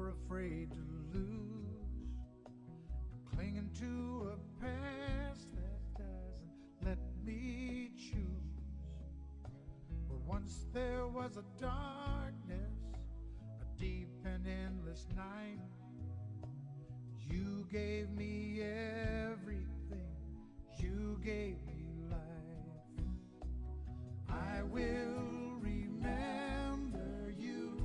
never afraid to lose, clinging to a past that doesn't let me choose. Where once there was a darkness, a deep and endless night, you gave me everything, you gave me life. I will remember you.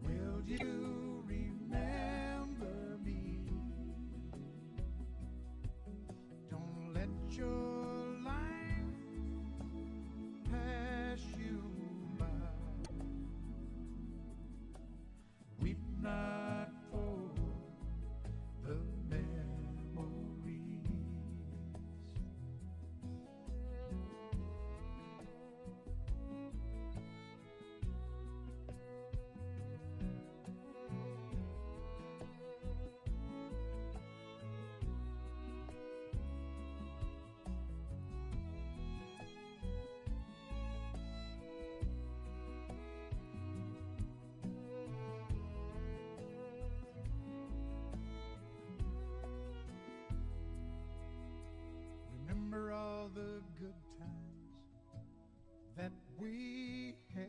Will you remember me? Don't let your life pass you by. Weep not for the memories. Remember all the good times that we had.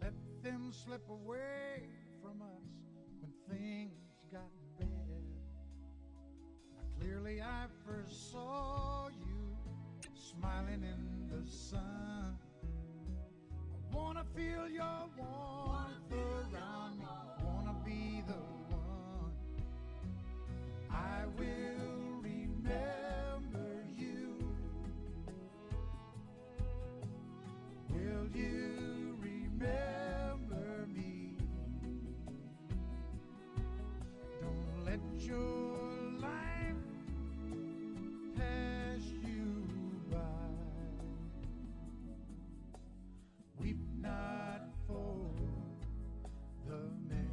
Let them slip away from us when things got bad. Now clearly I first saw you smiling in the sun. I wanna feel your warmth around me, wanna be the one. I will remember you. Will you remember me? Don't let your life pass you by. Weep not for the memories.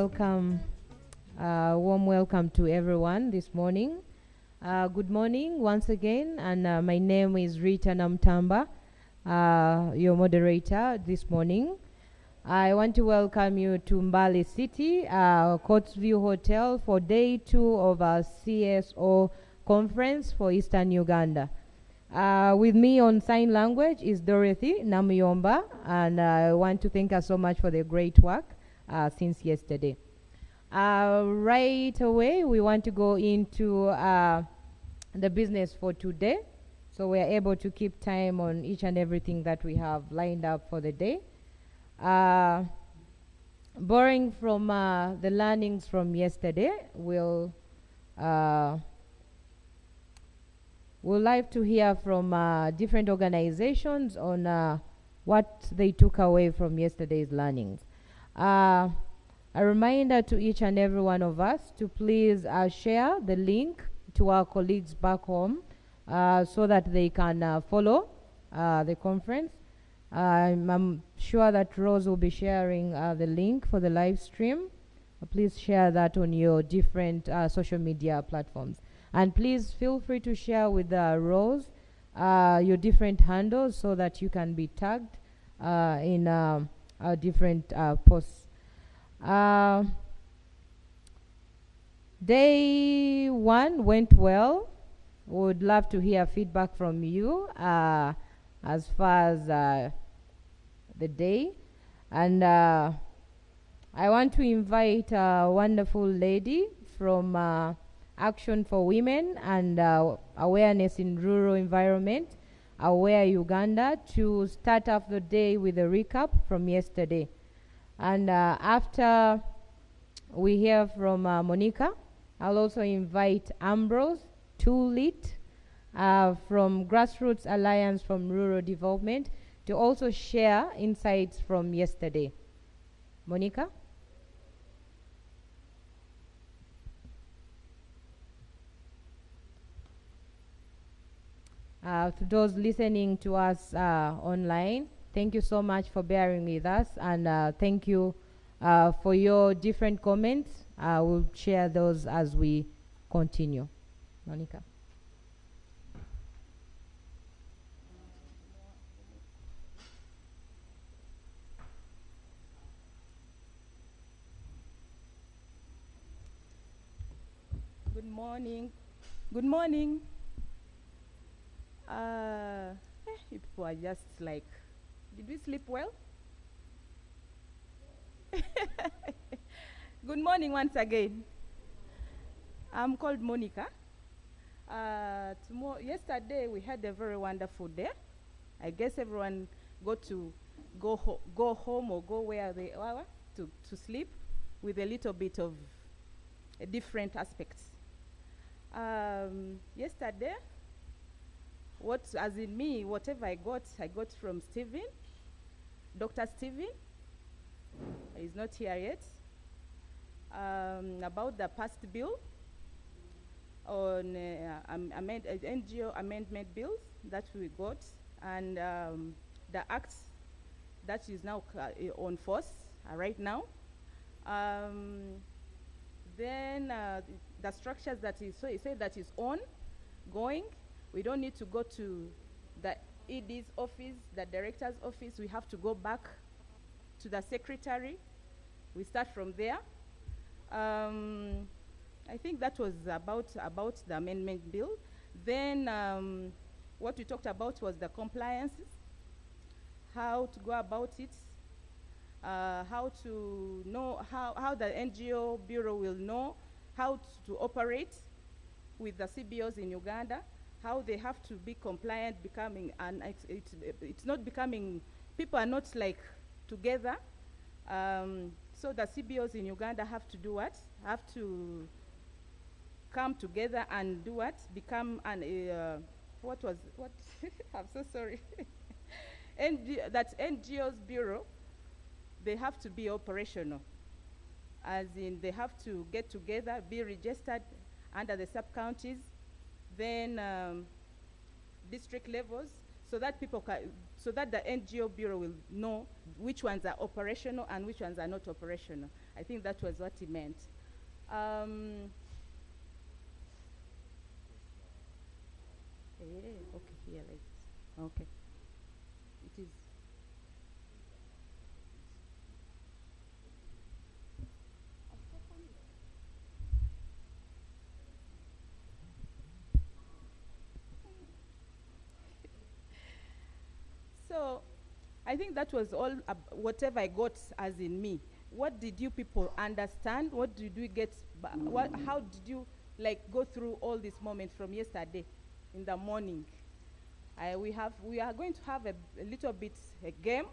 warm welcome to everyone this morning. Good morning once again, and my name is Rita Namtamba, your moderator this morning. I want to welcome you to Mbale City, Coatesview Hotel for day 2 of our CSO conference for Eastern Uganda. With me on sign language is Dorothy Namuyomba, and I want to thank her so much for the great work since yesterday. Right away, we want to go into the business for today, so we are able to keep time on each and everything that we have lined up for the day. Borrowing from the learnings from yesterday, we'll like to hear from different organizations on what they took away from yesterday's learnings. A reminder to each and every one of us to please share the link to our colleagues back home so that they can follow the conference. I'm sure that Rose will be sharing the link for the live stream. Please share that on your different social media platforms. And please feel free to share with Rose your different handles so that you can be tagged in our different posts. Day 1 went well. Would love to hear feedback from you as far as the day. And I want to invite a wonderful lady from Action for Women and Awareness in Rural Environment, Aware Uganda, to start off the day with a recap from yesterday. And after we hear from Monica, I'll also invite Ambrose Tulit from Grassroots Alliance from Rural Development to also share insights from yesterday. Monica? To those listening to us online, thank you so much for bearing with us, and thank you for your different comments. We'll share those as we continue. Monica. Good morning. Good morning. You people are just like, did we sleep well? Good morning once again. I'm called Monica. Yesterday we had a very wonderful day. I guess everyone got to go home or go where they are to sleep with a little bit of different aspects. Yesterday, whatever I got from Stephen, Dr. Stephen. He's not here yet. About the past bill on NGO amendment bills that we got, and the acts that is now on force right now. Then the structures that he said that is ongoing. We don't need to go to the ED's office, the director's office. We have to go back to the secretary. We start from there. I think that was about the amendment bill. Then what we talked about was the compliances, how to go about it, how to know how the NGO Bureau will know how to operate with the CBOs in Uganda, how they have to be compliant, and it's not becoming, people are not like together. So the CBOs in Uganda have to do what? Have to come together and do what? Become an, what? I'm so sorry. That NGO's Bureau, they have to be operational. As in, they have to get together, be registered under the sub-counties, then district levels. so that so that the NGO Bureau will know which ones are operational and which ones are not operational. I think that was what he meant. Okay, here, like this. Okay. It is. So, I think that was all whatever I got as in me. What did you people understand? What did we get? How did you like go through all these moments from yesterday in the morning? We are going to have a little bit a game,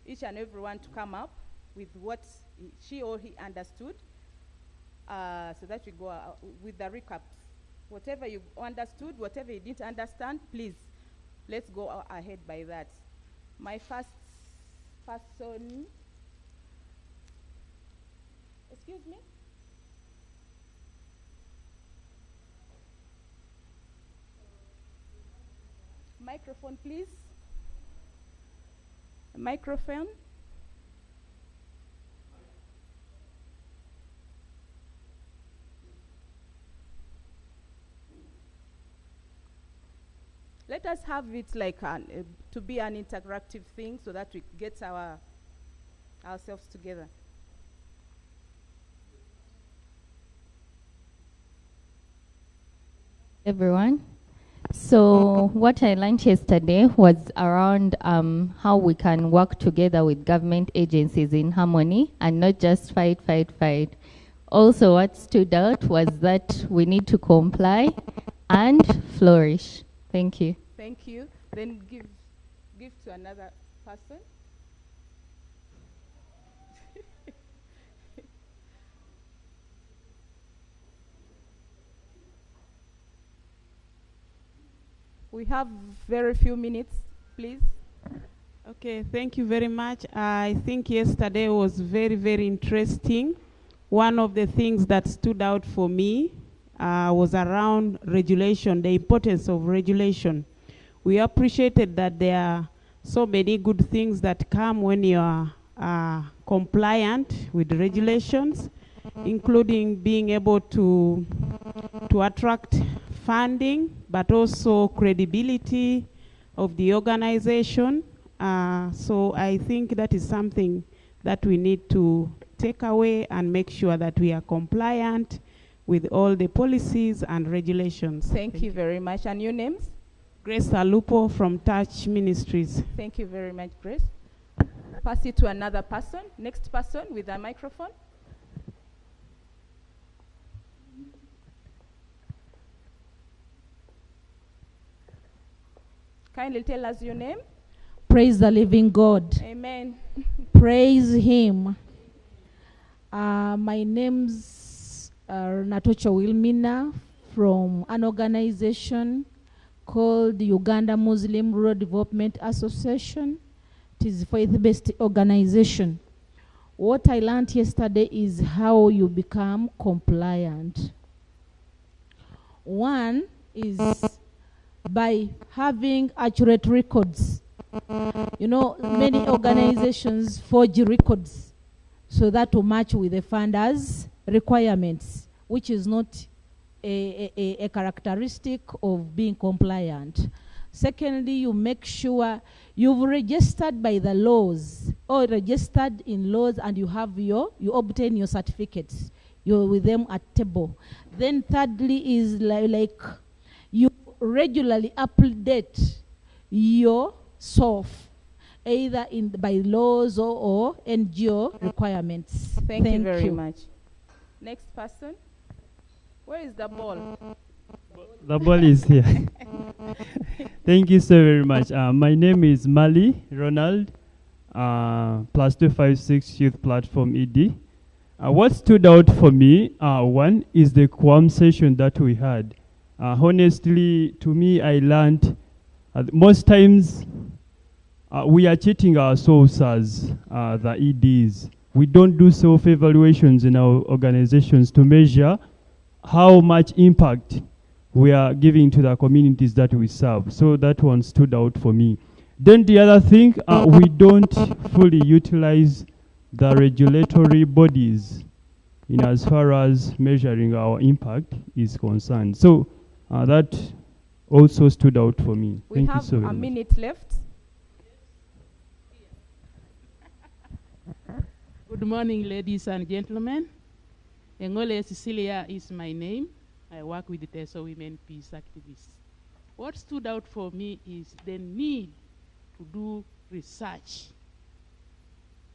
each and everyone to come up with what she or he understood, so that we go with the recaps. Whatever you understood, whatever you didn't understand, please, let's go ahead by that. My first person, excuse me? Microphone, please. Microphone. Let us have it like to be an interactive thing so that we get ourselves together. Everyone. So what I learned yesterday was around how we can work together with government agencies in harmony and not just fight. Also, what stood out was that we need to comply and flourish. Thank you. Thank you. Then give to another person. We have very few minutes, please. Okay, thank you very much. I think yesterday was very, very interesting. One of the things that stood out for me was around regulation, the importance of regulation. We appreciated that there are so many good things that come when you are compliant with regulations, including being able to attract funding, but also credibility of the organization. So I think that is something that we need to take away and make sure that we are compliant with all the policies and regulations. Thank you very much. And your names? Grace Alupo from Touch Ministries. Thank you very much, Grace. Pass it to another person. Next person with a microphone. Kindly tell us your name. Praise the living God. Amen. Praise Him. My name's Natocho Wilmina from an organization called the Uganda Muslim Rural Development Association. It is a faith-based organization. What I learned yesterday is how you become compliant. One is by having accurate records. You know, many organizations forge records so that to match with the funders' requirements, which is not a characteristic of being compliant. Secondly, you make sure you've registered by the laws or registered in laws and you obtain your certificates. You're with them at table. Then thirdly is like you regularly update yourself either by laws or NGO requirements. Thank you very much. Next person. Where is the ball? The ball is here. Thank you so very much. My name is Mali Ronald, plus 256 Youth Platform ED. What stood out for me, one is the Quam session that we had. Honestly, to me, I learned most times we are cheating ourselves as the EDs. We don't do self-evaluations in our organizations to measure how much impact we are giving to the communities that we serve. So that one stood out for me. Then the other thing, we don't fully utilize the regulatory bodies in as far as measuring our impact is concerned. So that also stood out for me. We Thank you have so very a much. minute left. Good morning, ladies and gentlemen. Engole Cecilia is my name. I work with the Teso Women Peace Activists. What stood out for me is the need to do research.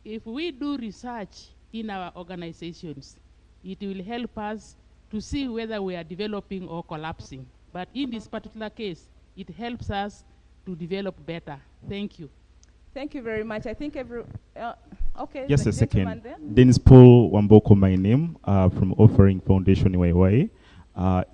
If we do research in our organizations, it will help us to see whether we are developing or collapsing. But in this particular case, it helps us to develop better. Thank you. Thank you very much. I think okay. Just the a gentleman second. there. Dennis Paul Wamboko, my name, from Offering Foundation YY.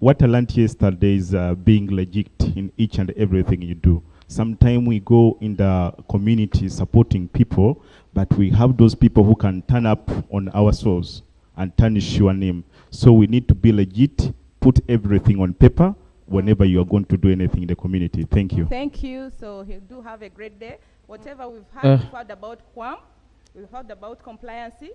What I learned yesterday is being legit in each and everything you do. Sometimes we go in the community supporting people, but we have those people who can turn up on our souls and tarnish your name. So we need to be legit, put everything on paper whenever you are going to do anything in the community. Thank you. Thank you. So you do have a great day. Whatever we've heard about QAM, we've heard about compliancy,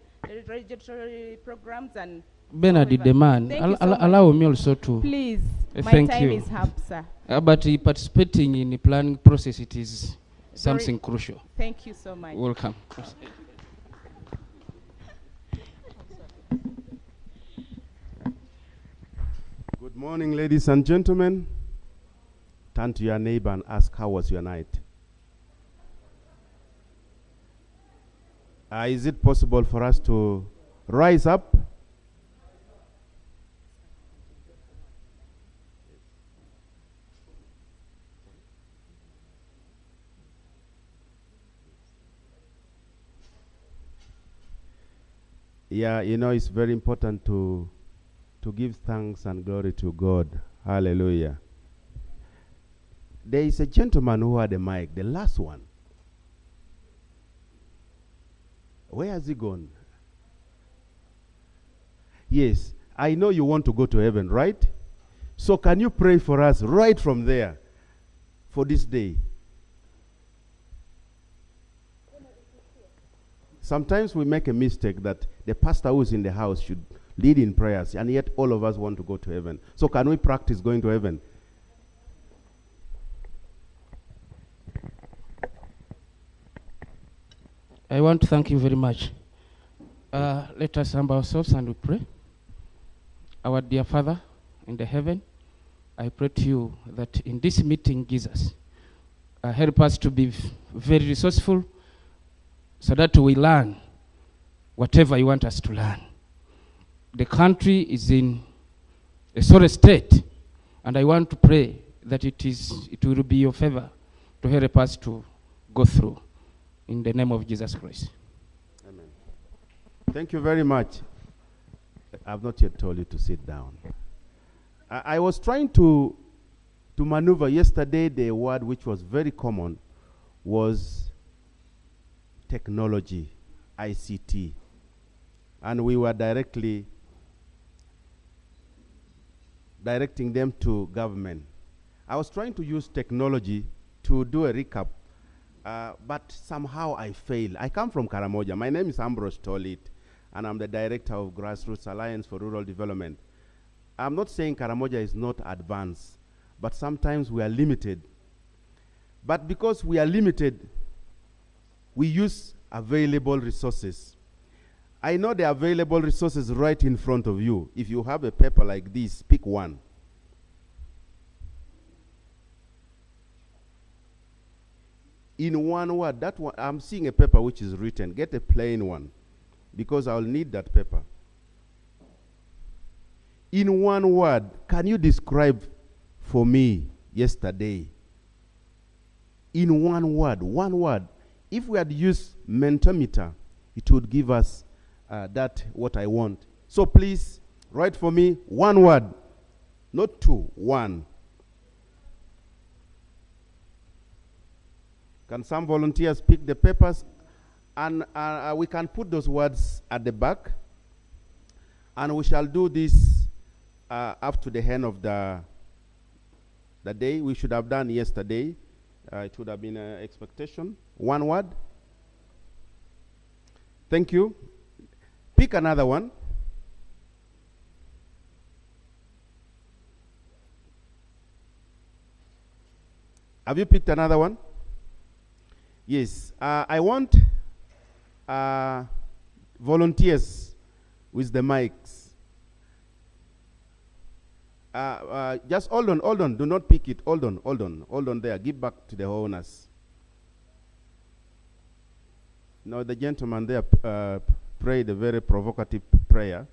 regulatory programs, and Bernard Deman, Thank you so much. allow me also to. Please, my thank time you. is up, sir. But participating in the planning process, it is something crucial. Thank you so much. Welcome. Good morning, ladies and gentlemen. Turn to your neighbor and ask, how was your night? Is it possible for us to rise up? Yeah, you know, it's very important to give thanks and glory to God. Hallelujah. There is a gentleman who had a mic, the last one. Where has he gone? Yes, I know you want to go to heaven, right? So can you pray for us right from there for this day? Sometimes we make a mistake that the pastor who is in the house should lead in prayers, and yet all of us want to go to heaven. So can we practice going to heaven? I want to thank you very much. Let us humble ourselves and we pray. Our dear Father in the heaven, I pray to you that in this meeting, Jesus, help us to be very resourceful so that we learn whatever you want us to learn. The country is in a sorry state, and I want to pray that it will be your favor to help us to go through. In the name of Jesus Christ. Amen. Thank you very much. I've not yet told you to sit down. I was trying to maneuver yesterday. The word which was very common was technology, ICT. And we were directing them to government. I was trying to use technology to do a recap, but somehow I failed. I come from Karamoja. My name is Ambrose Tolit, and I'm the director of Grassroots Alliance for Rural Development. I'm not saying Karamoja is not advanced, but sometimes we are limited. But because we are limited, we use available resources. I know the available resources right in front of you. If you have a paper like this, pick one. In one word, that one, I'm seeing a paper which is written. Get a plain one, because I'll need that paper. In one word, can you describe for me yesterday? In one word. If we had used Mentimeter, it would give us that what I want. So please, write for me one word, not two, one. Can some volunteers pick the papers? And we can put those words at the back. And we shall do this up to the end of the the day we should have done yesterday. It would have been an expectation. One word. Thank you. Pick another one. Have you picked another one? Yes. I want volunteers with the mics. Just hold on. Do not pick it. Hold on there. Give back to the owners. Now the gentleman there prayed a very provocative prayer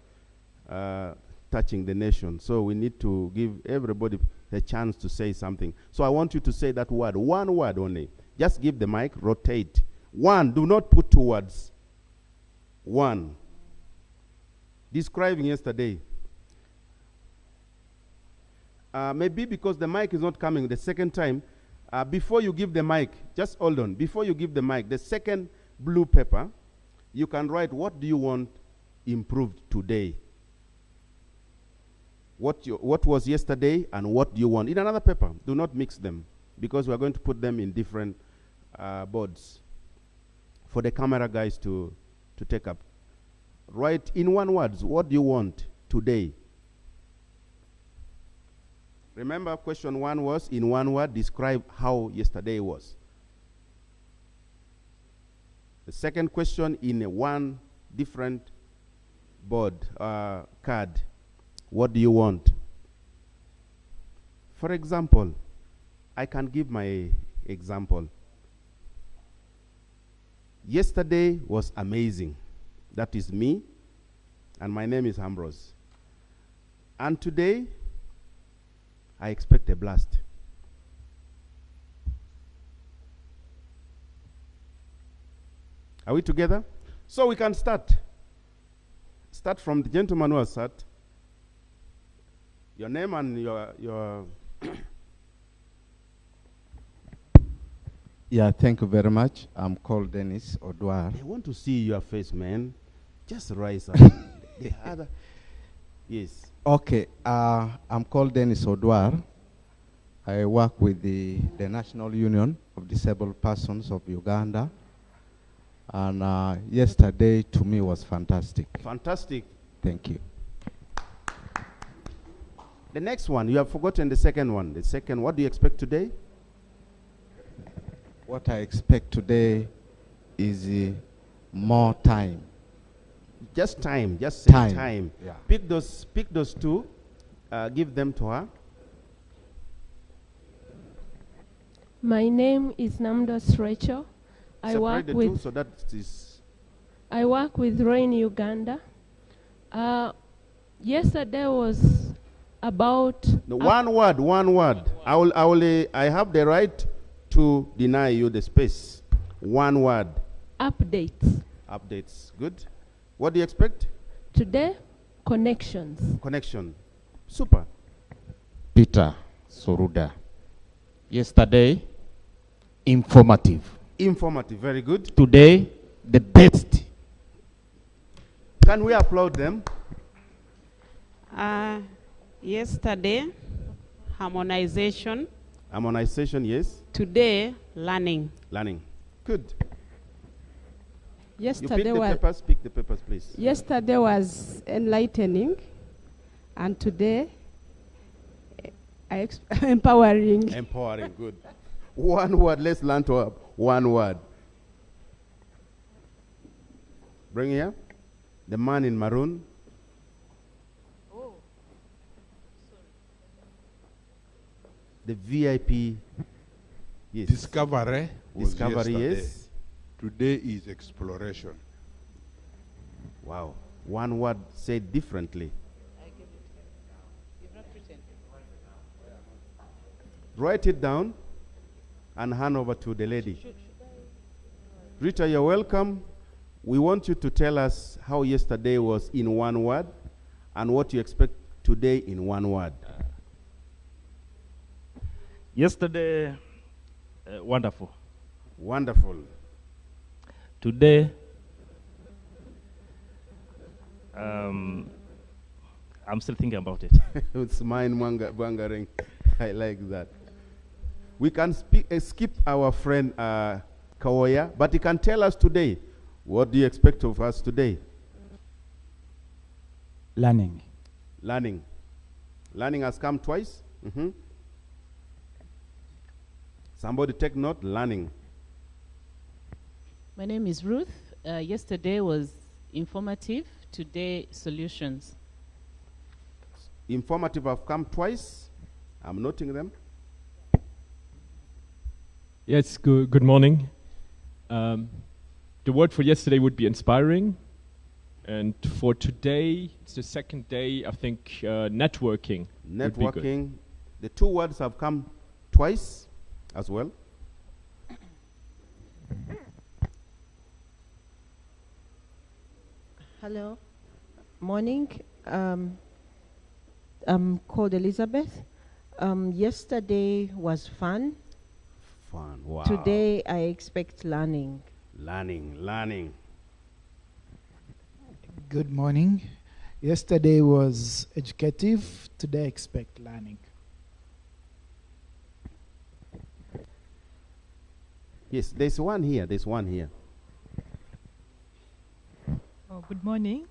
touching the nation. So we need to give everybody a chance to say something. So I want you to say that word, one word only. Just give the mic, rotate. One, do not put two words. One. Describing yesterday. Maybe because the mic is not coming the second time, before you give the mic, just hold on. Before you give the mic, the second blue paper, you can write what do you want improved today. What was yesterday and what do you want in another paper. Do not mix them because we are going to put them in different boards for the camera guys to take up. Write in one word, what do you want today? Remember, question one was in one word, describe how yesterday was. The second question in one different board card. What do you want? For example, I can give my example. Yesterday was amazing. That is me, and my name is Ambrose. And today, I expect a blast. Are we together? So we can start. Start from the gentleman who has sat. Your name and your Yeah, thank you very much. I'm called Dennis Odwar. I want to see your face, man. Just rise up. The other. Yes. Okay, I'm called Dennis Odwar. I work with the National Union of Disabled Persons of Uganda. And yesterday to me was fantastic. Fantastic. Thank you. The next one, you have forgotten the second one. The second, what do you expect today? What I expect today is more time. Just time. Just say Time. time. Yeah. Pick those two. Give them to her. My name is Namdos Rachel. I work Separate the with two so that is. I work with Rain Uganda. Yesterday was about No, one word. I have the right to deny you the space. One word. updates. Updates. Good. What do you expect? Today, connections. Connection. Super. Peter Soruda. Yesterday, informative. Informative. Very good. Today, the best. Can we applaud them? Yesterday, harmonization. Harmonization, yes. Today, learning. Learning. Good. Yesterday you pick the papers, please. Yesterday was enlightening, and today, empowering. Empowering, good. One word, let's learn to have one word. Bring here. The man in maroon. The VIP. Yes. Discovery. Discovery, yes. Today is exploration. Wow. One word said differently. Write it down and hand over to the lady. Rita, you're welcome. We want you to tell us how yesterday was in one word and what you expect today in one word. Yesterday, wonderful. Wonderful. Today, I'm still thinking about it. It's mind wandering. I like that. We can skip our friend Kawoya, but he can tell us today. What do you expect of us today? Learning. Learning. Learning has come twice. Somebody take note. Learning. My name is Ruth. Yesterday was informative. Today, solutions. Informative have come twice. I'm noting them. Yes, good morning. The word for yesterday would be inspiring. And for today, it's the second day, I think networking. Would be good. Networking. The two words have come twice as well. Hello. Morning. I'm called Elizabeth. Yesterday was fun. Fun. Wow. Today I expect learning. Learning. Good morning. Yesterday was educative. Today I expect learning. Yes, there's one here. Oh, good morning.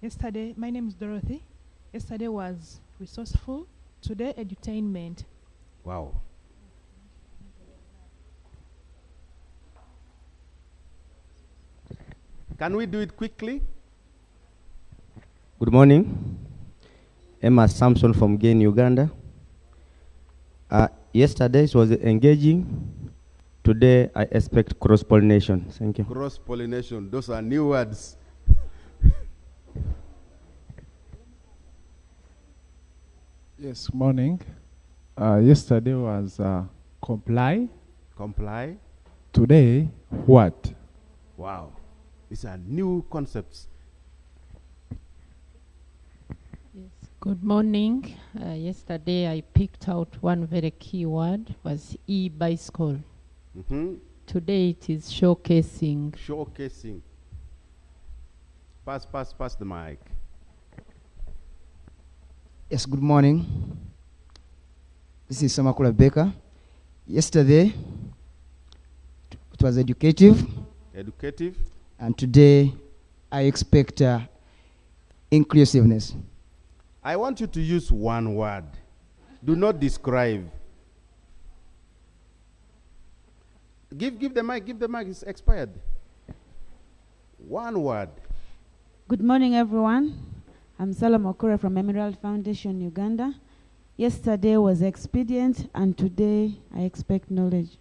Yesterday, my name is Dorothy. Yesterday was resourceful. Today, edutainment. Wow. Can we do it quickly? Good morning. Emma Samson from Gain, Uganda. Yesterday it was engaging. Today I expect cross-pollination. Thank you. Cross-pollination. Those are new words. Yes, morning. Yesterday was comply. Comply. Today, what? Wow. These are new concepts. Good morning. Yesterday I picked out one very key word was e-bicycle. Today it is showcasing. Showcasing. Pass the mic. Yes, good morning. This is Samakula Baker. Yesterday it was educative. Educative. And today I expect inclusiveness. I want you to use one word. Do not describe. Give the mic, it's expired. One word. Good morning, everyone. I'm Salom Okura from Emerald Foundation, Uganda. Yesterday was expedient, and today I expect knowledge.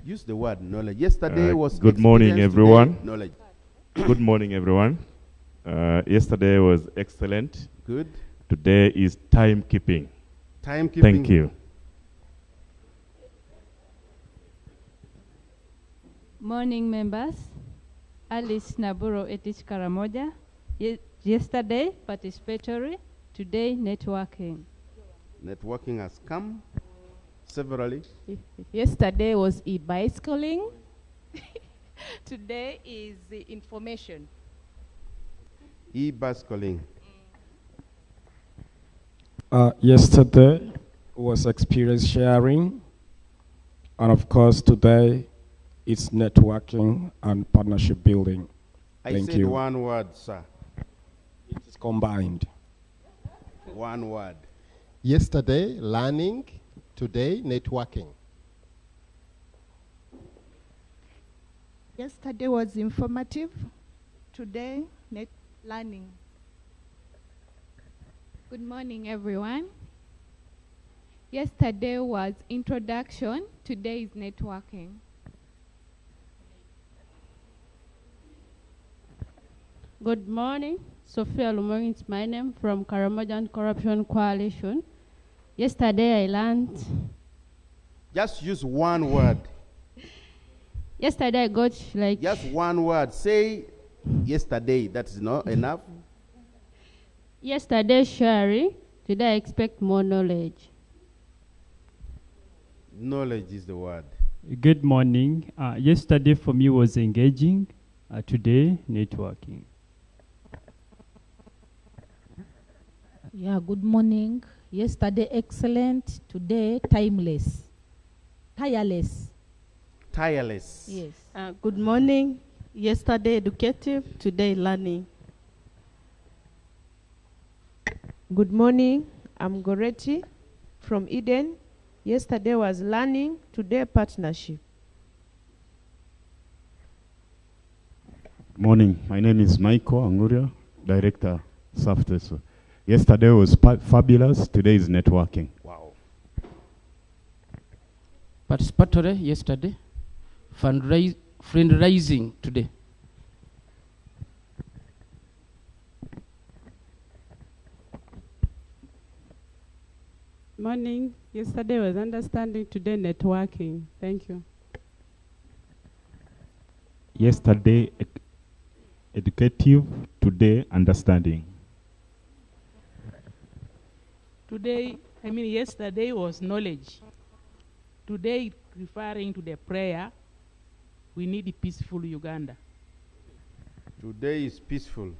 Use the word knowledge. Yesterday was good morning, everyone. Knowledge. Good morning, everyone. Yesterday was excellent. Good. Today is timekeeping. Timekeeping. Thank you. Morning, members. Alice Naburo Etich Karamoja. Yesterday, participatory. Today, networking. Networking has come severally. Yesterday was e-bicycling. Today is the information. E-bicycling. Yesterday was experience sharing. And of course, today it's networking and partnership building. I said one word, sir. It is combined. One word. Yesterday, learning. Today, networking. Yesterday was informative. Today, learning. Good morning, everyone. Yesterday was introduction. Today is networking. Good morning. Sophia Lumori is my name from Karamoja Corruption Coalition. Yesterday I learned. Just use one word. Yesterday I got like. Just one word. Say yesterday. That's not enough. Yesterday sharing. Today I expect more knowledge. Knowledge is the word. Good morning. Yesterday for me was engaging. Today, networking. Yeah, good morning. Yesterday excellent, today timeless. Tireless. Tireless. Yes. Good morning. Yesterday educative, today learning. Good morning. I'm Goretti from Eden. Yesterday was learning, today partnership. Morning. My name is Michael Anguria, Director, Software. Yesterday was fabulous. Today is networking. Wow. Participatory yesterday. Fundraising today. Morning. Yesterday was understanding, today networking. Thank you. Yesterday, educative. Today, understanding. Yesterday was knowledge. Today, referring to the prayer, we need a peaceful Uganda. Today is peaceful.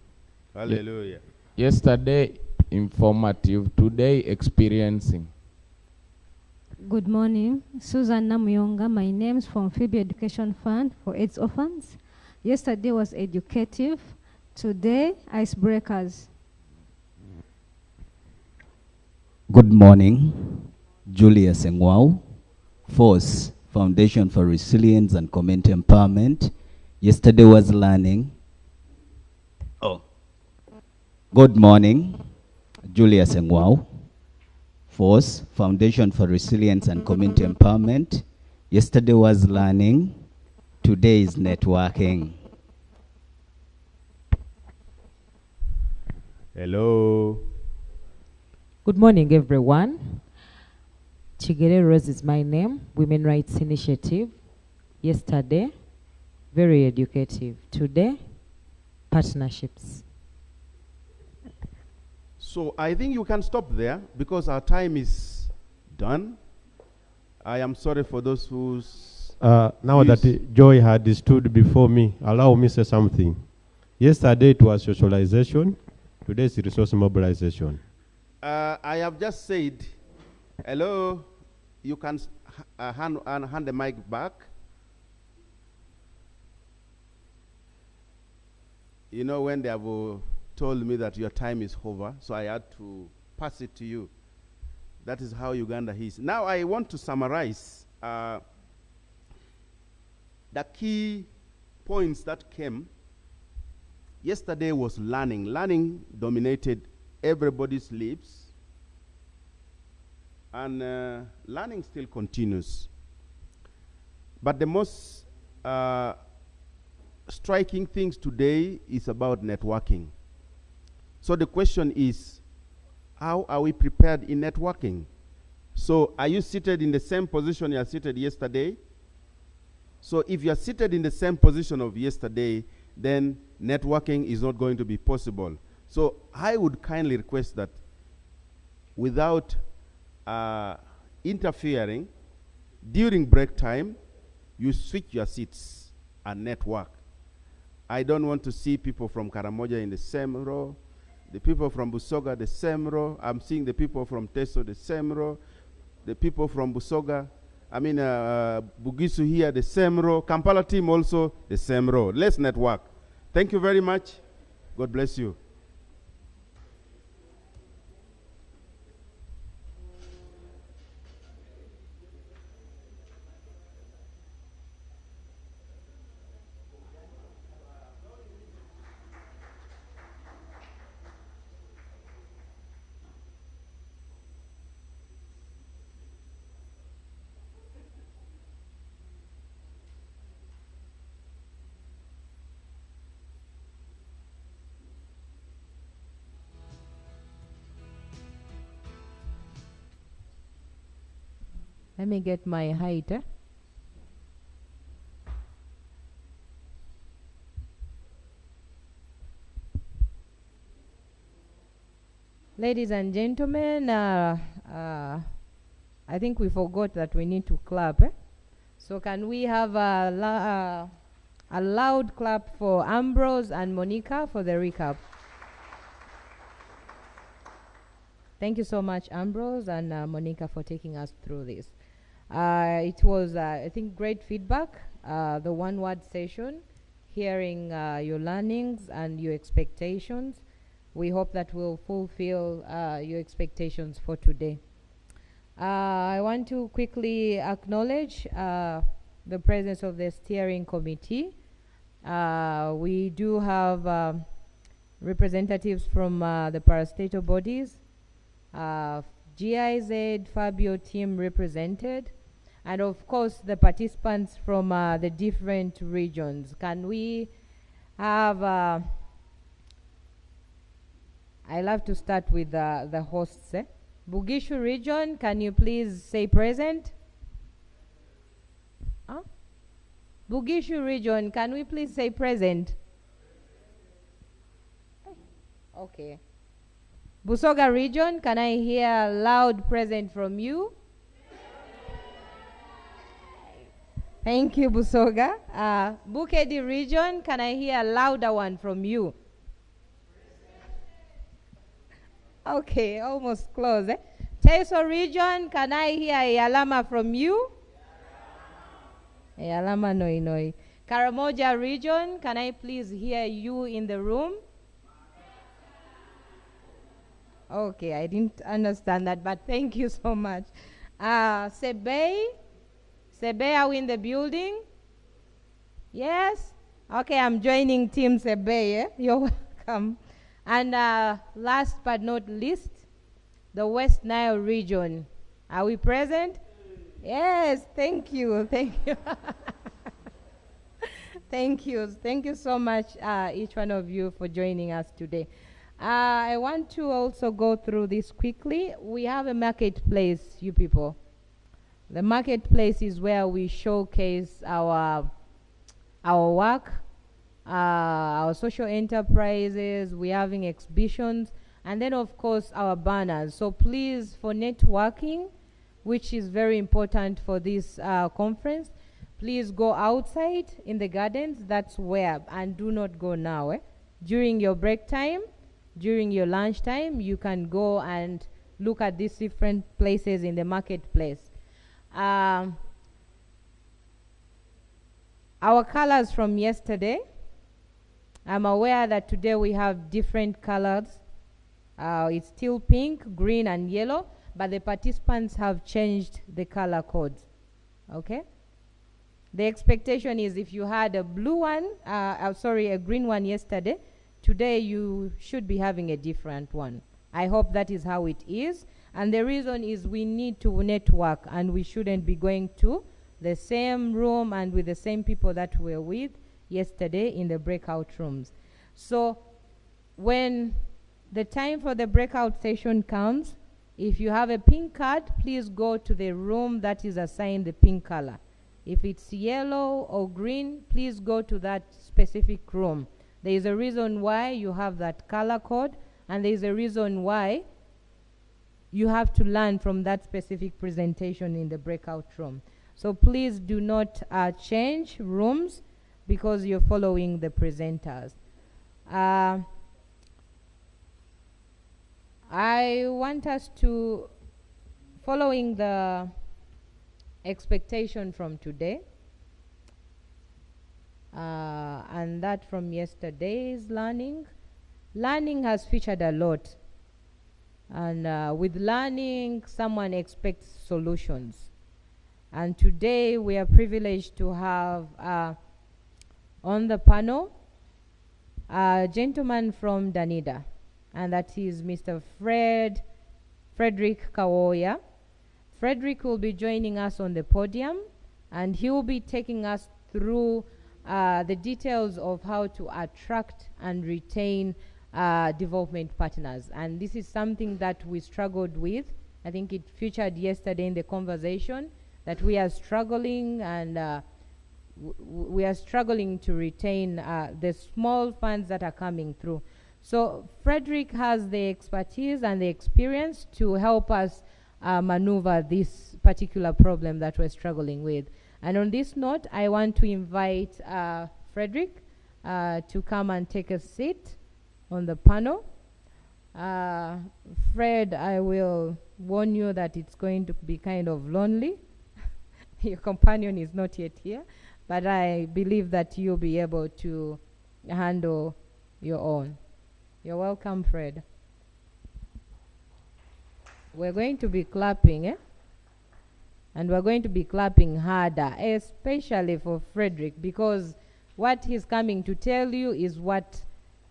Hallelujah. Yesterday, informative. Today, experiencing. Good morning. Susan Namuyonga. My name is from Phoebe Education Fund for AIDS Orphans. Yesterday was educative. Today, icebreakers. Good morning. Julius Engwau. Force, Foundation for Resilience and Community Empowerment. Yesterday was learning. Good morning. Julius Engwau. Force, Foundation for Resilience and Community Empowerment. Yesterday was learning. Today is networking. Hello. Good morning, everyone. Chigere Rose is my name, Women Rights Initiative. Yesterday, very educative. Today, partnerships. So I think you can stop there because our time is done. I am sorry for those who's... Now that Joy had stood before me, allow me to say something. Yesterday it was socialization. Today is resource mobilization. I have just said, hello, you can hand the mic back. You know, when they have told me that your time is over, so I had to pass it to you. That is how Uganda is. Now I want to summarize the key points that came. Yesterday was learning. Learning dominated everybody's lips. And learning still continues. But the most striking things today is about networking. So the question is, how are we prepared in networking? So are you seated in the same position you are seated yesterday? So if you are seated in the same position of yesterday, then networking is not going to be possible. So I would kindly request that without interfering, during break time, you switch your seats and network. I don't want to see people from Karamoja in the same row, the people from Busoga the same row. I'm seeing the people from Teso the same row, the people from Busoga, Bugisu here the same row, Kampala team also the same row. Let's network. Thank you very much. God bless you. Let me get my height. Ladies and gentlemen, I think we forgot that we need to clap. So can we have a loud clap for Ambrose and Monica for the recap? Thank you so much, Ambrose and Monica, for taking us through this. It was, I think, great feedback, the one-word session, hearing your learnings and your expectations. We hope that we'll fulfill your expectations for today. I want to quickly acknowledge the presence of the steering committee. We do have representatives from the parastatal bodies, GIZ, Fabio team represented, and of course the participants from the different regions. Can we have, I love to start with the hosts. Bugishu region, can you please say present? Huh? Bugishu region, can we please say present? Okay. Busoga region, can I hear loud present from you? Thank you, Busoga. Bukedi region, can I hear a louder one from you? Okay, almost close. Teso region, can I hear a Yalama from you? Yalama noi noi. Karamoja region, can I please hear you in the room? Okay, I didn't understand that, but thank you so much. Sebe, are we in the building? Yes? Okay, I'm joining Team Sebe. You're welcome. And last but not least, the West Nile region. Are we present? Yes, thank you. Thank you. Thank you. Thank you so much, each one of you, for joining us today. I want to also go through this quickly. We have a marketplace, you people. The marketplace is where we showcase our work, our social enterprises. We're having exhibitions, and then of course our banners. So please, for networking, which is very important for this conference, please go outside in the gardens. That's where, and do not go now. During your break time, during your lunch time, you can go and look at these different places in the marketplace. Our colors from yesterday, I'm aware that today we have different colors. It's still pink, green, and yellow, but the participants have changed the color codes. Okay? The expectation is if you had a blue one, a green one yesterday, today you should be having a different one. I hope that is how it is. And the reason is we need to network, and we shouldn't be going to the same room and with the same people that we were with yesterday in the breakout rooms. So when the time for the breakout session comes, if you have a pink card, please go to the room that is assigned the pink color. If it's yellow or green, please go to that specific room. There is a reason why you have that color code, and there is a reason why you have to learn from that specific presentation in the breakout room. So please do not change rooms because you're following the presenters. I want us to, following the expectation from today, and that from yesterday's learning. Learning has featured a lot. And with learning, someone expects solutions. And today we are privileged to have on the panel a gentleman from Danida, and that is Mr. Frederick Kawoya. Frederick will be joining us on the podium, and he will be taking us through the details of how to attract and retain development partners. And this is something that we struggled with. I think it featured yesterday in the conversation that we are struggling, and we are struggling to retain the small funds that are coming through. So Frederick has the expertise and the experience to help us maneuver this particular problem that we're struggling with. And on this note, I want to invite Frederick to come and take a seat on the panel. Fred, I will warn you that it's going to be kind of lonely. Your companion is not yet here, but I believe that you'll be able to handle your own. You're welcome, Fred. We're going to be clapping, and we're going to be clapping harder, especially for Frederick, because what he's coming to tell you is what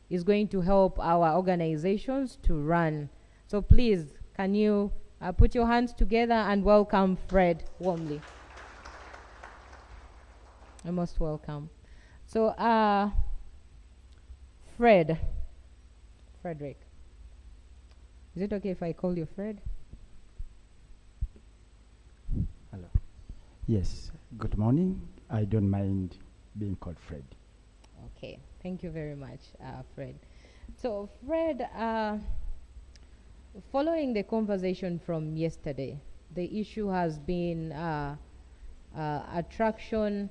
is going to help our organizations to run. So please, can you put your hands together and welcome Fred warmly. You're most welcome. So, Frederick, is it okay if I call you Fred? Hello. Yes, good morning. I don't mind being called Fred. Okay, thank you very much, Fred. So, Fred, following the conversation from yesterday, the issue has been attraction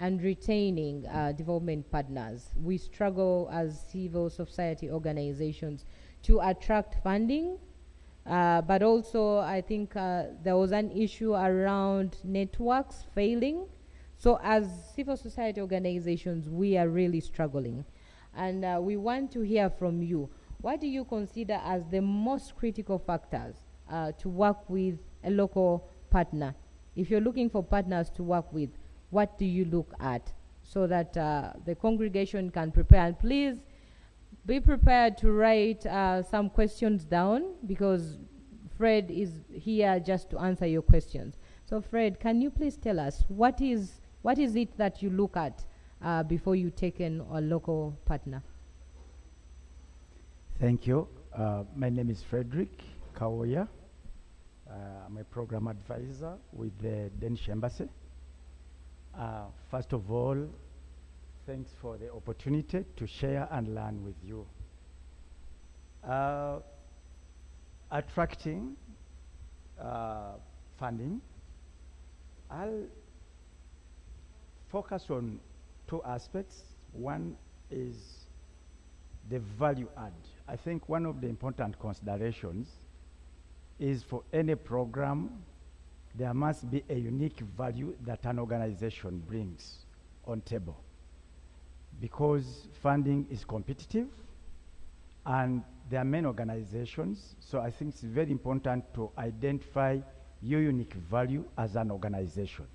and retaining development partners. We struggle as civil society organizations to attract funding, but also I think there was an issue around networks failing. So as civil society organizations, we are really struggling. And we want to hear from you. What do you consider as the most critical factors to work with a local partner? If you're looking for partners to work with, what do you look at so that the congregation can prepare? And please be prepared to write some questions down, because Fred is here just to answer your questions. So Fred, can you please tell us what is it that you look at before you take in a local partner? Thank you. My name is Frederick Kawoya. I'm a program advisor with the Danish Embassy. First of all, thanks for the opportunity to share and learn with you. Attracting funding, I'll focus on two aspects. One is the value add. I think one of the important considerations is for any program, there must be a unique value that an organization brings on table, because funding is competitive and there are many organizations. So I think it's very important to identify your unique value as an organization.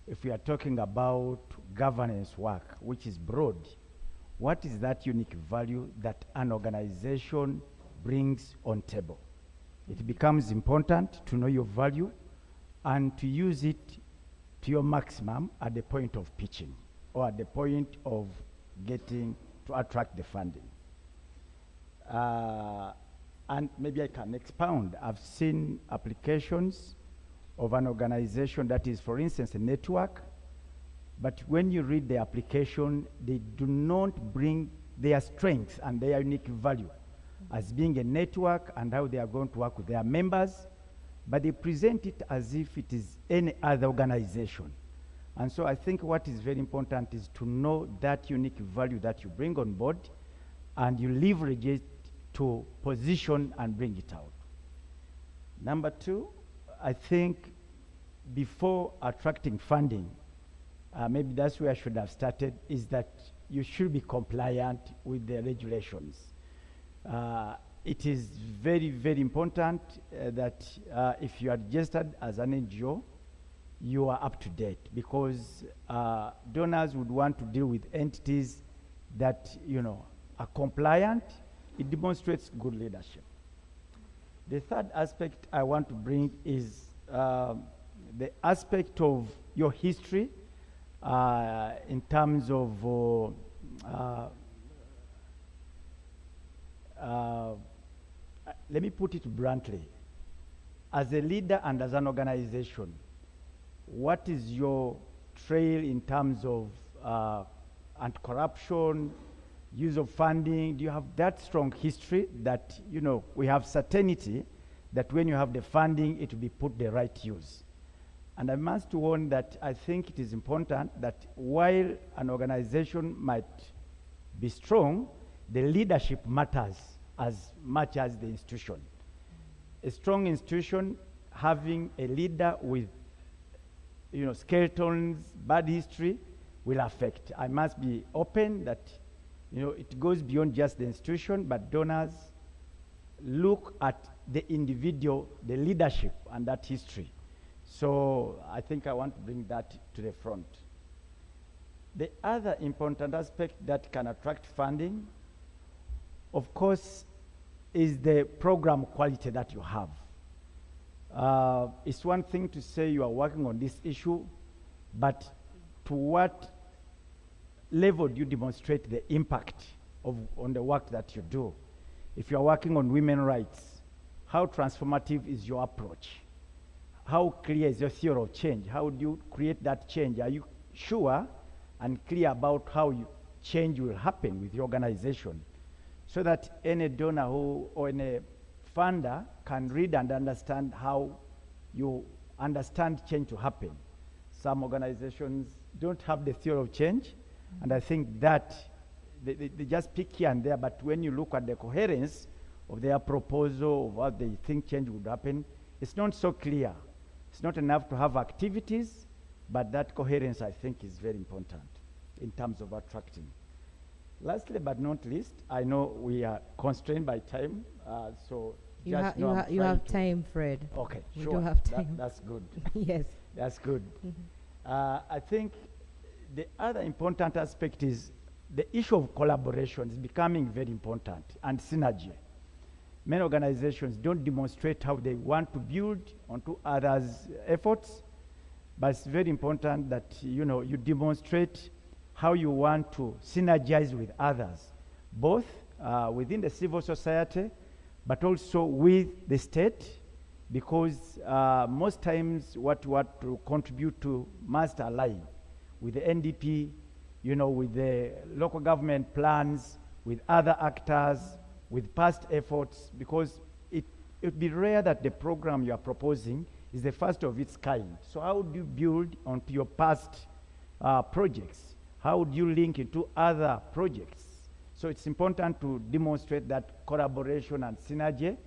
If we are talking about governance work, which is broad, what is that unique value that an organization brings on table? It becomes important to know your value and to use it to your maximum at the point of pitching or at the point of getting to attract the funding. And maybe I can expound. I've seen applications of an organization that is, for instance, a network, but when you read the application, they do not bring their strengths and their unique value as being a network and how they are going to work with their members, but they present it as if it is any other organization. And so I think what is very important is to know that unique value that you bring on board and you leverage it to position and bring it out. Number two, I think before attracting funding, maybe that's where I should have started, is that you should be compliant with the regulations. It is very, very important that if you are registered as an NGO, you are up to date, because donors would want to deal with entities that, you know, are compliant. It demonstrates good leadership. The third aspect I want to bring is the aspect of your history in terms of let me put it bluntly. As a leader and as an organization, what is your trail in terms of anti-corruption, use of funding? Do you have that strong history that, you know, we have certainty that when you have the funding, it will be put the right use? And I must warn that I think it is important that while an organization might be strong, the leadership matters as much as the institution. A strong institution having a leader with skeletons, bad history will affect. I must be open that it goes beyond just the institution, but donors look at the individual, the leadership, and that history. So I think I want to bring that to the front. The other important aspect that can attract funding, of course, is the program quality that you have. It's one thing to say you are working on this issue, but to what level do you demonstrate the impact on the work that you do? If you are working on women's rights, how transformative is your approach? How clear is your theory of change? How do you create that change? Are you sure and clear about how change will happen with your organization, so that any donor or any funder can read and understand how you understand change to happen? Some organizations don't have the theory of change, and I think that they just pick here and there, but when you look at the coherence of their proposal, of what they think change would happen, it's not so clear. It's not enough to have activities, but that coherence, I think, is very important in terms of attracting. Lastly but not least, I know we are constrained by time, so you have time, Fred. Okay, we sure. do have time. That's good. Yes. That's good. I think the other important aspect is the issue of collaboration is becoming very important, and synergy. Many organizations don't demonstrate how they want to build onto others' efforts, but it's very important that you demonstrate how you want to synergize with others, both within the civil society, but also with the state, because most times what you want to contribute to must align with the NDP, with the local government plans, with other actors, with past efforts, because it would be rare that the program you are proposing is the first of its kind. So how do you build onto your past projects? How do you link into other projects? So it's important to demonstrate that collaboration and synergy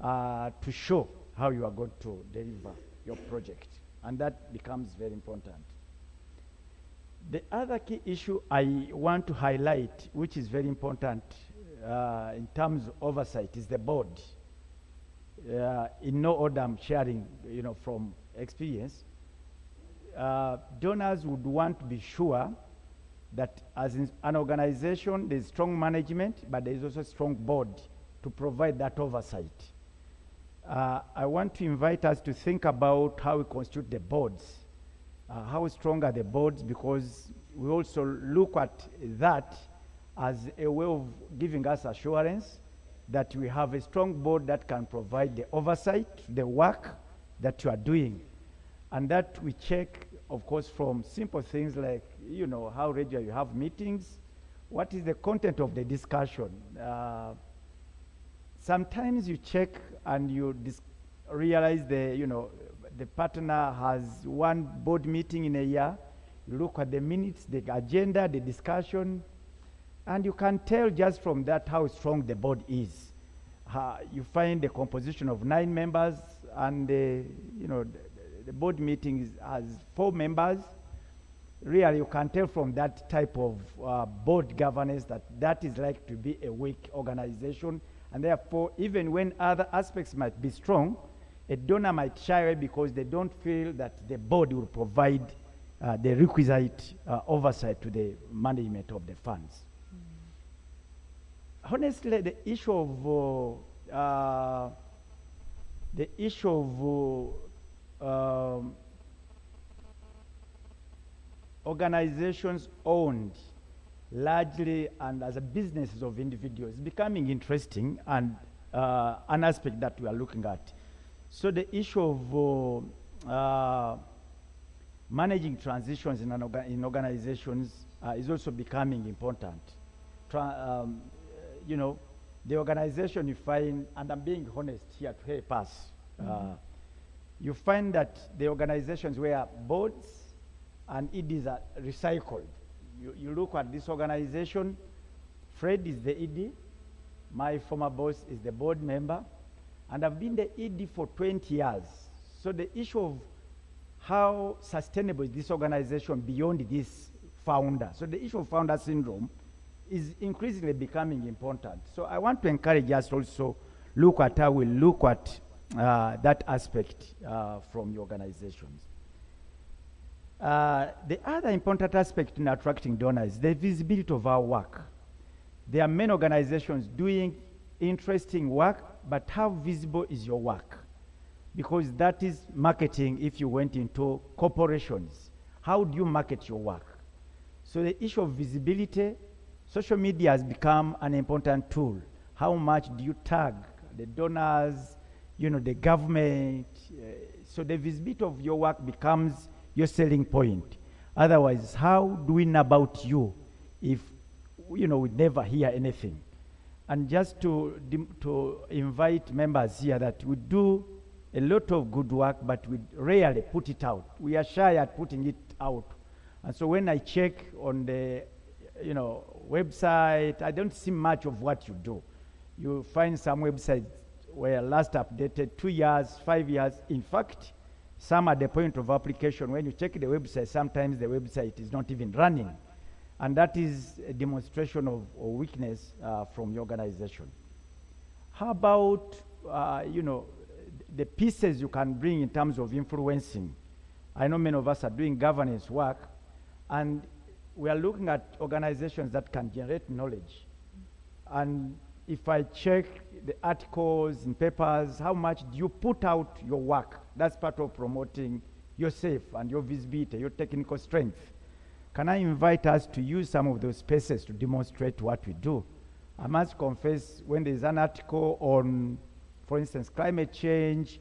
to show how you are going to deliver your project. And that becomes very important. The other key issue I want to highlight, which is very important in terms of oversight, is the board. In no order I'm sharing, from experience, donors would want to be sure that as an organization, there's strong management, but there's also a strong board to provide that oversight. I want to invite us to think about how we constitute the boards. How strong are the boards? Because we also look at that as a way of giving us assurance that we have a strong board that can provide the oversight, the work that you are doing. And that we check, of course, from simple things like, how regular you have meetings, what is the content of the discussion. Sometimes you check and you realize the partner has one board meeting in a year. You look at the minutes, the agenda, the discussion, and you can tell just from that how strong the board is. You find the composition of 9 members, and the board meeting has 4 members. Really, you can tell from that type of board governance that is like to be a weak organization, and therefore, even when other aspects might be strong, a donor might shy away because they don't feel that the board will provide the requisite oversight to the management of the funds. Honestly, the issue of organizations owned largely and as a businesses of individuals is becoming interesting, and an aspect that we are looking at. So the issue of managing transitions in organizations is also becoming important. The organization you find, and I'm being honest here to help us, you find that the organizations where boards and EDs are recycled. You look at this organization Fred is the ED. My former boss is the board member. And I've been the ED for 20 years. So the issue of how sustainable is this organization beyond this founder. So the issue of founder syndrome is increasingly becoming important. So I want to encourage us also look at how we look at that aspect from the organizations. The other important aspect in attracting donors is the visibility of our work. There are many organizations doing interesting work, but how visible is your work? Because that is marketing if you went into corporations. How do you market your work? So the issue of visibility, social media has become an important tool. How much do you tag the donors, the government? So the visibility of your work becomes your selling point. Otherwise, how do we know about you if we never hear anything? And just to invite members here that we do a lot of good work, but we rarely put it out. We are shy at putting it out. And so when I check on the website, I don't see much of what you do. You find some websites were last updated 2 years, 5 years. In fact, some at the point of application, when you check the website, sometimes the website is not even running. And that is a demonstration of weakness from the organization. How about, the pieces you can bring in terms of influencing? I know many of us are doing governance work, and we are looking at organizations that can generate knowledge. And if I check the articles and papers, how much do you put out your work? That's part of promoting yourself and your visibility, your technical strength. Can I invite us to use some of those spaces to demonstrate what we do? I must confess, when there's an article on, for instance, climate change,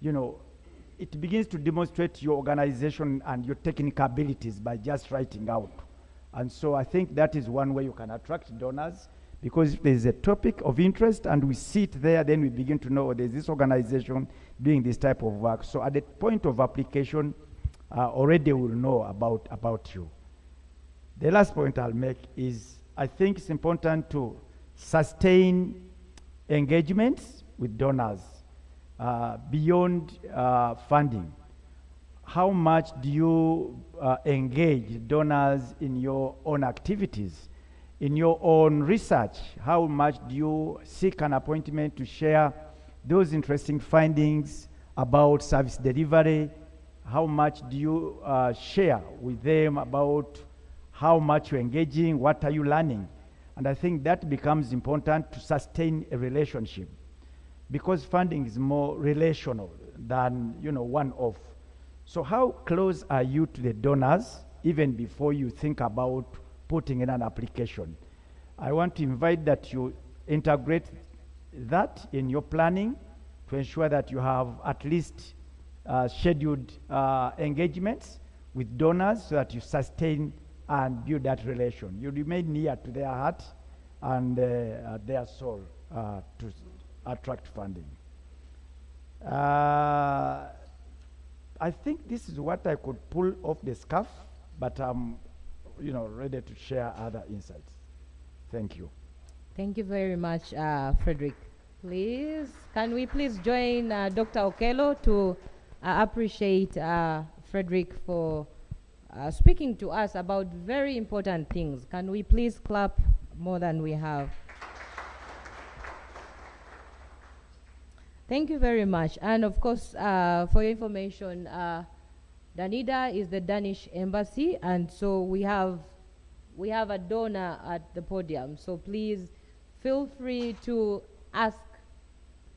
it begins to demonstrate your organization and your technical abilities by just writing out. And so I think that is one way you can attract donors, because if there's a topic of interest and we sit there, then we begin to know there's this organization doing this type of work. So at the point of application, already we'll know about you. The last point I'll make is I think it's important to sustain engagements with donors beyond funding. How much do you engage donors in your own activities, in your own research? How much do you seek an appointment to share those interesting findings about service delivery? How much do you share with them about how much you're engaging, what are you learning? And I think that becomes important to sustain a relationship, because funding is more relational than one-off. So how close are you to the donors even before you think about putting in an application? I want to invite that you integrate that in your planning to ensure that you have at least scheduled engagements with donors so that you sustain and build that relation. You remain near to their heart and their soul to attract funding. I think this is what I could pull off the scuff, but I'm ready to share other insights. Thank you. Thank you very much, Frederick. Please, can we please join Dr. Okello to appreciate Frederick for speaking to us about very important things. Can we please clap more than we have? Thank you very much. And of course, for your information, Danida is the Danish embassy, and so we have a donor at the podium. So please feel free to ask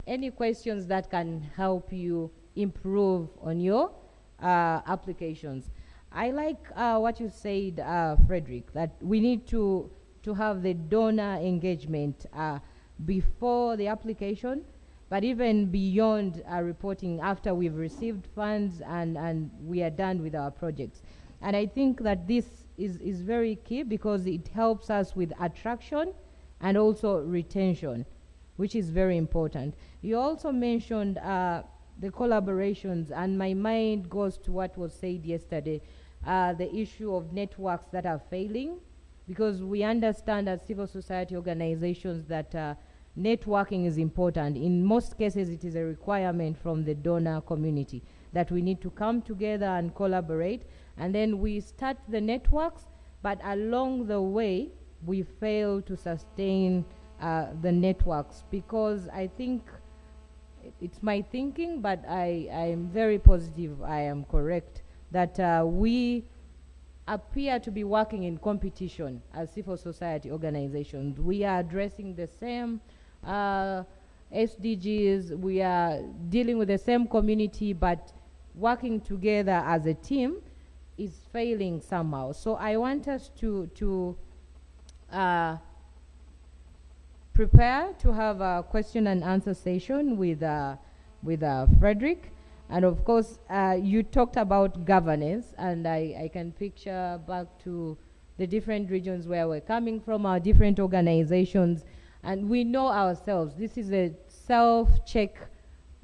any questions that can help you improve on your applications. I like what you said, Frederick, that we need to have the donor engagement before the application, but even beyond reporting after we've received funds and we are done with our projects. And I think that this is very key because it helps us with attraction and also retention, which is very important. You also mentioned the collaborations, and my mind goes to what was said yesterday, the issue of networks that are failing, because we understand as civil society organizations that networking is important. In most cases, it is a requirement from the donor community that we need to come together and collaborate, and then we start the networks, but along the way, we fail to sustain the networks, because I think it's my thinking, but I am very positive I am correct, that we appear to be working in competition as civil society organizations. We are addressing the same SDGs, we are dealing with the same community, but working together as a team is failing somehow. So I want us to prepare to have a question and answer session with Frederick. And of course, you talked about governance, and I can picture back to the different regions where we're coming from, our different organizations, and we know ourselves. This is a self-check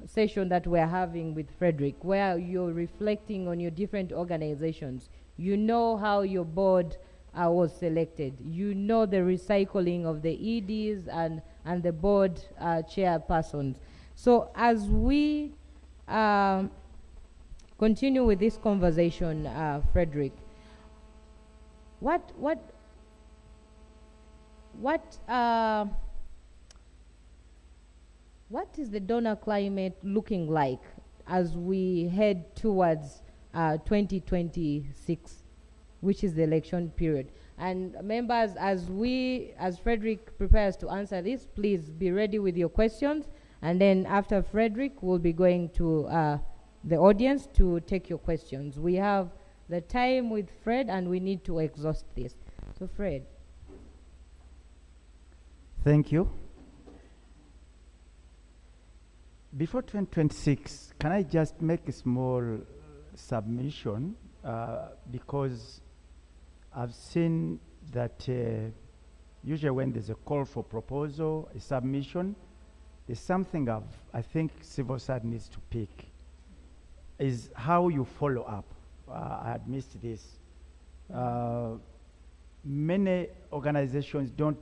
session that we're having with Frederick, where you're reflecting on your different organizations. You know how your board was selected. You know the recycling of the EDs and the board chairpersons. So as we continue with this conversation, Frederick, what is the donor climate looking like as we head towards 2026, which is the election period? And members, as Frederick prepares to answer this, please be ready with your questions. And then after Frederick, we'll be going to the audience to take your questions. We have the time with Fred, and we need to exhaust this. So Fred. Thank you. Before 2026, can I just make a small submission? Because I've seen that usually when there's a call for proposal, a submission, there's something I think civil society needs to pick, is how you follow up. I had missed this. Many organizations don't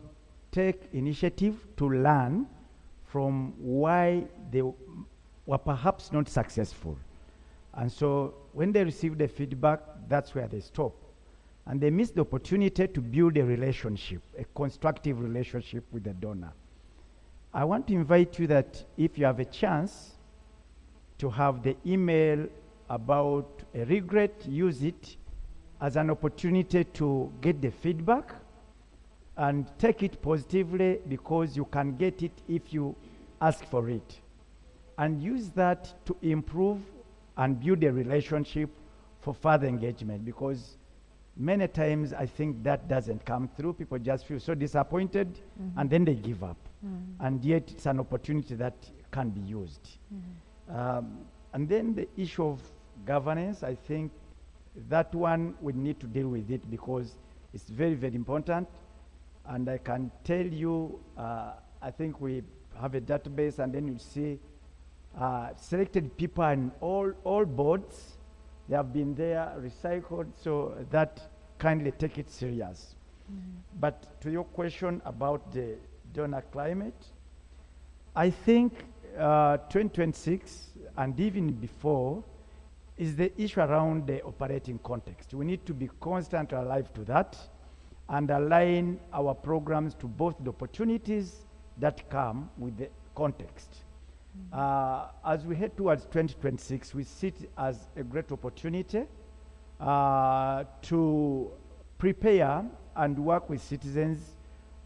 take initiative to learn from why they were perhaps not successful. And so when they receive the feedback, that's where they stop. And they miss the opportunity to build a relationship, a constructive relationship with the donor. I want to invite you that if you have a chance to have the email about a regret, use it as an opportunity to get the feedback and take it positively, because you can get it if you ask for it. And use that to improve and build a relationship for further engagement, because many times I think that doesn't come through. People just feel so disappointed, and then they give up. And yet it's an opportunity that can be used. And then the issue of governance, I think that one we need to deal with it, because it's very, very important. And I can tell you, I think we have a database, and then you see selected people in all boards. They have been there, recycled, so that kindly take it serious. But to your question about the donor climate, I think 2026 and even before is the issue around the operating context. We need to be constantly alive to that and align our programs to both the opportunities that come with the context. As we head towards 2026, we see it as a great opportunity to prepare and work with citizens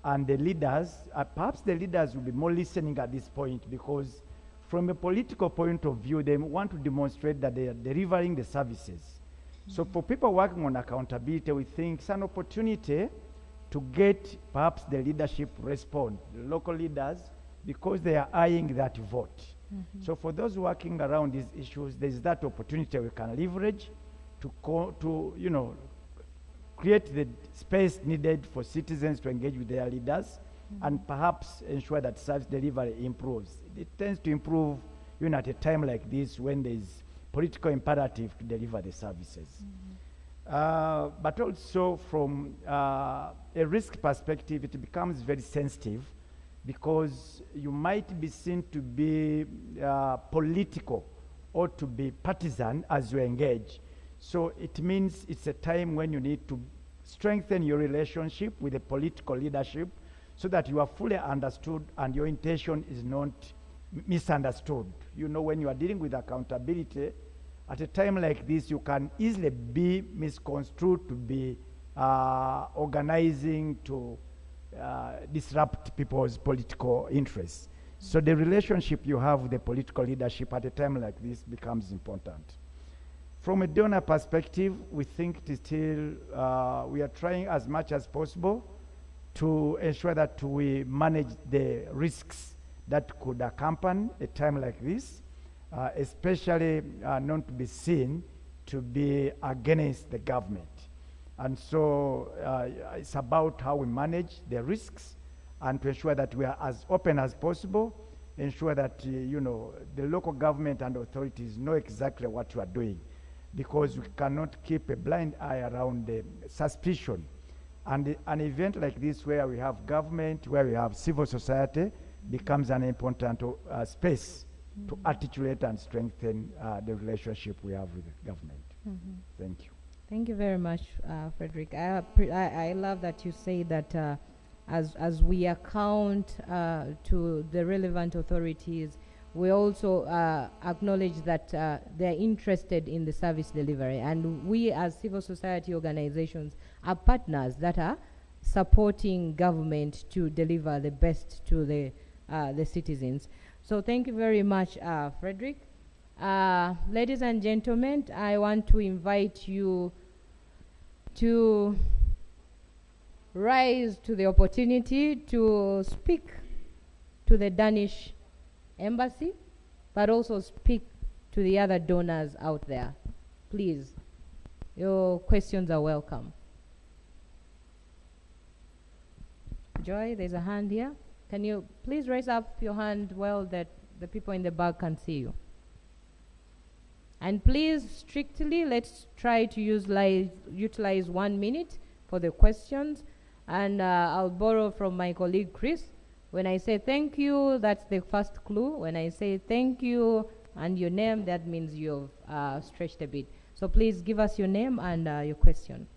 and the leaders. Perhaps the leaders will be more listening at this point, because from a political point of view, they want to demonstrate that they are delivering the services. So for people working on accountability, we think it's an opportunity to get perhaps the leadership respond, the local leaders, because they are eyeing that vote. So for those working around these issues, there's that opportunity we can leverage to create the space needed for citizens to engage with their leaders, and perhaps ensure that service delivery improves. It tends to improve at a time like this when there's political imperative to deliver the services. But also from a risk perspective, it becomes very sensitive because you might be seen to be political or to be partisan as you engage. So it means it's a time when you need to strengthen your relationship with the political leadership so that you are fully understood and your intention is not misunderstood. You know, when you are dealing with accountability, at a time like this, you can easily be misconstrued to be organizing to disrupt people's political interests. So the relationship you have with the political leadership at a time like this becomes important. From a donor perspective, we think it is still, we are trying as much as possible to ensure that we manage the risks that could accompany a time like this, especially not to be seen to be against the government. And so it's about how we manage the risks and to ensure that we are as open as possible, ensure that you know, the local government and authorities know exactly what you are doing, because we cannot keep a blind eye around the suspicion. And an event like this where we have government, where we have civil society, becomes an important space to articulate and strengthen the relationship we have with the government. Thank you. Thank you very much, Frederick. I love that you say that as we account to the relevant authorities, we also acknowledge that they're interested in the service delivery, and we as civil society organizations are partners that are supporting government to deliver the best to the citizens. So thank you very much, Frederick. Ladies and gentlemen, I want to invite you to rise to the opportunity to speak to the Danish Embassy, but also speak to the other donors out there. Please, your questions are welcome. Joy, there's a hand here. Can you please raise up your hand well that the people in the back can see you? And please, strictly, let's try to utilize 1 minute for the questions. And I'll borrow from my colleague Chris. When I say thank you, that's the first clue. When I say thank you and your name, that means you've stretched a bit. So please give us your name and your question.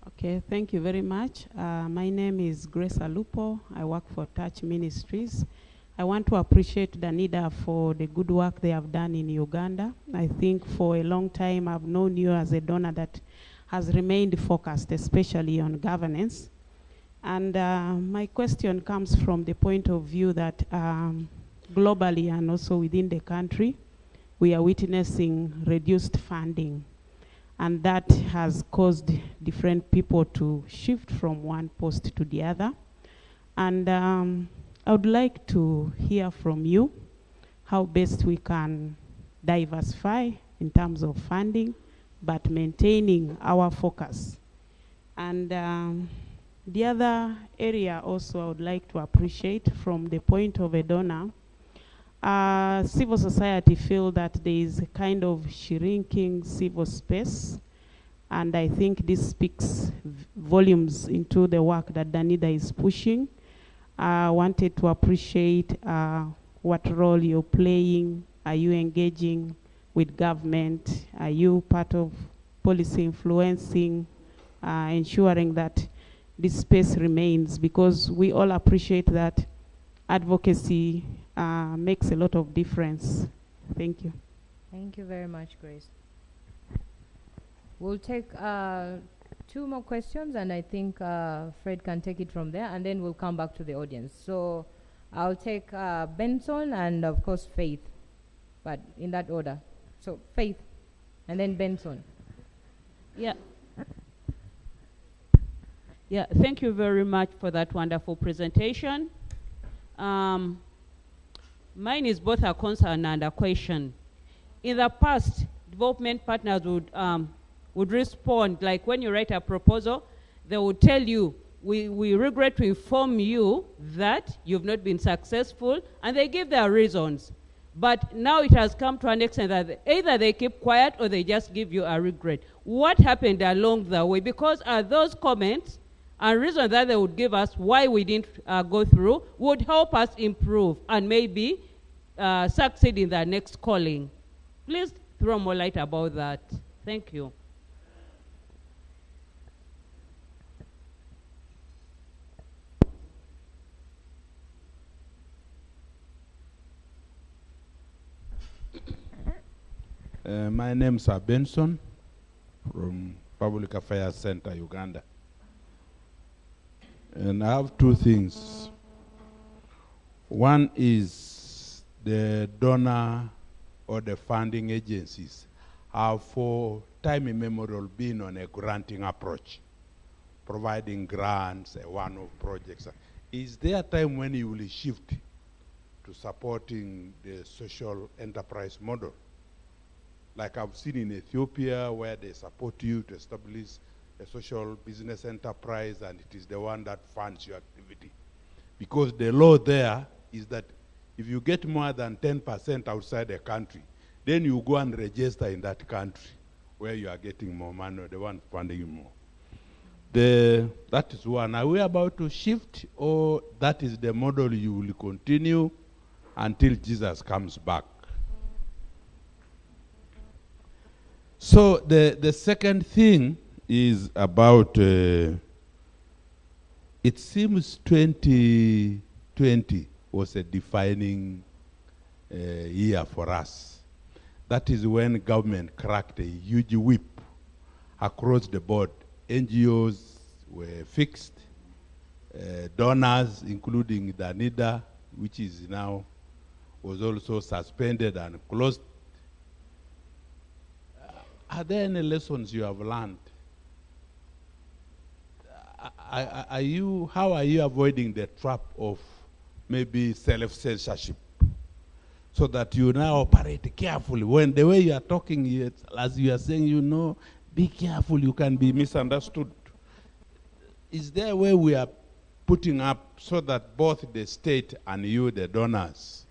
Okay, thank you very much. My name is Grace Alupo. I work for Touch Ministries. I want to appreciate Danida for the good work they have done in Uganda. I think for a long time I've known you as a donor that has remained focused, especially on governance. And my question comes from the point of view that globally and also within the country, we are witnessing reduced funding. And that has caused different people to shift from one post to the other. And I would like to hear from you how best we can diversify in terms of funding, but maintaining our focus. And the other area also I would like to appreciate from the point of a donor, civil society feel that there is a kind of shrinking civil space, and I think this speaks volumes into the work that Danida is pushing. I wanted to appreciate what role you're playing. Are you engaging with government? Are you part of policy influencing, ensuring that this space remains? Because we all appreciate that advocacy makes a lot of difference. Thank you. Thank you very much, Grace. We'll take 2 more questions, and I think Fred can take it from there, and then we'll come back to the audience. So I'll take Benson and, of course, Faith, but in that order. So Faith, and then Benson. Yeah. Yeah, thank you very much for that wonderful presentation. Mine is both a concern and a question. In the past, development partners would respond, like when you write a proposal, they would tell you, we regret to inform you that you've not been successful, and they give their reasons. But now it has come to an extent that either they keep quiet or they just give you a regret. What happened along the way? Because those comments and reasons that they would give us why we didn't go through would help us improve and maybe succeed in the next calling. Please throw more light about that. Thank you. My name is Benson from Public Affairs Center, Uganda. And I have two things. One is the donor or the funding agencies have for time immemorial been on a granting approach, providing grants, one-off projects. Is there a time when you will shift to supporting the social enterprise model? Like I've seen in Ethiopia, where they support you to establish a social business enterprise, and it is the one that funds your activity. Because the law there is that if you get more than 10% outside the country, then you go and register in that country where you are getting more money, or the one funding you more. That is one. Are we about to shift, or that is the model you will continue until Jesus comes back? So the second thing is about, it seems 2020 was a defining year for us. That is when government cracked a huge whip across the board. NGOs were fixed, donors, including the NIDA, which is now, was also suspended and closed. Are there any lessons you have learned? How are you avoiding the trap of maybe self-censorship, so that you now operate carefully? When the way you are talking, as you are saying, be careful, you can be misunderstood. Is there a way we are putting up so that both the state and you, the donors,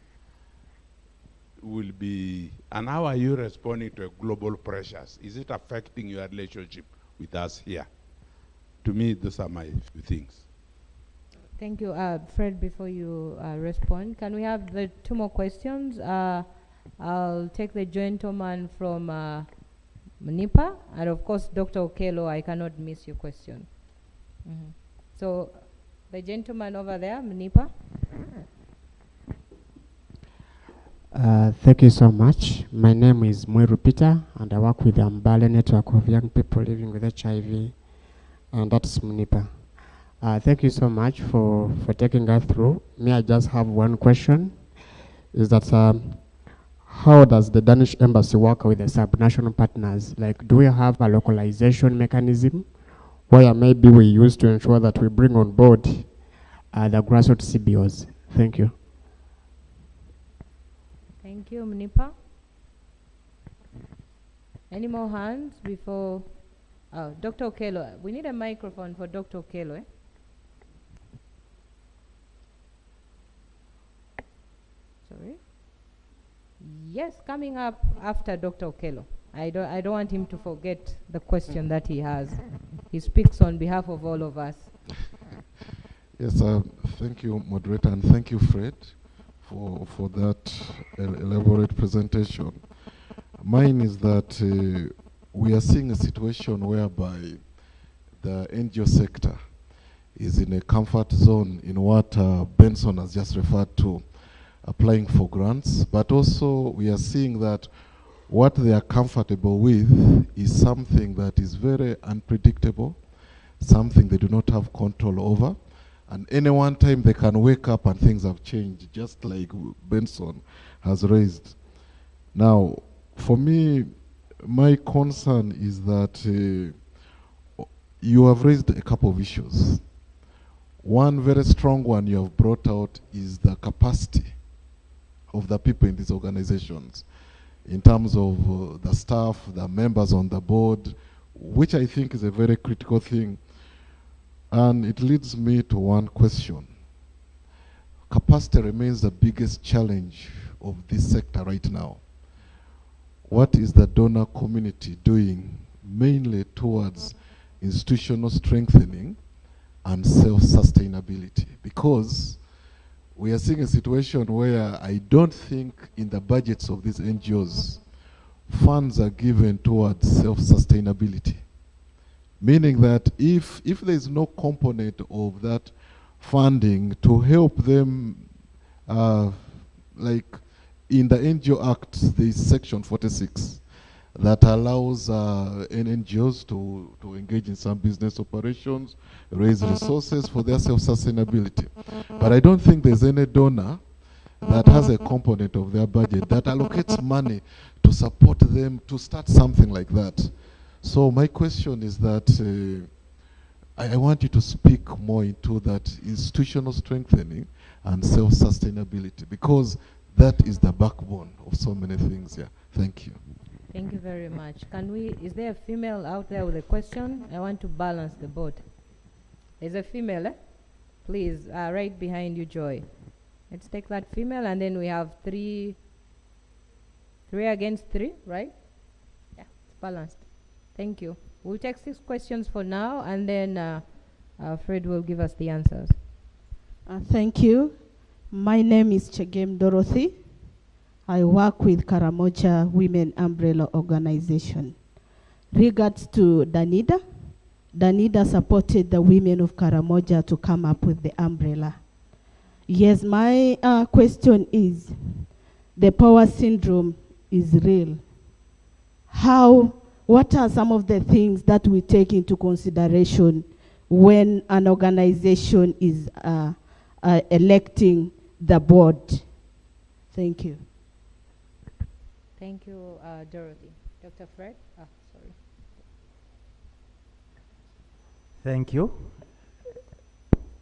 will be, and how are you responding to global pressures? Is it affecting your relationship with us here? To me, those are my few things. Thank you. Fred, before you respond, can we have the two more questions? I'll take the gentleman from Mnipa, and of course, Dr. Okello, I cannot miss your question. So, the gentleman over there, Mnipa. Thank you so much. My name is Mwiru Peter, and I work with the Umbrella Network of Young People Living with HIV, and that's Mnipa. Thank you so much for taking us through. Me, I just have one question, is that how does the Danish Embassy work with the subnational partners? Like, do we have a localization mechanism where maybe we use to ensure that we bring on board the grassroots CBOs? Thank you. Thank you, Mnipa. Any more hands before? Oh, Dr. Okello. We need a microphone for Dr. Okello. Sorry. Yes, coming up after Dr. Okello. I don't want him to forget the question that he has. He speaks on behalf of all of us. Yes, thank you, moderator, and thank you, Fred, for that elaborate presentation. Mine is that we are seeing a situation whereby the NGO sector is in a comfort zone in what Benson has just referred to, applying for grants, but also we are seeing that what they are comfortable with is something that is very unpredictable, something they do not have control over, and any one time they can wake up and things have changed, just like Benson has raised. Now, for me, my concern is that you have raised a couple of issues. One very strong one you have brought out is the capacity of the people in these organizations, in terms of the staff, the members on the board, which I think is a very critical thing. And it leads me to one question. Capacity remains the biggest challenge of this sector right now. What is the donor community doing mainly towards institutional strengthening and self-sustainability? Because we are seeing a situation where I don't think in the budgets of these NGOs, funds are given towards self-sustainability. Meaning that if there is no component of that funding to help them, like in the NGO Act, there is Section 46 that allows NGOs to engage in some business operations, raise resources for their self-sustainability. But I don't think there's any donor that has a component of their budget that allocates money to support them to start something like that. So my question is that I want you to speak more into that institutional strengthening and self-sustainability, because that is the backbone of so many things here. Thank you. Thank you very much. Is there a female out there with a question? I want to balance the board. There's a female, eh? Please, right behind you, Joy. Let's take that female, and then we have three against three, right? Yeah, it's balanced. Thank you. We'll take 6 questions for now, and then Fred will give us the answers. Thank you. My name is Chegem Dorothy. I work with Karamoja Women Umbrella Organization. Regards to Danida, Danida supported the women of Karamoja to come up with the umbrella. Yes, my question is, the power syndrome is real. What are some of the things that we take into consideration when an organization is electing the board? Thank you. Thank you, Dorothy. Dr. Fred? Sorry. Thank you.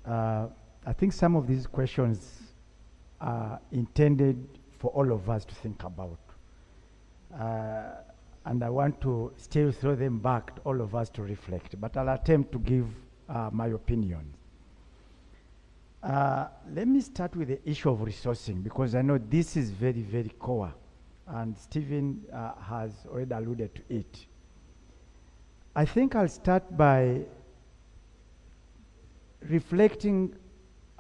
I think some of these questions are intended for all of us to think about. And I want to still throw them back to all of us to reflect, but I'll attempt to give my opinion. Let me start with the issue of resourcing, because I know this is very, very core, and Stephen has already alluded to it. I think I'll start by reflecting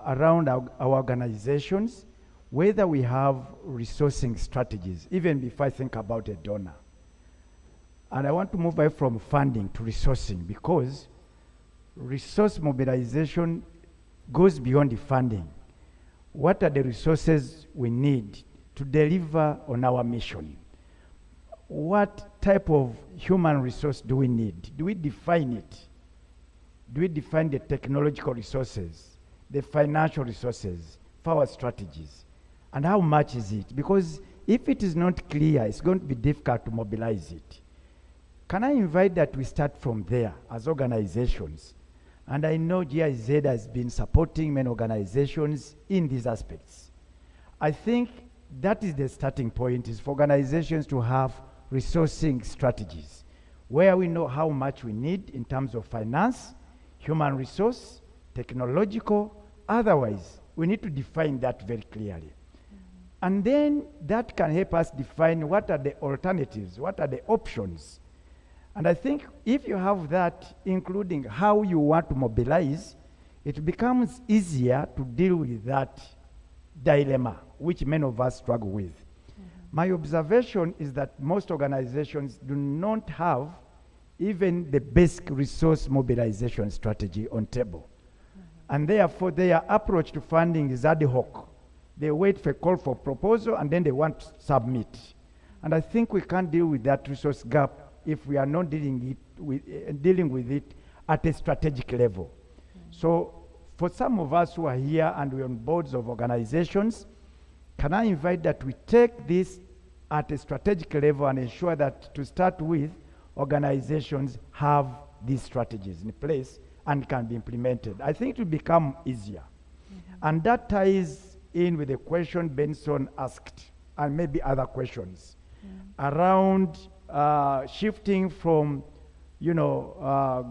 around our organizations, whether we have resourcing strategies, even before I think about a donor. And I want to move away from funding to resourcing, because resource mobilization goes beyond the funding. What are the resources we need to deliver on our mission? What type of human resource do we need? Do we define it? Do we define the technological resources, the financial resources for our strategies? And how much is it? Because if it is not clear, it's going to be difficult to mobilize it. Can I invite that we start from there as organizations? And I know GIZ has been supporting many organizations in these aspects. I think that is the starting point, is for organizations to have resourcing strategies, where we know how much we need in terms of finance, human resource, technological. Otherwise, we need to define that very clearly. And then that can help us define what are the alternatives, what are the options. And I think if you have that, including how you want to mobilize, it becomes easier to deal with that dilemma, which many of us struggle with. My observation is that most organizations do not have even the basic resource mobilization strategy on table. And therefore, their approach to funding is ad hoc. They wait for a call for proposal, and then they want to submit. And I think we can't deal with that resource gap if we are not dealing with it at a strategic level. So for some of us who are here and we're on boards of organizations, can I invite that we take this at a strategic level and ensure that, to start with, organizations have these strategies in place and can be implemented. I think it will become easier. And that ties in with the question Benson asked, and maybe other questions, around shifting from,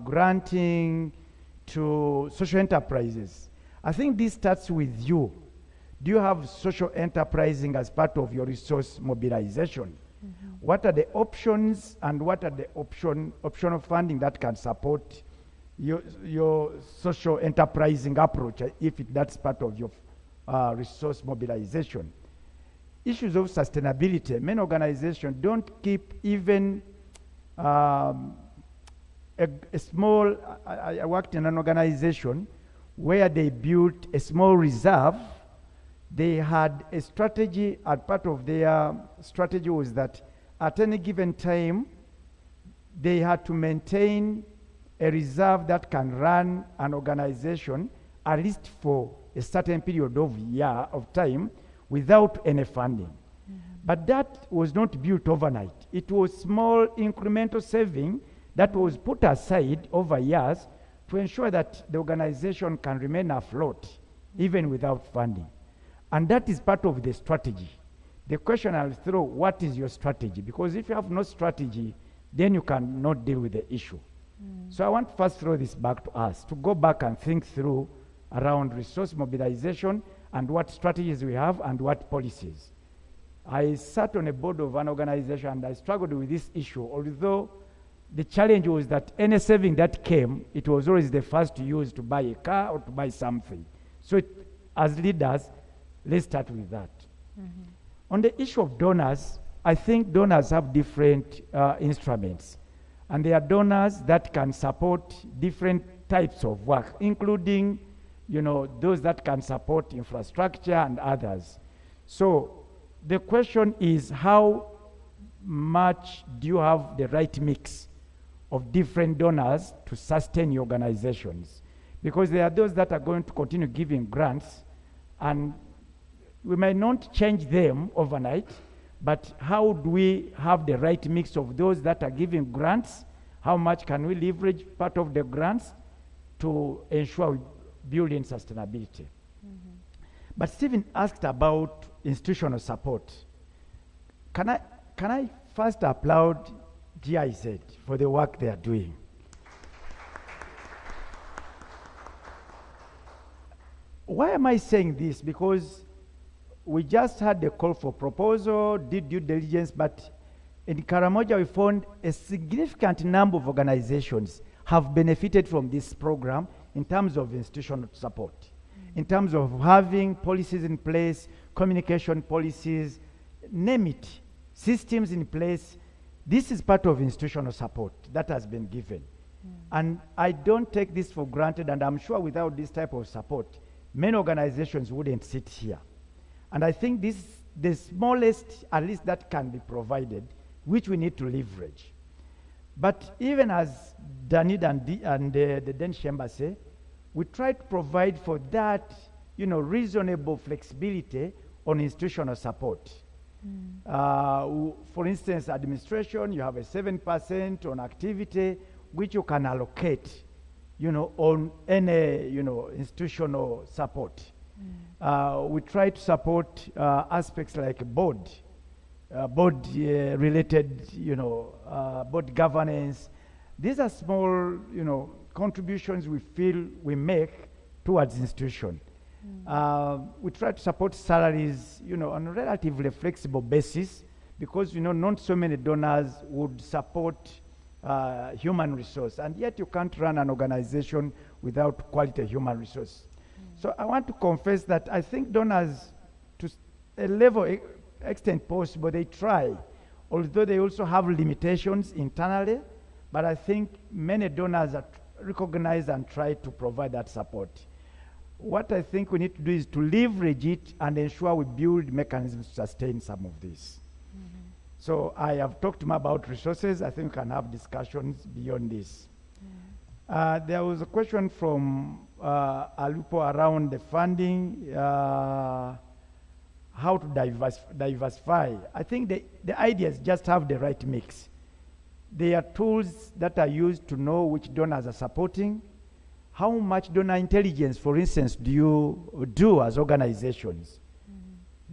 granting to social enterprises. I think this starts with you Do you have social enterprising as part of your resource mobilization? What are the options and what are the optional funding that can support your social enterprising approach if that's part of your resource mobilization? Issues of sustainability. Many organizations don't keep even a small, I worked in an organization where they built a small reserve. They had a strategy, and part of their strategy was that at any given time, they had to maintain a reserve that can run an organization at least for a certain period of time without any funding. But that was not built overnight. It was small incremental saving that was put aside over years to ensure that the organization can remain afloat even without funding. And that is part of the strategy. The question I'll throw, what is your strategy? Because if you have no strategy, then you cannot deal with the issue. So I want to first throw this back to us, to go back and think through around resource mobilization and what strategies we have and what policies. I sat on a board of an organization and I struggled with this issue, although the challenge was that any saving that came, it was always the first to use to buy a car or to buy something. So as leaders, let's start with that. On the issue of donors, I think donors have different instruments. And there are donors that can support different types of work, including, those that can support infrastructure and others. So the question is, how much do you have the right mix of different donors to sustain your organizations? Because there are those that are going to continue giving grants, and we may not change them overnight, but how do we have the right mix of those that are giving grants? How much can we leverage part of the grants to ensure building sustainability? But Stephen asked about institutional support. Can I first applaud GIZ for the work they are doing? Why am I saying this? Because we just had the call for proposal, did due diligence, but in Karamoja we found a significant number of organizations have benefited from this program in terms of institutional support, in terms of having policies in place, communication policies, name it, systems in place. This is part of institutional support that has been given. And I don't take this for granted, and I'm sure without this type of support, many organizations wouldn't sit here. And I think this is the smallest, at least that can be provided, which we need to leverage. But even as Danid and the Danish Embassy, we try to provide for that, reasonable flexibility on institutional support. For instance, administration, you have a 7% on activity, which you can allocate, on any, institutional support. We try to support aspects like board related, board governance. These are small, contributions we feel we make towards institution. We try to support salaries, on a relatively flexible basis, because, not so many donors would support human resource, and yet you can't run an organization without quality human resource. So I want to confess that I think donors, to a level extent possible, they try, although they also have limitations internally, but I think many donors are recognize and try to provide that support. What I think we need to do is to leverage it and ensure we build mechanisms to sustain some of this. So I have talked about resources. I think we can have discussions beyond this. There was a question from Alupo around the funding, how to diversify. I think the idea is just have the right mix. There are tools that are used to know which donors are supporting. How much donor intelligence, for instance, do you do as organizations?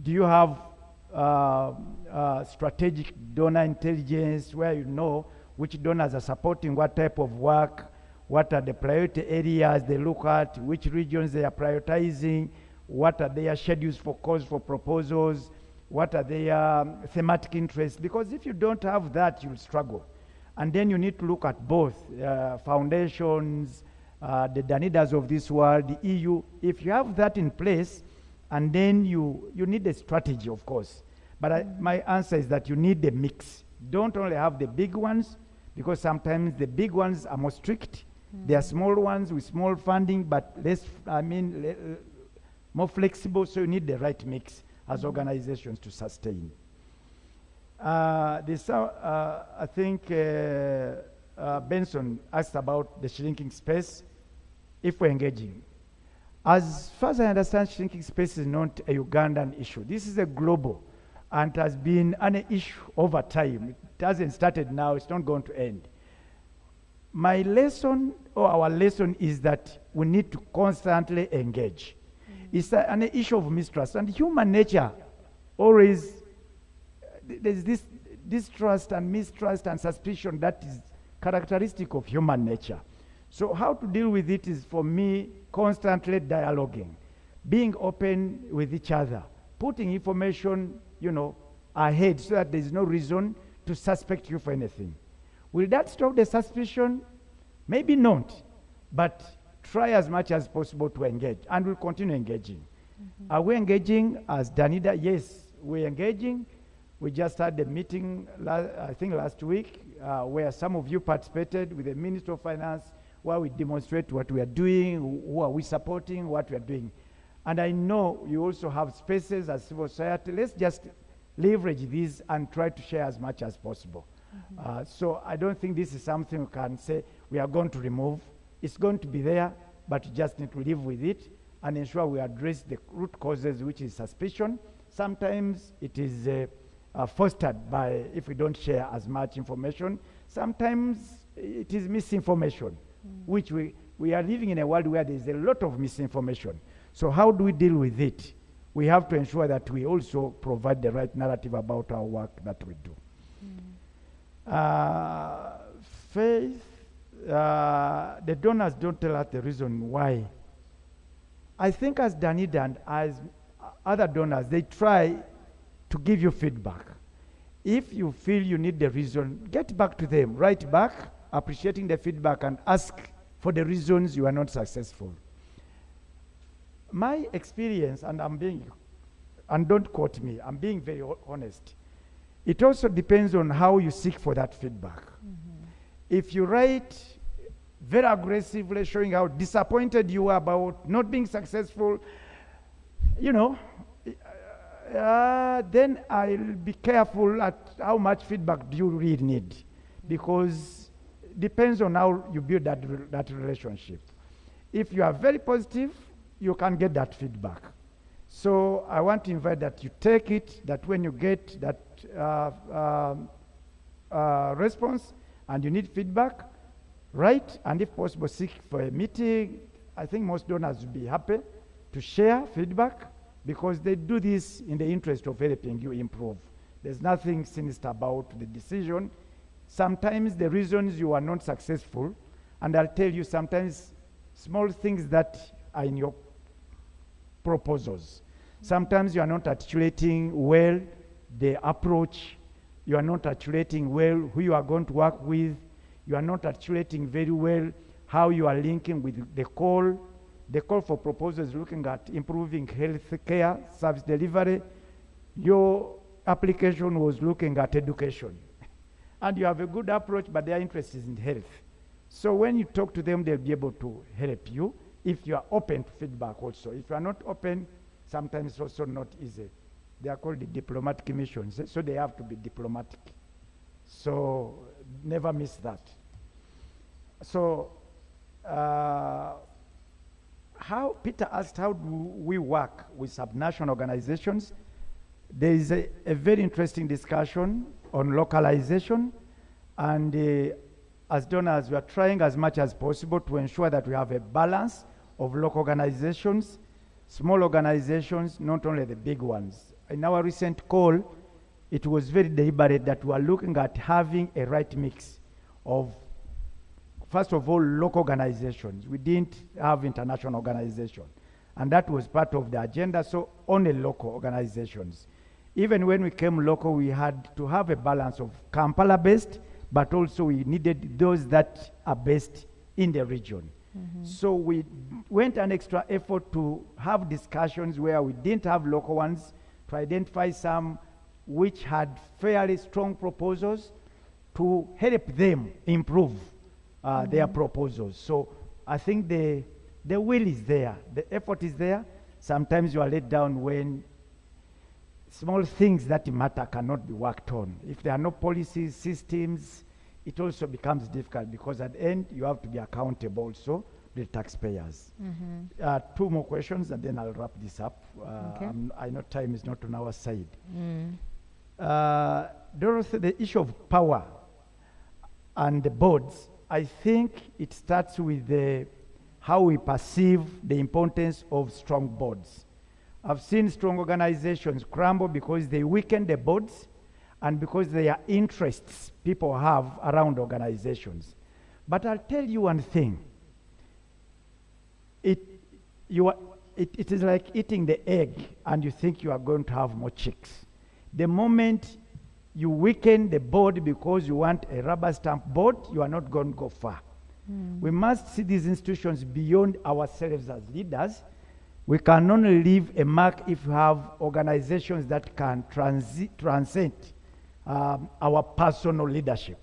Do you have strategic donor intelligence where you know which donors are supporting what type of work, what are the priority areas they look at, which regions they are prioritizing, what are their schedules for calls for proposals, what are their thematic interests, because if you don't have that, you'll struggle. And then you need to look at both foundations, the Danidas of this world, the EU. If you have that in place, and then you need a strategy, of course. But my answer is that you need a mix. Don't only have the big ones, because sometimes the big ones are more strict. There are small ones with small funding, but more flexible, so you need the right mix as organizations to sustain. I think Benson asked about the shrinking space, if we're engaging. As far as I understand, shrinking space is not a Ugandan issue. This is a global, and has been an issue over time. It hasn't started now, it's not going to end. My lesson, or our lesson, is that we need to constantly engage. It's an issue of mistrust, and human nature always, there's this distrust and mistrust and suspicion that is characteristic of human nature. So how to deal with it is, for me, constantly dialoguing, being open with each other, putting information, ahead, so that there's no reason to suspect you for anything. Will that stop the suspicion? Maybe not, but try as much as possible to engage, and we'll continue engaging. Are we engaging as Danida? Yes, we're engaging. We just had a meeting, I think last week, where some of you participated with the Minister of Finance, where we demonstrate what we are doing, who are we supporting, what we are doing. And I know you also have spaces as civil society. Let's just leverage these and try to share as much as possible. So I don't think this is something we can say we are going to remove. It's going to be there, but you just need to live with it and ensure we address the root causes, which is suspicion. Sometimes it is fostered by, if we don't share as much information. Sometimes it is misinformation, which we are living in a world where there is a lot of misinformation. So how do we deal with it? We have to ensure that we also provide the right narrative about our work that we do. Faith, the donors don't tell us the reason why. I think as Danida and as other donors, they try to give you feedback. If you feel you need the reason, get back to them, write back, appreciating the feedback, and ask for the reasons you are not successful. My experience, and don't quote me, I'm being very honest. It also depends on how you seek for that feedback. If you write very aggressively, showing how disappointed you are about not being successful, then I'll be careful at how much feedback do you really need, because it depends on how you build that relationship. If you are very positive, you can get that feedback. So I want to invite that you take it, that when you get that response and you need feedback, write, and if possible, seek for a meeting. I think most donors will be happy to share feedback, because they do this in the interest of helping you improve. There's nothing sinister about the decision. Sometimes the reasons you are not successful, and I'll tell you sometimes small things that are in your proposals. Sometimes you are not articulating well the approach, you are not articulating well who you are going to work with, you are not articulating very well how you are linking with the call. The call for proposals looking at improving health care, service delivery. Your application was looking at education. And you have a good approach, but their interest is in health. So when you talk to them, they'll be able to help you if you are open to feedback also. If you are not open, sometimes it's also not easy. They are called the diplomatic missions, so they have to be diplomatic. So never miss that. So Peter asked, how do we work with subnational organizations? There is a very interesting discussion on localization, and as donors, we are trying as much as possible to ensure that we have a balance of local organizations, small organizations, not only the big ones. In our recent call, it was very deliberate that we are looking at having a right mix of, first of all, local organizations. We didn't have international organizations. And that was part of the agenda, so only local organizations. Even when we came local, we had to have a balance of Kampala-based, but also we needed those that are based in the region. So we went an extra effort to have discussions where we didn't have local ones, to identify some which had fairly strong proposals to help them improve their proposals. So I think the will is there, the effort is there. Sometimes you are let down when small things that matter cannot be worked on. If there are no policies, systems, it also becomes difficult because at the end you have to be accountable also to the taxpayers. Two more questions and then I'll wrap this up. Okay. I know time is not on our side. Dorothy, the issue of power and the boards, I think it starts with how we perceive the importance of strong boards. I've seen strong organizations crumble because they weaken the boards and because there are interests people have around organizations. But I'll tell you one thing. It is like eating the egg and you think you are going to have more chicks. The moment you weaken the board because you want a rubber stamp board, you are not going to go far. We must see these institutions beyond ourselves as leaders. We can only leave a mark if we have organizations that can transcend our personal leadership.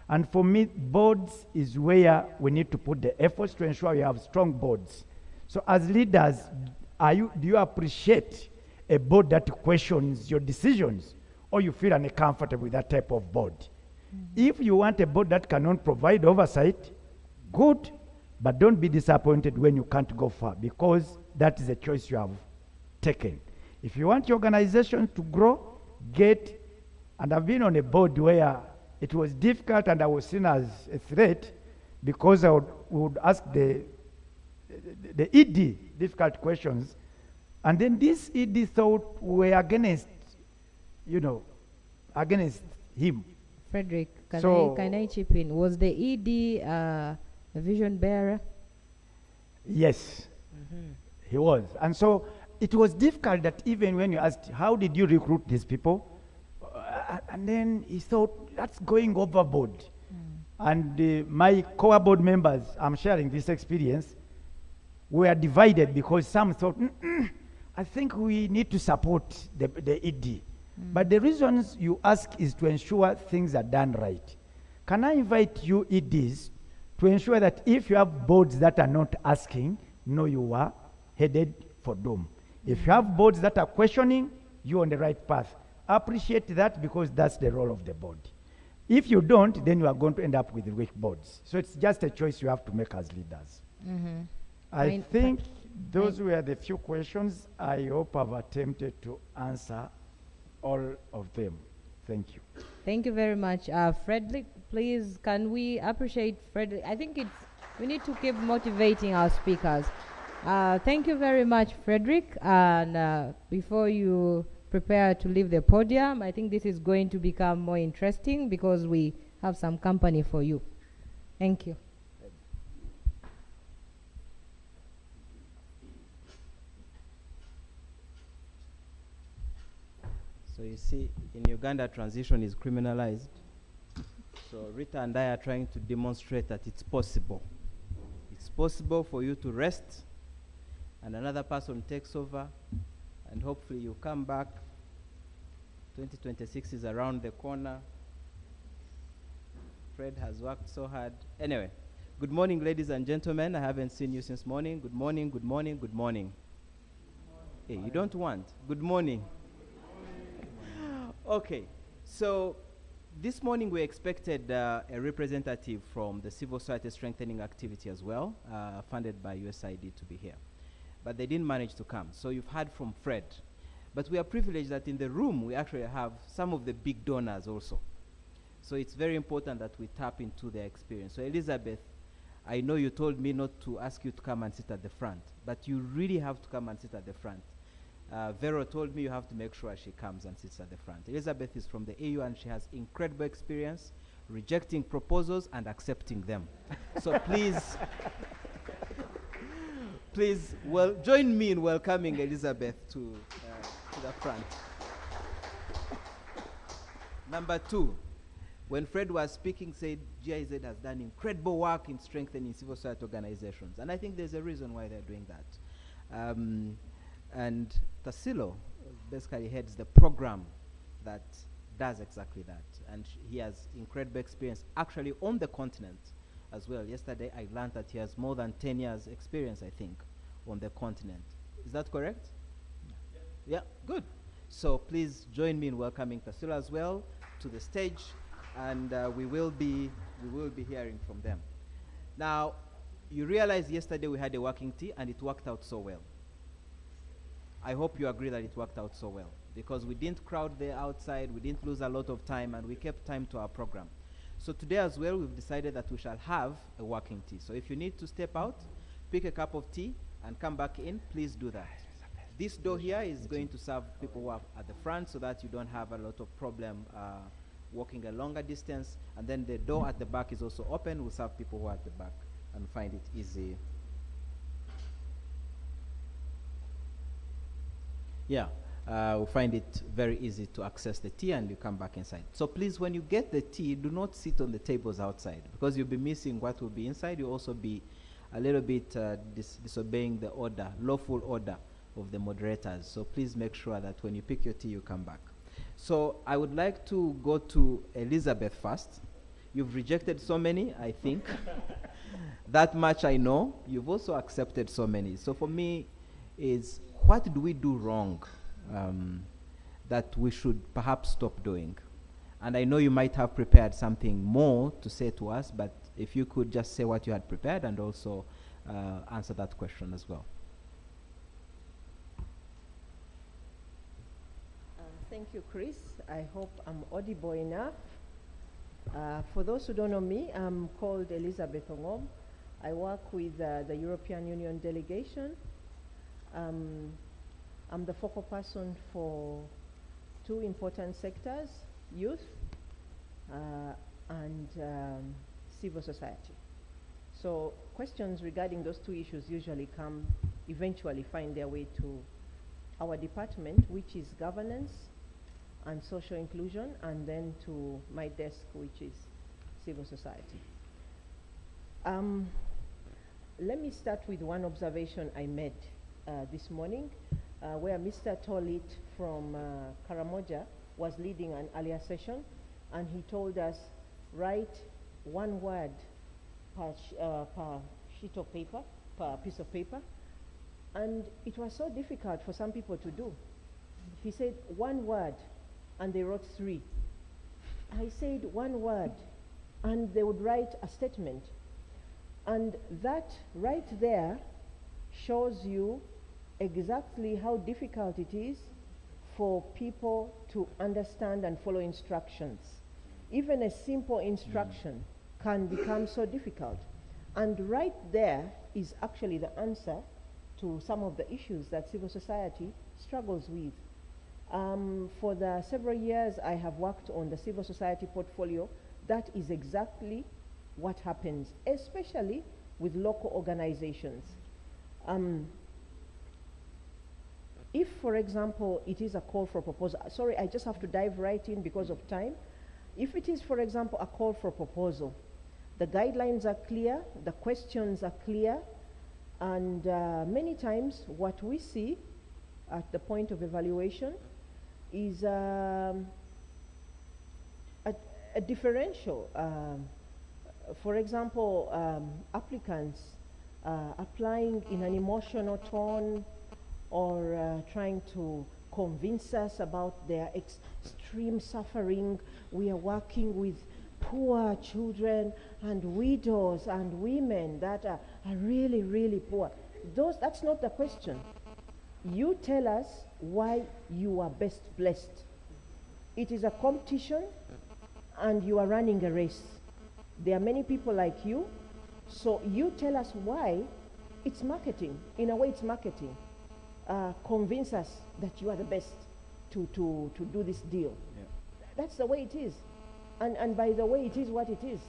And for me, boards is where we need to put the efforts to ensure we have strong boards. So as leaders, do you appreciate a board that questions your decisions, or you feel uncomfortable with that type of board? If you want a board that cannot provide oversight, good, but don't be disappointed when you can't go far, because that is a choice you have taken. If you want your organization to grow, and I've been on a board where it was difficult and I was seen as a threat because I would ask the ED difficult questions, and then this ED thought were against him. Frederick, can I chip in? Was the ED a vision bearer? Yes, he was. And so it was difficult that even when you asked, how did you recruit these people? And then he thought, that's going overboard. And my core board members, I'm sharing this experience, were divided because some thought, I think we need to support the ED. But the reasons you ask is to ensure things are done right. Can I invite you EDs to ensure that if you have boards that are not asking, know you are headed for doom. If you have boards that are questioning, you're on the right path. Appreciate that, because that's the role of the board. If you don't, then you are going to end up with weak boards. So it's just a choice you have to make as leaders. I think those were the few questions. I hope I've attempted to answer all of them. Thank you. Thank you very much. Frederick, please, can we appreciate Frederick? I think we need to keep motivating our speakers. Thank you very much, Frederick. And before you prepare to leave the podium, I think this is going to become more interesting because we have some company for you. Thank you. So you see, in Uganda, transition is criminalized. So Rita and I are trying to demonstrate that it's possible. It's possible for you to rest, and another person takes over, and hopefully you come back. 2026 is around the corner. Fred has worked so hard. Anyway, good morning, ladies and gentlemen. I haven't seen you since morning. Good morning, good morning, good morning. Hey, you don't want? Good morning. Okay, so this morning we expected a representative from the Civil Society Strengthening Activity as well, funded by USAID, to be here. But they didn't manage to come. So you've heard from Fred. But we are privileged that in the room we actually have some of the big donors also. So it's very important that we tap into their experience. So Elizabeth, I know you told me not to ask you to come and sit at the front, but you really have to come and sit at the front. Vero told me you have to make sure she comes and sits at the front. Elizabeth is from the AU and she has incredible experience rejecting proposals and accepting them. So please, Please, well, join me in welcoming Elizabeth to the front. Number 2, when Fred was speaking, said GIZ has done incredible work in strengthening civil society organizations. And I think there's a reason why they're doing that. And Tassilo basically heads the program that does exactly that. And he has incredible experience actually on the continent as well. Yesterday I learned that he has more than 10 years experience, I think, on the continent. Is that correct? Yeah, good. So please join me in welcoming Tassilo as well to the stage, and we will be hearing from them. Now, you realize yesterday we had a working tea and it worked out so well. I hope you agree that it worked out so well, because we didn't crowd there outside, we didn't lose a lot of time, and we kept time to our program. So today as well, we've decided that we shall have a working tea. So if you need to step out, pick a cup of tea and come back in, please do that. This door here is going to serve people who are at the front so that you don't have a lot of problem walking a longer distance. And then the door at the back is also open. We'll serve people who are at the back and find it easy. Yeah, we'll find it very easy to access the tea, and you come back inside. So please, when you get the tea, do not sit on the tables outside, because you'll be missing what will be inside. You'll also be a little bit disobeying the order, lawful order of the moderators. So please make sure that when you pick your tea, you come back. So I would like to go to Elizabeth first. You've rejected so many, I think. That much I know. You've also accepted so many. So for me, is what do we do wrong that we should perhaps stop doing? And I know you might have prepared something more to say to us, but if you could just say what you had prepared and also answer that question as well. Thank you, Chris. I hope I'm audible enough. For those who don't know me, I'm called Elizabeth Ongom. I work with the European Union delegation. I'm the focal person for 2 important sectors, youth and civil society. So questions regarding those 2 issues usually eventually find their way to our department, which is governance and social inclusion, and then to my desk, which is civil society. Let me start with one observation I made this morning, where Mr. Tolit from Karamoja was leading an earlier session, and he told us, write 1 word per sheet of paper, per piece of paper, and it was so difficult for some people to do. He said 1 word, and they wrote 3. I said 1 word, and they would write a statement. And that right there shows you exactly how difficult it is for people to understand and follow instructions. Even a simple instruction can become so difficult. And right there is actually the answer to some of the issues that civil society struggles with. For the several years I have worked on the civil society portfolio, that is exactly what happens, especially with local organizations. If, for example, it is a call for proposal, sorry, I just have to dive right in because of time. If it is, for example, a call for proposal, the guidelines are clear, the questions are clear, and many times what we see at the point of evaluation is a differential. For example, applicants applying in an emotional tone or trying to convince us about their extreme suffering. We are working with poor children and widows and women that are really, really poor. That's not the question. You tell us why you are best blessed. It is a competition and you are running a race. There are many people like you, so you tell us why. It's marketing. In a way, it's marketing. Convince us that you are the best to do this deal. Yeah. That's the way it is. And by the way, it is what it is.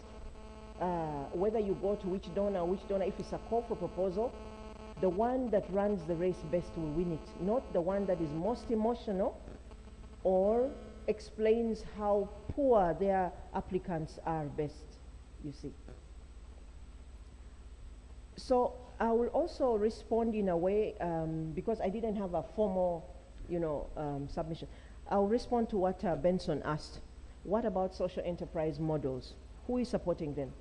Whether you go to which donor, if it's a call for proposal, the one that runs the race best will win it, not the one that is most emotional or explains how poor their applicants are best, you see. So I will also respond in a way, because I didn't have a formal, submission. I'll respond to what Benson asked. What about social enterprise models? Who is supporting them?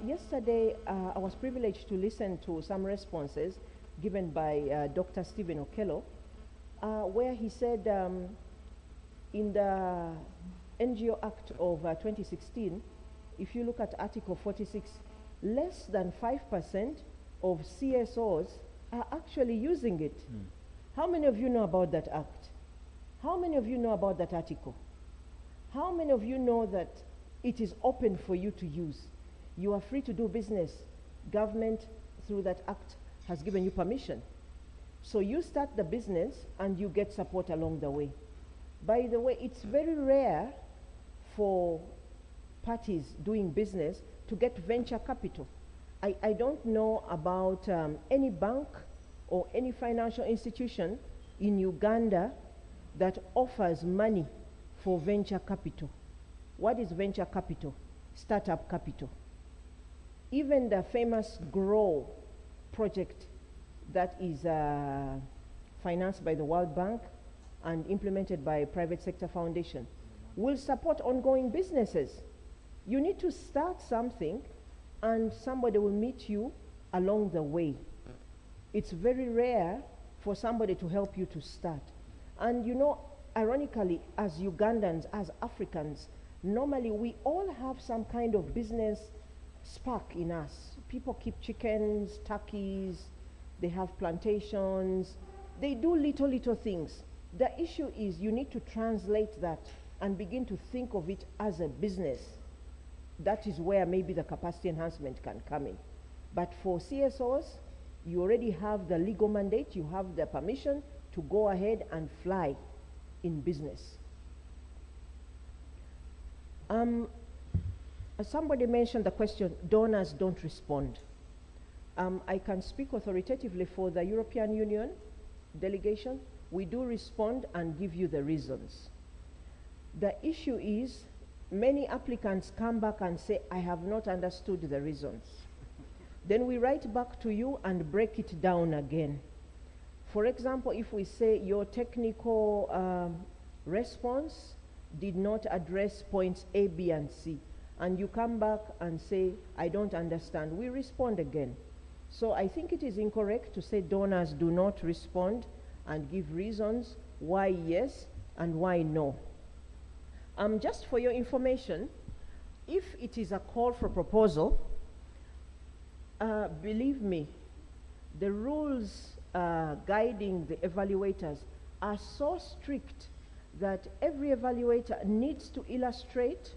Yesterday, I was privileged to listen to some responses given by Dr. Stephen Okello, where he said in the NGO Act of 2016, if you look at Article 46, less than 5% of CSOs are actually using it. How many of you know about that act? How many of you know about that article? How many of you know that it is open for you to use? You are free to do business. Government, through that act, has given you permission. So you start the business and you get support along the way. By the way, it's very rare for parties doing business to get venture capital. I don't know about any bank or any financial institution in Uganda that offers money for venture capital. What is venture capital? Startup capital. Even the famous GROW project that is financed by the World Bank and implemented by a private sector foundation will support ongoing businesses. You need to start something and somebody will meet you along the way. It's very rare for somebody to help you to start. And ironically, as Ugandans, as Africans, normally we all have some kind of business spark in us. People keep chickens, turkeys, they have plantations, they do little things. The issue is you need to translate that and begin to think of it as a business. That is where maybe the capacity enhancement can come in. But for CSOs, you already have the legal mandate, you have the permission to go ahead and fly in business. Somebody mentioned the question, donors don't respond. I can speak authoritatively for the European Union delegation. We do respond and give you the reasons. The issue is many applicants come back and say, I have not understood the reasons. Then we write back to you and break it down again. For example, if we say your technical response did not address points A, B, and C, and you come back and say, I don't understand, we respond again. So I think it is incorrect to say donors do not respond and give reasons why yes and why no. Just for your information, if it is a call for proposal, believe me, the rules guiding the evaluators are so strict that every evaluator needs to illustrate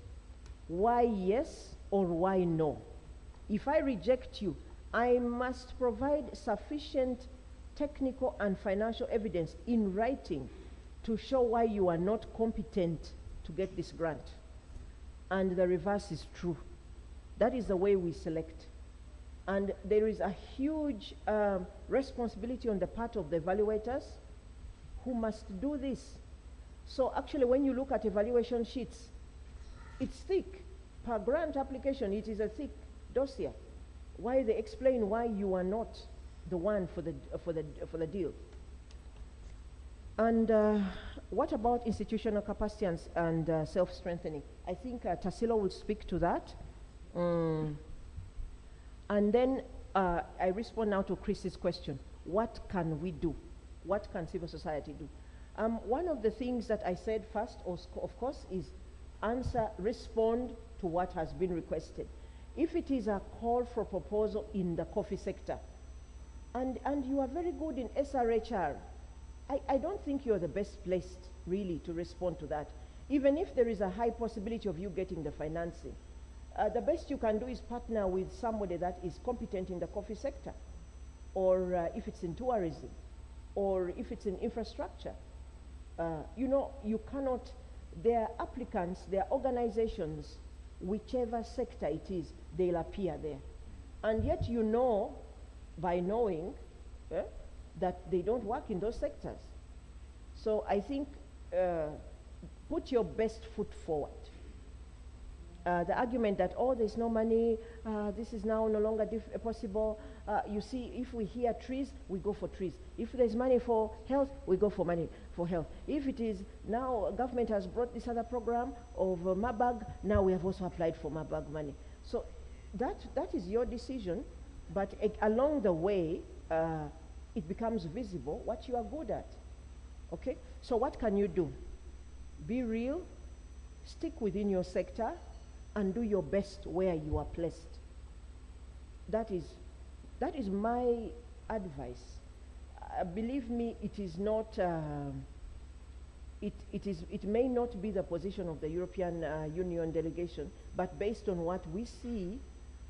why yes or why no. If I reject you, I must provide sufficient technical and financial evidence in writing to show why you are not competent to get this grant. And the reverse is true. That is the way we select. And there is a huge responsibility on the part of the evaluators who must do this. So actually when you look at evaluation sheets, it's thick. Per grant application, it is a thick dossier. Why they explain why you are not the one for the deal. And what about institutional capacity and self-strengthening? I think Tassilo will speak to that. And then I respond now to Chris's question. What can we do? What can civil society do? One of the things that I said first, of course, is respond to what has been requested. If it is a call for proposal in the coffee sector, and you are very good in SRHR, I don't think you're the best placed, really, to respond to that. Even if there is a high possibility of you getting the financing. The best you can do is partner with somebody that is competent in the coffee sector, or if it's in tourism, or if it's in infrastructure. You cannot, there are applicants, there are organizations, whichever sector it is, they'll appear there. And yet by knowing that they don't work in those sectors. So I think put your best foot forward. The argument that, oh, there's no money, this is now no longer possible. You see, if we hear trees, we go for trees. If there's money for health, we go for money for health. If it is now government has brought this other program of Mabag, now we have also applied for Mabag money. So that is your decision, but along the way, it becomes visible what you are good at. Okay? So what can you do? Be real, stick within your sector, and do your best where you are placed. That is my advice. Believe me, it is not. It may not be the position of the European Union delegation, but based on what we see,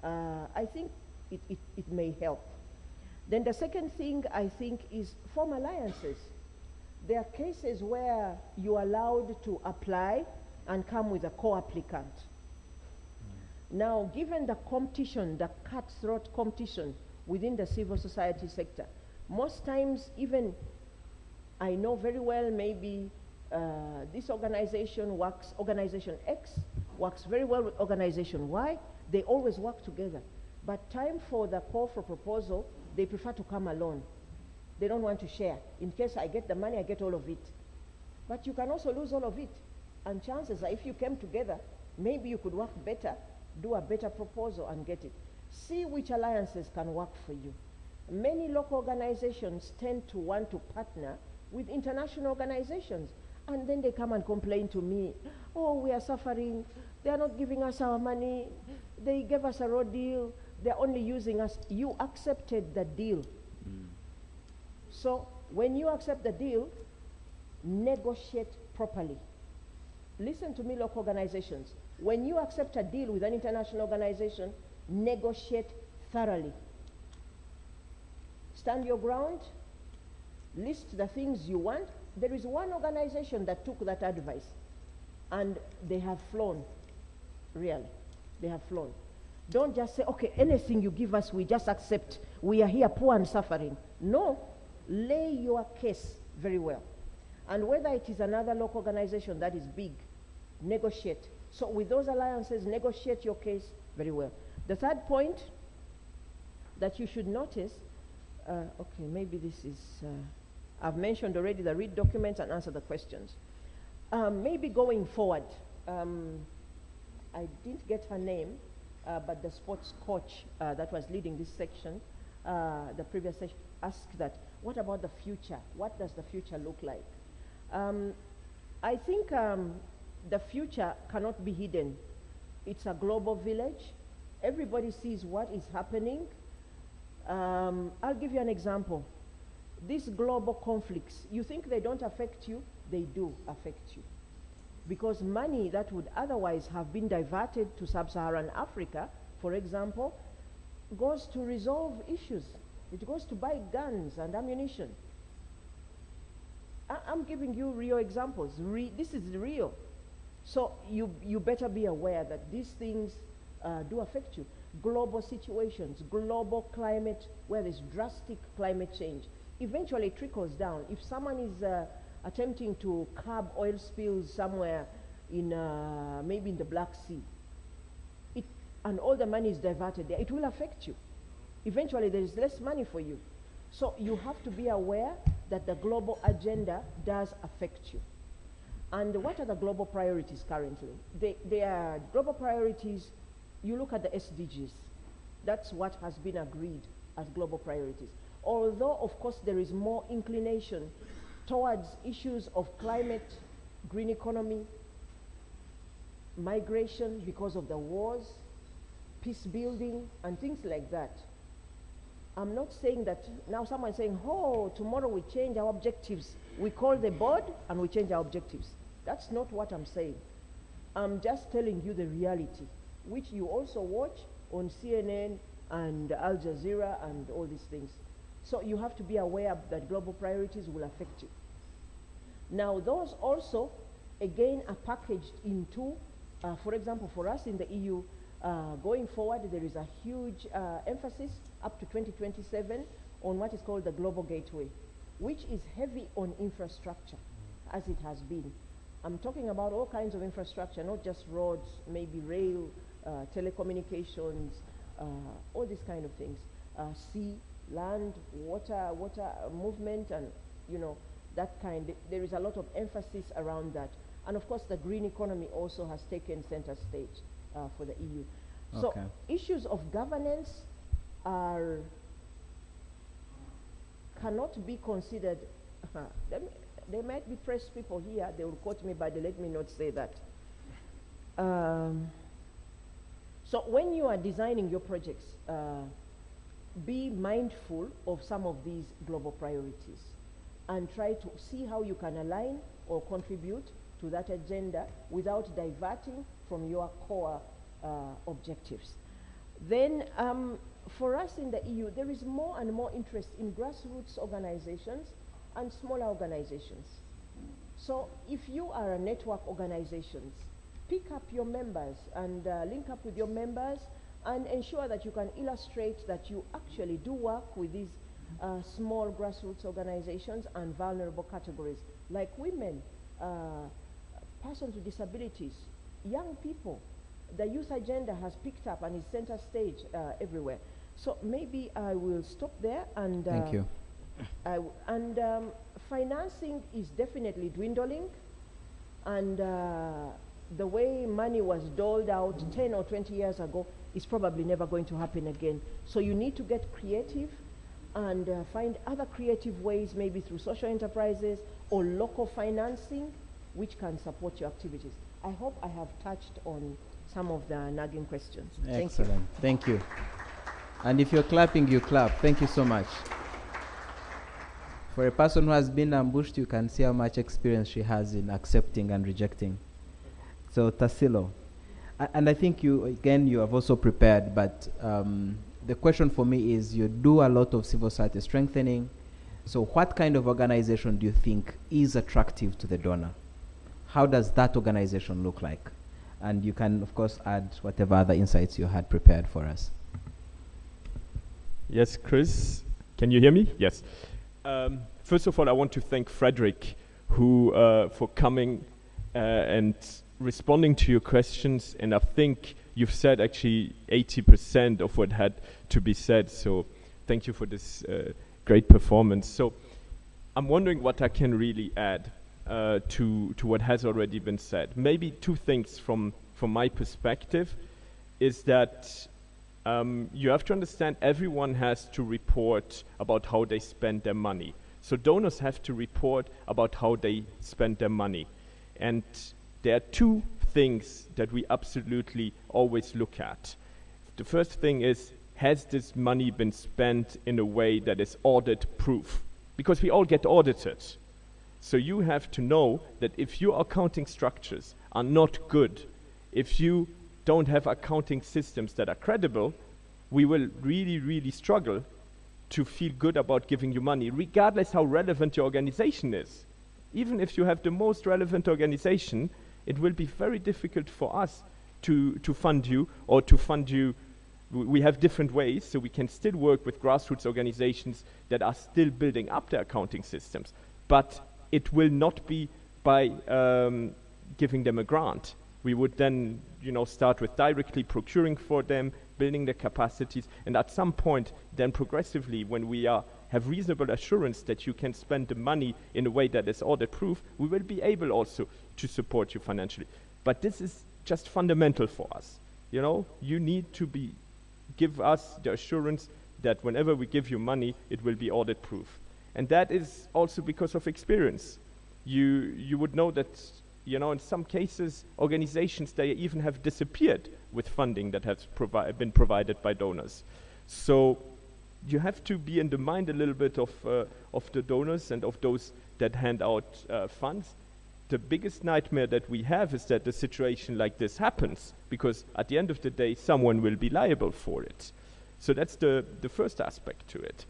I think it may help. Then the second thing I think is form alliances. There are cases where you're allowed to apply and come with a co-applicant. Now, given the competition, the cutthroat competition within the civil society sector, most times even I know very well maybe this organization works, organization X works very well with organization Y. They always work together. But time for the call for proposal, they prefer to come alone. They don't want to share. In case I get the money, I get all of it. But you can also lose all of it. And chances are if you came together, maybe you could work better, do a better proposal and get it. See which alliances can work for you. Many local organizations tend to want to partner with international organizations, and then they come and complain to me, oh, we are suffering, they are not giving us our money, they gave us a raw deal, they're only using us. You accepted the deal. So when you accept the deal, negotiate properly. Listen to me, local organizations. When you accept a deal with an international organization, negotiate thoroughly. Stand your ground, list the things you want. There is one organization that took that advice, and they have flown, really. They have flown. Don't just say, okay, anything you give us, we just accept. We are here poor and suffering. No, lay your case very well. And whether it is another local organization that is big, negotiate. So with those alliances, negotiate your case very well. The third point that you should notice, okay, maybe this is, I've mentioned already the read documents and answer the questions. Maybe going forward, I didn't get her name, but the sports coach that was leading this section, the previous session, asked that, what about the future? What does the future look like? I think the future cannot be hidden. It's a global village. Everybody sees what is happening. I'll give you an example. These global conflicts, you think they don't affect you? They do affect you. Because money that would otherwise have been diverted to sub-Saharan Africa, for example, goes to resolve issues. It goes to buy guns and ammunition. I'm giving you real examples. This is real. So you better be aware that these things do affect you. Global situations, global climate, where there's drastic climate change, eventually it trickles down. If someone is attempting to curb oil spills somewhere in maybe in the Black Sea, and all the money is diverted there, it will affect you. Eventually there is less money for you. So you have to be aware that the global agenda does affect you. And what are the global priorities currently? They are global priorities. You look at the SDGs. That's what has been agreed as global priorities. Although, of course, there is more inclination towards issues of climate, green economy, migration because of the wars, peace building, and things like that. I'm not saying that now someone's saying, oh, tomorrow we change our objectives. We call the board and we change our objectives. That's not what I'm saying. I'm just telling you the reality, which you also watch on CNN and Al Jazeera and all these things. So you have to be aware that global priorities will affect you. Now those also, again, are packaged into, for example, for us in the EU, Going forward, there is a huge emphasis up to 2027 on what is called the Global Gateway, which is heavy on infrastructure, as it has been. I'm talking about all kinds of infrastructure, not just roads, maybe rail, telecommunications, all these kind of things. Sea, land, water movement, and that kind. There is a lot of emphasis around that. And of course, the green economy also has taken center stage for the EU. So issues of governance cannot be considered. There might be press people here, they will quote me, but let me not say that. So when you are designing your projects, be mindful of some of these global priorities and try to see how you can align or contribute to that agenda without diverting from your core objectives. Then for us in the EU, there is more and more interest in grassroots organizations and smaller organizations. So if you are a network organizations, pick up your members and link up with your members and ensure that you can illustrate that you actually do work with these small grassroots organizations and vulnerable categories like women, persons with disabilities, young people. The youth agenda has picked up and is center stage everywhere. So maybe I will stop there and thank you. Financing is definitely dwindling, and the way money was doled out 10 or 20 years ago is probably never going to happen again. So you need to get creative and find other creative ways, maybe through social enterprises or local financing, which can support your activities. I hope I have touched on some of the nagging questions. Excellent. Thank you. And if you're clapping, you clap. Thank you so much. For a person who has been ambushed, you can see how much experience she has in accepting and rejecting. So Tassilo, and I think you have also prepared, but the question for me is, you do a lot of civil society strengthening. So what kind of organization do you think is attractive to the donor? How does that organization look like? And you can, of course, add whatever other insights you had prepared for us. Yes, Chris, can you hear me? Yes. First of all, I want to thank Frederick for coming and responding to your questions. And I think you've said actually 80% of what had to be said. So thank you for this great performance. So I'm wondering what I can really add to what has already been said. Maybe two things from my perspective is that you have to understand everyone has to report about how they spend their money. So donors have to report about how they spend their money. And there are two things that we absolutely always look at. The first thing is, has this money been spent in a way that is audit proof? Because we all get audited. So you have to know that if your accounting structures are not good, if you don't have accounting systems that are credible, we will really, really struggle to feel good about giving you money, regardless how relevant your organization is. Even if you have the most relevant organization, it will be very difficult for us to fund you or to fund you. We have different ways, so we can still work with grassroots organizations that are still building up their accounting systems. But it will not be by giving them a grant. We would then, start with directly procuring for them, building the capacities, and at some point, then progressively, when we have reasonable assurance that you can spend the money in a way that is audit-proof, we will be able also to support you financially. But this is just fundamental for us. You need to give us the assurance that whenever we give you money, it will be audit-proof. And that is also because of experience. You would know that, in some cases, organizations, they even have disappeared with funding that has been provided by donors. So you have to be in the mind a little bit of the donors and of those that hand out funds. The biggest nightmare that we have is that a situation like this happens, because at the end of the day, someone will be liable for it. So that's the first aspect to it.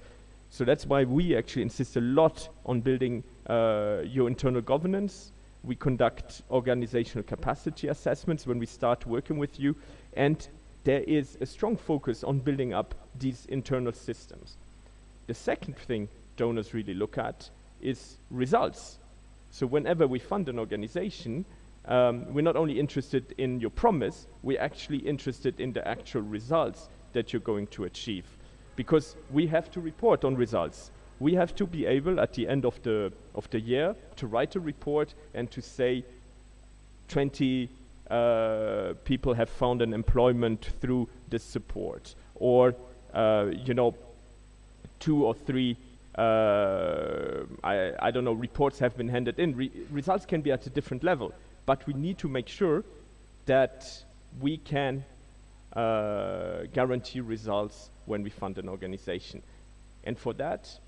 So that's why we actually insist a lot on building your internal governance. We conduct organizational capacity assessments when we start working with you. And there is a strong focus on building up these internal systems. The second thing donors really look at is results. So whenever we fund an organization, we're not only interested in your promise, we're actually interested in the actual results that you're going to achieve. Because we have to report on results. We have to be able, at the end of the year, to write a report and to say 20 people have found an employment through this support, or 2 or 3 I don't know, reports have been handed in. Results can be at a different level, but we need to make sure that we can guarantee results when we fund an organization. And for that,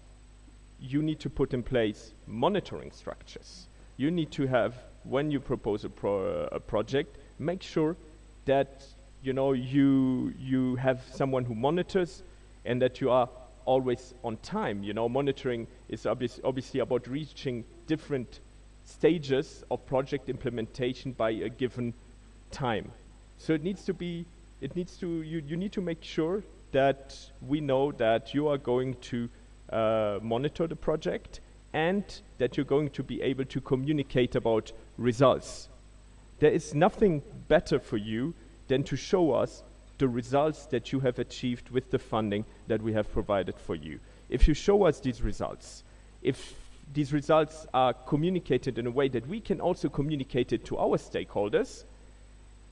you need to put in place monitoring structures. You need to have, when you propose a project, make sure that you have someone who monitors and that you are always on time. Monitoring is obviously about reaching different stages of project implementation by a given time. So you need to make sure that we know that you are going to monitor the project and that you're going to be able to communicate about results. There is nothing better for you than to show us the results that you have achieved with the funding that we have provided for you. If you show us these results, if these results are communicated in a way that we can also communicate it to our stakeholders,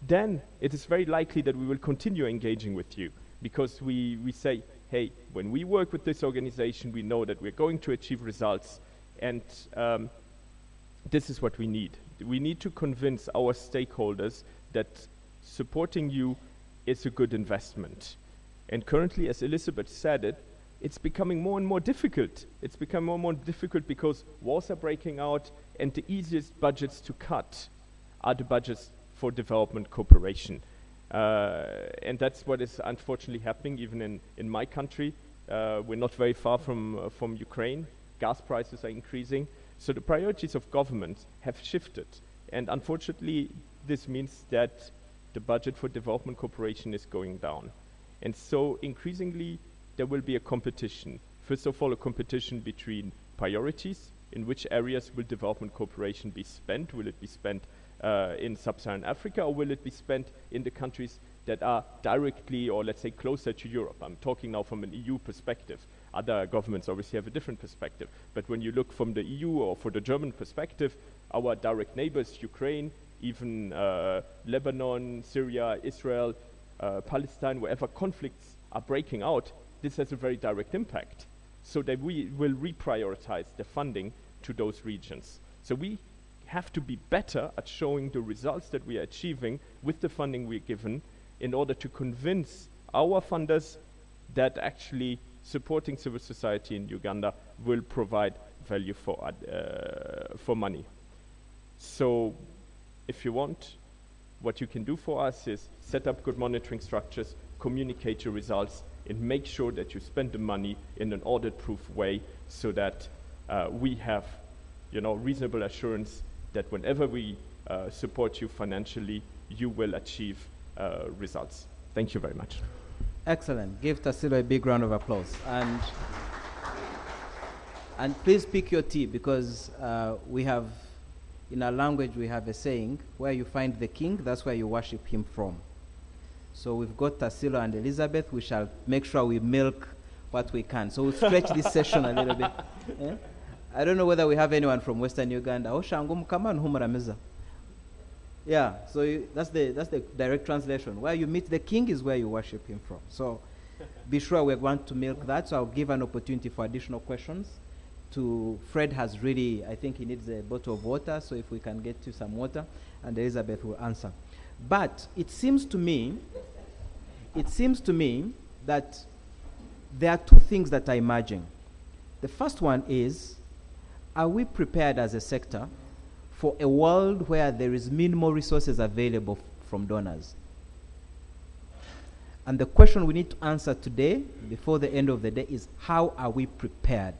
then it is very likely that we will continue engaging with you, because we say, hey, when we work with this organization, we know that we're going to achieve results, and this is what we need. We need to convince our stakeholders that supporting you is a good investment. And currently, as Elizabeth said it, it's becoming more and more difficult. It's becoming more and more difficult because wars are breaking out, and the easiest budgets to cut are the budgets for development cooperation. And that's what is unfortunately happening even in my country. We're not very far from Ukraine. Gas prices are increasing. So the priorities of governments have shifted. And unfortunately, this means that the budget for development cooperation is going down. And so increasingly, there will be a competition. First of all, a competition between priorities. In which areas will development cooperation be spent? Will it be spent in sub-Saharan Africa, or will it be spent in the countries that are directly, or let's say, closer to Europe? I'm talking now from an EU perspective. Other governments obviously have a different perspective. But when you look from the EU or for the German perspective, our direct neighbors, Ukraine, even Lebanon, Syria, Israel, Palestine, wherever conflicts are breaking out, this has a very direct impact. So that we will reprioritize the funding to those regions. So we have to be better at showing the results that we are achieving with the funding we're given in order to convince our funders that actually supporting civil society in Uganda will provide value for money. So if you want, what you can do for us is set up good monitoring structures, communicate your results, and make sure that you spend the money in an audit-proof way so that we have reasonable assurance that whenever we support you financially, you will achieve results. Thank you very much. Excellent. Give Tassilo a big round of applause. And please pick your tea, because we have, in our language, we have a saying, where you find the king, that's where you worship him from. So we've got Tassilo and Elizabeth. We shall make sure we milk what we can. So we'll stretch this session a little bit. Yeah? I don't know whether we have anyone from Western Uganda. Yeah, so that's the direct translation. Where you meet the king is where you worship him from. So be sure we're going to milk that. So I'll give an opportunity for additional questions. Fred has really, I think he needs a bottle of water, so if we can get you some water, and Elizabeth will answer. But it seems to me that there are two things that are emerging. The first one is, are we prepared as a sector for a world where there is minimal resources available from donors? And the question we need to answer today, before the end of the day, is how are we prepared?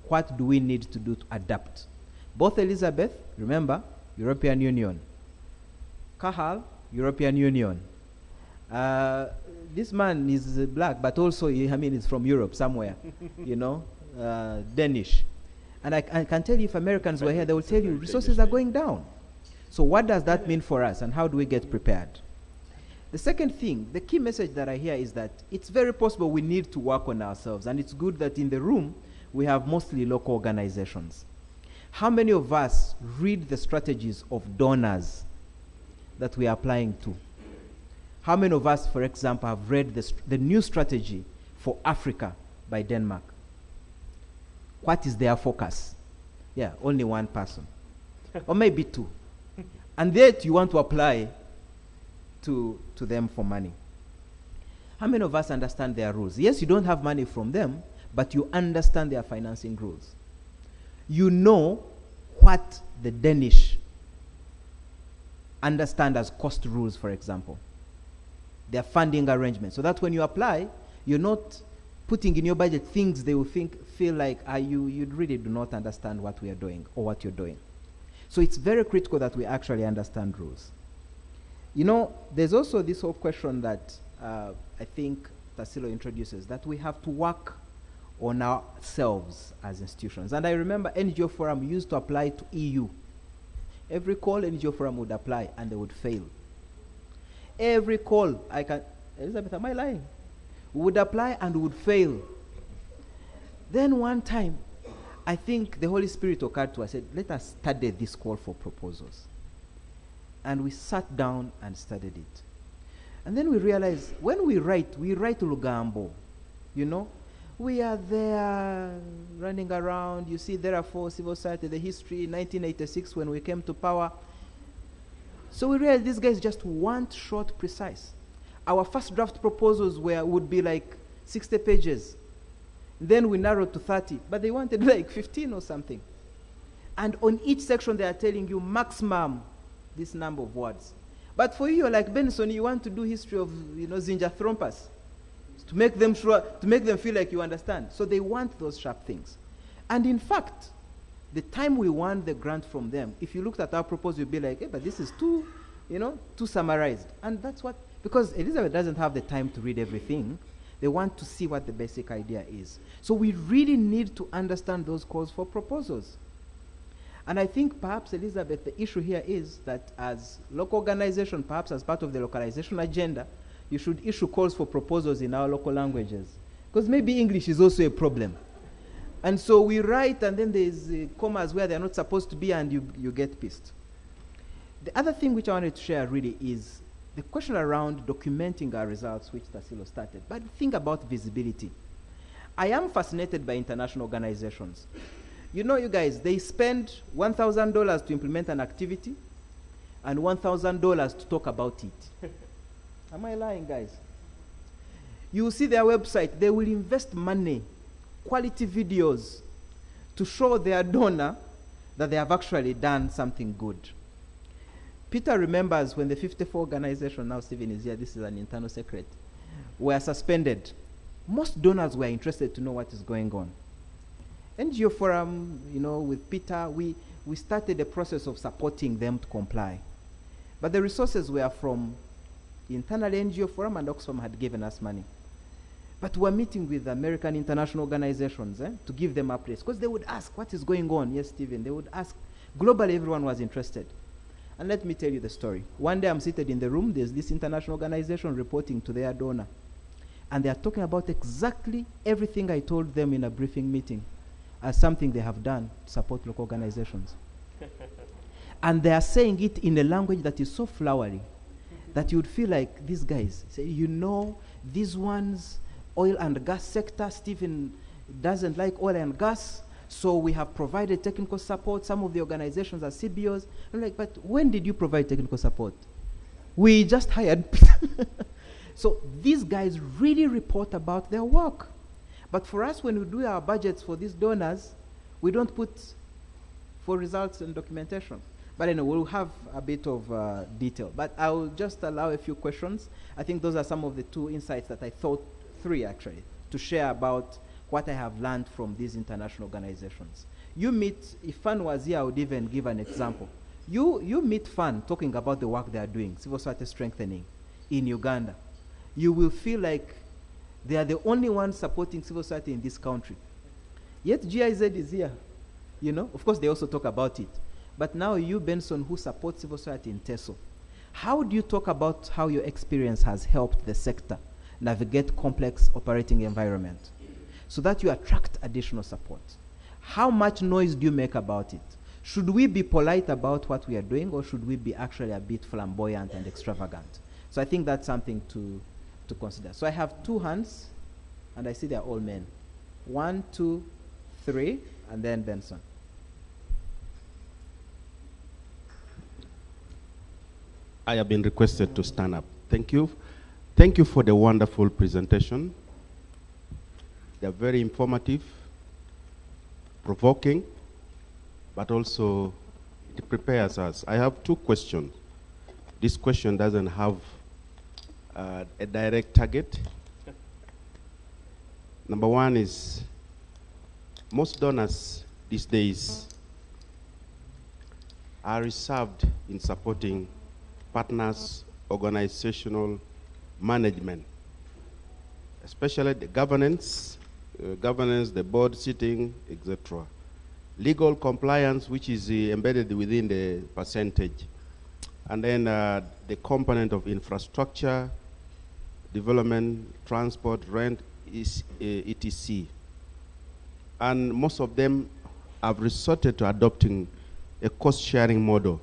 What do we need to do to adapt? Both Elizabeth, remember, European Union. Kahal, European Union. this man is black, but also, he's from Europe somewhere, Danish. And I can tell you, if Americans were here, they will tell you resources are going down. So what does that mean for us, and how do we get prepared? The second thing, the key message that I hear is that it's very possible we need to work on ourselves, and it's good that in the room we have mostly local organizations. How many of us read the strategies of donors that we are applying to? How many of us, for example, have read the new strategy for Africa by Denmark? What is their focus? Yeah, only one person. Or maybe two. And yet you want to apply to them for money. How many of us understand their rules? Yes, you don't have money from them, but you understand their financing rules. You know what the Danish understand as cost rules, for example. Their funding arrangements. So that when you apply, you're not putting in your budget things they will feel like you really do not understand what we are doing or what you're doing. So it's very critical that we actually understand rules. There's also this whole question that I think Tassilo introduces, that we have to work on ourselves as institutions. And I remember NGO Forum used to apply to EU. Every call NGO Forum would apply and they would fail. Every call, Elizabeth, am I lying? We would apply and would fail. Then one time, I think the Holy Spirit occurred to us, said, let us study this call for proposals. And we sat down and studied it. And then we realized, when we write Lugambo, we are there running around. You see, therefore, civil society, the history, 1986 when we came to power. So we realized these guys just want short, precise. Our first draft proposals would be like 60 pages. Then we narrowed to 30, but they wanted like 15 or something. And on each section, they are telling you maximum this number of words. But for you, you're like Benson, you want to do history of Zinjathrompus to make them feel like you understand. So they want those sharp things. And in fact, the time we won the grant from them, if you looked at our proposal, you'd be like, hey, but this is too summarized. And that's because Elizabeth doesn't have the time to read everything. They want to see what the basic idea is. So we really need to understand those calls for proposals. And I think perhaps, Elizabeth, the issue here is that as local organization, perhaps as part of the localization agenda, you should issue calls for proposals in our local languages. Because maybe English is also a problem. And so we write, and then there's commas where they're not supposed to be, and you get pissed. The other thing which I wanted to share really is the question around documenting our results, which Tassilo started. But think about visibility. I am fascinated by international organizations. You guys, they spend $1,000 to implement an activity and $1,000 to talk about it. Am I lying, guys? You see their website, they will invest money, quality videos, to show their donor that they have actually done something good. Peter remembers when the 54 organization, now Stephen is here, this is an internal secret, were suspended. Most donors were interested to know what is going on. NGO Forum, with Peter, we started the process of supporting them to comply. But the resources were from internal NGO Forum, and Oxfam had given us money. But we're meeting with American international organizations to give them updates, because they would ask, what is going on? Yes, Stephen, they would ask. Globally, everyone was interested. And let me tell you the story. One day I'm seated in the room, there's this international organization reporting to their donor. And they are talking about exactly everything I told them in a briefing meeting as something they have done to support local organizations. And they are saying it in a language that is so flowery that you would feel like these guys say, these ones, oil and gas sector, Stephen doesn't like oil and gas, so we have provided technical support. Some of the organizations are CBOs. I'm like, but when did you provide technical support? We just hired. So these guys really report about their work. But for us, when we do our budgets for these donors, we don't put for results and documentation. But anyway, we'll have a bit of detail. But I'll just allow a few questions. I think those are some of the two insights that I thought, three actually, to share about what I have learned from these international organizations. If FAN was here, I would even give an example. You meet FAN talking about the work they are doing, civil society strengthening in Uganda. you will feel like they are the only ones supporting civil society in this country. Yet GIZ is here. You know, of course they also talk about it. But now you, Benson, who supports civil society in TESO, how do you talk about how your experience has helped the sector navigate complex operating environment so that you attract additional support? How much noise do you make about it? Should we be polite about what we are doing, or should we be actually a bit flamboyant and extravagant? So I think that's something to consider. So I have 2 hands, and I see they're all men. 1, 2, 3, and then Benson. I have been requested to stand up. Thank you. Thank you for the wonderful presentation. They're very informative, provoking, but also it prepares us. I have 2 questions. This question doesn't have a direct target. Number 1 is, most donors these days are reserved in supporting partners, organizational management, especially the governance, the board sitting, etc. Legal compliance, which is embedded within the percentage. And then the component of infrastructure, development, transport, rent, is etc. And most of them have resorted to adopting a cost-sharing model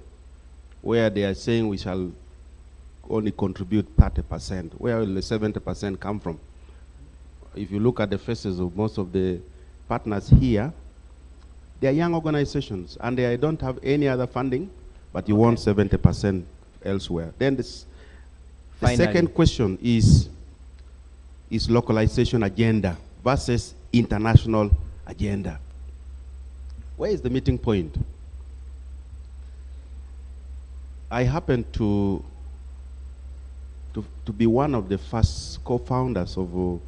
where they are saying we shall only contribute 30%. Where will the 70% come from? If you look at the faces of most of the partners here, they are young organizations and they don't have any other funding, but you want 70% elsewhere. Then the second question is localization agenda versus international agenda. Where is the meeting point? I happen to be one of the first co-founders of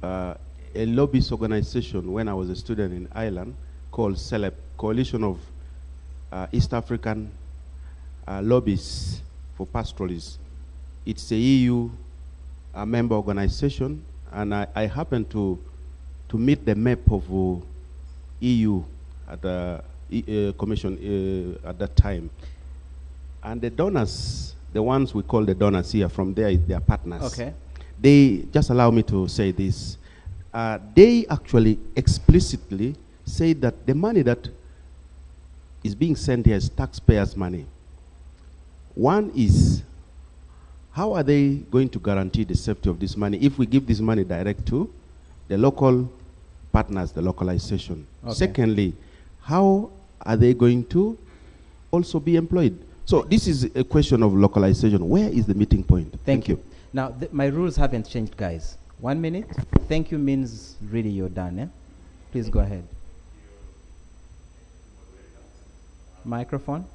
a lobbyist organization when I was a student in Ireland called CELEP, Coalition of East African Lobbyists for Pastoralists. It's a EU member organization, and I happened to meet the map of EU at the commission at that time. And the donors, the ones we call the donors here, from there, they are partners. Okay. They, just allow me to say this, they actually explicitly say that the money that is being sent here is taxpayers' money. One is, how are they going to guarantee the safety of this money if we give this money direct to the local partners, the localization? Okay. Secondly, how are they going to also be employed? So this is a question of localization. Where is the meeting point? Thank you. Now, my rules haven't changed, guys. 1 minute. Thank you means really you're done. Eh? Please go ahead. Microphone.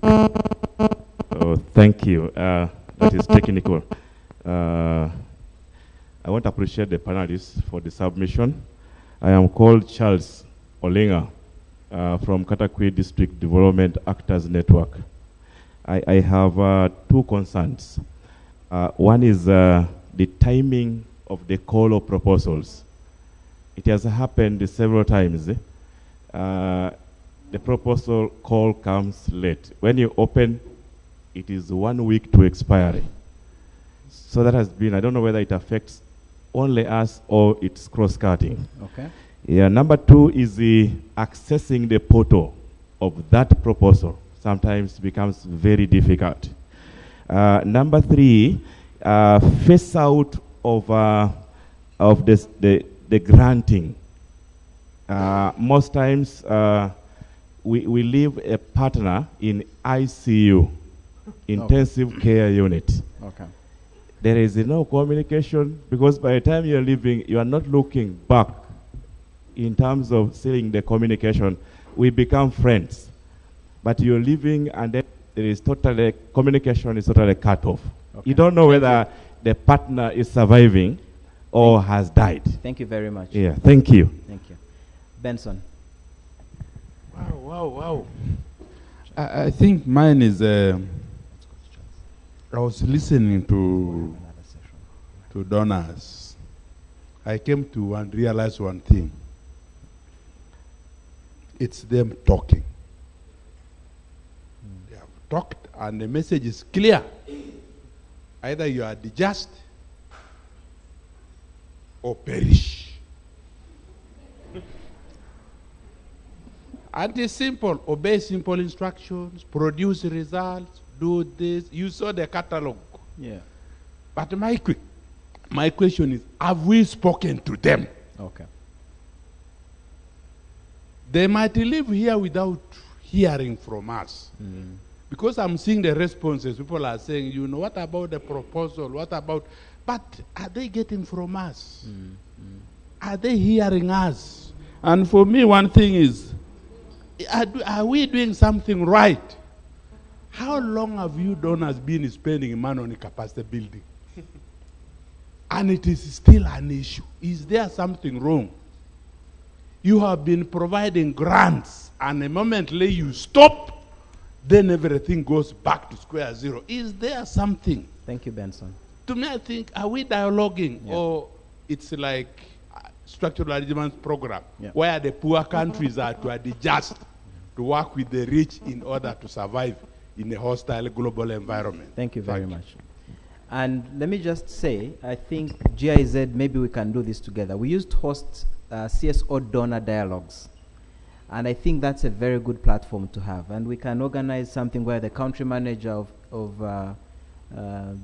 Oh, thank you. That is technical. I want to appreciate the panelists for the submission. I am called Charles Olenga from Katakwi District Development Actors Network. I have 2 concerns. One is the timing of the call of proposals. It has happened several times. The proposal call comes late. When you open, it is 1 week to expiry. So that has been, I don't know whether it affects only us or it's cross-cutting. Okay. Yeah, number 2 is accessing the portal of that proposal. Sometimes becomes very difficult. Number 3, phase out of this, the granting. Most times we leave a partner in ICU, intensive care unit. Okay. There is no communication because by the time you're leaving, you are not looking back in terms of seeing the communication. We become friends. But you're leaving and then there is totally, communication is totally cut off. Okay. You don't know whether the partner is surviving or has died. Thank you very much. Yeah, thank you. Thank you. Benson. Wow. I think mine is, I was listening to donors. I came to and realized one thing. It's them talking. They have talked and the message is clear. Either you are just or perish. And it's simple. Obey simple instructions, produce results, do this. You saw the catalog. Yeah. But my question is, have we spoken to them? Okay. They might live here without hearing from us. Because I'm seeing the responses. People are saying, you know, what about the proposal? What about... But are they getting from us? Are they hearing us? And for me, one thing is, are we doing something right? How long have you donors been spending money on capacity building? And it is still an issue. Is there something wrong? You have been providing grants, and the momently you stop, then everything goes back to square zero. Is there something? Thank you, Benson. To me, I think, are we dialoguing? Or it's like structural arrangements program, where the poor countries are to adjust to work with the rich in order to survive in a hostile global environment. Thank you very much. And let me just say, I think GIZ, maybe we can do this together. We used to host CSO donor dialogues. And I think that's a very good platform to have. And we can organize something where the country manager of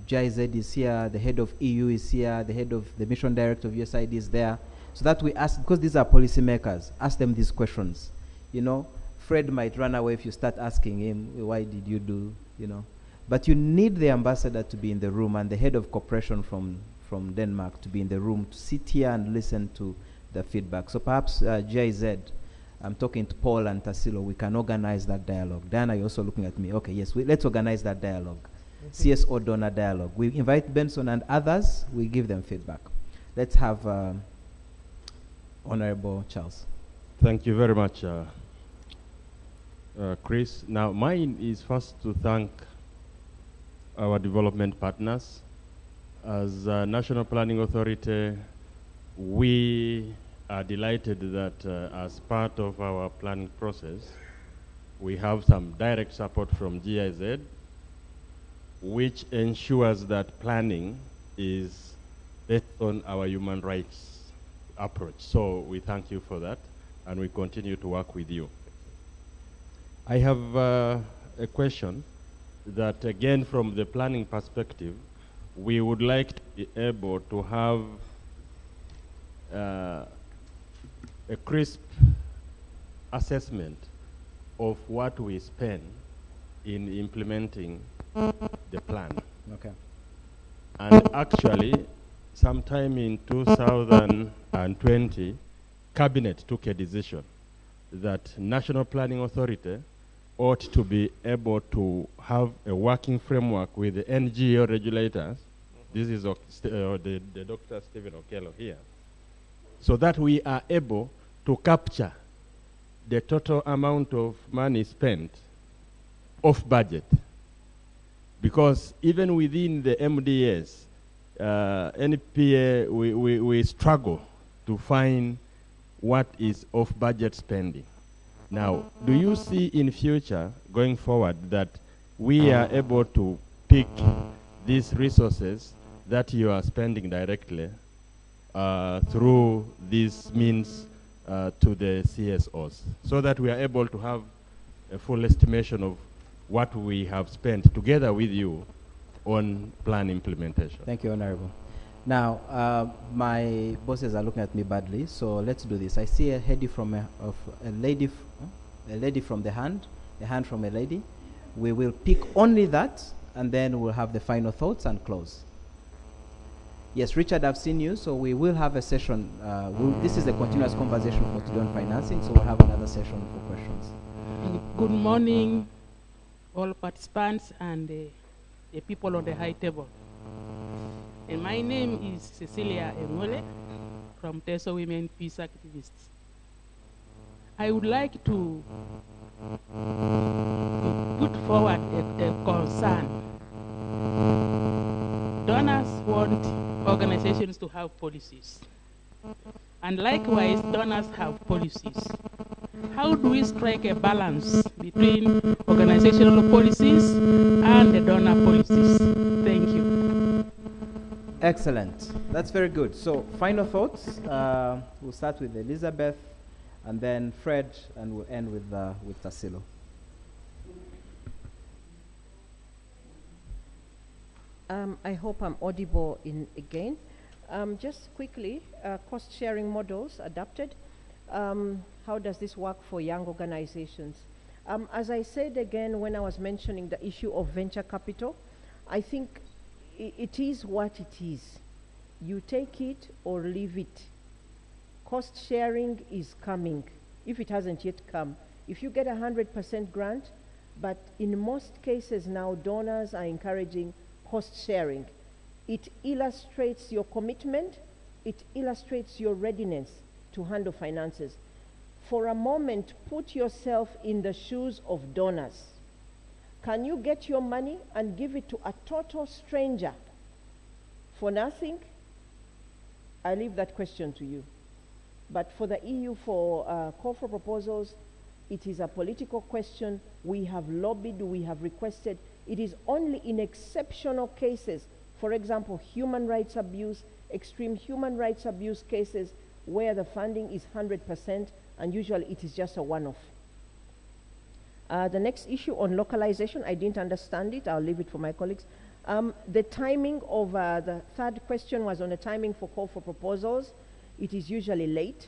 GIZ is here, the head of EU is here, the head of the mission director of USAID is there, so that we ask, because these are policymakers, ask them these questions. You know, Fred might run away if you start asking him, why did you do, you know. But you need the ambassador to be in the room and the head of cooperation from Denmark to be in the room, to sit here and listen to the feedback. So perhaps GIZ, I'm talking to Paul and Tassilo, we can organize that dialogue. Diana, you're also looking at me. Okay, yes, let's organize that dialogue. CSO donor dialogue. We invite Benson and others, we give them feedback. Let's have Honorable Charles. Thank you very much, Chris. Now, mine is first to thank our development partners. As a National Planning Authority, we are delighted that as part of our planning process, we have some direct support from GIZ, which ensures that planning is based on our human rights approach. So we thank you for that, and we continue to work with you. I have a question that, again, from the planning perspective, we would like to be able to have a crisp assessment of what we spend in implementing the plan. Okay. And actually, sometime in 2020, Cabinet took a decision that National Planning Authority ought to be able to have a working framework with the NGO regulators. This is the Dr. Stephen Okello here. So that we are able to capture the total amount of money spent off budget. Because even within the MDS, NPA, we struggle to find what is off-budget spending. Now, do you see in future, going forward, that we are able to pick these resources that you are spending directly through these means to the CSOs, so that we are able to have a full estimation of what we have spent together with you on plan implementation? Thank you, Honorable. Now, my bosses are looking at me badly, so let's do this. I see a lady from a lady from the hand, a hand from a lady. We will pick only that, and then we'll have the final thoughts and close. Yes, Richard, I've seen you, so we will have a session. This is a continuous conversation for today on financing, so we'll have another session for questions. Good morning, all participants and the people on the high table. And my name is Cecilia Engole from Teso Women Peace Activists. I would like to forward a concern. Donors want organizations to have policies. And likewise, donors have policies. How do we strike a balance between organizational policies and the donor policies? Thank you. Excellent. That's very good. So, final thoughts. We'll start with Elizabeth, and then Fred, and we'll end with Tassilo. I hope I'm audible again. Just quickly, cost-sharing models adapted. How does this work for young organizations? As I said again when I was mentioning the issue of venture capital, I think it is what it is. You take it or leave it. Cost sharing is coming, if it hasn't yet come. If you get 100% grant, but in most cases now donors are encouraging cost sharing. It illustrates your commitment, it illustrates your readiness to handle finances. For a moment, put yourself in the shoes of donors. Can you get your money and give it to a total stranger for nothing? I leave that question to you. But for the EU, for call for proposals, it is a political question. We have lobbied, we have requested. It is only in exceptional cases, for example, human rights abuse, extreme human rights abuse cases, where the funding is 100%, and usually it is just a one-off. The next issue on localization, I didn't understand it. I'll leave it for my colleagues. The timing of the third question was on the timing for call for proposals. It is usually late.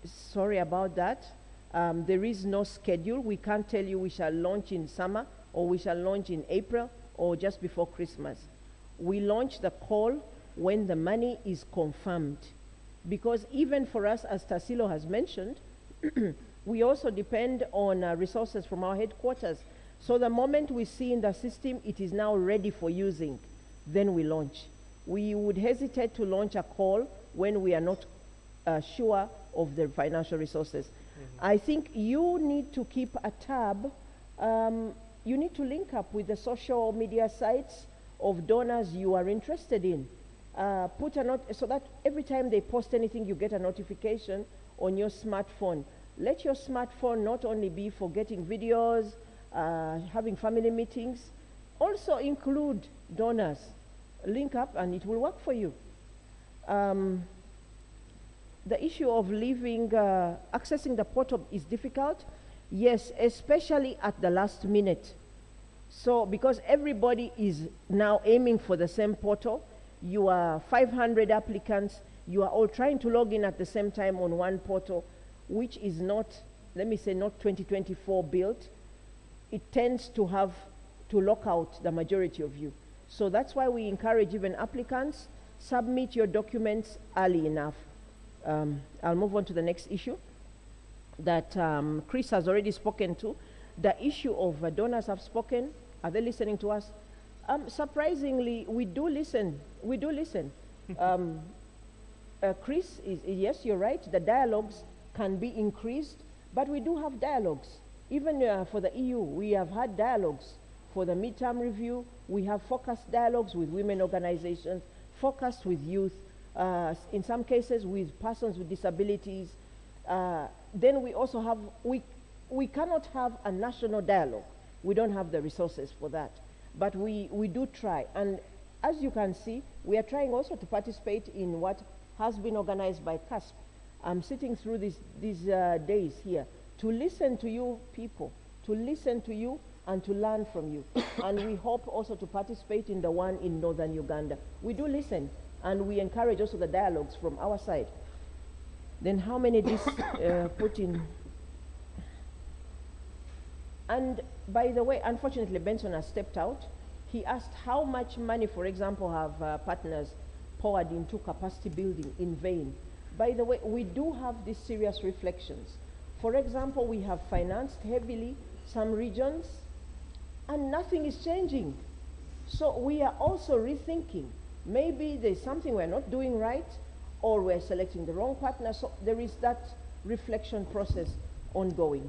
Sorry about that. There is no schedule. We can't tell you we shall launch in summer, or we shall launch in April, or just before Christmas. We launch the call when the money is confirmed. Because even for us, as Tassilo has mentioned, we also depend on resources from our headquarters. So the moment we see in the system it is now ready for using, then we launch. We would hesitate to launch a call when we are not sure of the financial resources. I think you need to keep a tab. You need to link up with the social media sites of donors you are interested in. Put a note so that every time they post anything, you get a notification on your smartphone. Let your smartphone not only be for getting videos, having family meetings, also include donors. Link up and it will work for you. The issue of accessing the portal is difficult. Yes, especially at the last minute. So because everybody is now aiming for the same portal, you are 500 applicants, you are all trying to log in at the same time on one portal, which is not, let me say, not 2024 built. It tends to lock out the majority of you. So that's why we encourage even applicants, submit your documents early enough. I'll move on to the next issue that Chris has already spoken to. The issue of donors have spoken. Are they listening to us? Surprisingly, we do listen. We do listen. Chris, yes, you're right. The dialogues can be increased, but we do have dialogues. Even for the EU, we have had dialogues. For the midterm review, we have focused dialogues with women organizations, focused with youth, in some cases with persons with disabilities. Then we also have, we cannot have a national dialogue. We don't have the resources for that. But we do try. And as you can see, we are trying also to participate in what has been organized by CASP. I'm sitting through these days here to listen to you people, to listen to you and to learn from you. And we hope also to participate in the one in northern Uganda. We do listen, and we encourage also the dialogues from our side. Then how many this put in? And by the way, unfortunately, Benson has stepped out. He asked how much money, for example, have partners poured into capacity building in vain. By the way, we do have these serious reflections. For example, we have financed heavily some regions, and nothing is changing. So we are also rethinking. Maybe there's something we're not doing right, or we're selecting the wrong partner. So there is that reflection process ongoing.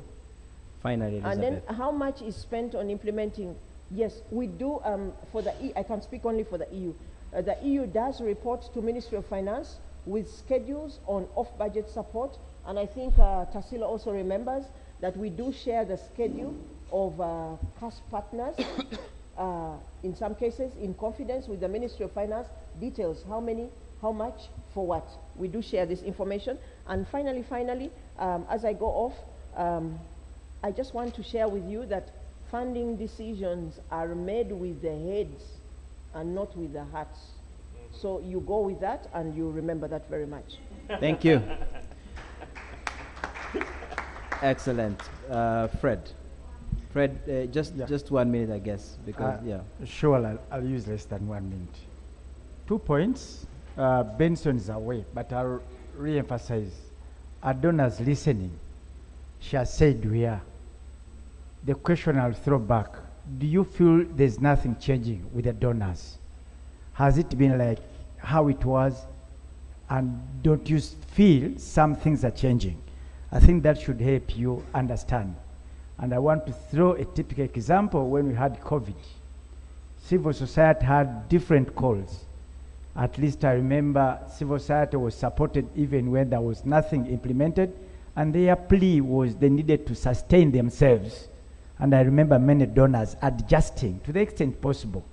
Finally, And then Elizabeth. how much is spent on implementing? Yes, we do for the I can speak only for the EU. The EU does report to Ministry of Finance with schedules on off-budget support, and I think Tassilo also remembers that we do share the schedule of CAS partners, in some cases in confidence with the Ministry of Finance, details how many, how much, for what. We do share this information. And finally, as I go off, I just want to share with you that funding decisions are made with the heads and not with the hearts. So you go with that and you remember that very much. Thank you. Excellent. Fred, just 1 minute, I guess, because, yeah. Sure, I'll use less than 1 minute. 2 points. Benson is away, but I'll re-emphasize. Adona's listening. She has said we are. The question I'll throw back, do you feel there's nothing changing with the donors? Has it been like how it was? And don't you feel some things are changing? I think that should help you understand. And I want to throw a typical example. When we had COVID, civil society had different calls. At least I remember civil society was supported even when there was nothing implemented, and their plea was they needed to sustain themselves. And I remember many donors adjusting to the extent possible.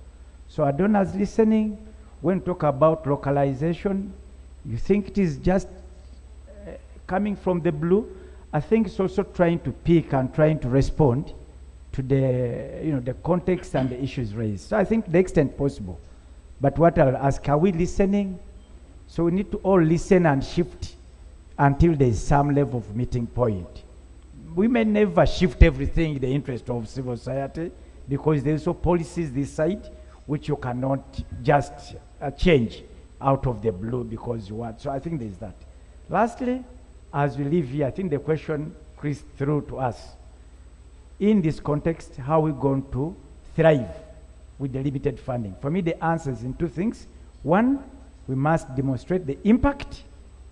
So are donors listening? When we talk about localization, you think it is just coming from the blue? I think it's also trying to pick and trying to respond to the, the context and the issues raised. So I think the extent possible. But what I'll ask, are we listening? So we need to all listen and shift until there is some level of meeting point. We may never shift everything in the interest of civil society, because there are also policies this side which you cannot just change out of the blue because you want. So I think there's that. Lastly, as we leave here, I think the question Chris threw to us, in this context, how are we going to thrive with the limited funding? For me, the answer is in two things. One, we must demonstrate the impact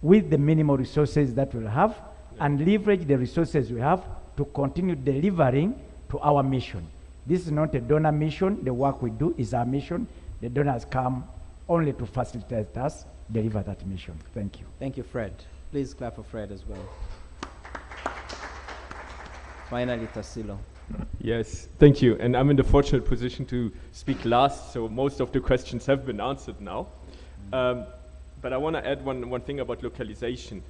with the minimal resources that we'll have, and leverage the resources we have to continue delivering to our mission. This is not a donor mission. The work we do is our mission. The donors come only to facilitate us deliver that mission. Thank you. Thank you, Fred. Please clap for Fred as well. Finally, Tassilo. Yes, thank you. And I'm in the fortunate position to speak last, so most of the questions have been answered now. But I want to add one thing about localization.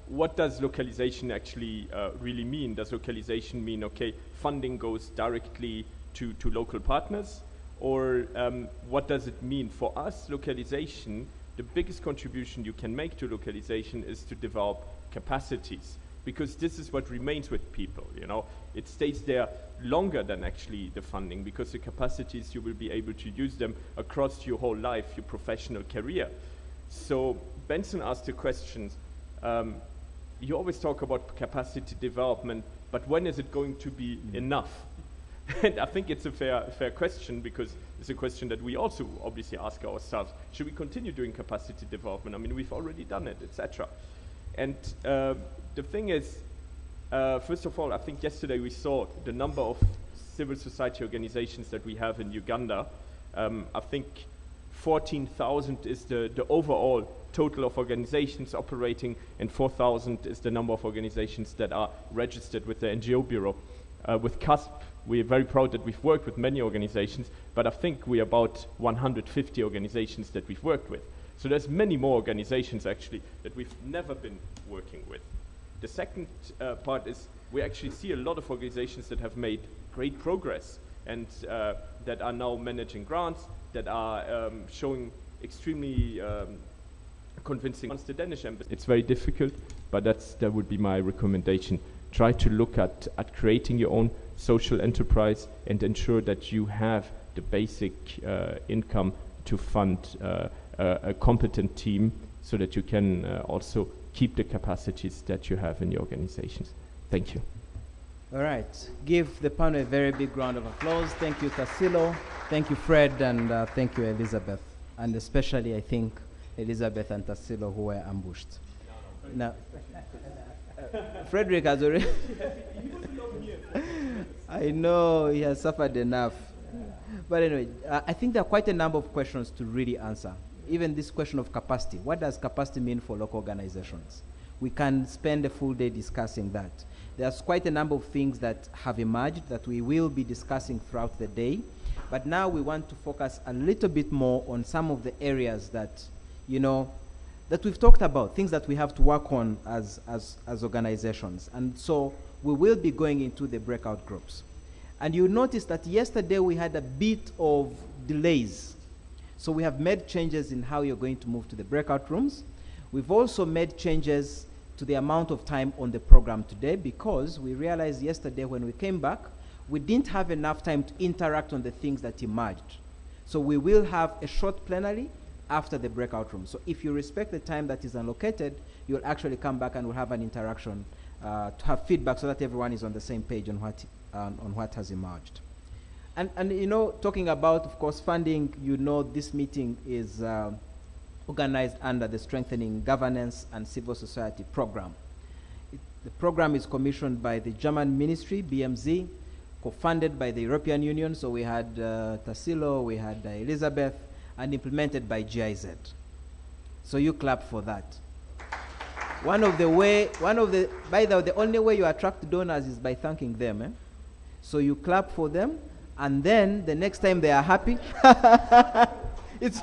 What does localization actually really mean? Does localization mean, okay, funding goes directly to local partners? Or what does it mean? For us, localization, the biggest contribution you can make to localization is to develop capacities, because this is what remains with people, It stays there longer than actually the funding, because the capacities, you will be able to use them across your whole life, your professional career. So Benson asked the questions, you always talk about capacity development, but when is it going to be enough? And I think it's a fair question, because it's a question that we also obviously ask ourselves. Should we continue doing capacity development? I mean, we've already done it, etc. And the thing is, first of all, I think yesterday we saw the number of civil society organizations that we have in Uganda. I think 14,000 is the overall total of organizations operating, and 4,000 is the number of organizations that are registered with the NGO Bureau. With CASP, we're very proud that we've worked with many organizations, but I think we're about 150 organizations that we've worked with. So there's many more organizations actually that we've never been working with. The second part is we actually see a lot of organizations that have made great progress and that are now managing grants, that are showing extremely convincing. Once the Danish embassy, it's very difficult, but that would be my recommendation. Try to look at creating your own social enterprise and ensure that you have the basic income to fund a competent team, so that you can also keep the capacities that you have in your organizations. Thank you. All right. Give the panel a very big round of applause. Thank you, Tassilo. Thank you, Fred, and thank you, Elizabeth. And especially, I think, Elizabeth and Tassilo, who were ambushed. No. Frederick has already. I know he has suffered enough. But anyway, I think there are quite a number of questions to really answer. Even this question of capacity. What does capacity mean for local organizations? We can spend a full day discussing that. There's quite a number of things that have emerged that we will be discussing throughout the day. But now we want to focus a little bit more on some of the areas that, that we've talked about, things that we have to work on as organizations. And so we will be going into the breakout groups. And you notice that yesterday we had a bit of delays. So we have made changes in how you're going to move to the breakout rooms. We've also made changes to the amount of time on the program today because we realized yesterday when we came back, we didn't have enough time to interact on the things that emerged. So we will have a short plenary after the breakout room. So if you respect the time that is allocated, you'll actually come back and we'll have an interaction to have feedback so that everyone is on the same page on what has emerged. And talking about, of course, funding, this meeting is organized under the Strengthening Governance and Civil Society program. The program is commissioned by the German ministry, BMZ, co-funded by the European Union. So we had Tassilo, we had Elizabeth, and implemented by GIZ. So you clap for that. By the way, the only way you attract donors is by thanking them. Eh? So you clap for them, and then the next time they are happy, it's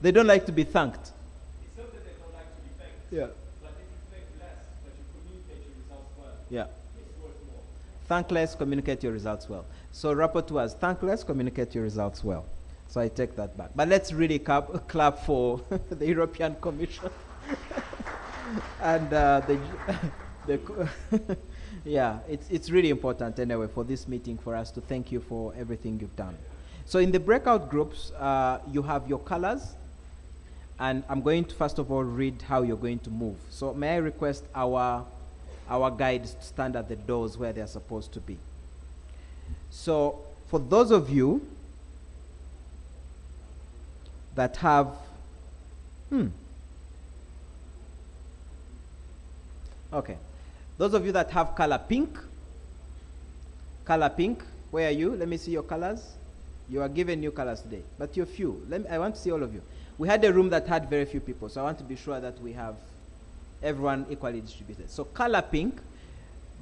they don't like to be thanked. It's not that they don't like to be thanked. Yeah. But if you thank less, but you communicate your results well, Yeah. it's worth more. Thank less, communicate your results well. So rapporteurs, thank less, communicate your results well. So I take that back. But let's really clap for the European Commission and yeah, it's really important anyway for this meeting for us to thank you for everything you've done. So in the breakout groups, you have your colors, and I'm going to first of all read how you're going to move. So may I request our guides to stand at the doors where they're supposed to be. So for those of you that have, okay. Those of you that have color pink, where are you? Let me see your colors. You are given new colors today, but you're few. I want to see all of you. We had a room that had very few people, so I want to be sure that we have everyone equally distributed. So color pink,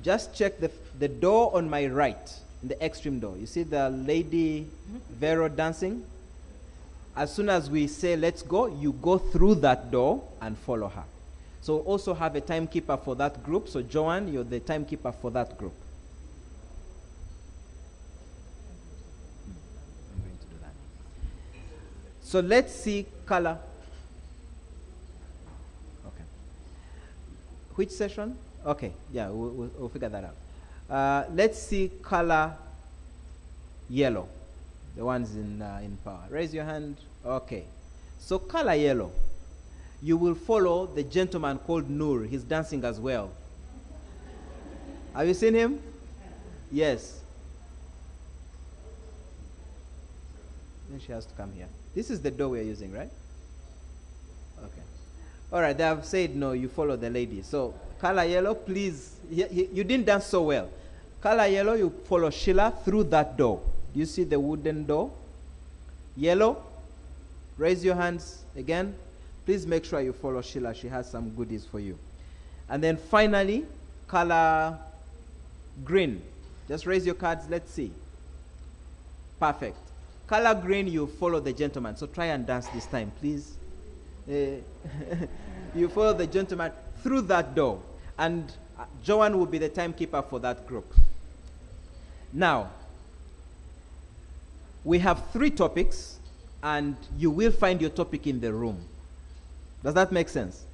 just check the door on my right, the extreme door. You see the lady Vero dancing? As soon as we say let's go, you go through that door and follow her. So also have a timekeeper for that group. So Joanne, you're the timekeeper for that group. I'm going to do that. So let's see color. Okay. Which session? Okay, yeah, we'll figure that out. Let's see color yellow. The ones in power. Raise your hand. Okay. So color yellow. You will follow the gentleman called Noor. He's dancing as well. Have you seen him? Yes. Then she has to come here. This is the door we're using, right? Okay. All right, they have said no, you follow the lady. So color yellow, please. You didn't dance so well. Color yellow, you follow Sheila through that door. You see the wooden door? Yellow. Raise your hands again. Please make sure you follow Sheila. She has some goodies for you. And then finally, color green. Just raise your cards. Let's see. Perfect. Color green, you follow the gentleman. So try and dance this time, please. You follow the gentleman through that door. And Joanne will be the timekeeper for that group. Now, we have 3 topics, and you will find your topic in the room. Does that make sense?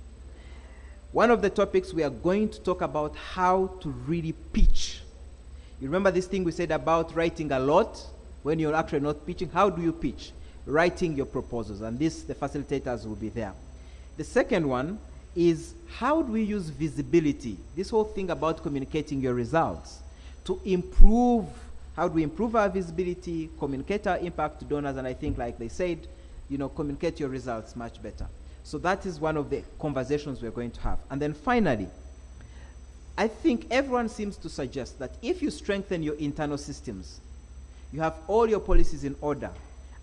One of the topics we are going to talk about how to really pitch. You remember this thing we said about writing a lot when you're actually not pitching? How do you pitch? Writing your proposals, and the facilitators will be there. The second one is how do we use visibility? This whole thing about communicating your results to improve. How do we improve our visibility, communicate our impact to donors, and I think, like they said, communicate your results much better. So that is one of the conversations we're going to have. And then finally, I think everyone seems to suggest that if you strengthen your internal systems, you have all your policies in order,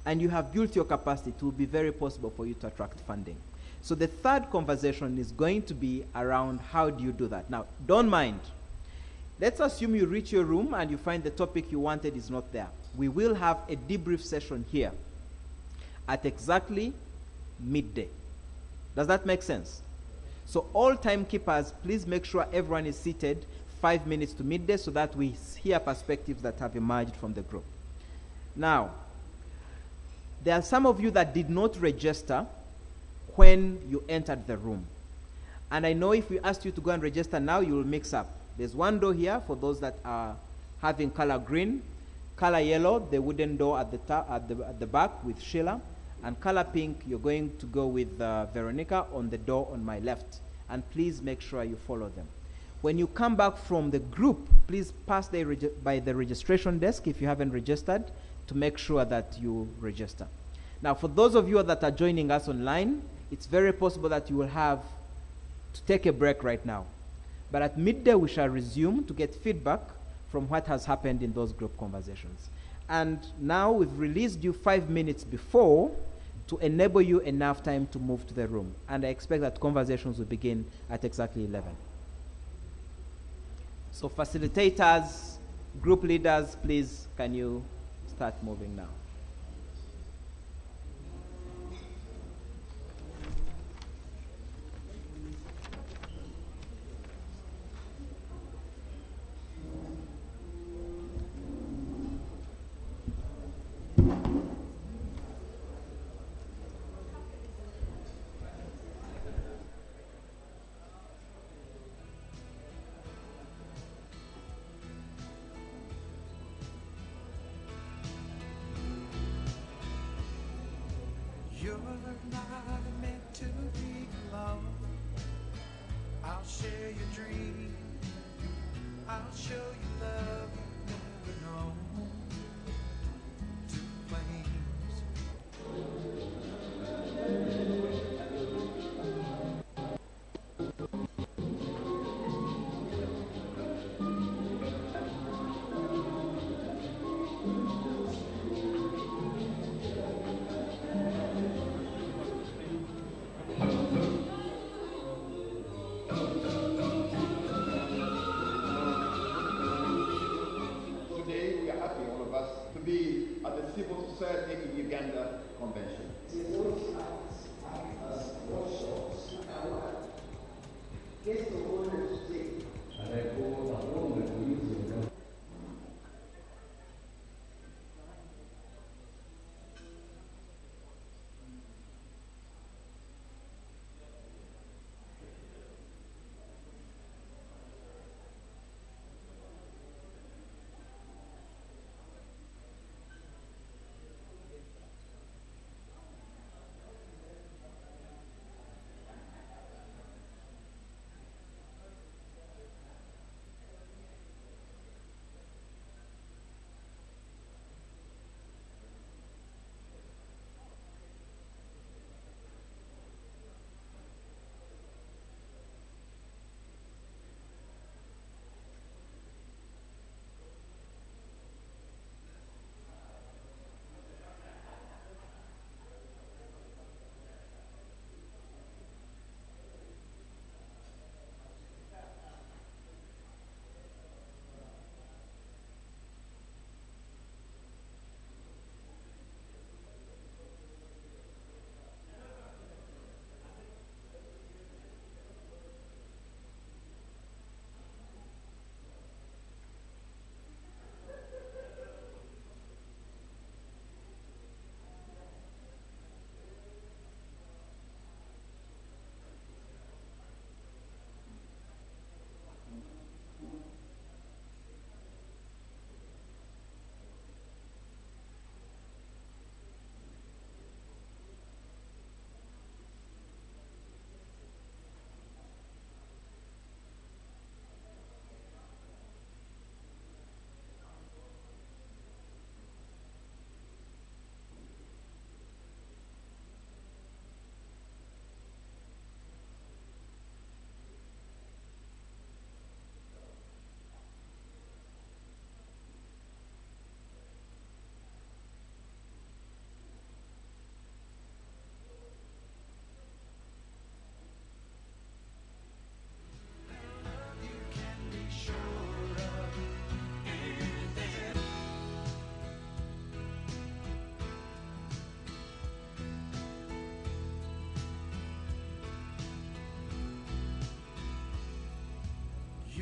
and you have built your capacity, it will be very possible for you to attract funding. So the third conversation is going to be around how do you do that. Now, don't mind. Let's assume you reach your room and you find the topic you wanted is not there. We will have a debrief session here at exactly midday. Does that make sense? So all timekeepers, please make sure everyone is seated 5 minutes to midday so that we hear perspectives that have emerged from the group. Now, there are some of you that did not register when you entered the room. And I know if we asked you to go and register now, you will mix up. There's one door here for those that are having color green, color yellow, the wooden door at the top, at the back with Sheila, and color pink, you're going to go with Veronica on the door on my left. And please make sure you follow them. When you come back from the group, please pass by the registration desk if you haven't registered to make sure that you register. Now, for those of you that are joining us online, it's very possible that you will have to take a break right now. But at midday, we shall resume to get feedback from what has happened in those group conversations. And now we've released you 5 minutes before to enable you enough time to move to the room. And I expect that conversations will begin at exactly 11. So facilitators, group leaders, please, can you start moving now? You're not meant to be alone. I'll share your dream. I'll show you love you've never known. Two flames. Today we are happy, all of us, to be at the Civil Society in Uganda Convention.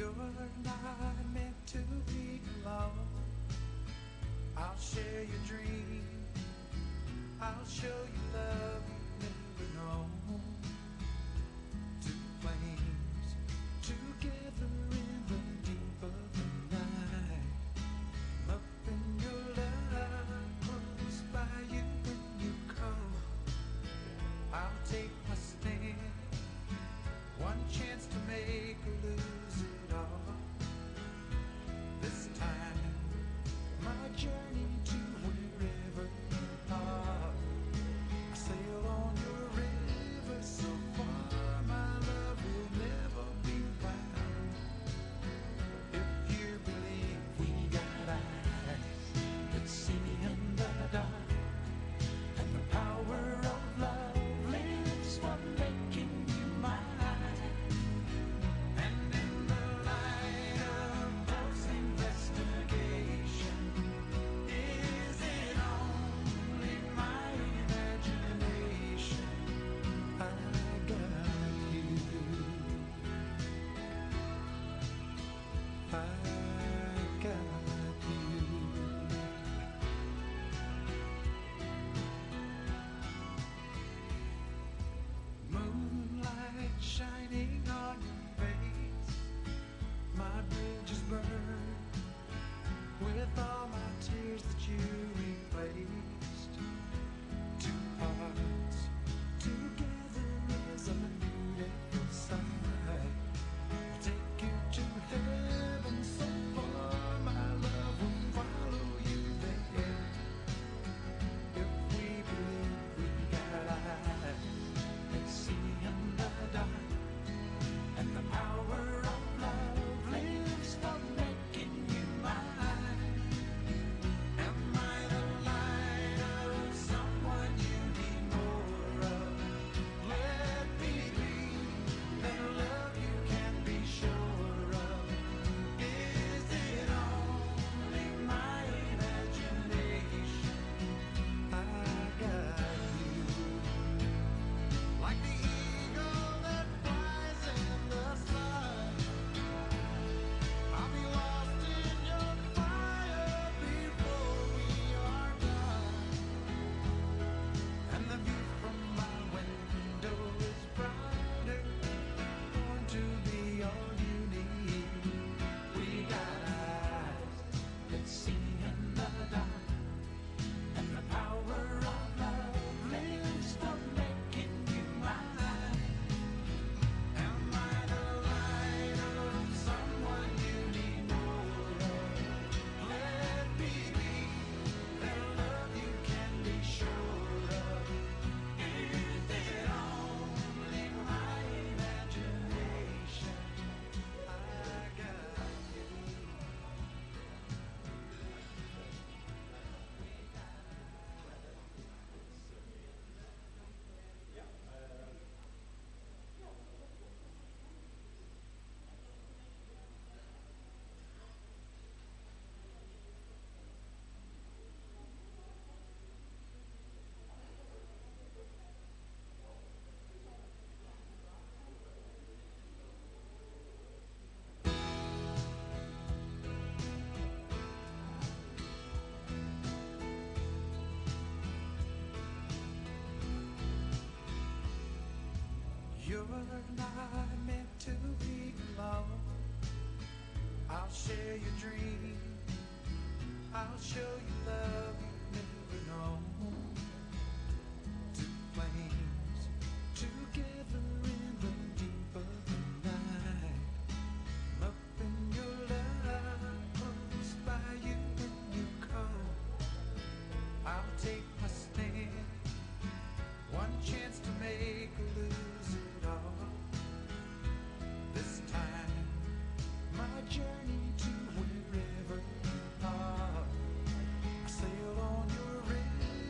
You're not meant to be alone. I'll share your dream. I'll show you love you've never known. Two flames together in the deep of the night. Up in your love, close by you when you call. I'll take my stand. One chance to make or lose it all. This time, my journey to wherever you are. I sail on your river so far, my love will never be found. If you believe we got eyes that see in the dark, and the power of love lives from making you mine. And in the light of close investigation, is it only my imagination? I got you. I got you. Moonlight shining on your face, my bridges burned with all my tears that you replaced. Two hearts together is a beautiful sight. I'll take you to heaven so far, my love will follow you there. If we believe we got eyes that see in the dark, and the power of love lives from making you mine. Am I the light of someone you need more of? Let me be that love you can be sure of. Is it only my imagination? I got you. Like the eagle that flies in the sun, I'll be lost in your fire before we are done. And the view from my window is brighter, going to be all you need. We got eyes that see in the dark, and the power of love lives from making you mine. Am I the light of someone you need more of? Let me be that love you can be sure of. Is it only my imagination? I got you. You're not meant to be alone. I'll share your dream. I'll show you love you've never known. Two flames together in the deep of the night. Up in your love, close by you when you call. I'll take my stand. One chance to make or lose it all. This time, my journey to wherever you are. I sail on your river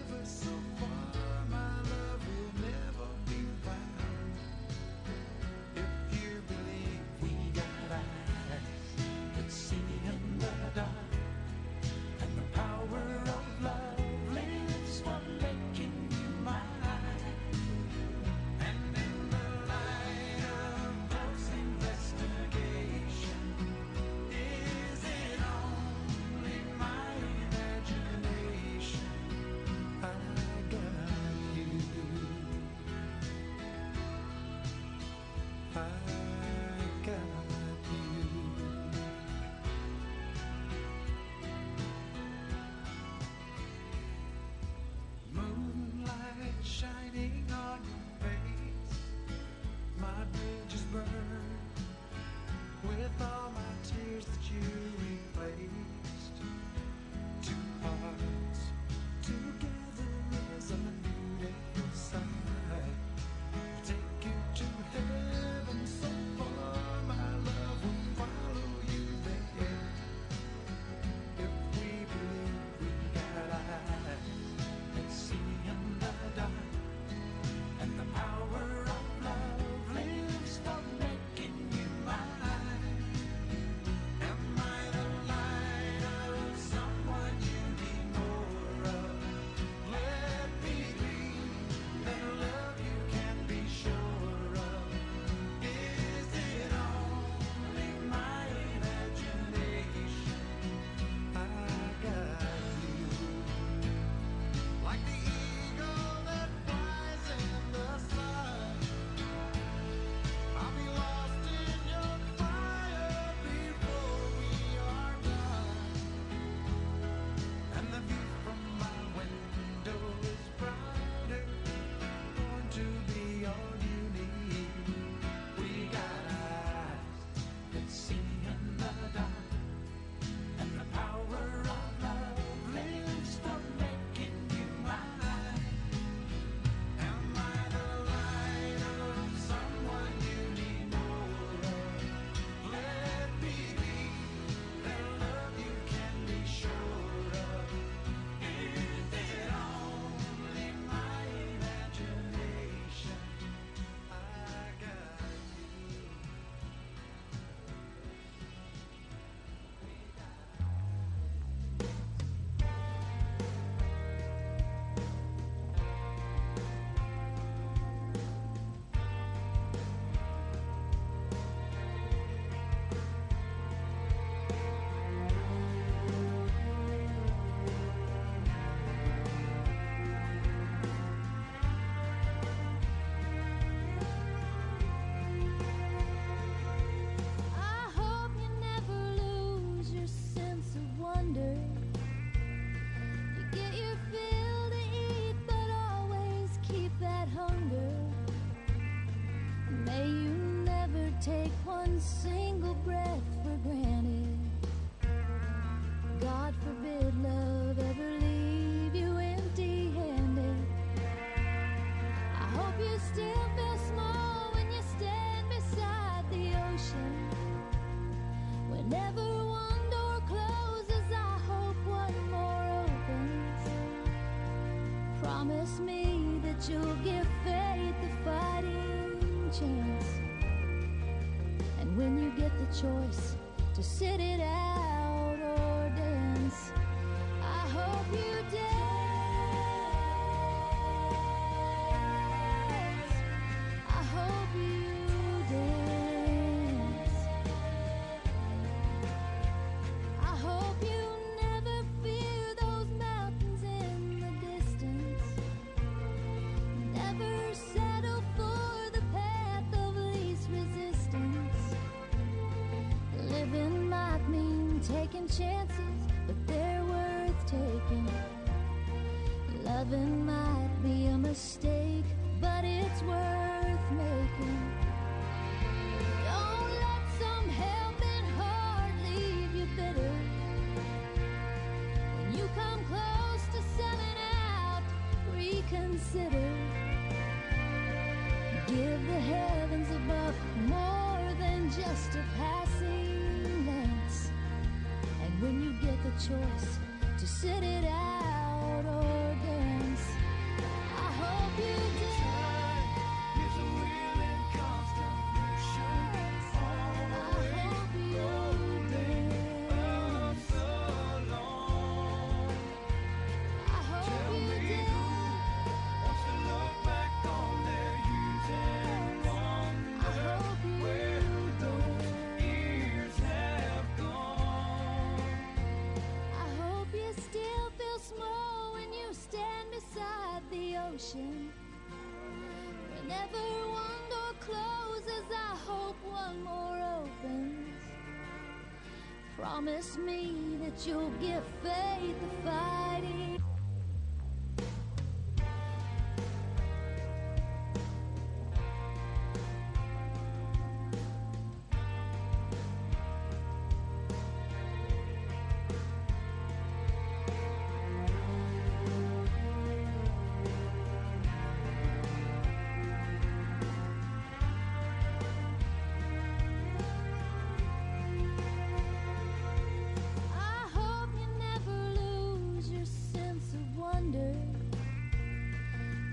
one single breath for granted. God forbid love ever leave you empty-handed. I hope you still feel small when you stand beside the ocean. Whenever one door closes, I hope one more opens. Promise me that you'll give faith a fighting chance. And when you get the choice to sit it out or dance, I hope you dance. I hope you dance. I hope you never fear those mountains in the distance. Never settle for the path of least resistance. Living might mean taking chances, but they're worth taking. Loving might be a mistake, but it's worth making. Don't let some helping heart leave you bitter. When you come close to selling out, reconsider. Give the heavens above more than just a passing glance. And when you get the choice to sit it out or dance, I hope you dance. Is a wheel in constant motion. I hope you dance. So long. I hope you dance. Wants to look back on their youth and wonder where those years have gone. I hope you still feel small when you stand beside the ocean. Whenever one door closes, I hope one more opens. Promise me that you'll give faith a fighting. I hope you never lose your sense of wonder.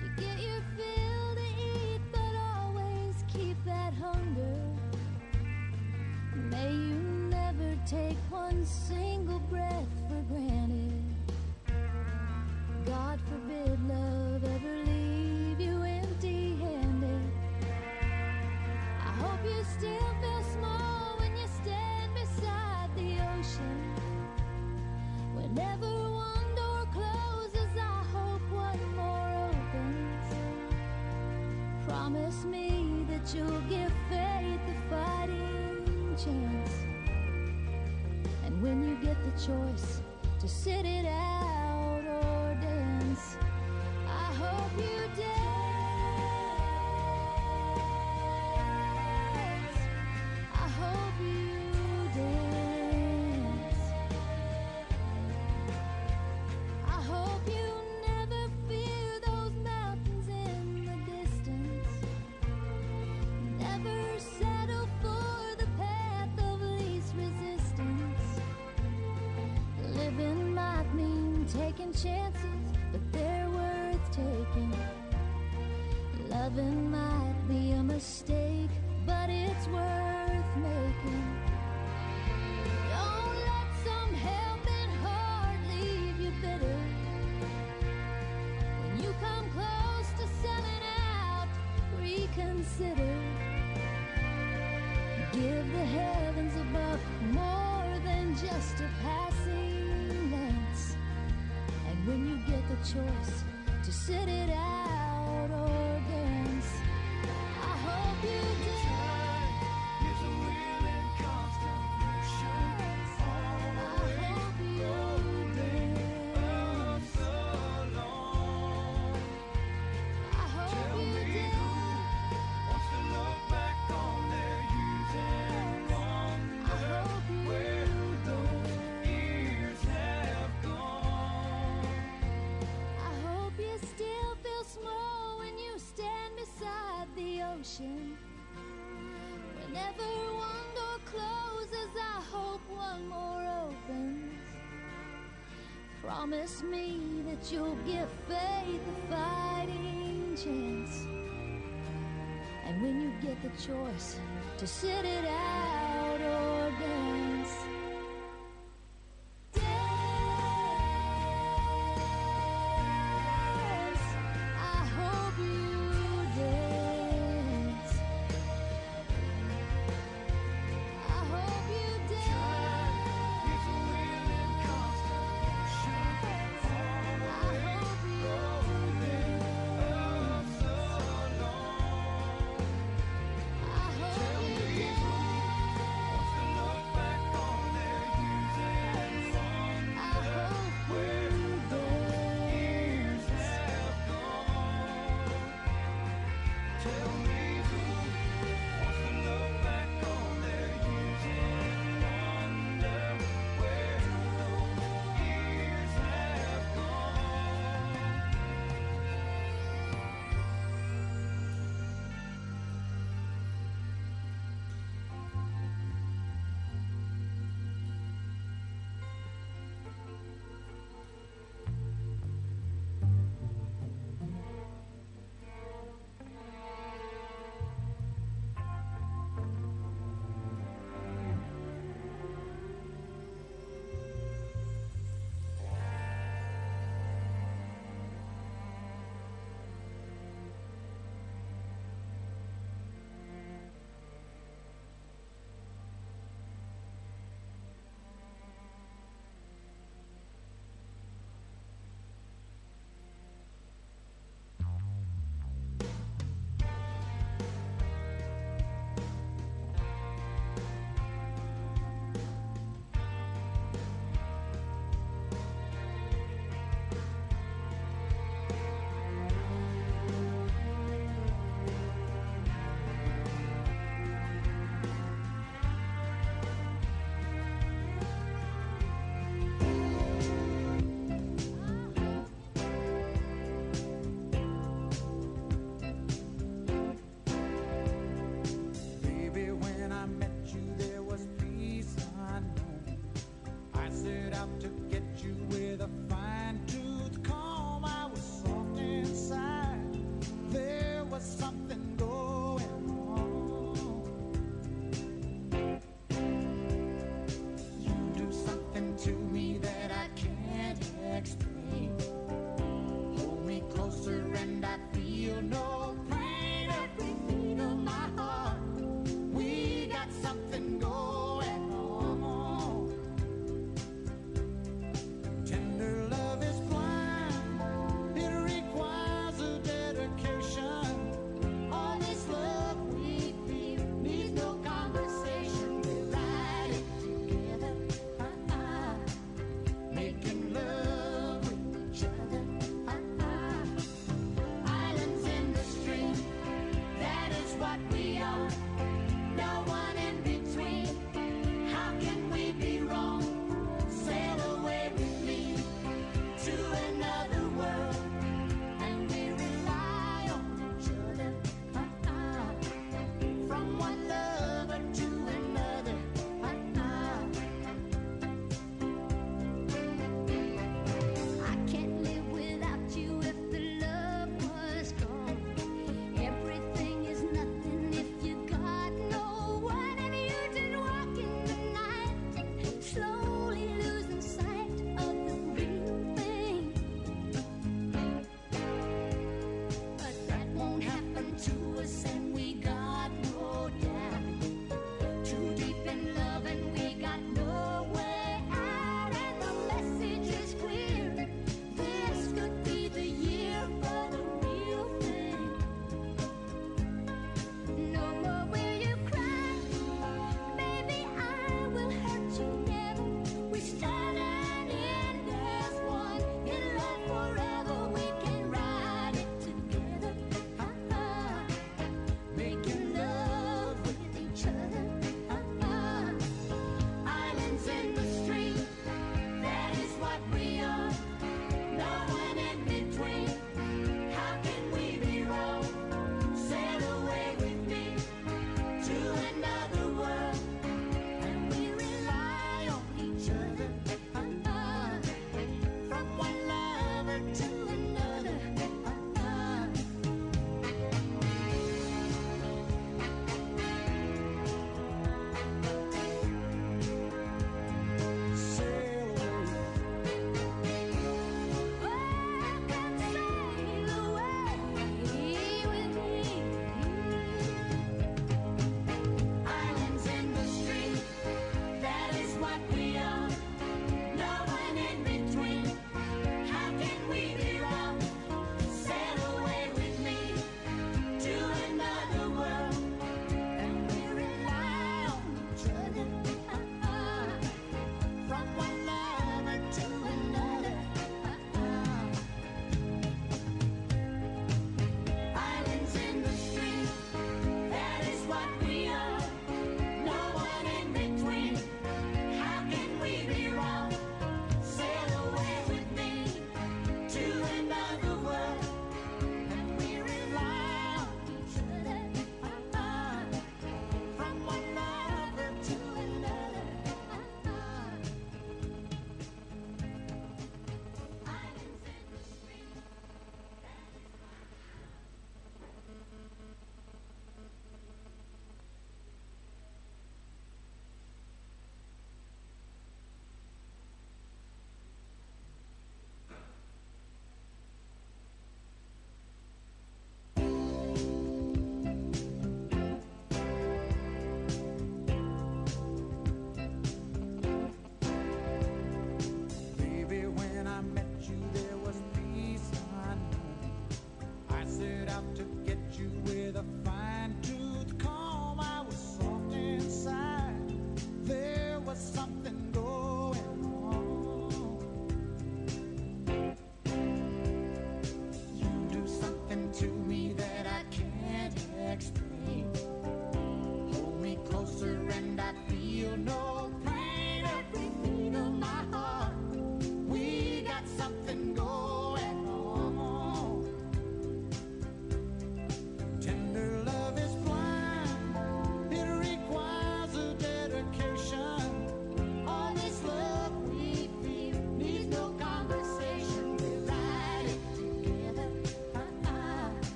You get your fill to eat, but always keep that hunger. May you never take one single breath for granted. God forbid love ever leave you empty-handed. I hope you still feel small when you stand beside the ocean. Whenever one door closes, I hope one more opens. Promise me that you'll give faith a fighting chance. And when you get the choice to sit it out or dance, I hope you dance. I hope you dance. I hope you never fear those mountains in the distance. Never settle for the path of least resistance. Living might mean taking chances, but they're worth taking. Loving might be a mistake, but it's worth making. Don't let some helping heart leave you bitter. When you come close to selling out, reconsider. Give the heavens above more than just a passing glance. And when you get the choice to sit it out or dance, I hope you dance. Is a wheel in constant motion. I hope you dance. So long. I hope you dance. Wants to look back on their youth and still feel small when you stand beside the ocean. Whenever one door closes, I hope one more opens. Promise me that you'll give faith a fighting chance. And when you get the choice to sit it out or dance, I hope you dance. I hope you dance.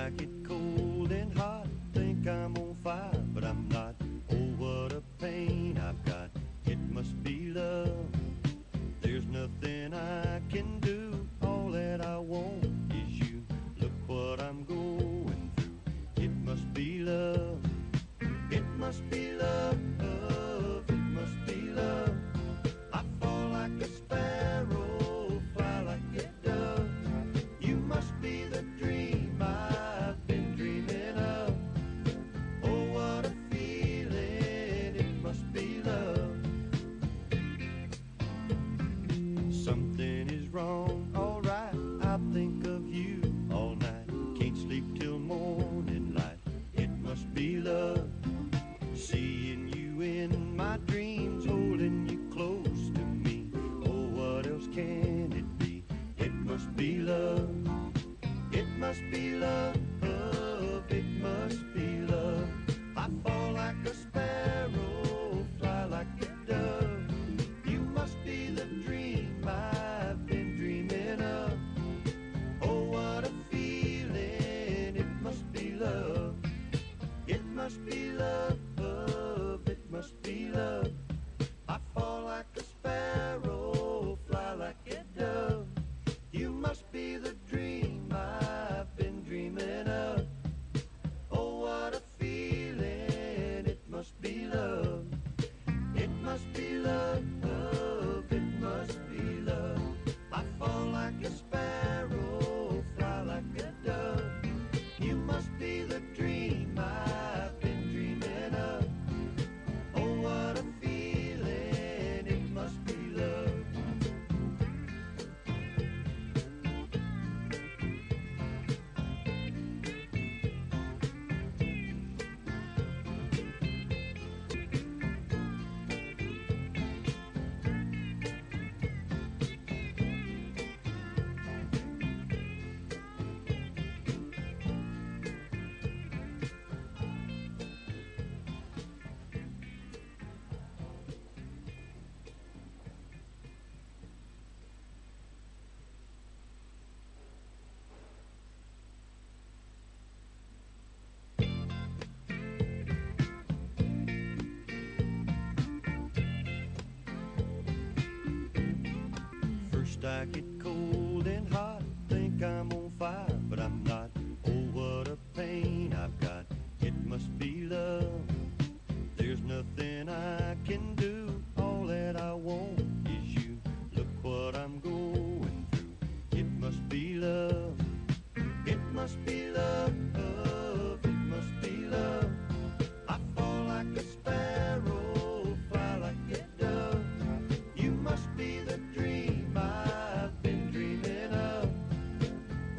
I get cold and hot, think I'm on fire, but I'm not. Oh, what a pain I've got. It must be love. There's nothing I can do. All that I want is you. Look what I'm going through. It must be love. It must be love. It must be love. I fall like a sparrow, fly like a dove. You must be the dream I've been dreaming of. Oh, what a feeling. It must be love. Something is wrong, alright. I think of you all night. Can't sleep till morning light. It must be love. Seeing you in my dreams, holding you close to me. Oh, what else can it be? It must be love. It must be love. It must be love. I fall like a sparrow, fly like a dove. You must be the dream I've been dreaming of. Oh, what a feeling. It must be love. It must be love. It must be love. I fall like a sparrow, fly like a dove. You must be the dream I've been dreaming of. Oh, what a feeling. It must be love. It must be love. It must be love. I fall like a sparrow, fly like a dove. You must be the dream I've been dreaming of. Oh, what a feeling. It must be love. First I get cold and hot, think I'm on fire, but I'm not. Oh, what a pain I've got. It must be love. There's nothing I can do. All that I want is you. Look what I'm going through. It must be love. It must be love. It must be love. I fall like a sparrow, fly like a dove. You must be the dream I've been dreaming of.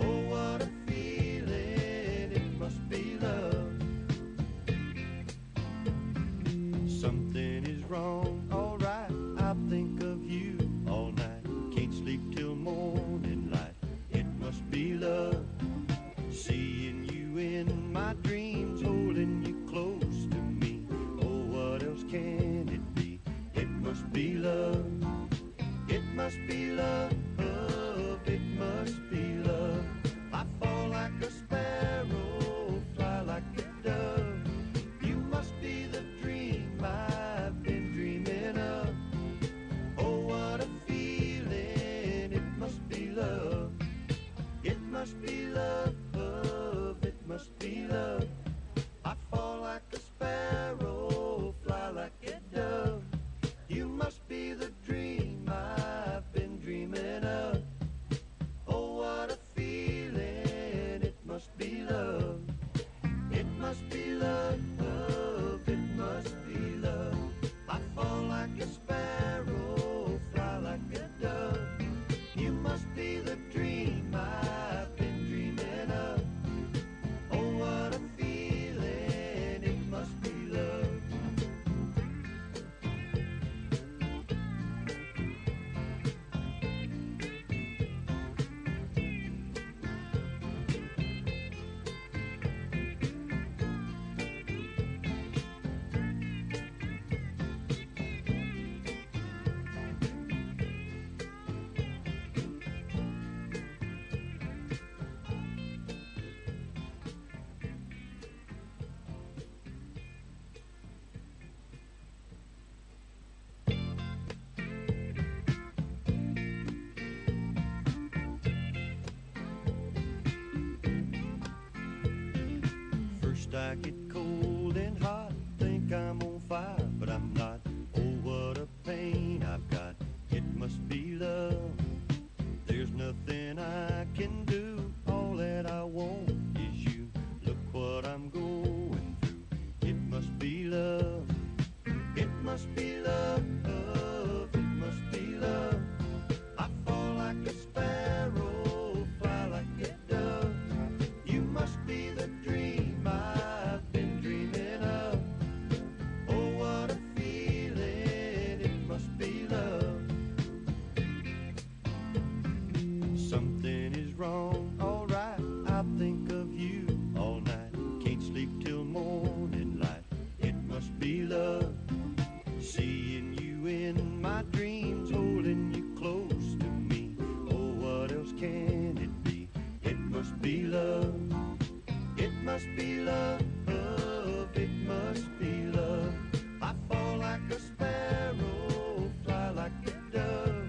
Oh, what a feeling. It must be love. Something is wrong, alright. I think of you all night. Can't sleep till morning light. It must be love. Seeing you in my dreams, holding you close to me. Oh, what else can it be? It must be love. It must be love. It must be love. I fall like a sparrow, fly like a dove. You must be the dream I've been dreaming of. Oh, what a feeling. It must be love. It must be love. It must be love. I fall like a sparrow, fly like a dove. You must be the dream I've been dreaming of. Oh, what a feeling. It must be love. It must be love. It must be love. I fall like a sparrow, fly like a dove. You must be the dream I've been dreaming of. Oh, what a feeling. It must be love. I get cold and hot, think I'm on fire, but I'm not. Oh, what a pain I've got. It must be love. There's nothing I can do. All that I want is you. Look what I'm going through. It must be love. It must be love. It must be love. I fall like a sparrow, fly like a dove. You must be the dream I've been dreaming of. Oh, what a feeling. It must be love. Something is wrong, alright. I think of you all night. Can't sleep till morning light. It must be love. Seeing you in my dreams, holding you close to me. Oh, what else can it be? It must be love. It must be love. It must be love. I fall like a sparrow, fly like a dove.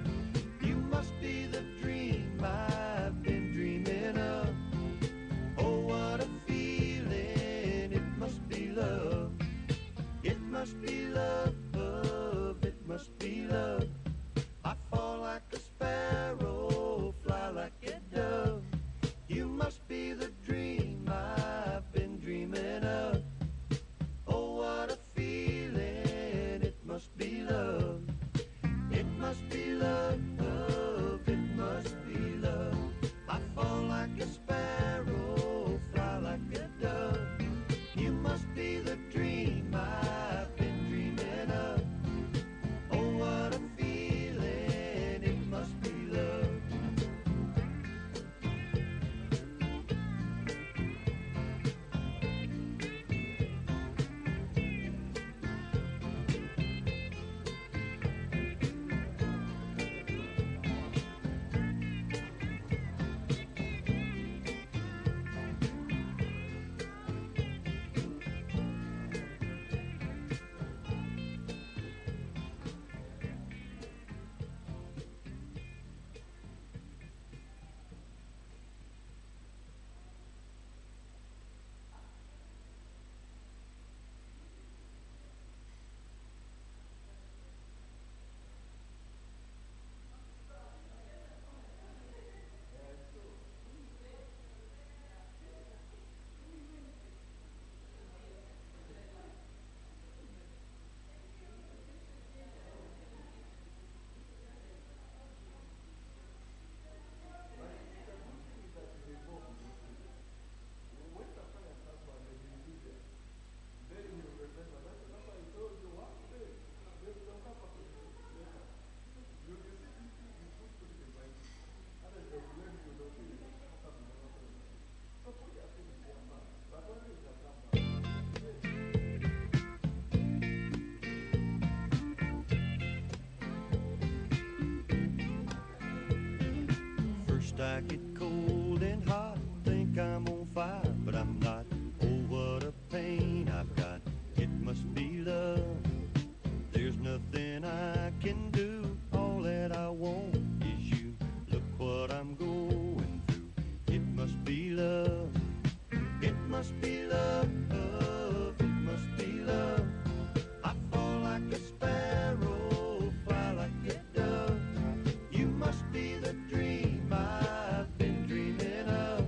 You must be the dream I've been dreaming of. Oh, what a feeling. It must be love. It must be love. It must be love. I fall like a sparrow, fly like a dove. You must be the dream I've been dreaming of. Oh, what a feeling. It must be love. It must be love. It must be love. I fall like a sparrow, fly like a dove. You must be the dream I've been dreaming of. Oh, what a feeling. It must be love. First I get cold and hot, think I'm on fire, but I'm not. Oh, what a pain I've got. It must be love. There's nothing I can do. All that I want is you. Look what I'm going through. It must be love. It must be love. It must be love. I fall like a sparrow, fly like a dove. You must be the dream I've been dreaming of.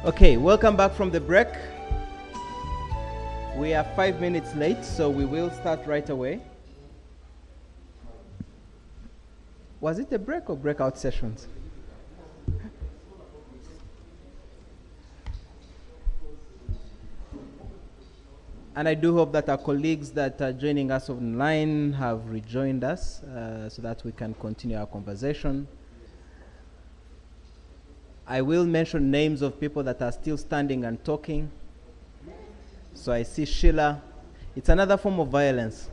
Okay, welcome back from the break. We are 5 minutes late, so we will start right away. Was it a break or breakout sessions? And I do hope that our colleagues that are joining us online have rejoined us so that we can continue our conversation. I will mention names of people that are still standing and talking. So I see Sheila. It's another form of violence.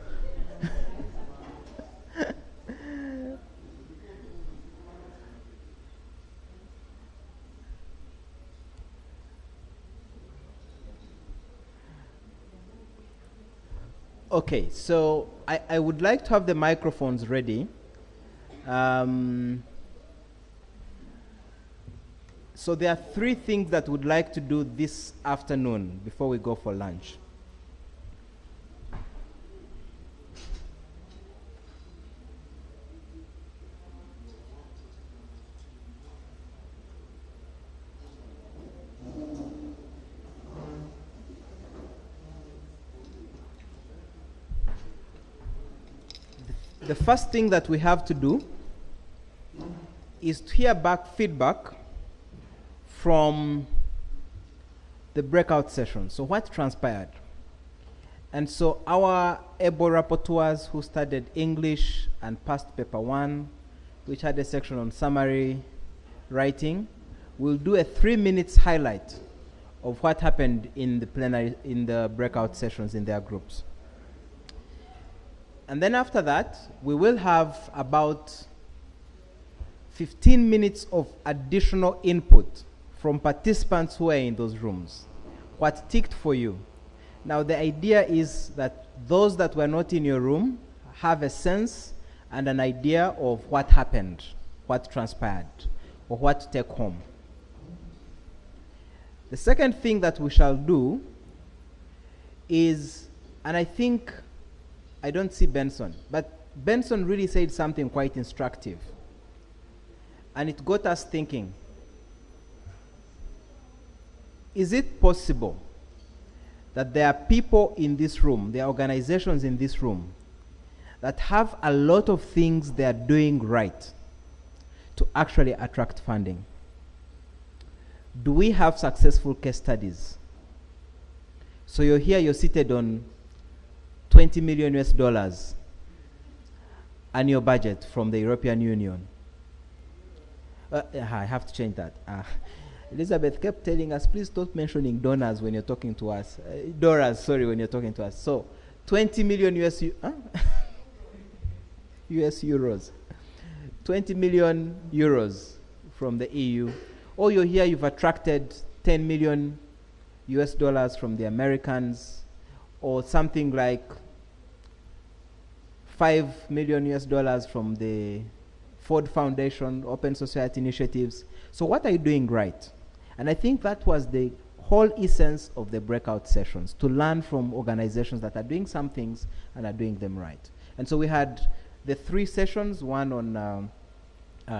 Okay, so I would like to have the microphones ready. So there are 3 things that we'd like to do this afternoon before we go for lunch. The first thing that we have to do is to hear back feedback from the breakout session. So what transpired? And so our able rapporteurs who studied English and passed paper 1, which had a section on summary writing, will do a 3 minutes highlight of what happened in the plenary, in the breakout sessions in their groups. And then after that, we will have about 15 minutes of additional input from participants who are in those rooms. What ticked for you? Now the idea is that those that were not in your room have a sense and an idea of what happened, what transpired, or what to take home. The second thing that we shall do is, and I think I don't see Benson, but Benson really said something quite instructive. And it got us thinking, is it possible that there are people in this room, there are organizations in this room, that have a lot of things they are doing right to actually attract funding? Do we have successful case studies? So you're here, you're seated on $20 million US annual budget from the European Union. I have to change that. Elizabeth kept telling us, please stop mentioning donors when you're talking to us. When you're talking to us. So, 20 million US euros. 20 million euros from the EU. Or you're here, you've attracted 10 million US dollars from the Americans, or something like 5 million US dollars from the Ford Foundation, Open Society Initiatives. So what are you doing right? And I think that was the whole essence of the breakout sessions, to learn from organizations that are doing some things and are doing them right. And so we had the 3 sessions, one on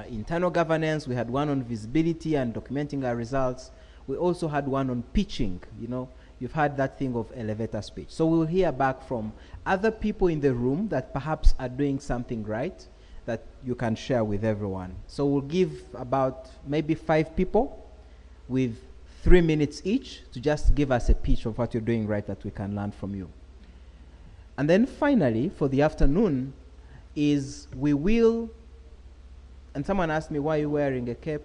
internal governance, we had one on visibility and documenting our results. We also had one on pitching. You know, you've had that thing of elevator speech. So we'll hear back from other people in the room that perhaps are doing something right that you can share with everyone. So we'll give about maybe 5 people with 3 minutes each to just give us a pitch of what you're doing right that we can learn from you. And then finally, for the afternoon, is we will, and someone asked me, why are you wearing a cape?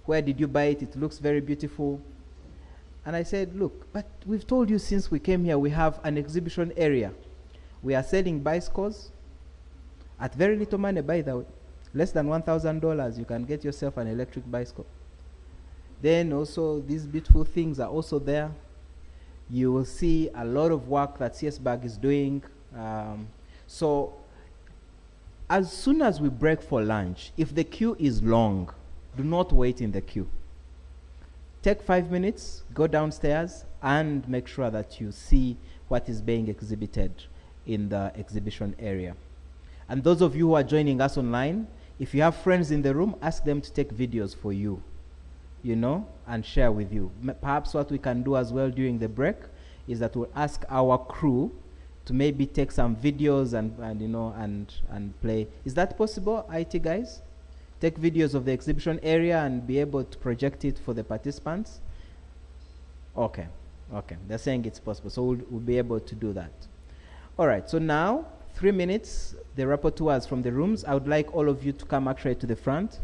Where did you buy it? It looks very beautiful. And I said, look, but we've told you since we came here, we have an exhibition area. We are selling bicycles at very little money, by the way. Less than $1,000, you can get yourself an electric bicycle. Then also, these beautiful things are also there. You will see a lot of work that CSBAG is doing. So as soon as we break for lunch, if the queue is long, do not wait in the queue. Take 5 minutes, go downstairs, and make sure that you see what is being exhibited in the exhibition area. And those of you who are joining us online, if you have friends in the room, ask them to take videos for you and share with you. Perhaps what we can do as well during the break is that we'll ask our crew to maybe take some videos and play. Is that possible, IT guys? Take videos of the exhibition area and be able to project it for the participants? Okay. They're saying it's possible, so we'll be able to do that. All right, so now, 3 minutes, the rapporteurs from the rooms. I would like all of you to come actually to the front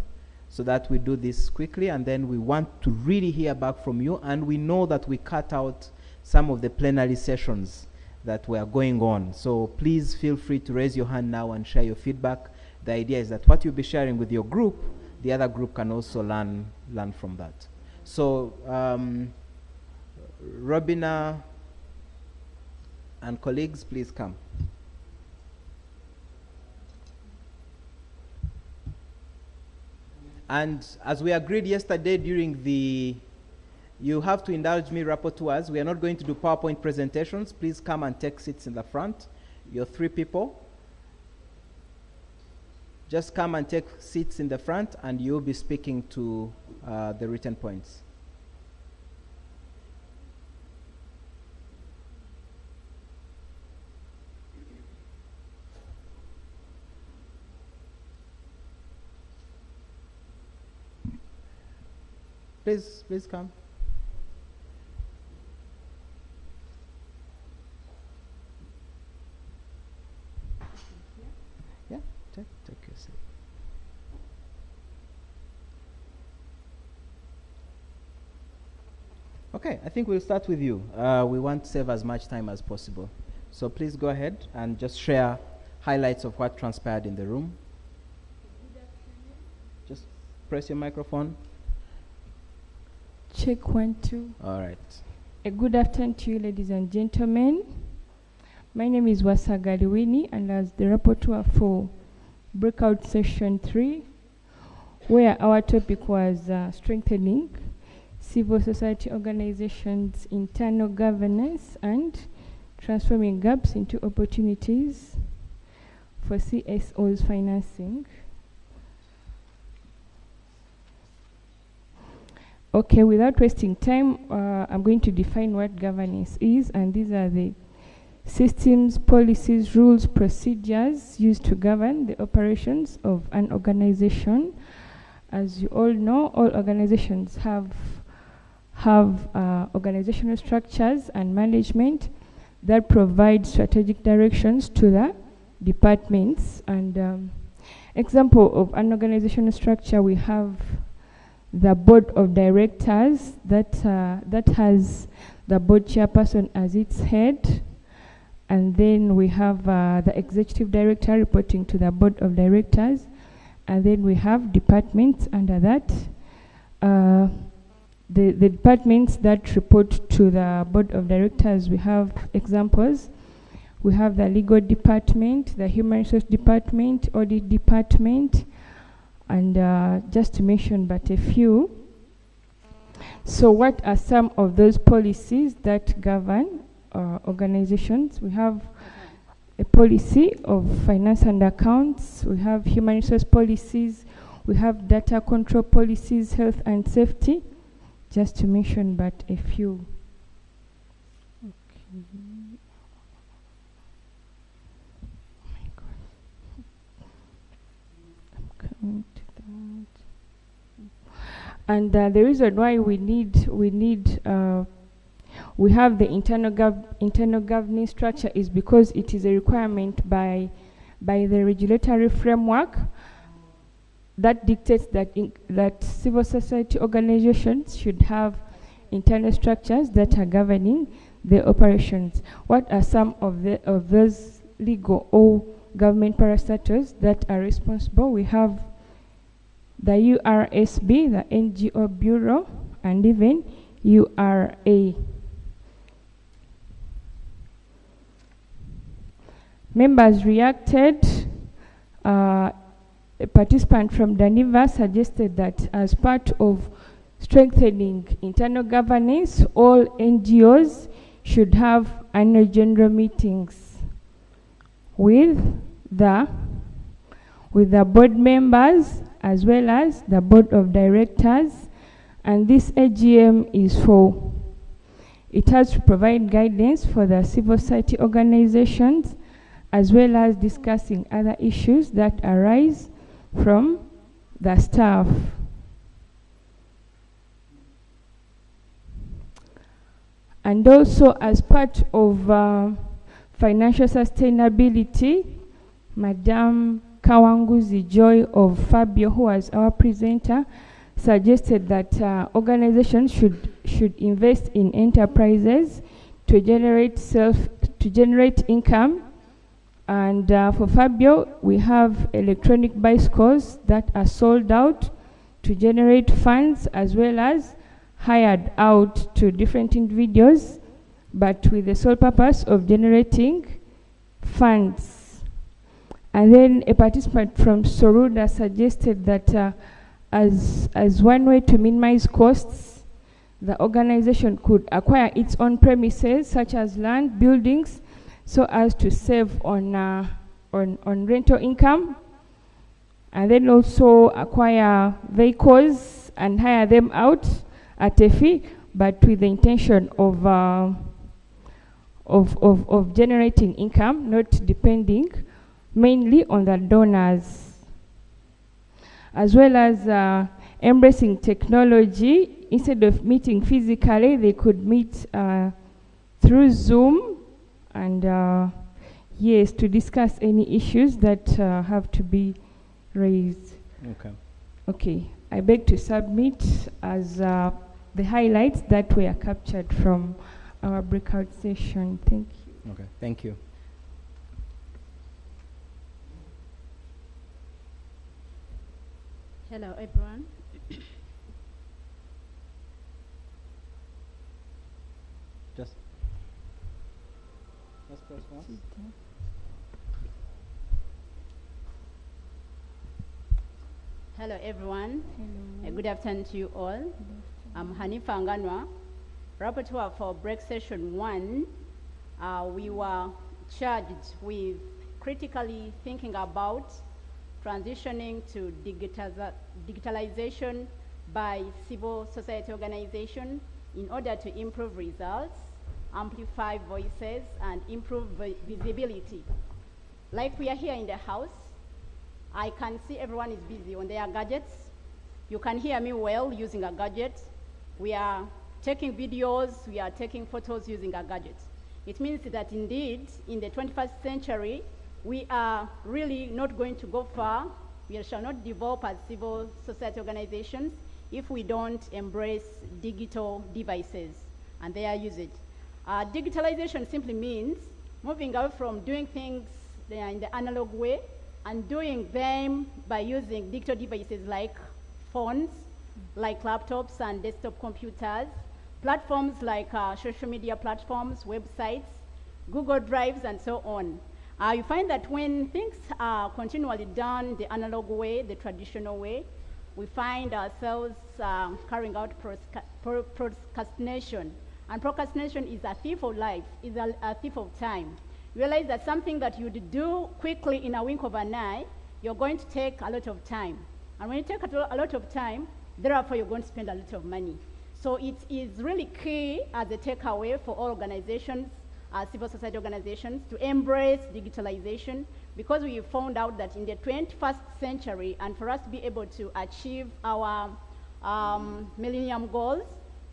so that we do this quickly, and then we want to really hear back from you, and we know that we cut out some of the plenary sessions that were going on. So please feel free to raise your hand now and share your feedback. The idea is that what you'll be sharing with your group, the other group can also learn from that. So Robina and colleagues, please come. And as we agreed yesterday during you have to indulge me, rapporteurs. We are not going to do PowerPoint presentations. Please come and take seats in the front. You're 3 people. Just come and take seats in the front, and you'll be speaking to the written points. Please come. Yeah, take your seat. Okay, I think we'll start with you. We want to save as much time as possible. So please go ahead and just share highlights of what transpired in the room. Just press your microphone. Check 1, 2. All right. A good afternoon to you, ladies and gentlemen. My name is Wasagaliwini, and as the rapporteur for breakout session 3, where our topic was strengthening civil society organizations' internal governance and transforming gaps into opportunities for CSO's financing. Okay, without wasting time, I'm going to define what governance is, and these are the systems, policies, rules, procedures used to govern the operations of an organization. As you all know, all organizations have organizational structures and management that provide strategic directions to the departments. And example of an organizational structure, we have the board of directors that has the board chairperson as its head, and then we have the executive director reporting to the board of directors, and then we have departments under that. The departments that report to the board of directors, we have examples. We have the legal department, the human resource department, audit department, and just to mention but a few. So what are some of those policies that govern organizations? We have a policy of finance and accounts, we have human resource policies, we have data control policies, health and safety, just to mention but a few. Okay. And the reason why we have the internal governing structure is because it is a requirement by the regulatory framework that dictates that civil society organizations should have internal structures that are governing their operations. What are some of those legal or government parastatals that are responsible? We have the URSB, the NGO Bureau, and even URA. Members reacted. A participant from Daniva suggested that as part of strengthening internal governance, all NGOs should have annual general meetings with the board members as well as the board of directors, And this AGM it has to provide guidance for the civil society organizations, as well as discussing other issues that arise from the staff. And also, as part of financial sustainability, Madam Kawanguzi Joy of Fabio, who was our presenter, suggested that organizations should invest in enterprises to generate income. And for Fabio, we have electronic bicycles that are sold out to generate funds, as well as hired out to different individuals, but with the sole purpose of generating funds. And then a participant from Soruda suggested that as one way to minimize costs, the organization could acquire its own premises, such as land, buildings, so as to save on rental income, and then also acquire vehicles and hire them out at a fee, but with the intention of generating income, not depending mainly on the donors, as well as embracing technology. Instead of meeting physically, they could meet through Zoom, and yes, to discuss any issues that have to be raised. Okay, I beg to submit as the highlights that were captured from our breakout session. Thank you. Okay, thank you. Hello, everyone. Just press once. Hello, everyone. Good afternoon to you all. I'm Hanifa Nganwa, rapporteur for break session 1. We were charged with critically thinking about transitioning to digitalization by civil society organization in order to improve results, amplify voices, and improve visibility. Like we are here in the house, I can see everyone is busy on their gadgets. You can hear me well using a gadget. We are taking videos, we are taking photos using a gadget. It means that indeed, in the 21st century, we are really not going to go far. We shall not develop as civil society organizations if we don't embrace digital devices and their usage. Digitalization simply means moving out from doing things in the analog way and doing them by using digital devices like phones, like laptops and desktop computers, platforms like social media platforms, websites, Google Drives, and so on. You find that when things are continually done the analog way, the traditional way, we find ourselves carrying out procrastination. And procrastination is a thief of life, is a thief of time. Realize that something that you'd do quickly in a wink of an eye, you're going to take a lot of time. And when you take a lot of time, therefore you're going to spend a lot of money. So it is really key as a takeaway for all organizations, civil society organizations, to embrace digitalization, because we found out that in the 21st century, and for us to be able to achieve our millennium goals,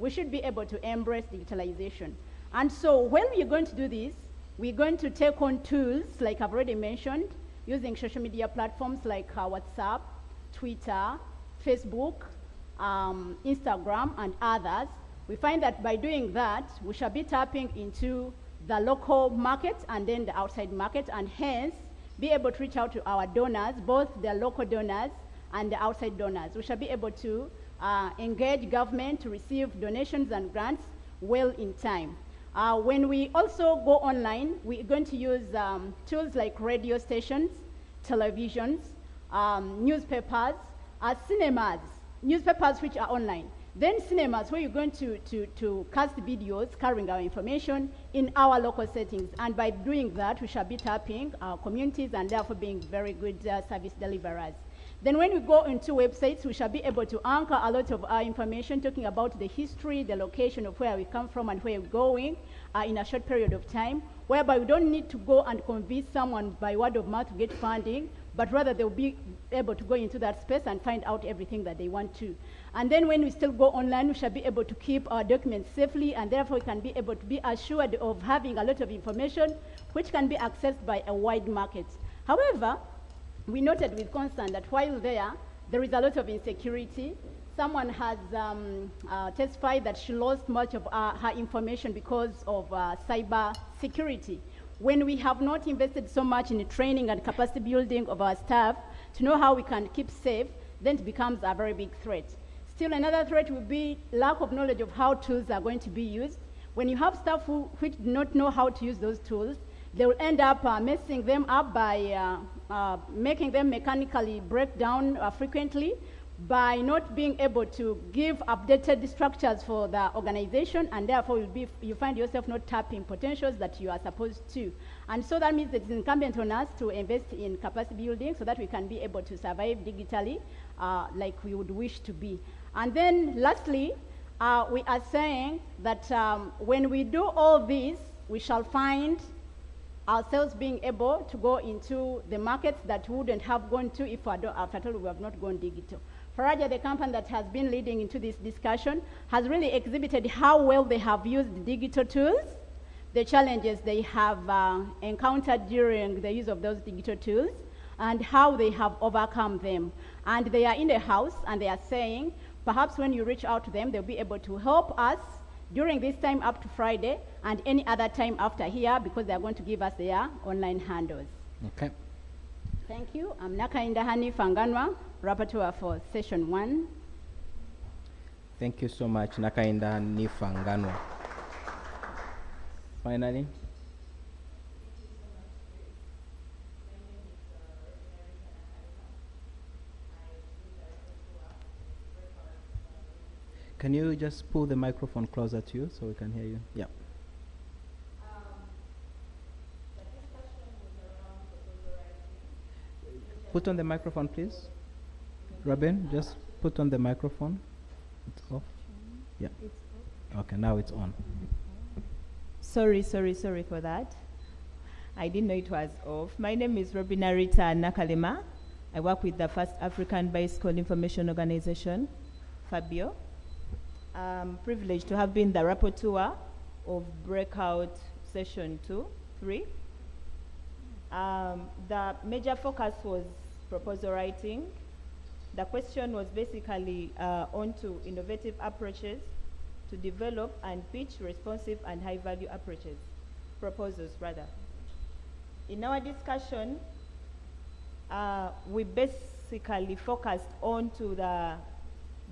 we should be able to embrace digitalization. And so when we're going to do this, we're going to take on tools, like I've already mentioned, using social media platforms like WhatsApp, Twitter, Facebook, Instagram, and others. We find that by doing that, we shall be tapping into the local market and then the outside market, and hence be able to reach out to our donors, both the local donors and the outside donors. We shall be able to engage government to receive donations and grants well in time. When we also go online, we're going to use tools like radio stations, televisions, newspapers, cinemas, newspapers which are online, then cinemas where you're going to cast videos carrying our information in our local settings. And by doing that, we shall be tapping our communities and therefore being very good service deliverers. Then when we go into websites, we shall be able to anchor a lot of our information talking about the history, the location of where we come from and where we're going in a short period of time, whereby we don't need to go and convince someone by word of mouth to get funding, but rather they'll be able to go into that space and find out everything that they want to. And then when we still go online, we shall be able to keep our documents safely, and therefore we can be able to be assured of having a lot of information which can be accessed by a wide market. However, we noted with concern that while there is a lot of insecurity. Someone has testified that she lost much of her information because of cyber security. When we have not invested so much in the training and capacity building of our staff to know how we can keep safe, then it becomes a very big threat. Still, another threat will be lack of knowledge of how tools are going to be used. When you have staff which do not know how to use those tools, they will end up messing them up by making them mechanically break down frequently, by not being able to give updated structures for the organization, and therefore you find yourself not tapping potentials that you are supposed to. And so that means that it's incumbent on us to invest in capacity building so that we can be able to survive digitally like we would wish to be. And then lastly, we are saying that when we do all this, we shall find ourselves being able to go into the markets that we wouldn't have gone to if after all we have not gone digital. Faraja, the company that has been leading into this discussion, has really exhibited how well they have used digital tools, the challenges they have encountered during the use of those digital tools, and how they have overcome them. And they are in the house, and they are saying, perhaps when you reach out to them, they'll be able to help us during this time up to Friday and any other time after here, because they're going to give us their online handles. Okay. Thank you. I'm Nakainda Hani Fanganwa, rapporteur for session 1. Thank you so much, Nakainda Hani Fanganwa. Finally. Can you just pull the microphone closer to you so we can hear you? Yeah. Put on the microphone, please. Robin, just put on the microphone. It's off. Yeah. Okay, now it's on. Sorry for that. I didn't know it was off. My name is Robinarita Nakalema. I work with the First African Bicycle Information Organization, Fabio. I'm privileged to have been the rapporteur of Breakout Session 2, 3. The major focus was proposal writing. The question was basically onto innovative approaches to develop and pitch responsive and high-value proposals rather. In our discussion, we basically focused onto the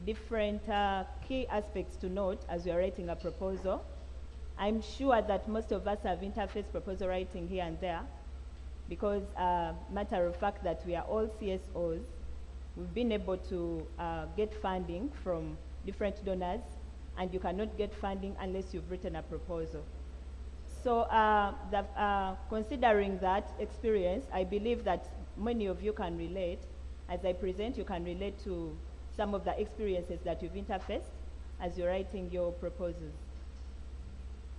different key aspects to note as we are writing a proposal. I'm sure that most of us have interfaced proposal writing here and there, because matter of fact that we are all CSOs, we've been able to get funding from different donors, and you cannot get funding unless you've written a proposal. So considering that experience, I believe that many of you can relate. As I present, you can relate to some of the experiences that you've interfaced as you're writing your proposals.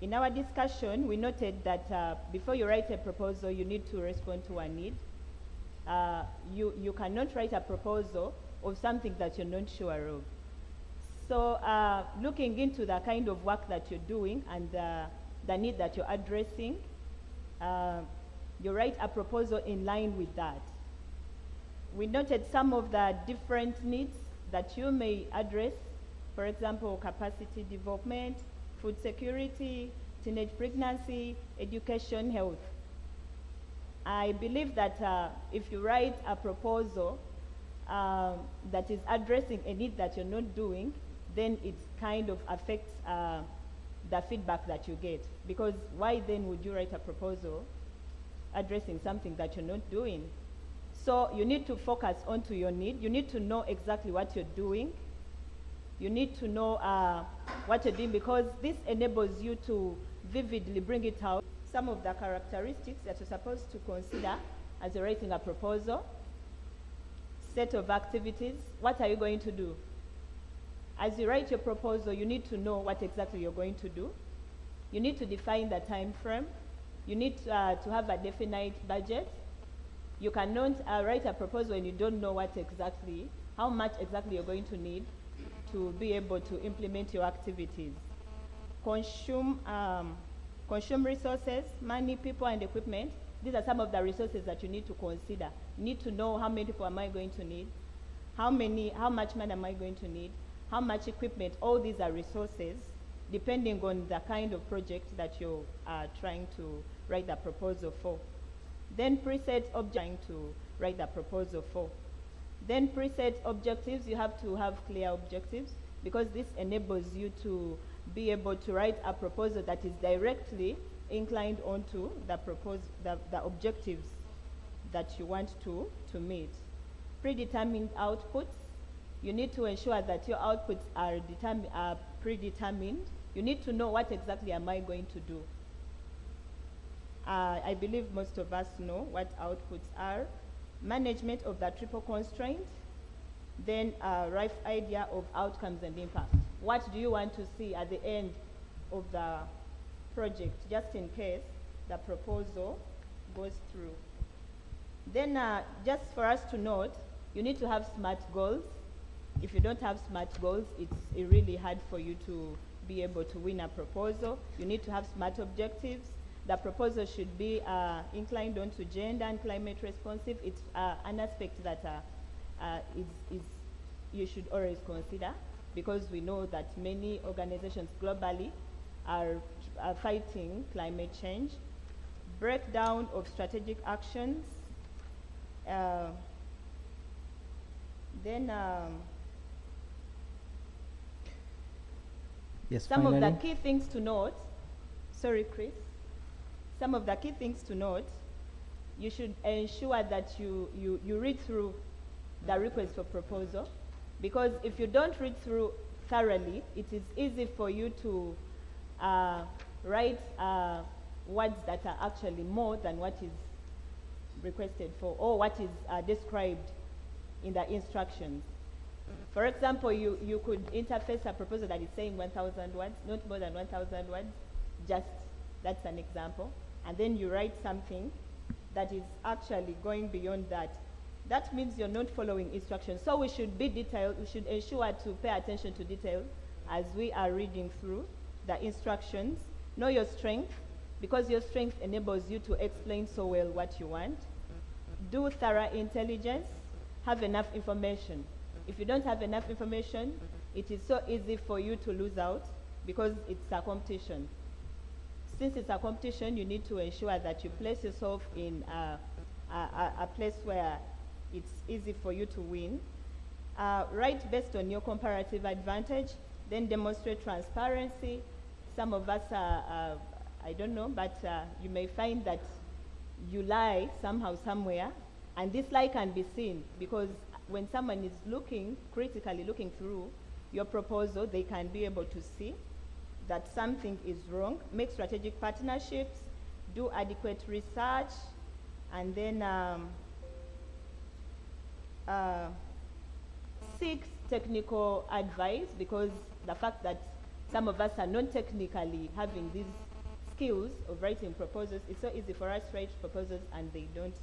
In our discussion, we noted that before you write a proposal, you need to respond to a need. You cannot write a proposal of something that you're not sure of. So looking into the kind of work that you're doing and the need that you're addressing, you write a proposal in line with that. We noted some of the different needs that you may address, for example, capacity development, food security, teenage pregnancy, education, health. I believe that if you write a proposal that is addressing a need that you're not doing, then it kind of affects the feedback that you get. Because why then would you write a proposal addressing something that you're not doing? So you need to focus onto your need. You need to know exactly what you're doing. You need to know what you're doing, because this enables you to vividly bring it out. Some of the characteristics that you're supposed to consider as you're writing a proposal. set of activities. What are you going to do? As you write your proposal, you need to know what exactly you're going to do. You need to define the time frame. You need to have a definite budget. You cannot write a proposal and you don't know how much exactly you're going to need to be able to implement your activities. Consume resources, money, people, and equipment. These are some of the resources that you need to consider. You need to know how many people am I going to need, how much money am I going to need, how much equipment. All these are resources depending on the kind of project that you are trying to write the proposal for. Then preset objectives to write the proposal for. Then preset objectives, you have to have clear objectives because this enables you to be able to write a proposal that is directly inclined onto the objectives that you want to meet. Predetermined outputs, you need to ensure that your outputs are predetermined. You need to know what exactly am I going to do. I believe most of us know what outputs are. Management of the triple constraint, then a rough idea of outcomes and impact. What do you want to see at the end of the project, just in case the proposal goes through? Then just for us to note, you need to have SMART goals. If you don't have SMART goals, it's really hard for you to be able to win a proposal. You need to have SMART objectives. The proposal should be inclined onto gender and climate responsive. It's an aspect that you should always consider because we know that many organizations globally are fighting climate change. Breakdown of strategic actions. Yes, some finally. of the key things to note. Sorry, Chris. Some of the key things to note, you should ensure that you read through the request for proposal, because if you don't read through thoroughly, it is easy for you to write words that are actually more than what is requested for or what is described in the instructions. For example, you could interface a proposal that is saying 1,000 words, not more than 1,000 words, that's an example. And then you write something that is actually going beyond that. That means you're not following instructions. So we should be detailed. We should ensure to pay attention to detail as we are reading through the instructions. Know your strength, because your strength enables you to explain so well what you want. Do thorough intelligence. Have enough information. If you don't have enough information, it is so easy for you to lose out because it's a competition. Since it's a competition, you need to ensure that you place yourself in a place where it's easy for you to win. Write based on your comparative advantage, then demonstrate transparency. Some of us are, I don't know, but you may find that you lie somehow, somewhere, and this lie can be seen because when someone is critically looking through your proposal, they can be able to see that something is wrong. Make strategic partnerships, do adequate research, and then seek technical advice, because the fact that some of us are non-technically having these skills of writing proposals, it's so easy for us to write proposals and they don't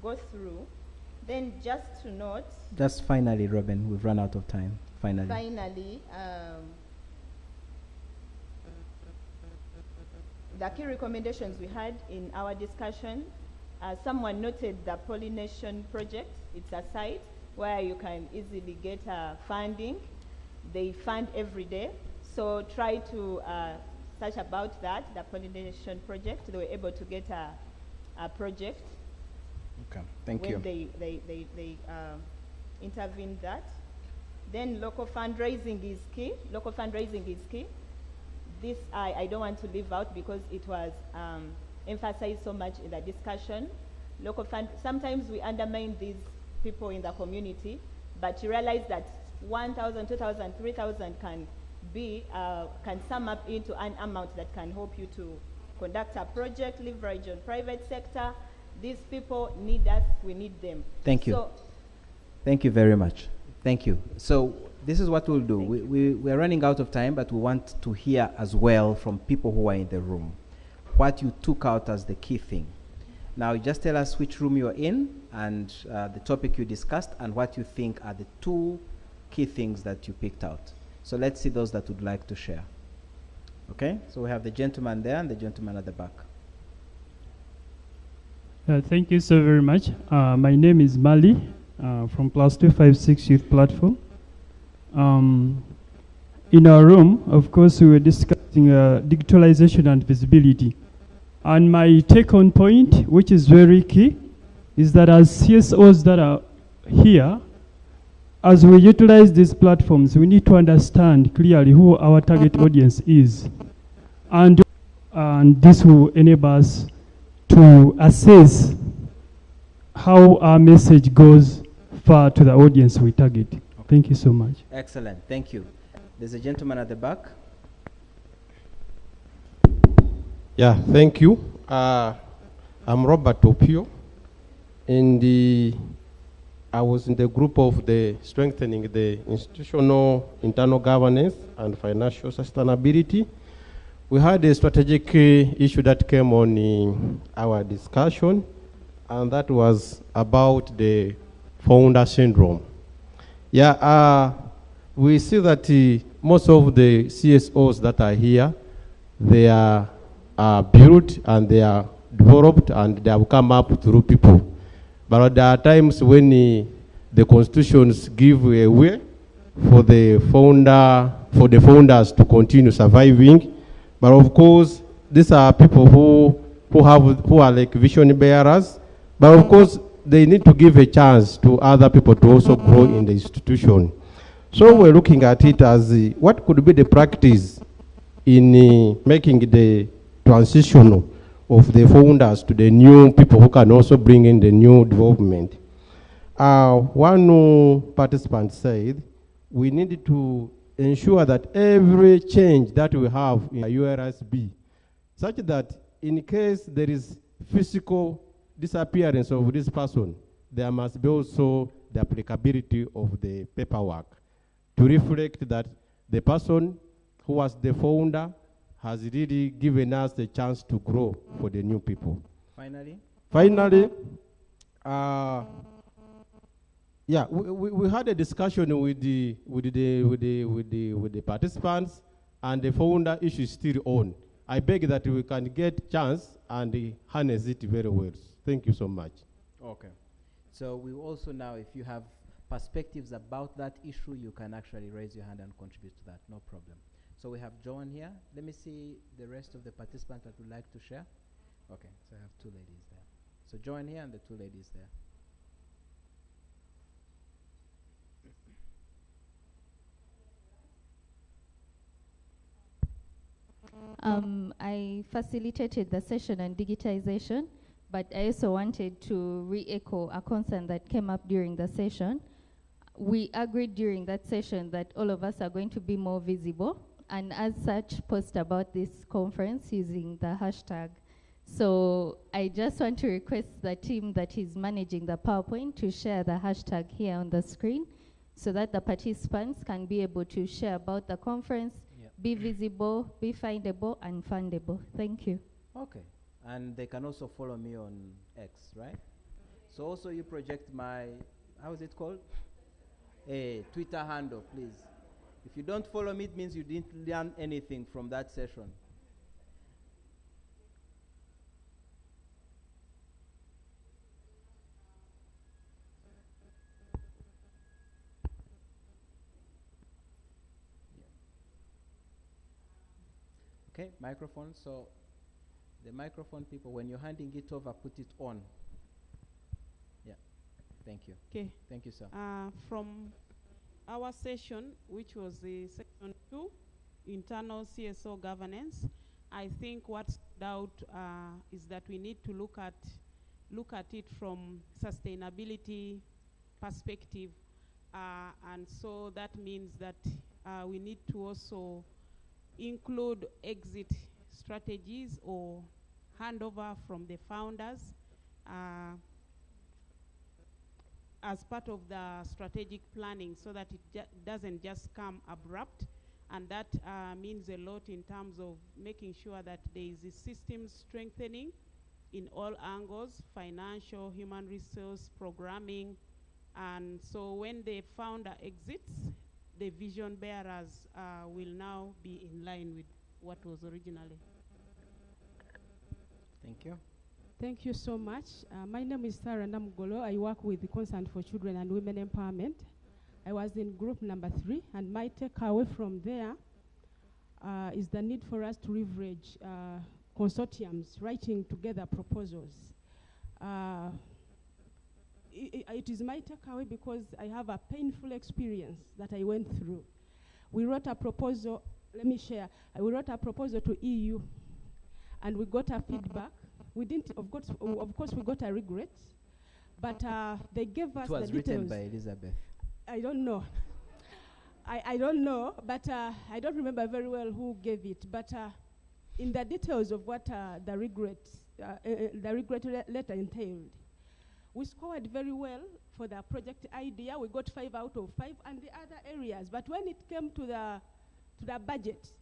go through. Then just to note... Just finally, Robin, we've run out of time. Finally, the key recommendations we had in our discussion, someone noted the pollination project. It's a site where you can easily get funding. They fund every day. So try to search about that, the pollination project. They were able to get a project. Okay, thank you. When they intervened that. Then local fundraising is key. Local fundraising is key. This I don't want to leave out because it was emphasized so much in the discussion. Sometimes we undermine these people in the community, but you realize that 1,000, 2,000, 3,000 can sum up into an amount that can help you to conduct a project, leverage on private sector. These people need us, we need them. Thank you. So Thank you very much. Thank you. So this is what we'll do. We're running out of time, but we want to hear as well from people who are in the room what you took out as the key thing. Now, just tell us which room you're in and the topic you discussed and what you think are the two key things that you picked out. So let's see those that would like to share. Okay? So we have the gentleman there and the gentleman at the back. Thank you so very much. My name is Mali from Plus 256 Youth Platform. In our room, of course, we were discussing digitalization and visibility. And my take-home point, which is very key, is that as CSOs that are here, as we utilize these platforms, we need to understand clearly who our target audience is. And this will enable us to assess how our message goes far to the audience we target. Okay. Thank you so much. Excellent. Thank you. There's a gentleman at the back. Yeah, thank you. I'm Robert Opio. I was in the group of the strengthening the institutional internal governance and financial sustainability. We had a strategic issue that came on our discussion, and that was about the founder syndrome. Yeah, we see that most of the CSOs that are here, they are built and they are developed and they have come up through people. But there are times when the constitutions give a way for the founders to continue surviving. But of course, these are people who are like vision bearers. But of course, they need to give a chance to other people to also grow in the institution. So we're looking at it as what could be the practice in making the transition of the founders to the new people who can also bring in the new development. One participant said we need to ensure that every change that we have in a URSB, such that in case there is physical disappearance of this person, there must be also the applicability of the paperwork to reflect that the person who was the founder has really given us the chance to grow for the new people. Finally, yeah, we had a discussion with the participants, and the founder issue is still on. I beg that we can get chance and harness it very well. Thank you so much. Okay. So we also now, if you have perspectives about that issue, you can actually raise your hand and contribute to that. No problem. So we have Joan here. Let me see the rest of the participants that would like to share. Okay, so I have two ladies there. So Joan here and the two ladies there. I facilitated the session on digitization, but I also wanted to re-echo a concern that came up during the session. We agreed during that session that all of us are going to be more visible, and as such, post about this conference using the hashtag. So I just want to request the team that is managing the PowerPoint to share the hashtag here on the screen so that the participants can be able to share about the conference, be visible, be findable, and fundable. Thank you. Okay. And they can also follow me on X, right? So also you project my, how is it called? A Twitter handle, please. If you don't follow me, it means you didn't learn anything from that session. Okay, microphone. So the microphone people, when you're handing it over, put it on. Yeah, thank you. Okay. Thank you, sir. From our session, which was the section 2, internal CSO governance, I think what stood out is that we need to look at it from sustainability perspective, and so that means that we need to also include exit strategies or handover from the founders. as part of the strategic planning so that it doesn't just come abrupt. And that means a lot in terms of making sure that there is a system strengthening in all angles, financial, human resource, programming. And so when the founder exits, the vision bearers will now be in line with what was originally. Thank you. Thank you so much. My name is Sarah Namugolo. I work with the Concern for Children and Women Empowerment. I was in group number 3, and my takeaway from there is the need for us to leverage consortiums writing together proposals. It is my takeaway because I have a painful experience that I went through. We wrote a proposal, let me share. We wrote a proposal to EU, and we got a feedback. We didn't, of course we got a regret, but they gave us the details. It was written by Elizabeth. I don't know. I don't know, but I don't remember very well who gave it. But in the details of what the regret letter entailed, we scored very well for the project idea. We got 5 out of 5, and the other areas. But when it came to the budget,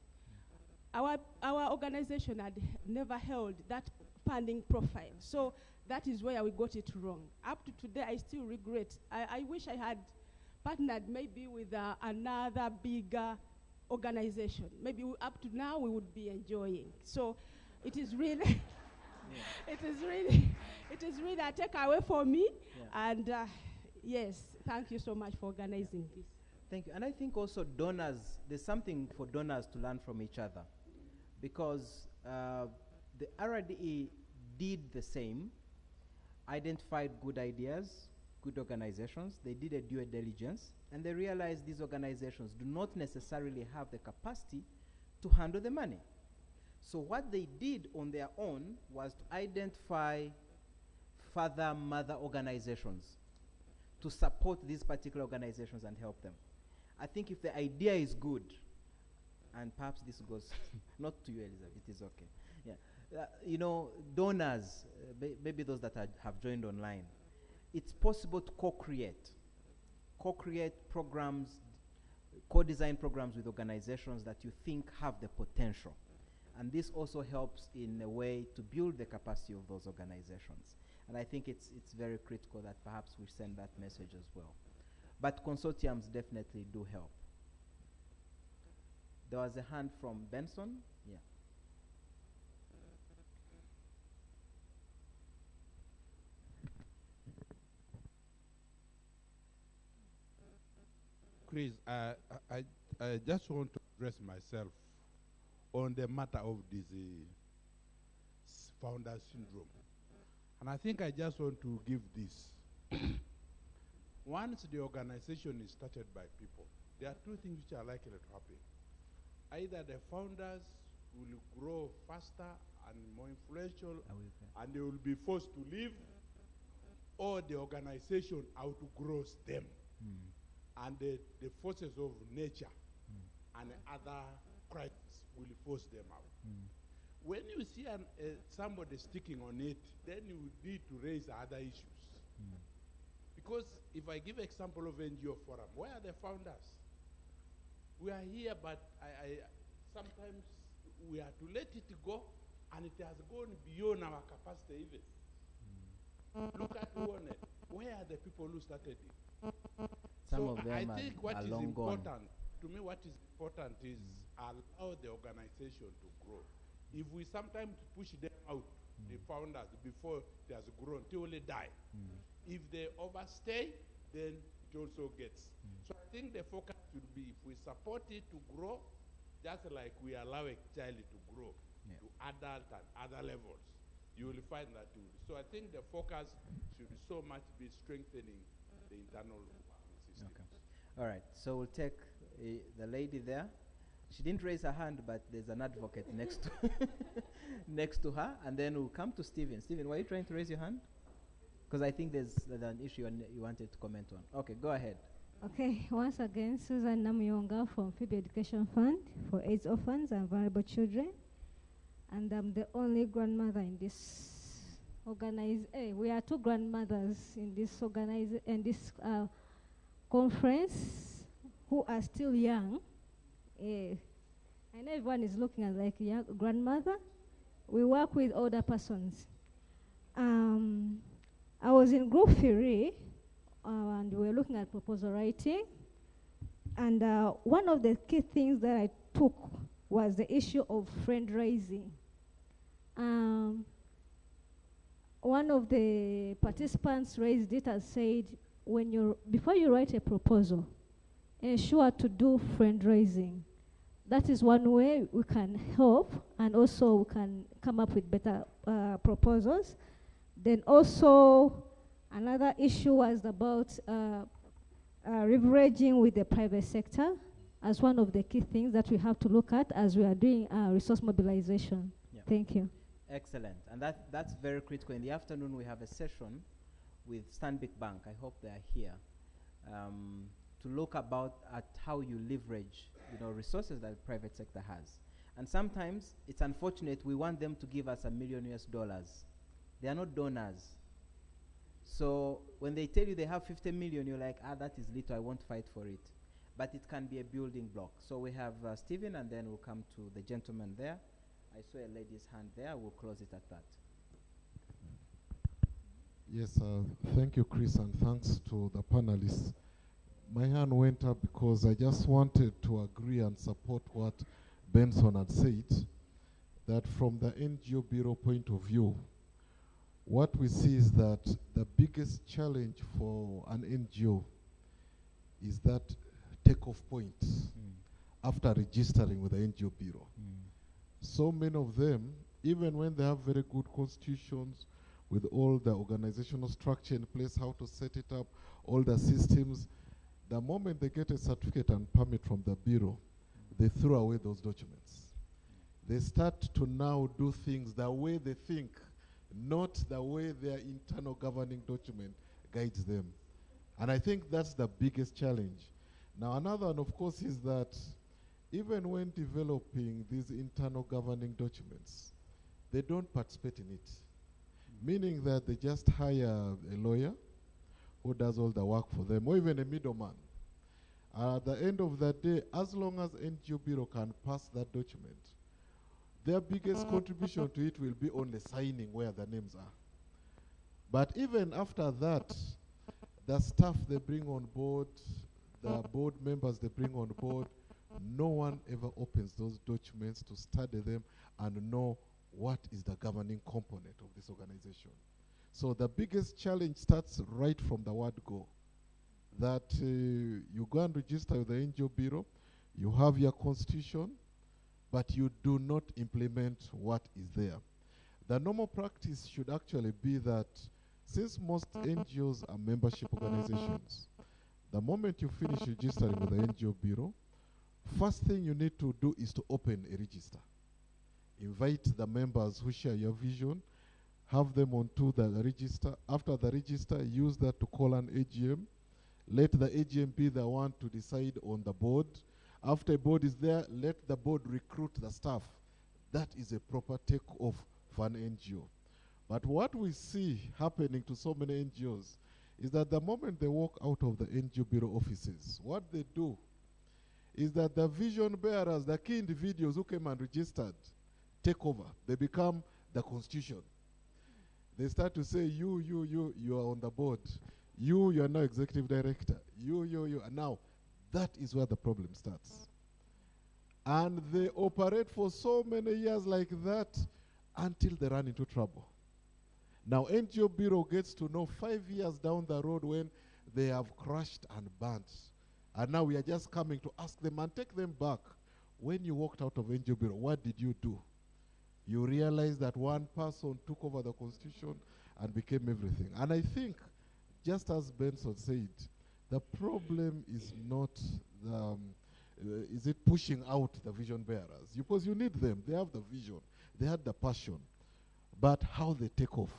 our organization had never held that funding profile. So that is where we got it wrong. Up to today, I still regret. I wish I had partnered maybe with another bigger organization. Maybe up to now we would be enjoying. So it is really, it is really a takeaway for me. Yeah. And yes, thank you so much for organizing this. Thank you. And I think also donors, there's something for donors to learn from each other, because the RDE did the same, identified good ideas, good organizations. They did a due diligence, and they realized these organizations do not necessarily have the capacity to handle the money. So what they did on their own was to identify father, mother organizations to support these particular organizations and help them. I think if the idea is good, and perhaps this goes not to you, Elizabeth, it is okay. Yeah. You know, donors, maybe those that have joined online, it's possible to co-create programs, co-design programs with organizations that you think have the potential. And this also helps in a way to build the capacity of those organizations. And I think it's very critical that perhaps we send that message as well. But consortiums definitely do help. There was a hand from Benson. Yeah. Chris, I just want to address myself on the matter of this founder syndrome. And I think I just want to give this. Once the organization is started by people, there are 2 things which are likely to happen. Either the founders will grow faster and more influential, and they will be forced to leave, or the organization outgrows them. And the forces of nature and other crises will force them out. When you see somebody sticking on it, then you need to raise other issues. Because if I give example of NGO Forum, where are the founders? We are here, but sometimes we have to let it go, and it has gone beyond our capacity even. Look at WONET. Where are the people who started it? Some of them I think what are is long important, gone. to me what is important is allow the organization to grow. If we sometimes push them out, the founders, before it has grown, till they die. If they overstay, then it also gets. So I think the focus should be, if we support it to grow, just like we allow a child to grow to adult and other levels, you will find that too. So I think the focus should so much be strengthening the internal systems. Okay. All right, so we'll take the lady there. She didn't raise her hand, but there's an advocate next to next to her, and then we'll come to Stephen. Stephen, were you trying to raise your hand? Because I think there's an issue you wanted to comment on. Okay, go ahead. Okay, once again, Susan Namuyonga from Phoebe Education Fund for AIDS orphans and vulnerable children. And I'm the only grandmother in this we are two grandmothers in this conference who are still young. I know everyone is looking at like a young grandmother. We work with older persons. I was in group 3, and we were looking at proposal writing. And one of the key things that I took was the issue of fundraising. One of the participants raised it and said, before you write a proposal, ensure to do fundraising. That is one way we can help, and also we can come up with better proposals. Then also, another issue was about leveraging with the private sector as one of the key things that we have to look at as we are doing resource mobilization. Yeah. Thank you. Excellent. And that's very critical. In the afternoon, we have a session with Stanbic Bank. I hope they are here to look at how you leverage, resources that the private sector has. And sometimes it's unfortunate we want them to give us $1 million. They are not donors. So when they tell you they have 50 million, you're like, that is little, I won't fight for it. But it can be a building block. So we have Stephen, and then we'll come to the gentleman there. I saw a lady's hand there. We'll close it at that. Yes, thank you, Chris, and thanks to the panelists. My hand went up because I just wanted to agree and support what Benson had said, that from the NGO Bureau point of view, what we see is that the biggest challenge for an NGO is that takeoff point after registering with the NGO Bureau. So many of them, even when they have very good constitutions with all the organizational structure in place, how to set it up, all the systems, the moment they get a certificate and permit from the Bureau, they throw away those documents. They start to now do things the way they think, not the way their internal governing document guides them. And I think that's the biggest challenge. Now, another one, of course, is that even when developing these internal governing documents, they don't participate in it. Meaning that they just hire a lawyer who does all the work for them, or even a middleman. At the end of the day, as long as NGO Bureau can pass that document, their biggest contribution to it will be only signing where the names are. But even after that, the staff they bring on board, the board members they bring on board, no one ever opens those documents to study them and know what is the governing component of this organization. So the biggest challenge starts right from the word go. That you go and register with the NGO Bureau, you have your constitution, but you do not implement what is there. The normal practice should actually be that since most NGOs are membership organizations, the moment you finish registering with the NGO Bureau, first thing you need to do is to open a register. Invite the members who share your vision, have them onto the register. After the register, use that to call an AGM. Let the AGM be the one to decide on the board. After a board is there, let the board recruit the staff. That is a proper takeoff for an NGO. But what we see happening to so many NGOs is that the moment they walk out of the NGO Bureau offices, what they do is that the vision bearers, the key individuals who came and registered, take over. They become the constitution. They start to say, you are on the board. You are now executive director. You. And now, that is where the problem starts. And they operate for so many years like that until they run into trouble. Now, NGO Bureau gets to know 5 years down the road when they have crashed and burnt. And now we are just coming to ask them and take them back. When you walked out of NGO Bureau, what did you do? You realized that one person took over the constitution and became everything. And I think, just as Benson said, the problem is not is it pushing out the vision bearers? Because you need them. They have the vision. They had the passion. But how they take off.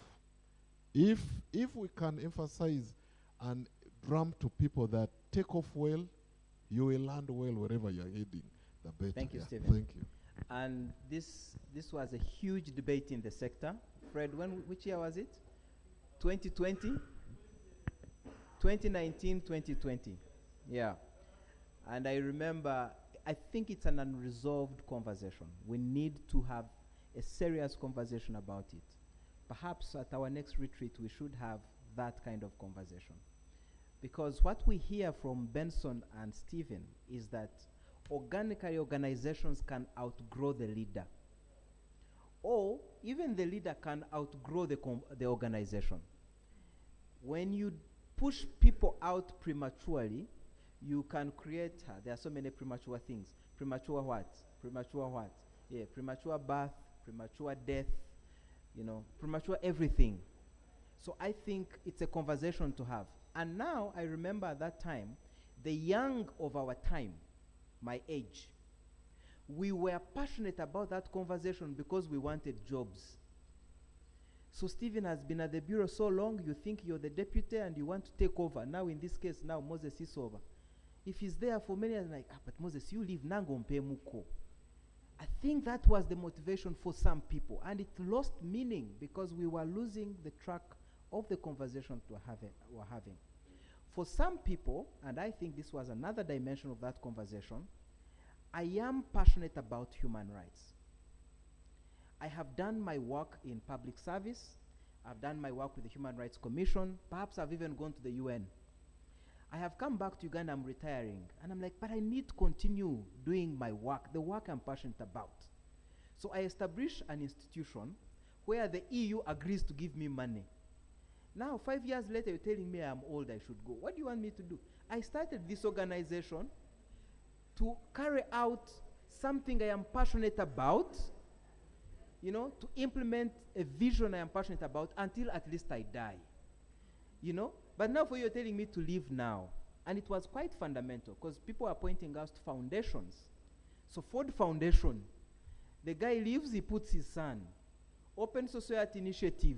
If we can emphasize and drum to people that take off well, you will land well wherever you're heading, the better. Thank you, Yeah. Stephen. Thank you. And this was a huge debate in the sector. Fred, which year was it? 2020? 2019, 2020. Yeah. And I remember, I think it's an unresolved conversation. We need to have a serious conversation about it. Perhaps at our next retreat, we should have that kind of conversation. Because what we hear from Benson and Stephen is that organically organizations can outgrow the leader. Or even the leader can outgrow the organization. When you push people out prematurely, you can create, there are so many premature things. Premature what? Premature what? Yeah, premature birth, premature death, premature everything. So I think it's a conversation to have. And now I remember at that time, the young of our time, my age, we were passionate about that conversation because we wanted jobs. So Stephen has been at the bureau so long, you think you're the deputy and you want to take over. Now in this case, now Moses is over. If he's there for many years, like, but Moses, you leave Nangompe Muko. I think that was the motivation for some people, and it lost meaning because we were losing the track of the conversation we're having. For some people, and I think this was another dimension of that conversation, I am passionate about human rights. I have done my work in public service. I've done my work with the Human Rights Commission. Perhaps I've even gone to the UN. I have come back to Uganda, I'm retiring, and I'm like, but I need to continue doing my work, the work I'm passionate about. So I established an institution where the EU agrees to give me money. Now, 5 years later, you're telling me I'm old, I should go. What do you want me to do? I started this organization to carry out something I am passionate about, to implement a vision I am passionate about until at least I die. But now for you, you're telling me to leave now. And it was quite fundamental because people are pointing us to foundations. So Ford Foundation, the guy leaves, he puts his son. Open Society Initiative.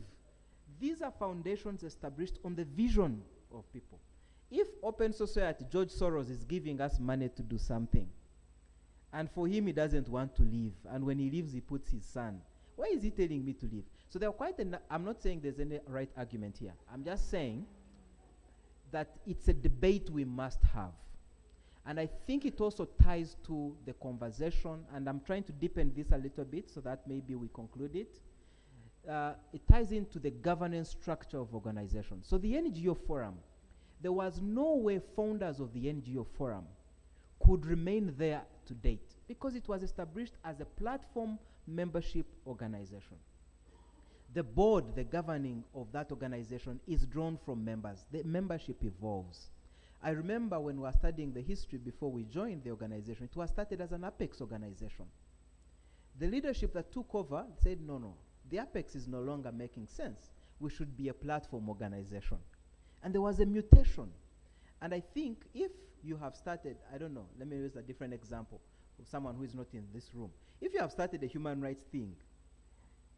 These are foundations established on the vision of people. If Open Society, George Soros is giving us money to do something, and for him he doesn't want to leave, and when he leaves he puts his son, why is he telling me to leave? So there are quite I'm not saying there's any right argument here. I'm just saying that it's a debate we must have. And I think it also ties to the conversation, and I'm trying to deepen this a little bit so that maybe we conclude it. It ties into the governance structure of organizations. So the NGO Forum, there was no way founders of the NGO Forum could remain there to date because it was established as a platform membership organization. The board, the governing of that organization, is drawn from members. The membership evolves. I remember when we were studying the history before we joined the organization, it was started as an Apex organization. The leadership that took over said, no, the Apex is no longer making sense. We should be a platform organization. And there was a mutation. And I think if you have started, I don't know, let me use a different example of someone who is not in this room. If you have started a human rights thing,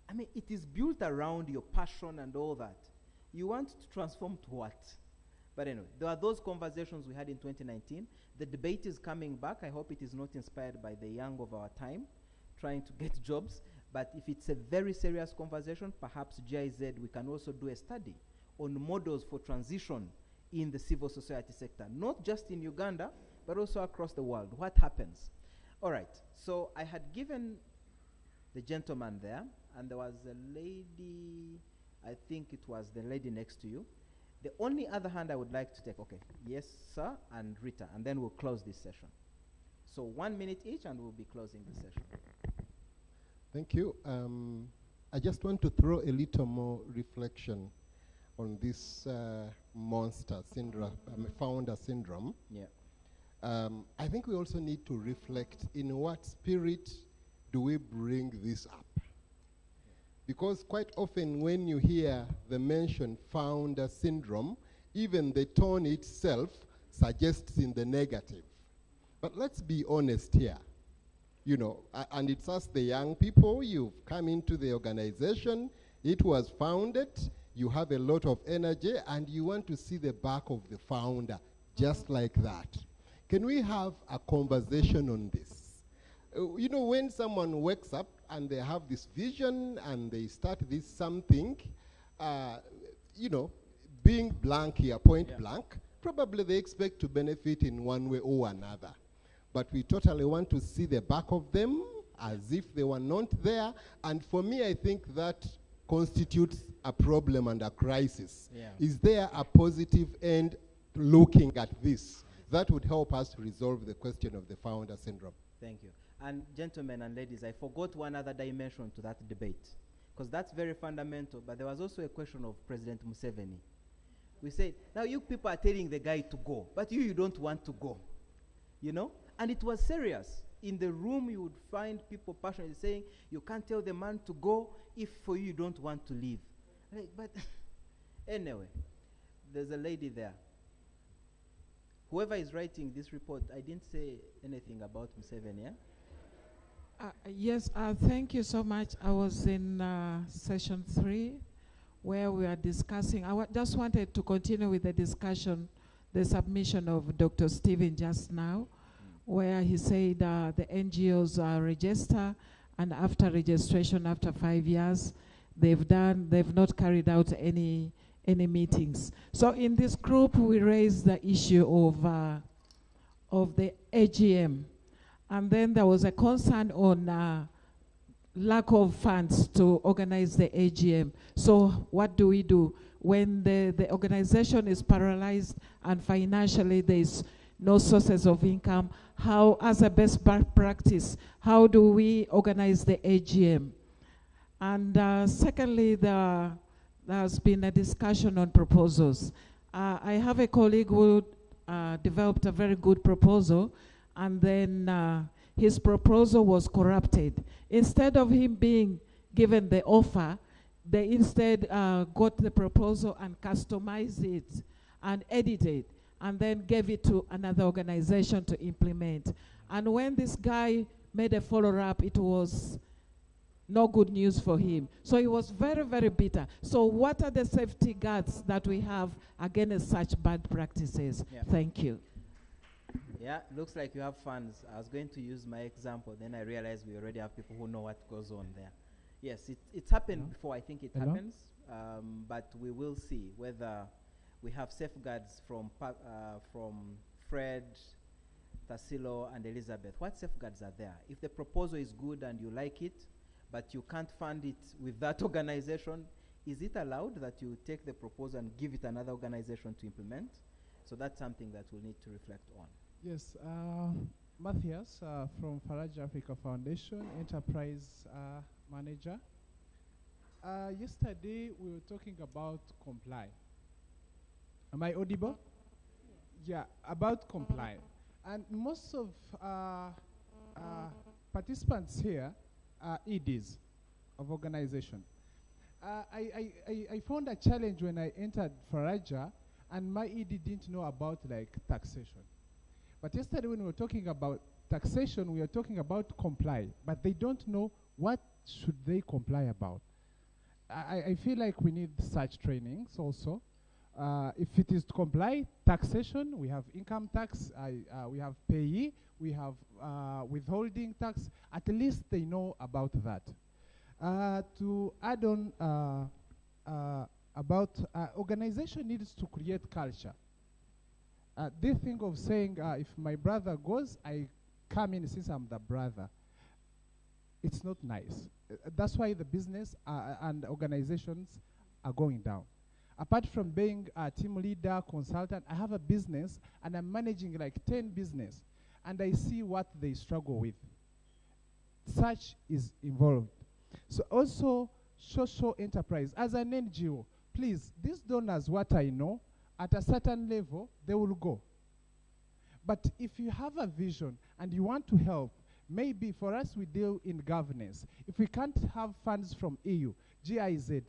I mean, it is built around your passion and all that. You want to transform to what? But anyway, there are those conversations we had in 2019. The debate is coming back. I hope it is not inspired by the young of our time trying to get jobs. But if it's a very serious conversation, perhaps GIZ, we can also do a study on models for transition in the civil society sector, not just in Uganda, but also across the world. What happens? All right, so I had given the gentleman there, and there was a lady, I think it was the lady next to you. The only other hand I would like to take, okay, yes, sir, and Rita, and then we'll close this session. So 1 minute each, and we'll be closing the session. Thank you. I just want to throw a little more reflection on this monster syndrome, founder syndrome. Yeah. I think we also need to reflect in what spirit do we bring this up. Because quite often when you hear the mention founder syndrome, even the tone itself suggests in the negative. But let's be honest here. And it's us, the young people, you've come into the organization, it was founded, you have a lot of energy, and you want to see the back of the founder, just like that. Can we have a conversation on this? You know, when someone wakes up and they have this vision and they start this something, you know, being blank here, point blank, probably they expect to benefit in one way or another. But we totally want to see the back of them as if they were not there. And for me, I think that constitutes a problem and a crisis. Yeah. Is there a positive end looking at this? That would help us to resolve the question of the founder syndrome. Thank you. And gentlemen and ladies, I forgot one other dimension to that debate, because that's very fundamental, but there was also a question of President Museveni. We said, now you people are telling the guy to go, but you don't want to go, you know? And it was serious. In the room, you would find people passionately saying, you can't tell the man to go if for you don't want to leave. Like, but anyway, there's a lady there. Whoever is writing this report, I didn't say anything about Museveni, yeah? Yes, thank you so much. I was in session 3 where we are discussing. Just wanted to continue with the discussion, the submission of Dr. Stephen just now, where he said the NGOs are registered, and after registration, after 5 years, they've not carried out any meetings. So in this group, we raised the issue of the AGM. And then there was a concern on lack of funds to organize the AGM. So what do we do? When the organization is paralyzed and financially there's no sources of income, how, as a best practice, how do we organize the AGM? And secondly, there's been a discussion on proposals. I have a colleague who developed a very good proposal, and then his proposal was corrupted. Instead of him being given the offer, they instead got the proposal and customized it and edited it, and then gave it to another organization to implement. And when this guy made a follow-up, it was no good news for him. So he was very, very bitter. So what are the safety guards that we have against such bad practices? Yeah. Thank you. Yeah, looks like you have funds. I was going to use my example, then I realized we already have people who know what goes on there. Yes, it's happened before. I think it happens, but we will see whether we have safeguards from Fred, Tassilo, and Elizabeth. What safeguards are there? If the proposal is good and you like it, but you can't fund it with that organization, is it allowed that you take the proposal and give it another organization to implement? So that's something that we'll need to reflect on. Yes, Matthias from Faraja Africa Foundation, Enterprise Manager. Yesterday we were talking about comply. Am I audible? Yeah, about comply. And most of participants here are EDs of organization. I found a challenge when I entered Faraja, and my ED didn't know about like taxation. But yesterday when we were talking about taxation, we were talking about comply, but they don't know what should they comply about. I feel like we need such trainings also. If it is to comply, taxation, we have income tax, we have payee, we have withholding tax. At least they know about that. To add on about organization needs to create culture. They think of saying, if my brother goes, I come in since I'm the brother. It's not nice. That's why the business and organizations are going down. Apart from being a team leader, consultant, I have a business and I'm managing like 10 business, and I see what they struggle with. Such is involved. So also social enterprise. As an NGO, please, these donors, what I know, at a certain level, they will go. But if you have a vision and you want to help, maybe for us we deal in governance. If we can't have funds from EU, GIZ,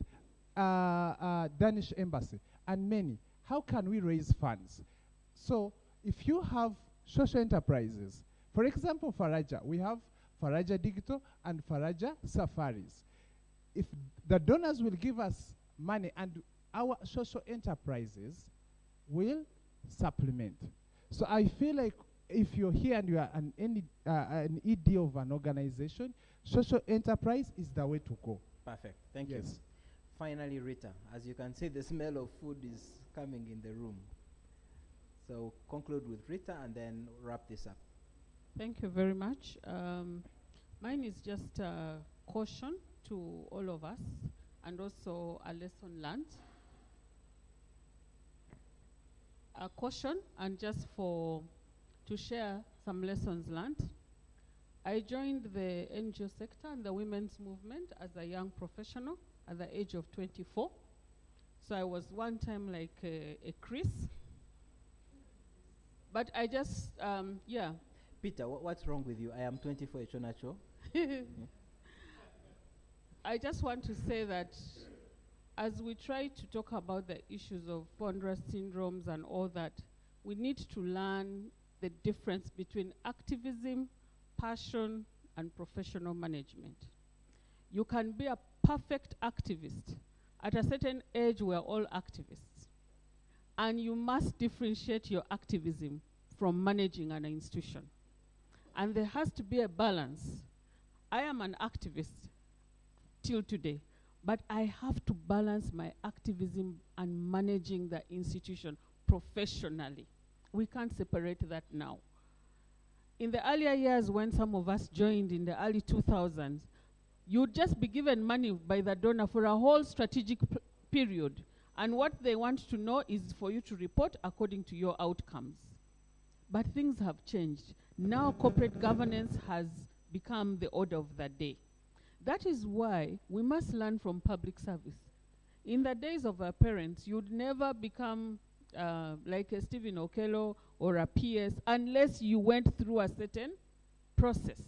Danish Embassy, and many, how can we raise funds? So if you have social enterprises, for example, Faraja, we have Faraja Digital and Faraja Safaris. If the donors will give us money and our social enterprises will supplement. So I feel like if you're here and you are an ED of an organization, social enterprise is the way to go. Perfect. Thank you. Yes. Finally, Rita, as you can see, the smell of food is coming in the room. So conclude with Rita and then wrap this up. Thank you very much. Mine is just a caution to all of us and also a lesson learned. A caution and just to share some lessons learned. I joined the NGO sector and the women's movement as a young professional at the age of 24. So I was one time like a Chris. But I just, yeah. Peter, what's wrong with you? I am 24, Chonacho. I just want to say that as we try to talk about the issues of ponderous syndromes and all that, we need to learn the difference between activism, passion, and professional management. You can be a perfect activist. At a certain age, we're all activists. And you must differentiate your activism from managing an institution. And there has to be a balance. I am an activist till today, but I have to balance my activism and managing the institution professionally. We can't separate that now. In the earlier years when some of us joined in the early 2000s, you'd just be given money by the donor for a whole strategic period. And what they want to know is for you to report according to your outcomes. But things have changed. Now corporate governance has become the order of the day. That is why we must learn from public service. In the days of our parents, you'd never become like a Stephen Okello or a PS unless you went through a certain process.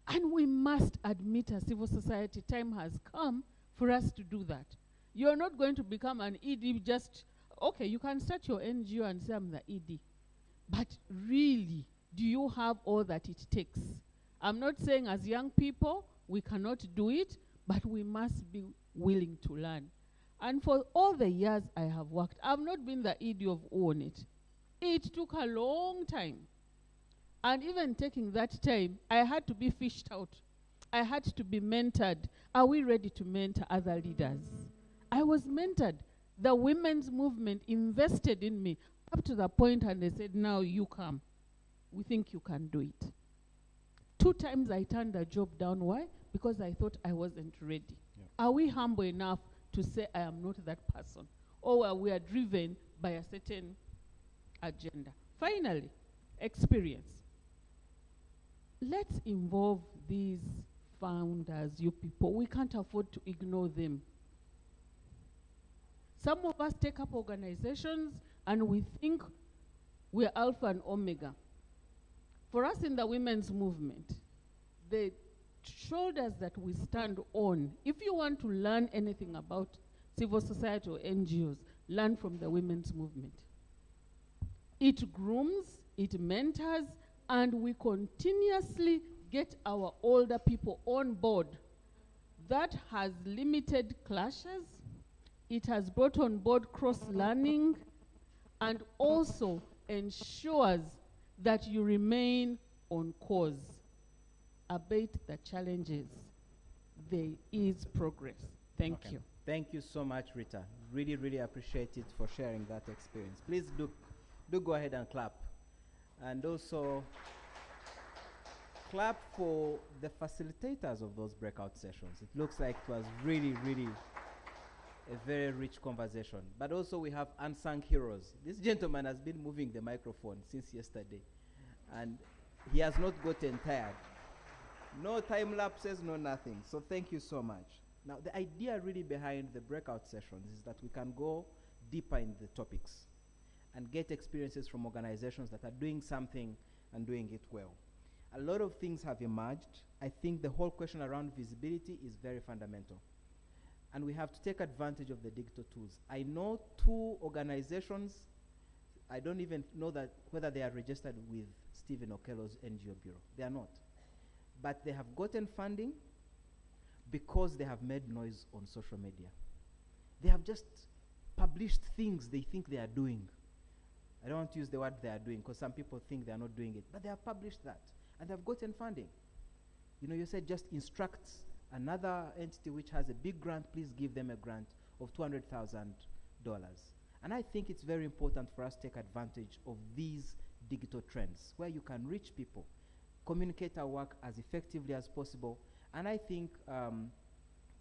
And we must admit as civil society, time has come for us to do that. You're not going to become an ED just, okay, you can start your NGO and say I'm the ED. But really, do you have all that it takes? I'm not saying as young people, we cannot do it, but we must be willing to learn. And for all the years I have worked, I've not been the ED of Own It. It took a long time. And even taking that time, I had to be fished out. I had to be mentored. Are we ready to mentor other leaders? I was mentored. The women's movement invested in me up to the point and they said, now you come. We think you can do it. 2 times I turned the job down. Why? Because I thought I wasn't ready. Yeah. Are we humble enough to say I am not that person? Or we are driven by a certain agenda? Finally, experience. Let's involve these founders, you people. We can't afford to ignore them. Some of us take up organizations and we think we're alpha and omega. For us in the women's movement, the shoulders that we stand on, if you want to learn anything about civil society or NGOs, learn from the women's movement. It grooms, it mentors, and we continuously get our older people on board. That has limited clashes. It has brought on board cross-learning and also ensures that you remain on course. Abate the challenges. There is progress. Thank you. Thank you so much, Rita. Really, really appreciate it for sharing that experience. Please do go ahead and clap. And also clap for the facilitators of those breakout sessions. It looks like it was really, really a very rich conversation. But also we have unsung heroes. This gentleman has been moving the microphone since yesterday. And he has not gotten tired. No time lapses, no nothing. So thank you so much. Now, the idea really behind the breakout sessions is that we can go deeper in the topics and get experiences from organizations that are doing something and doing it well. A lot of things have emerged. I think the whole question around visibility is very fundamental. And we have to take advantage of the digital tools. I know 2 organizations, I don't even know that whether they are registered with Stephen Okello's NGO Bureau. They are not. But they have gotten funding because they have made noise on social media. They have just published things they think they are doing. I don't want to use the word they are doing because some people think they are not doing it, but they have published that and they've gotten funding. You know, you said just instruct another entity which has a big grant, please give them a grant of $200,000. And I think it's very important for us to take advantage of these digital trends where you can reach people, communicate our work as effectively as possible. And I think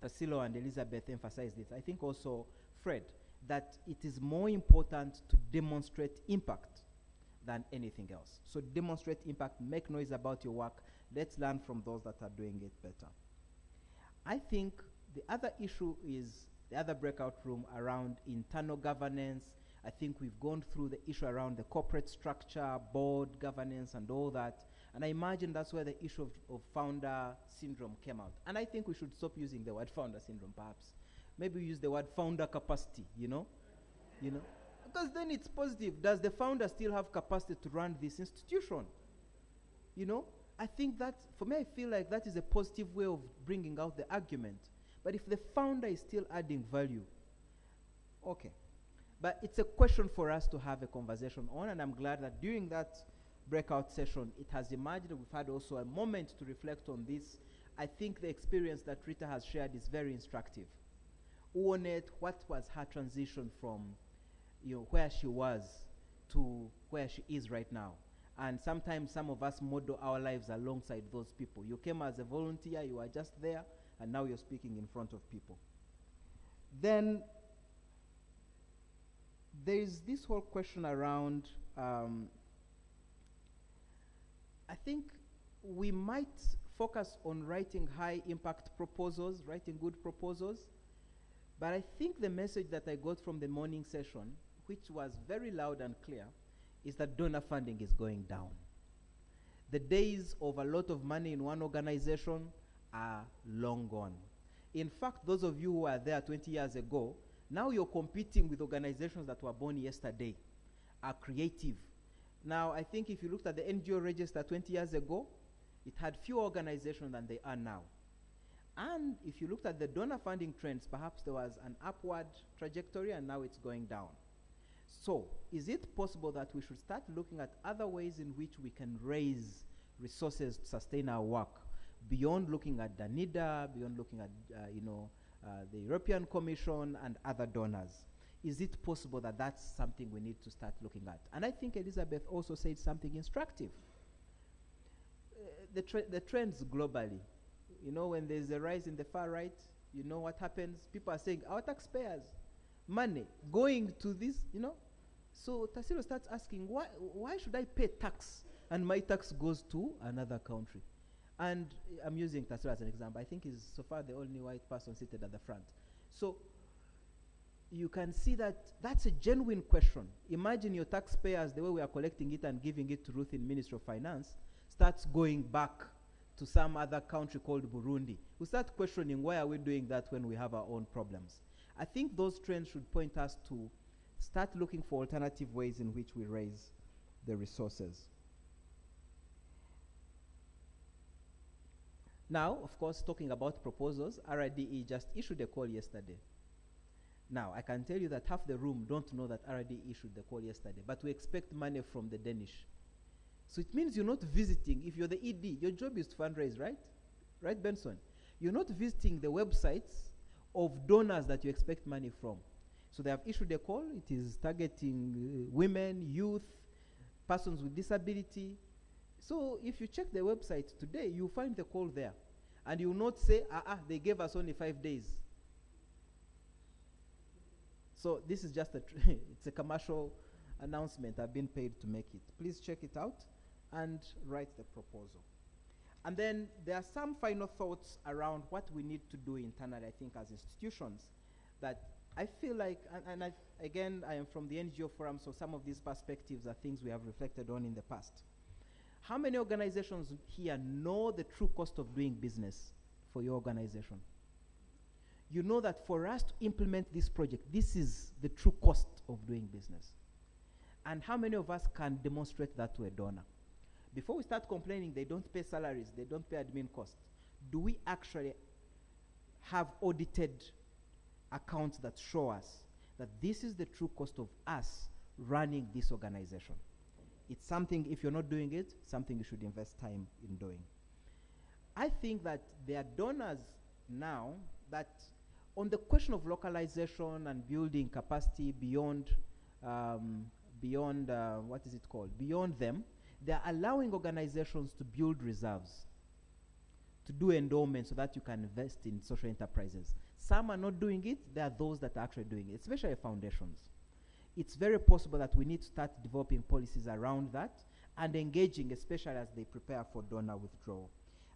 Tassilo and Elizabeth emphasized it. I think also Fred, that it is more important to demonstrate impact than anything else. So demonstrate impact, make noise about your work. Let's learn from those that are doing it better. I think the other issue is the other breakout room around internal governance. I think we've gone through the issue around the corporate structure, board governance, and all that. And I imagine that's where the issue of founder syndrome came out. And I think we should stop using the word founder syndrome, perhaps. Maybe use the word founder capacity, you know? Because then it's positive. Does the founder still have capacity to run this institution? You know? I think that, for me, I feel like that is a positive way of bringing out the argument. But if the founder is still adding value, okay. But it's a question for us to have a conversation on, and I'm glad that during that breakout session, it has emerged. We've had also a moment to reflect on this. I think the experience that Rita has shared is very instructive. Uonet, what was her transition from, where she was to where she is right now? And sometimes some of us model our lives alongside those people. You came as a volunteer, you were just there, and now you're speaking in front of people. Then there is this whole question around, I think we might focus on writing high impact proposals, writing good proposals, but I think the message that I got from the morning session, which was very loud and clear, is that donor funding is going down. The days of a lot of money in one organization are long gone. In fact, those of you who were there 20 years ago, now you're competing with organizations that were born yesterday, are creative. Now, I think if you looked at the NGO register 20 years ago, it had fewer organizations than they are now. And if you looked at the donor funding trends, perhaps there was an upward trajectory and now it's going down. So, is it possible that we should start looking at other ways in which we can raise resources to sustain our work, beyond looking at Danida, beyond looking at, the European Commission and other donors? Is it possible that that's something we need to start looking at? And I think Elizabeth also said something instructive. The trends globally, when there's a rise in the far right, you know what happens? People are saying, our taxpayers' money going to this, So Tassilo starts asking, why should I pay tax and my tax goes to another country? And I'm using Tassilo as an example. I think he's so far the only white person seated at the front. So you can see that that's a genuine question. Imagine your taxpayers, the way we are collecting it and giving it to Ruth in Ministry of Finance, starts going back to some other country called Burundi. We start questioning, why are we doing that when we have our own problems? I think those trends should point us to start looking for alternative ways in which we raise the resources. Now, of course, talking about proposals, RIDE just issued a call yesterday. Now, I can tell you that half the room don't know that RIDE issued the call yesterday, but we expect money from the Danish. So it means you're not visiting. If you're the ED, your job is to fundraise, right? Right, Benson? You're not visiting the websites of donors that you expect money from. So they have issued a call. It is targeting women, youth, persons with disability. So if you check the website today, you'll find the call there. And you will not say, they gave us only 5 days. So this is just it's a commercial announcement. I've been paid to make it. Please check it out and write the proposal. And then there are some final thoughts around what we need to do internally, I think, as institutions, that I feel like, again, I am from the NGO Forum, so some of these perspectives are things we have reflected on in the past. How many organizations here know the true cost of doing business for your organization? You know that for us to implement this project, this is the true cost of doing business. And how many of us can demonstrate that to a donor? Before we start complaining, they don't pay salaries, they don't pay admin costs. Do we actually have audited accounts that show us that this is the true cost of us running this organization. It's something, if you're not doing it, something you should invest time in doing. I think that there are donors now that on the question of localization and building capacity beyond what is it called? Beyond them, they are allowing organizations to build reserves, to do endowment so that you can invest in social enterprises. Some are not doing it. There are those that are actually doing it, especially foundations. It's very possible that we need to start developing policies around that and engaging, especially as they prepare for donor withdrawal.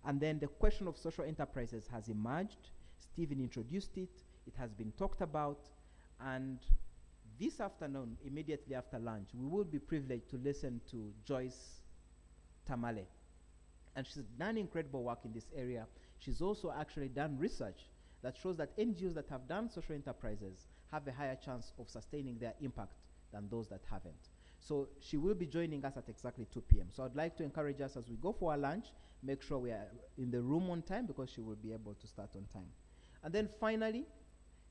And then the question of social enterprises has emerged. Stephen introduced it. It has been talked about. And this afternoon, immediately after lunch, we will be privileged to listen to Joyce Tamale. And she's done incredible work in this area. She's also actually done research that shows that NGOs that have done social enterprises have a higher chance of sustaining their impact than those that haven't. So she will be joining us at exactly 2 p.m. So I'd like to encourage us as we go for our lunch, make sure we are in the room on time because she will be able to start on time. And then finally,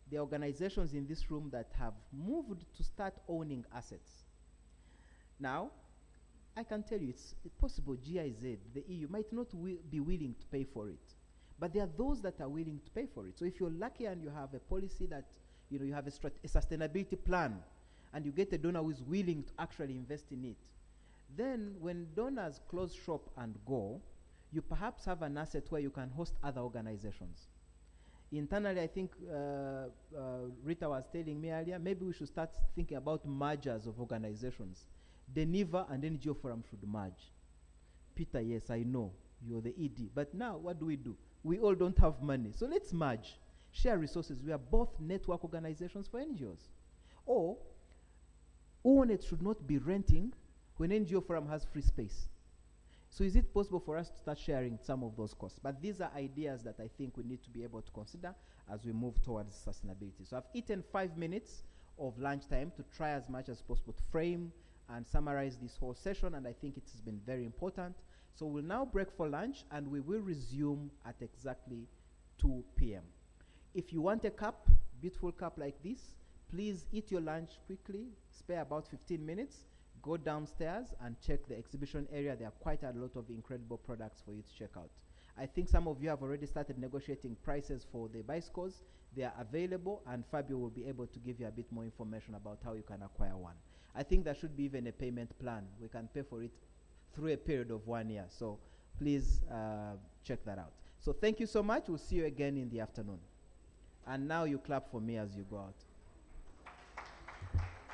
the organizations in this room that have moved to start owning assets. Now, I can tell you it's possible GIZ, the EU, might not be willing to pay for it. But there are those that are willing to pay for it. So if you're lucky and you have a policy that, you have a sustainability plan, and you get a donor who is willing to actually invest in it, then when donors close shop and go, you perhaps have an asset where you can host other organizations. Internally, I think Rita was telling me earlier, maybe we should start thinking about mergers of organizations. The NIVA and NGO Forum should merge. Peter, yes, I know, you're the ED. But now, what do? We all don't have money. So let's merge, share resources. We are both network organizations for NGOs. Or, ONET should not be renting when NGO Forum has free space. So is it possible for us to start sharing some of those costs? But these are ideas that I think we need to be able to consider as we move towards sustainability. So I've eaten 5 minutes of lunchtime to try as much as possible to frame and summarize this whole session, and I think it has been very important. So we'll now break for lunch, and we will resume at exactly 2 p.m. If you want a cup, beautiful cup like this, please eat your lunch quickly, spare about 15 minutes, go downstairs and check the exhibition area. There are quite a lot of incredible products for you to check out. I think some of you have already started negotiating prices for the bicycles. They are available, and Fabio will be able to give you a bit more information about how you can acquire one. I think there should be even a payment plan. We can pay for it through a period of 1 year. So please check that out. So thank you so much. We'll see you again in the afternoon. And now you clap for me as you go out.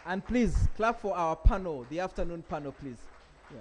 And please clap for our panel, the afternoon panel, please. Yeah.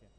here.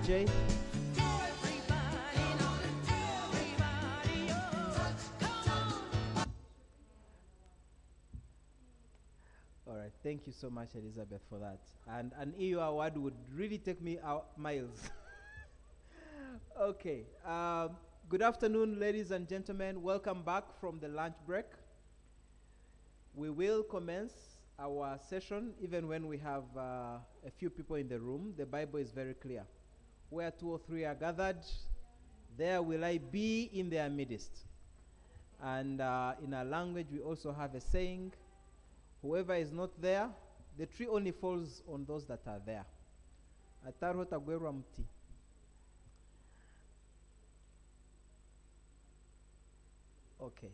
DJ. All right, thank you so much, Elizabeth, for that. And an EU award would really take me out miles. Okay. Good afternoon, ladies and gentlemen. Welcome back from the lunch break. We will commence our session even when we have a few people in the room. The Bible is very clear. Where two or three are gathered, there will I be in their midst. And in our language, we also have a saying, whoever is not there, the tree only falls on those that are there. Ataro tagwerwa mti. Okay.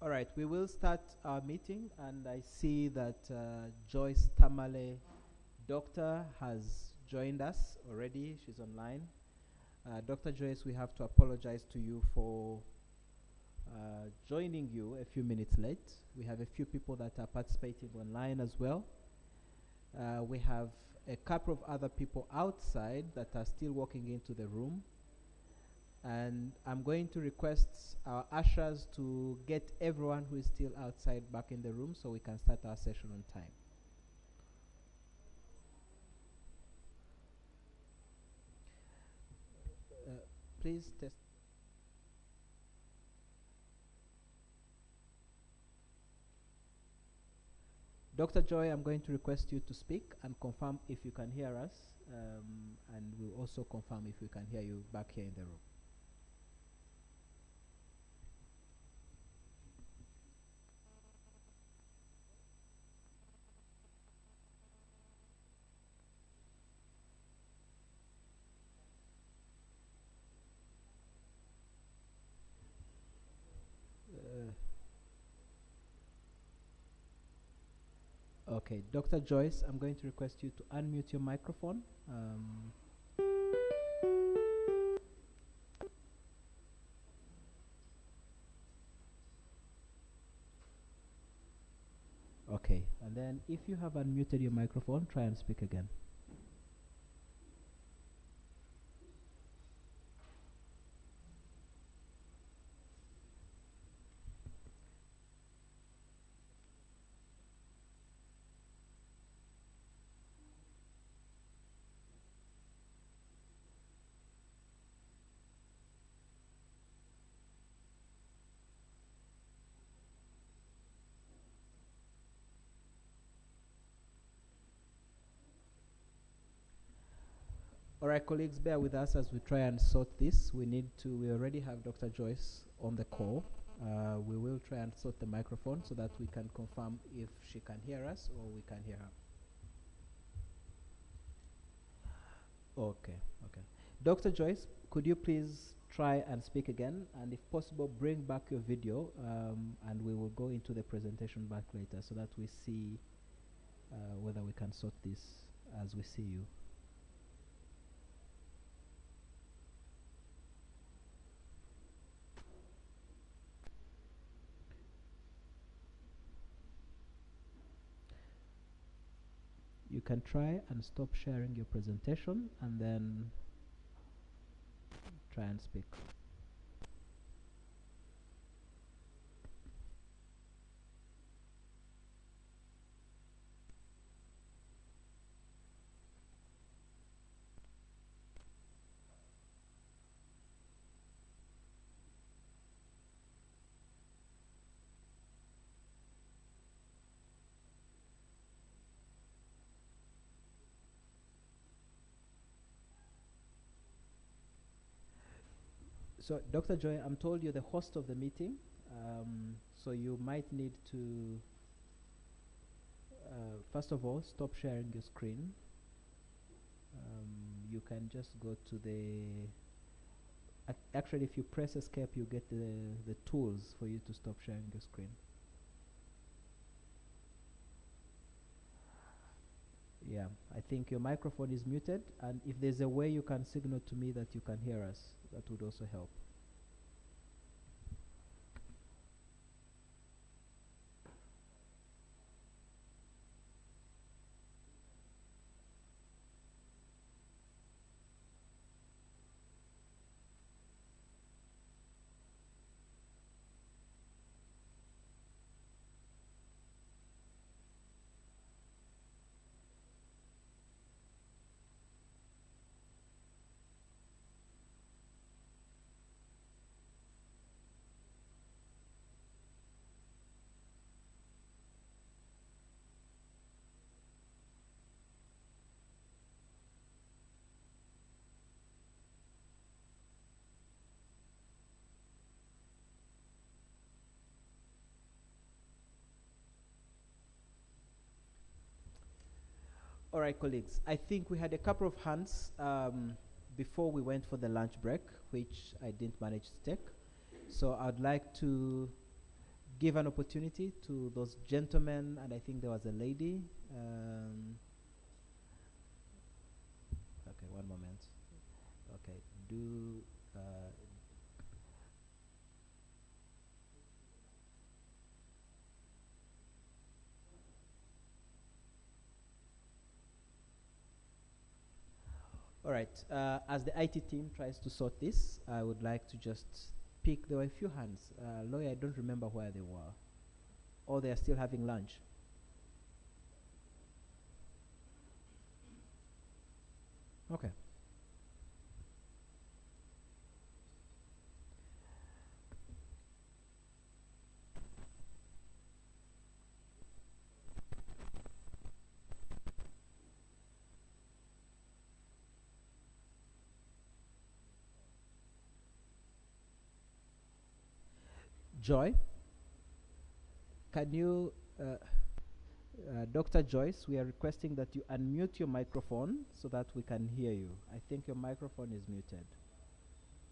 All right, we will start our meeting, and I see that Joyce Tamale, doctor, has joined us already. She's online. Dr. Joyce, we have to apologize to you for joining you a few minutes late. We have a few people that are participating online as well. We have a couple of other people outside that are still walking into the room. And I'm going to request our ushers to get everyone who is still outside back in the room so we can start our session on time. Please test. Dr. Joy, I'm going to request you to speak and confirm if you can hear us, and we'll also confirm if we can hear you back here in the room. Okay, Dr. Joyce, I'm going to request you to unmute your microphone. Okay, and then if you have unmuted your microphone, try and speak again. All right, colleagues, bear with us as we try and sort this. We already have Dr. Joyce on the call. We will try and sort the microphone so that we can confirm if she can hear us or we can hear her. Okay. Dr. Joyce, could you please try and speak again? And if possible, bring back your video, and we will go into the presentation back later so that we see whether we can sort this as we see you. You can try and stop sharing your presentation and then try and speak. So, Dr. Joy, I'm told you're the host of the meeting, so you might need to first of all, stop sharing your screen. You can just go to the... Actually, if you press escape, you get the tools for you to stop sharing your screen. Yeah, I think your microphone is muted, and if there's a way you can signal to me that you can hear us, that would also help. All right, colleagues. I think we had a couple of hands before we went for the lunch break, which I didn't manage to take. So I'd like to give an opportunity to those gentlemen, and I think there was a lady. Okay, one moment. Okay, all right, as the IT team tries to sort this, I would like to just pick, there were a few hands. Lawyer, I don't remember where they were. Or they are still having lunch. Okay. Joy, can you, Dr. Joyce, we are requesting that you unmute your microphone so that we can hear you. I think your microphone is muted.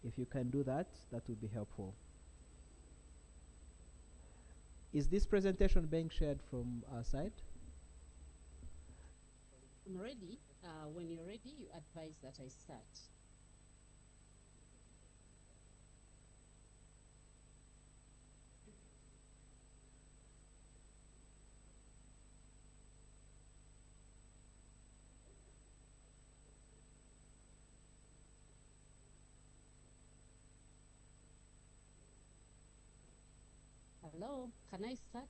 If you can do that, that would be helpful. Is this presentation being shared from our side? I'm ready. When you're ready, you advise that I start. Hello, can I start?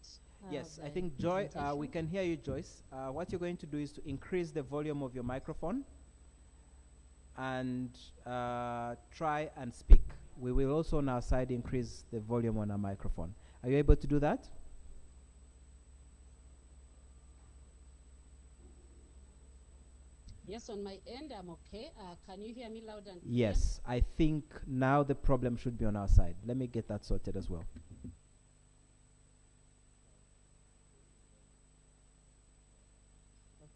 Yes, I think Joy, we can hear you, Joyce. What you're going to do is to increase the volume of your microphone and try and speak. We will also on our side increase the volume on our microphone. Are you able to do that? Yes, on my end, I'm okay. Can you hear me loud and clear? Yes, I think now the problem should be on our side. Let me get that sorted as well.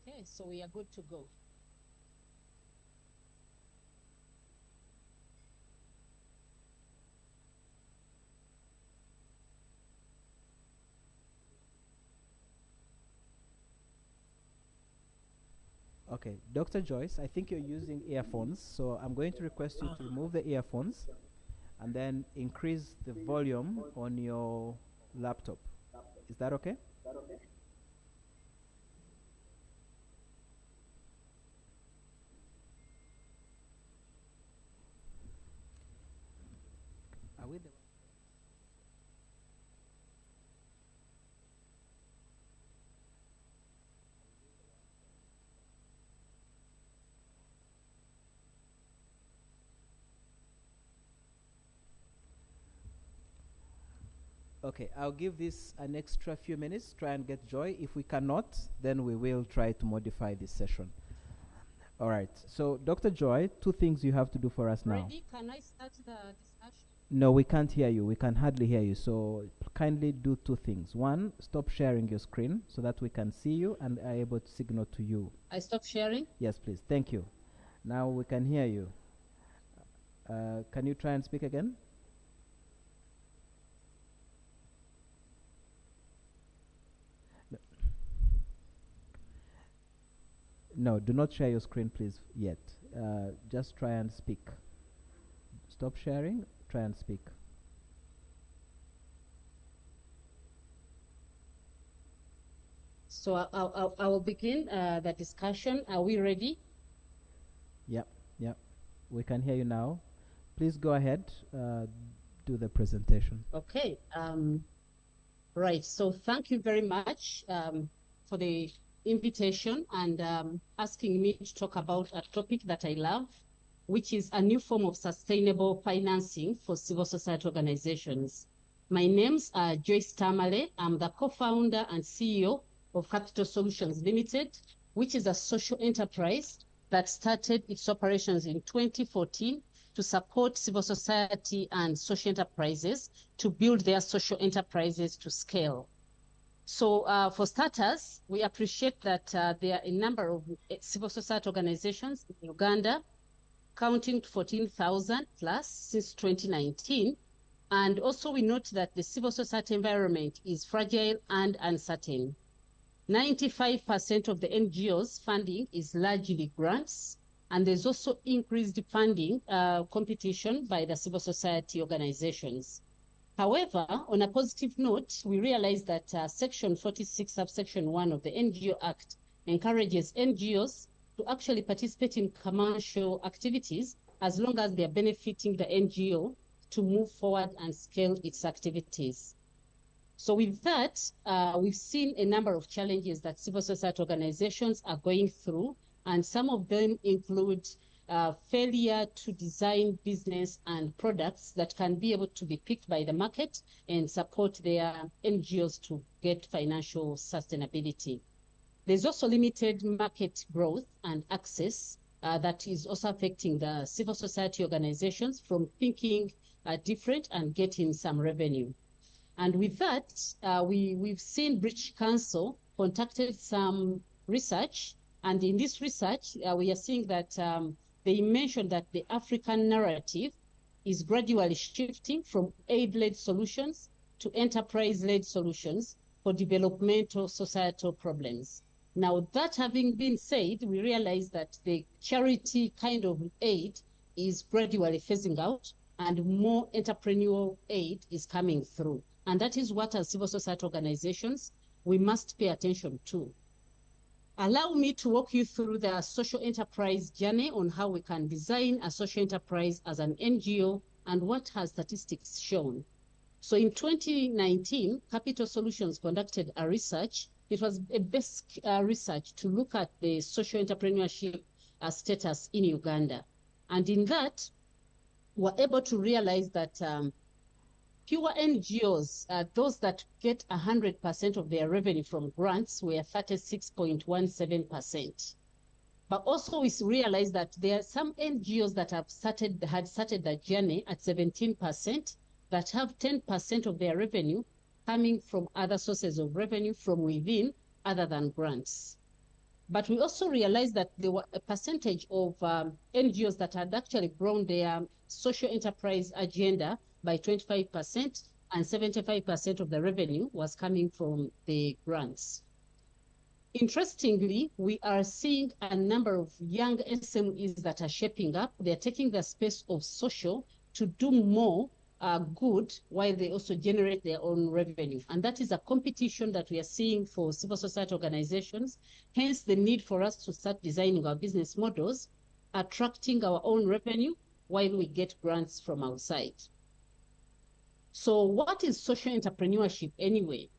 Okay, so we are good to go. Okay, Dr. Joyce, I think you're using earphones, so I'm going to request you to remove the earphones and then increase the volume on your laptop. Is that okay? Are we the Okay, I'll give this an extra few minutes, try and get Joy. If we cannot, then we will try to modify this session. All right, so Dr. Joy, two things you have to do for us now. Ready? Can I start the discussion? No, we can't hear you. We can hardly hear you. So kindly do two things. One, stop sharing your screen so that we can see you and are able to signal to you. I stop sharing? Yes, please. Thank you. Now we can hear you. Can you try and speak again? No, do not share your screen, please, yet. Just try and speak. Stop sharing, try and speak. So I will begin the discussion. Are we ready? Yep, yep. We can hear you now. Please go ahead, do the presentation. Okay. Right. So thank you very much for the invitation and asking me to talk about a topic that I love, which is a new form of sustainable financing for civil society organizations. My name's Joyce Tamale. I'm the co-founder and CEO of Capital Solutions Limited, which is a social enterprise that started its operations in 2014 to support civil society and social enterprises to build their social enterprises to scale. So for starters, we appreciate that there are a number of civil society organizations in Uganda, counting to 14,000 plus since 2019. And also we note that the civil society environment is fragile and uncertain. 95% of the NGOs funding is largely grants, and there's also increased funding competition by the civil society organizations. However, on a positive note, we realize that Section 46, subsection 1 of the NGO Act encourages NGOs to actually participate in commercial activities as long as they're benefiting the NGO to move forward and scale its activities. So with that, we've seen a number of challenges that civil society organizations are going through, and some of them include failure to design business and products that can be able to be picked by the market and support their NGOs to get financial sustainability. There's also limited market growth and access that is also affecting the civil society organizations from thinking different and getting some revenue. And with that, we've seen British Council conducted some research, and in this research, we are seeing that they mentioned that the African narrative is gradually shifting from aid-led solutions to enterprise-led solutions for developmental societal problems. Now, that having been said, we realize that the charity kind of aid is gradually phasing out and more entrepreneurial aid is coming through. And that is what, as civil society organizations, we must pay attention to. Allow me to walk you through the social enterprise journey on how we can design a social enterprise as an NGO and what has statistics shown. So in 2019, Capital Solutions conducted a research. It was a best research to look at the social entrepreneurship status in Uganda. And in that, we're able to realize that fewer NGOs, those that get 100% of their revenue from grants, were 36.17%. But also we realize that there are some NGOs that had started the journey at 17%, that have 10% of their revenue coming from other sources of revenue from within other than grants. But we also realized that there were a percentage of NGOs that had actually grown their social enterprise agenda by 25%, and 75% of the revenue was coming from the grants. Interestingly, we are seeing a number of young SMEs that are shaping up. They're taking the space of social to do more good while they also generate their own revenue. And that is a competition that we are seeing for civil society organizations, hence the need for us to start designing our business models, attracting our own revenue while we get grants from outside. So what is social entrepreneurship anyway?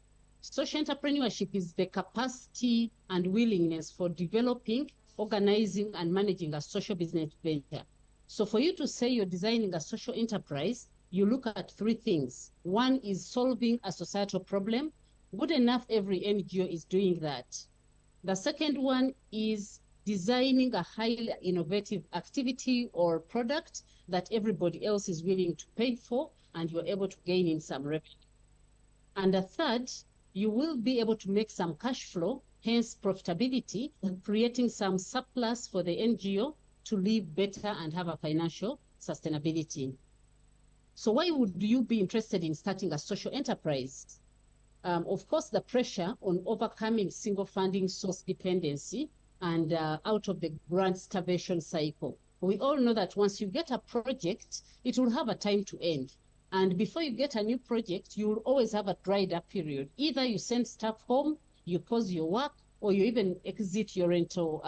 Social entrepreneurship is the capacity and willingness for developing, organizing, and managing a social business venture. So for you to say you're designing a social enterprise, you look at three things. One is solving a societal problem. Good enough, every NGO is doing that. The second one is designing a highly innovative activity or product that everybody else is willing to pay for, and you're able to gain in some revenue. And the third, you will be able to make some cash flow, hence profitability, creating some surplus for the NGO to live better and have a financial sustainability. So why would you be interested in starting a social enterprise? Of course, the pressure on overcoming single funding source dependency and out of the grant starvation cycle. We all know that once you get a project, it will have a time to end. And before you get a new project, you will always have a dried up period. Either you send staff home, you pause your work, or you even exit your rental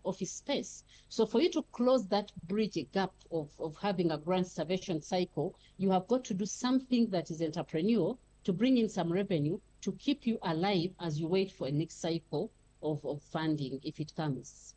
office space. So for you to close that bridge gap of having a grant starvation cycle, you have got to do something that is entrepreneurial to bring in some revenue to keep you alive as you wait for a next cycle of funding if it comes.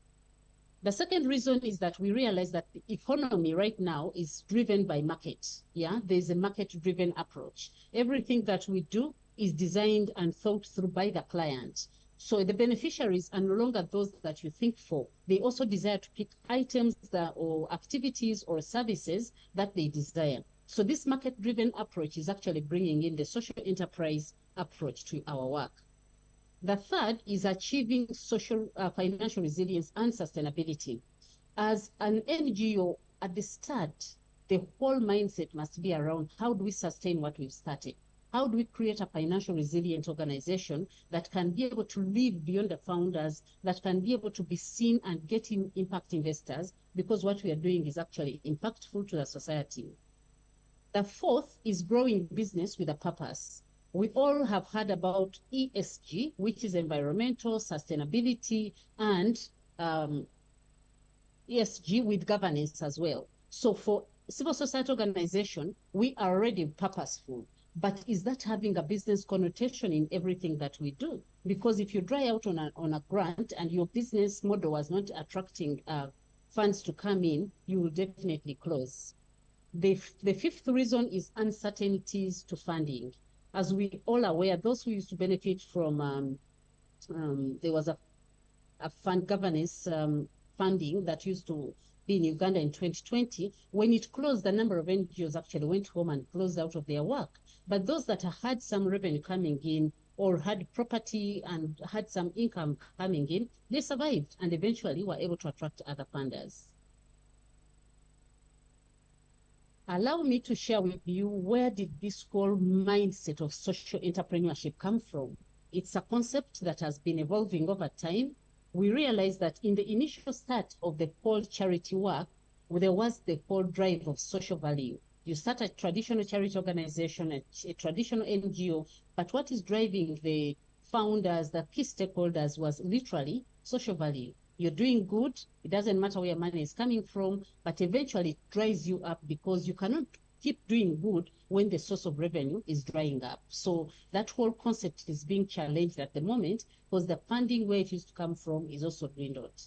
The second reason is that we realize that the economy right now is driven by market. Yeah, there's a market-driven approach. Everything that we do is designed and thought through by the client. So the beneficiaries are no longer those that you think for. They also desire to pick items or activities or services that they desire. So this market-driven approach is actually bringing in the social enterprise approach to our work. The third is achieving social financial resilience and sustainability. As an NGO, at the start, the whole mindset must be around how do we sustain what we've started? How do we create a financial resilient organization that can be able to live beyond the founders, that can be able to be seen and get in impact investors, because what we are doing is actually impactful to the society. The fourth is growing business with a purpose. We all have heard about ESG, which is environmental, sustainability, and ESG with governance as well. So for civil society organization, we are already purposeful. But is that having a business connotation in everything that we do? Because if you dry out on a grant and your business model was not attracting funds to come in, you will definitely close. The fifth reason is uncertainties to funding. As we all aware, those who used to benefit from, there was a fund governance funding that used to be in Uganda in 2020. When it closed, the number of NGOs actually went home and closed out of their work. But those that had some revenue coming in or had property and had some income coming in, they survived and eventually were able to attract other funders. Allow me to share with you, where did this whole mindset of social entrepreneurship come from? It's a concept that has been evolving over time. We realized that in the initial start of the whole charity work, there was the whole drive of social value. You start a traditional charity organization, a traditional NGO, but what is driving the founders, the key stakeholders, was literally social value. You're doing good, it doesn't matter where money is coming from, but eventually it dries you up because you cannot keep doing good when the source of revenue is drying up. So that whole concept is being challenged at the moment because the funding where it used to come from is also dwindled.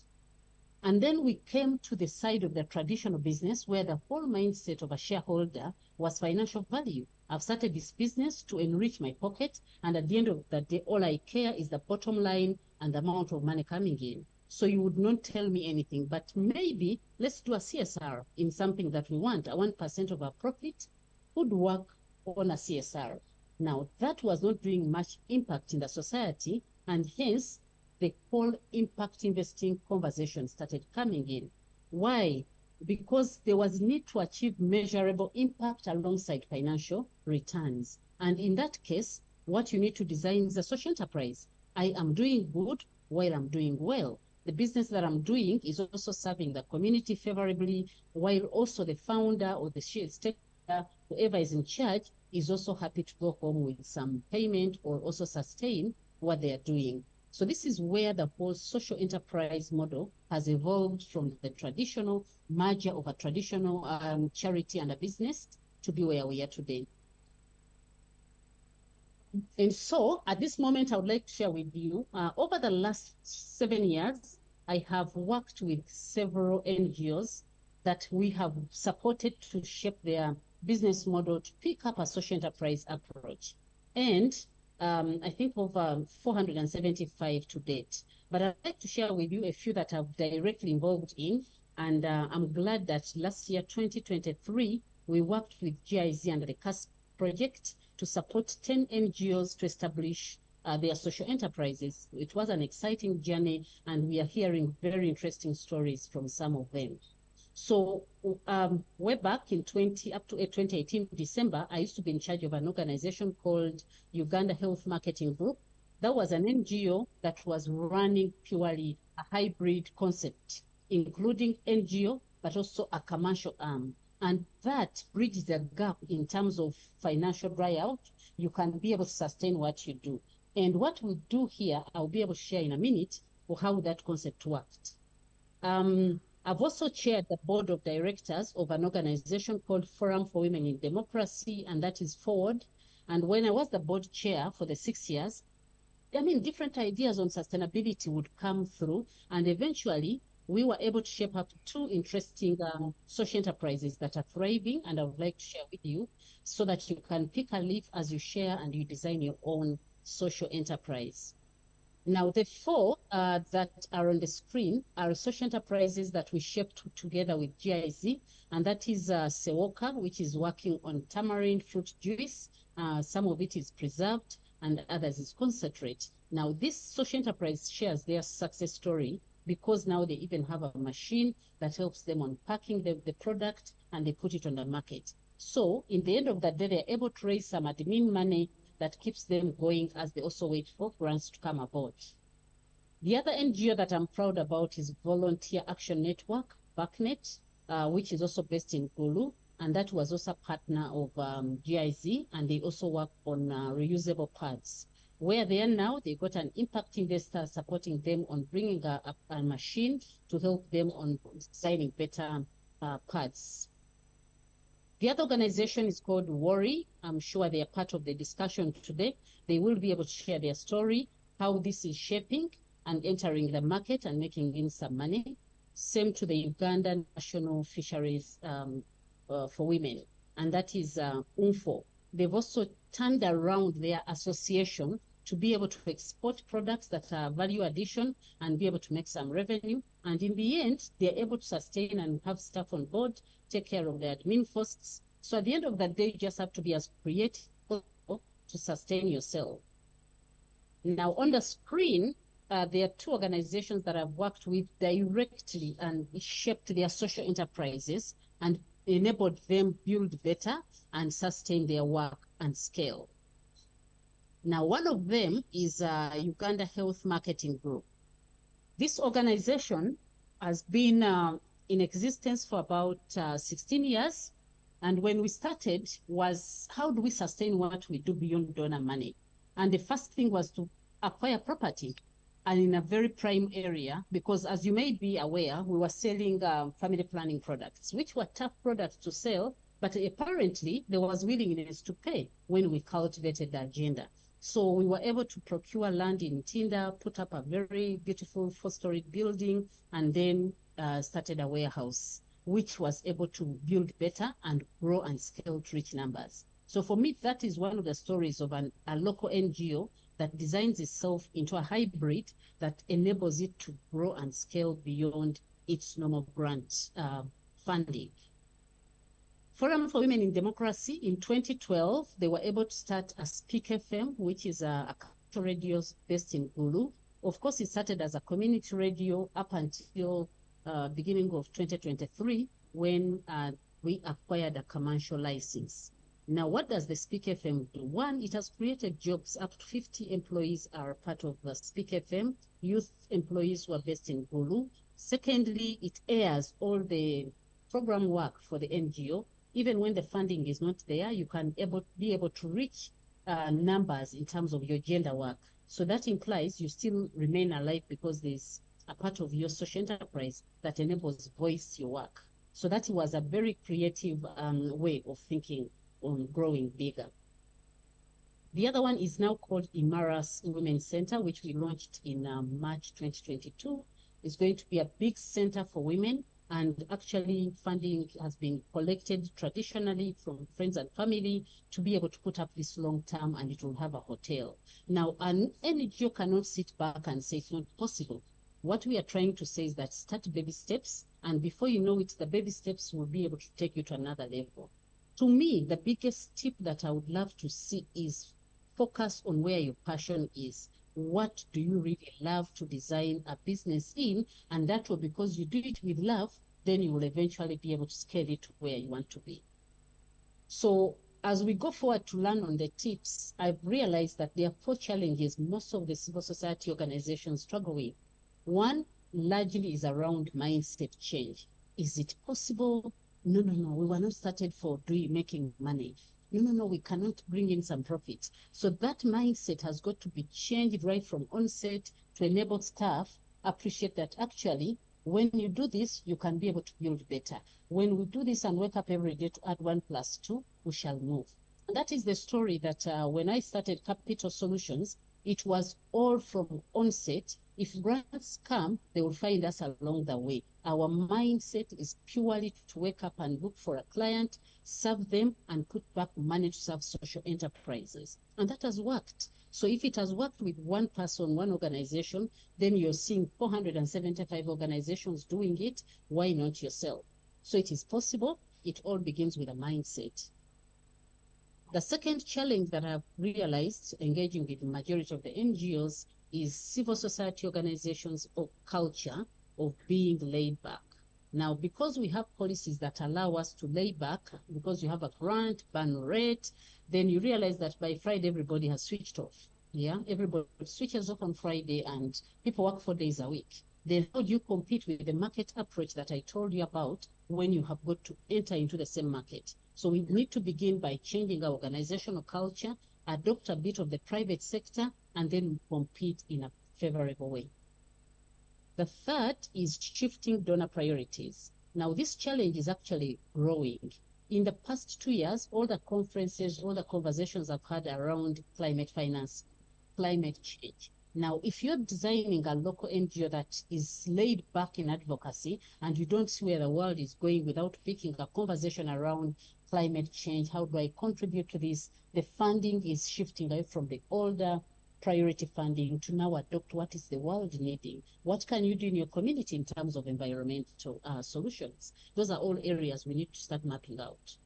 And then we came to the side of the traditional business where the whole mindset of a shareholder was financial value. I've started this business to enrich my pocket, and at the end of the day, all I care is the bottom line and the amount of money coming in. So you would not tell me anything, but maybe let's do a CSR in something that we want. 1% of our profit would work on a CSR. Now, that was not doing much impact in the society, and hence the whole impact investing conversation started coming in. Why? Because there was need to achieve measurable impact alongside financial returns. And in that case, what you need to design is a social enterprise. I am doing good while I'm doing well. The business that I'm doing is also serving the community favorably, while also the founder or the stakeholder, whoever is in charge, is also happy to go home with some payment or also sustain what they are doing. So this is where the whole social enterprise model has evolved from the traditional merger of a traditional charity and a business to be where we are today. And so at this moment, I would like to share with you, over the last 7 years, I have worked with several NGOs that we have supported to shape their business model to pick up a social enterprise approach. And I think over 475 to date. But I'd like to share with you a few that I'm directly involved in And I'm glad that last year, 2023, we worked with GIZ under the CAS project to support 10 NGOs to establish their social enterprises. It was an exciting journey, and we are hearing very interesting stories from some of them. So way back in up to 2018 December, I used to be in charge of an organization called Uganda Health Marketing Group. That was an NGO that was running purely a hybrid concept, including NGO, but also a commercial arm. And that bridges the gap in terms of financial buyout. You can be able to sustain what you do. And what we do here, I'll be able to share in a minute for how that concept worked. I've also chaired the board of directors of an organization called Forum for Women in Democracy, and that is Forward. And when I was the board chair for the 6 years, I mean, different ideas on sustainability would come through, and eventually we were able to shape up 2 interesting social enterprises that are thriving, and I would like to share with you so that you can pick a leaf as you share and you design your own social enterprise. Now, the 4 that are on the screen are social enterprises that we shaped together with GIZ, and that is Sewoka, which is working on tamarind fruit juice. Some of it is preserved, and others is concentrate. Now, this social enterprise shares their success story because now they even have a machine that helps them unpacking the product, and they put it on the market. So, in the end of the day, they're able to raise some admin money that keeps them going as they also wait for grants to come aboard. The other NGO that I'm proud about is Volunteer Action Network, BACnet, which is also based in Gulu, and that was also a partner of GIZ, and they also work on reusable pads. Where they are now, they got an impact investor supporting them on bringing a machine to help them on designing better pads. The other organization is called Worry. I'm sure they are part of the discussion today. They will be able to share their story, how this is shaping and entering the market and making in some money. Same to the Ugandan National Fisheries for Women, and that is UNFO. They've also turned around their association to be able to export products that are value addition and be able to make some revenue. And in the end, they're able to sustain and have staff on board, take care of their admin costs. So at the end of the day, you just have to be as creative to sustain yourself. Now on the screen, there are 2 organizations that I've worked with directly and shaped their social enterprises and enabled them build better and sustain their work and scale. Now, one of them is Uganda Health Marketing Group. This organization has been in existence for about 16 years. And when we started was, how do we sustain what we do beyond donor money? And the first thing was to acquire property, and in a very prime area, because as you may be aware, we were selling family planning products, which were tough products to sell, but apparently there was willingness to pay when we cultivated the agenda. So we were able to procure land in Tinda, put up a very beautiful 4-story building, and then started a warehouse, which was able to build better and grow and scale to reach numbers. So for me, that is one of the stories of a local NGO that designs itself into a hybrid that enables it to grow and scale beyond its normal grant funding. Forum for Women in Democracy, in 2012, they were able to start a Speak FM, which is a radio based in Gulu. Of course, it started as a community radio up until beginning of 2023, when we acquired a commercial license. Now, what does the Speak FM do? One, it has created jobs. Up to 50 employees are part of the Speak FM, youth employees who are based in Gulu. Secondly, it airs all the program work for the NGO. Even when the funding is not there, you can be able to reach numbers in terms of your gender work. So that implies you still remain alive because there's a part of your social enterprise that enables voice your work. So that was a very creative way of thinking on growing bigger. The other one is now called Imara's Women's Center, which we launched in March 2022. It's going to be a big center for women, and actually funding has been collected traditionally from friends and family to be able to put up this long term, and it will have a hotel. Now, an NGO cannot sit back and say it's not possible. What we are trying to say is that start baby steps, and before you know it, the baby steps will be able to take you to another level. To me, the biggest tip that I would love to see is focus on where your passion is. What do you really love to design a business in? And that will, because you do it with love, then you will eventually be able to scale it to where you want to be. So as we go forward to learn on the tips, I've realized that there are 4 challenges most of the civil society organizations struggle with. One largely is around mindset change. Is it possible? No, we were not started for making money. No, we cannot bring in some profits. So that mindset has got to be changed right from onset to enable staff appreciate that actually when you do this, you can be able to build better. When we do this and wake up every day to add 1 + 2, we shall move. And that is the story that when I started Capital Solutions, it was all from onset. If grants come, they will find us along the way. Our mindset is purely to wake up and look for a client, serve them, and put back money to serve social enterprises. And that has worked. So if it has worked with 1 person, 1 organization, then you're seeing 475 organizations doing it. Why not yourself? So it is possible. It all begins with a mindset. The second challenge that I've realized engaging with the majority of the NGOs is civil society organizations of culture of being laid back. Now, because we have policies that allow us to lay back, because you have a grant burn rate, then you realize that by Friday, everybody has switched off. Yeah, everybody switches off on Friday and people work 4 days a week. Then how do you compete with the market approach that I told you about when you have got to enter into the same market? So we need to begin by changing our organizational culture, adopt a bit of the private sector, and then compete in a favorable way. The third is shifting donor priorities. Now, this challenge is actually growing. In the past 2 years, all the conferences, all the conversations I've had around climate finance, climate change. Now, if you're designing a local NGO that is laid back in advocacy and you don't see where the world is going without picking a conversation around climate change, how do I contribute to this? The funding is shifting away from the older priority funding to now adopt what is the world needing. What can you do in your community in terms of environmental solutions? Those are all areas we need to start mapping out.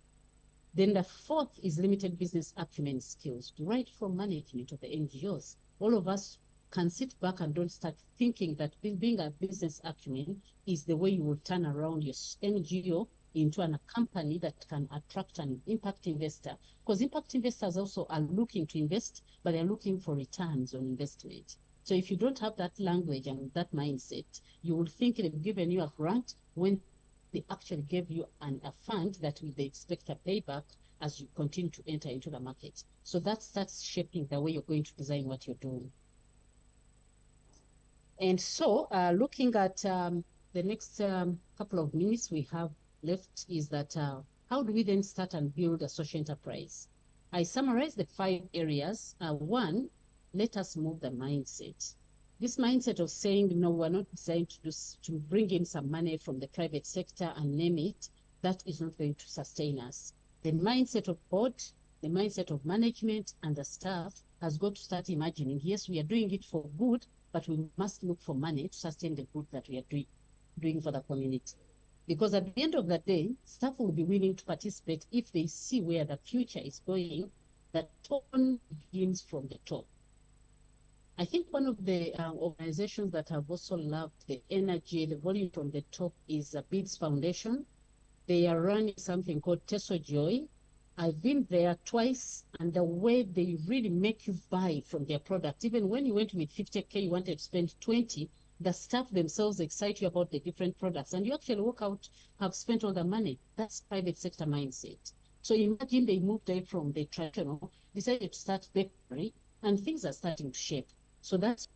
Then the fourth is limited business acumen skills, right from management of the NGOs. All of us can sit back and don't start thinking that being a business acumen is the way you will turn around your NGO into a company that can attract an impact investor. Because impact investors also are looking to invest, but they're looking for returns on investment. So if you don't have that language and that mindset, you will think they've given you a grant when they actually gave you a fund that they expect a payback as you continue to enter into the market. So that starts shaping the way you're going to design what you're doing. And so looking at the next couple of minutes we have left is that how do we then start and build a social enterprise? I summarize the 5 areas. 1, let us move the mindset. This mindset of saying, no, we're not designed to bring in some money from the private sector and name it, that is not going to sustain us. The mindset of board, the mindset of management and the staff has got to start imagining, yes, we are doing it for good, but we must look for money to sustain the good that we are doing for the community. Because at the end of the day, staff will be willing to participate if they see where the future is going. That tone begins from the top. I think one of the organizations that have also loved the energy, the volume from the top is BIDS Foundation. They are running something called Teso Joy. I've been there twice, and the way they really make you buy from their product, even when you went with 50K, you wanted to spend 20, the staff themselves excite you about the different products, and you actually walk out, have spent all the money. That's private sector mindset. So imagine they moved away from the traditional, decided to start bakery, and things are starting to shape. So that's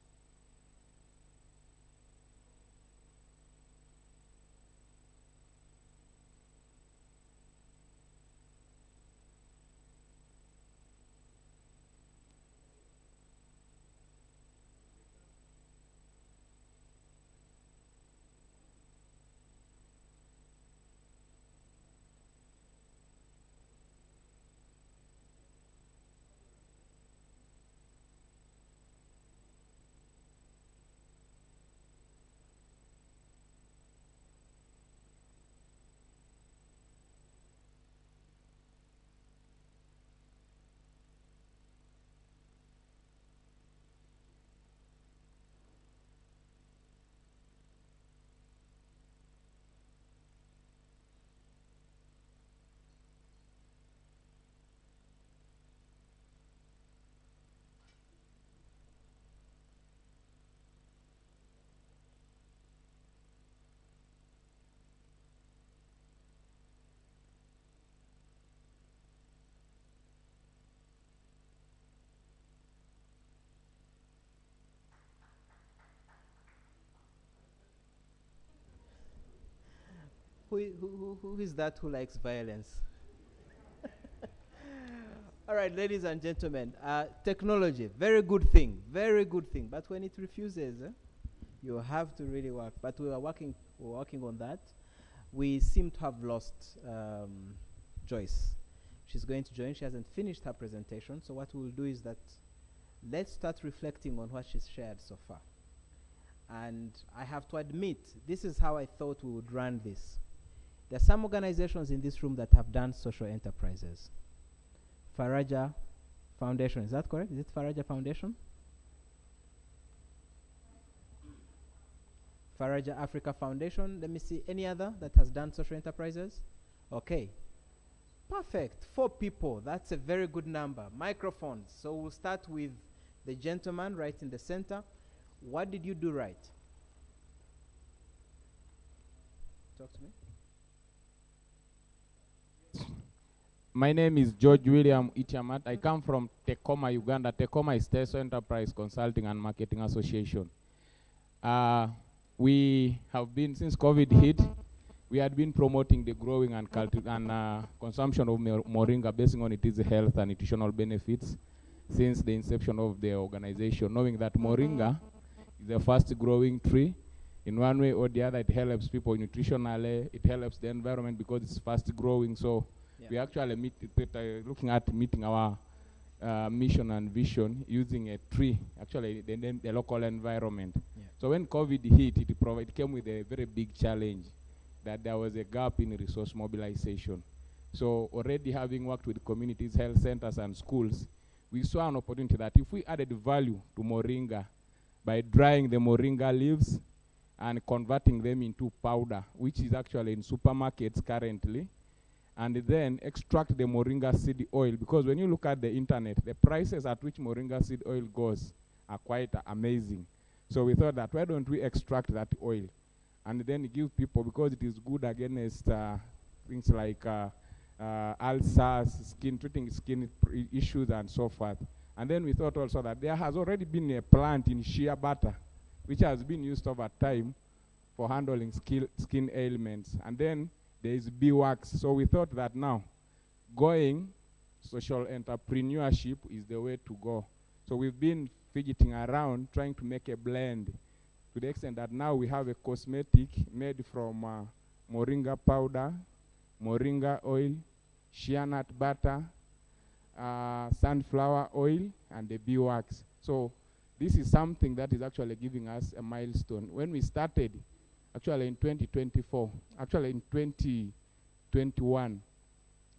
Who is that who likes violence? All right, ladies and gentlemen, technology, very good thing, but when it refuses, you have to really work. But we're working on that. We seem to have lost Joyce. She's going to join. She hasn't finished her presentation, so what we'll do is that let's start reflecting on what she's shared so far. And I have to admit, this is how I thought we would run this. There are some organizations in this room that have done social enterprises. Faraja Foundation, is that correct? Is it Faraja Foundation? Faraja Africa Foundation. Let me see, any other that has done social enterprises? Okay. Perfect. 4 people. That's a very good number. Microphones. So we'll start with the gentleman right in the center. What did you do right? Talk to me. My name is George William Itiamat. I come from Tecoma, Uganda. Tecoma is Teso Enterprise Consulting and Marketing Association. We have been, since COVID hit, we had been promoting the growing and consumption of moringa, basing on its health and nutritional benefits since the inception of the organization, knowing that moringa is a fast-growing tree. In one way or the other, it helps people nutritionally, it helps the environment because it's fast-growing. So we actually looking at meeting our mission and vision using a tree, actually the local environment. So when COVID hit, it came with a very big challenge, that there was a gap in resource mobilization. So already having worked with communities, health centers, and schools, we saw an opportunity that if we added value to moringa by drying the moringa leaves and converting them into powder, which is actually in supermarkets currently, and then extract the moringa seed oil, because when you look at the internet, the prices at which moringa seed oil goes are quite amazing. So we thought that why don't we extract that oil and then give people, because it is good against things like ulcers, treating skin issues and so forth. And then we thought also that there has already been a plant in shea butter which has been used over time for handling skin ailments. And then there is beeswax. So we thought that now going social entrepreneurship is the way to go. So we've been fidgeting around trying to make a blend, to the extent that now we have a cosmetic made from moringa powder, moringa oil, shea nut butter, sunflower oil, and the beeswax. So this is something that is actually giving us a milestone. When we started, actually in 2024, actually in 2021,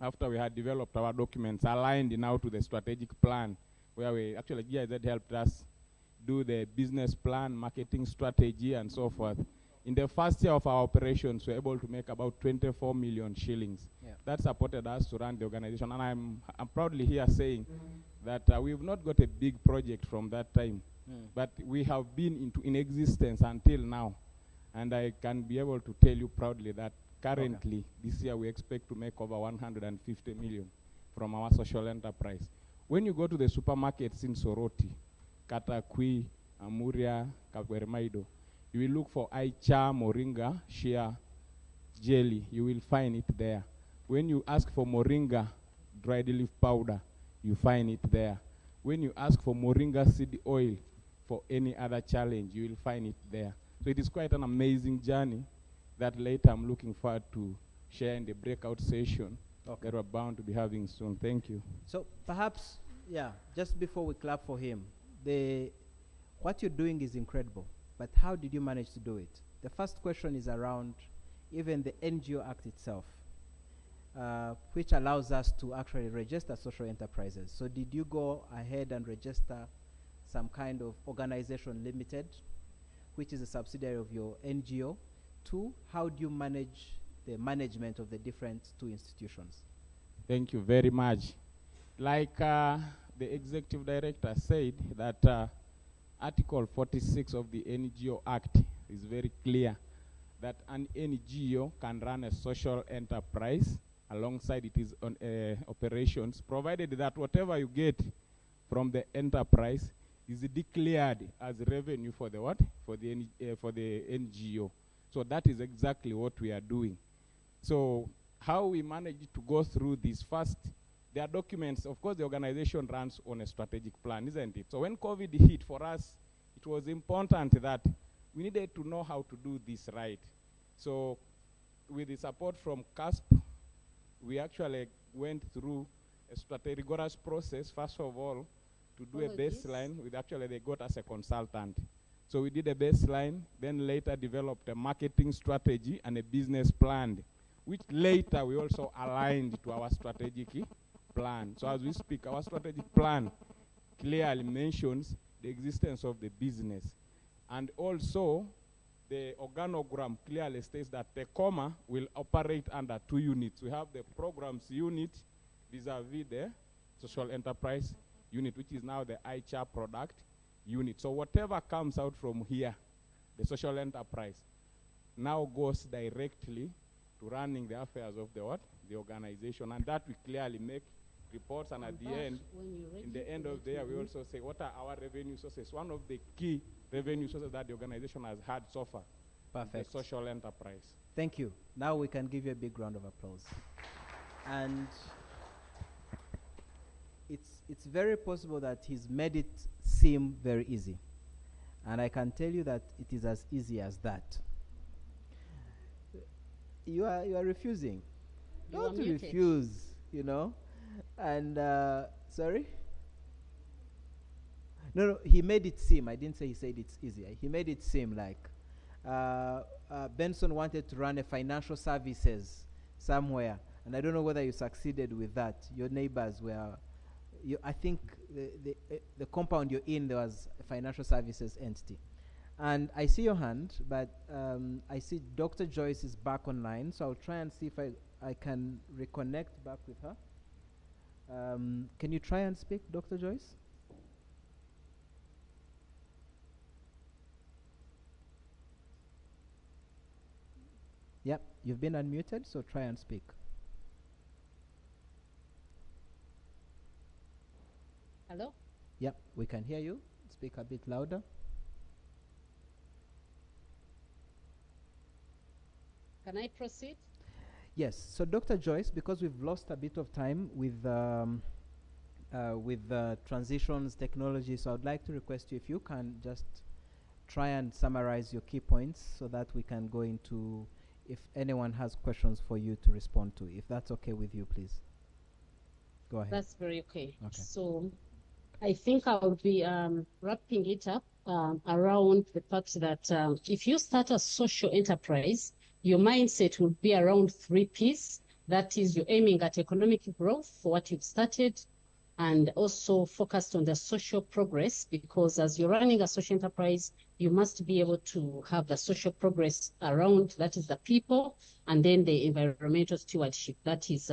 after we had developed our documents aligned now to the strategic plan, where we actually GIZ helped us do the business plan, marketing strategy, and so forth. In the first year of our operations, we were able to make about 24 million shillings. That supported us to run the organization. And I'm proudly here saying that we've not got a big project from that time, but we have been in existence until now. And I can be able to tell you proudly that currently, this year, we expect to make over 150 million from our social enterprise. When you go to the supermarkets in Soroti, Katakwi, Amuria, Kawermaido, you will look for Aicha, Moringa, Shea, Jelly. You will find it there. When you ask for Moringa, dried leaf powder, you find it there. When you ask for Moringa seed oil for any other challenge, you will find it there. So it is quite an amazing journey that later I'm looking forward to share in the breakout session that we're bound to be having soon. Thank you. So perhaps, just before we clap for him, what you're doing is incredible, but how did you manage to do it? The first question is around even the NGO Act itself, which allows us to actually register social enterprises. So did you go ahead and register some kind of organization limited, which is a subsidiary of your NGO? 2, how do you manage the management of the different 2 institutions? Thank you very much. Like the executive director said, that Article 46 of the NGO Act is very clear that an NGO can run a social enterprise alongside its operations, provided that whatever you get from the enterprise is declared as revenue for the what? For the NGO. So that is exactly what we are doing. So how we managed to go through this first, there are documents. Of course, the organization runs on a strategic plan, isn't it? So when COVID hit, for us, it was important that we needed to know how to do this right. So with the support from CASP, we actually went through a rigorous process, first of all, to do a baseline. They got us a consultant. So we did a baseline, then later developed a marketing strategy and a business plan, which later we also aligned to our strategic plan. So as we speak, our strategic plan clearly mentions the existence of the business. And also, the organogram clearly states that Tecoma will operate under 2 units. We have the programs unit vis-a-vis the social enterprise unit, which is now the iChar product unit. So whatever comes out from here, the social enterprise, now goes directly to running the affairs of the what? The organization. And that we clearly make reports, and at the end, in the end of the year, we also say what are our revenue sources. One of the key revenue sources that the organization has had so far. Perfect. The social enterprise. Thank you. Now we can give you a big round of applause. And it's very possible that he's made it seem very easy. And I can tell you that it is as easy as that. You are refusing. Don't refuse, you know. And sorry? No, he made it seem. I didn't say he said it's easy. He made it seem like Benson wanted to run a financial services somewhere, and I don't know whether you succeeded with that. Your neighbors were, I think the compound you're in, there was a financial services entity. And I see your hand, but I see Dr. Joyce is back online, so I'll try and see if I can reconnect back with her. Can you try and speak, Dr. Joyce? Yep, you've been unmuted, so try and speak. Hello? Yep, we can hear you. Speak a bit louder. Can I proceed? Yes. So, Dr. Joyce, because we've lost a bit of time with transitions, technology, so I'd like to request you if you can just try and summarize your key points so that we can go into if anyone has questions for you to respond to. If that's okay with you, please. Go ahead. That's very okay. Okay. So I think I'll be wrapping it up around the fact that if you start a social enterprise, your mindset will be around 3 Ps. That is, you're aiming at economic growth for what you've started, and also focused on the social progress, because as you're running a social enterprise, you must be able to have the social progress around, that is the people, and then the environmental stewardship, that is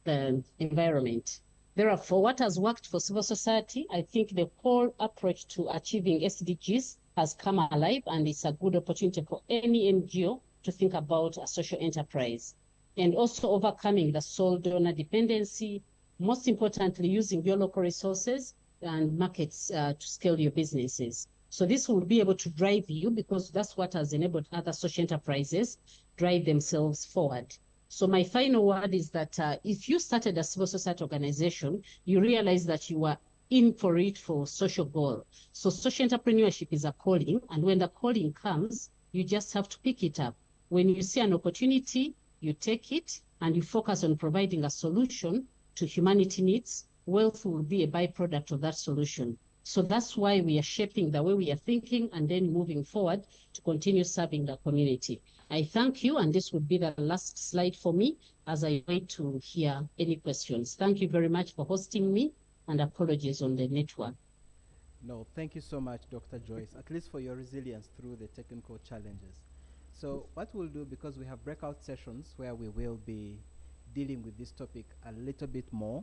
the environment. Therefore, what has worked for civil society, I think the whole approach to achieving SDGs has come alive, and it's a good opportunity for any NGO to think about a social enterprise. And also overcoming the sole donor dependency, most importantly, using your local resources and markets to scale your businesses. So this will be able to drive you, because that's what has enabled other social enterprises drive themselves forward. So my final word is that if you started a civil society organization, you realize that you are in for it for social goal. So social entrepreneurship is a calling, and when the calling comes, you just have to pick it up. When you see an opportunity, you take it and you focus on providing a solution to humanity needs. Wealth will be a byproduct of that solution. So that's why we are shaping the way we are thinking and then moving forward to continue serving the community. I thank you, and this would be the last slide for me as I wait to hear any questions. Thank you very much for hosting me, and apologies on the network. No, thank you so much, Dr. Joyce, at least for your resilience through the technical challenges. So what we'll do, because we have breakout sessions where we will be dealing with this topic a little bit more,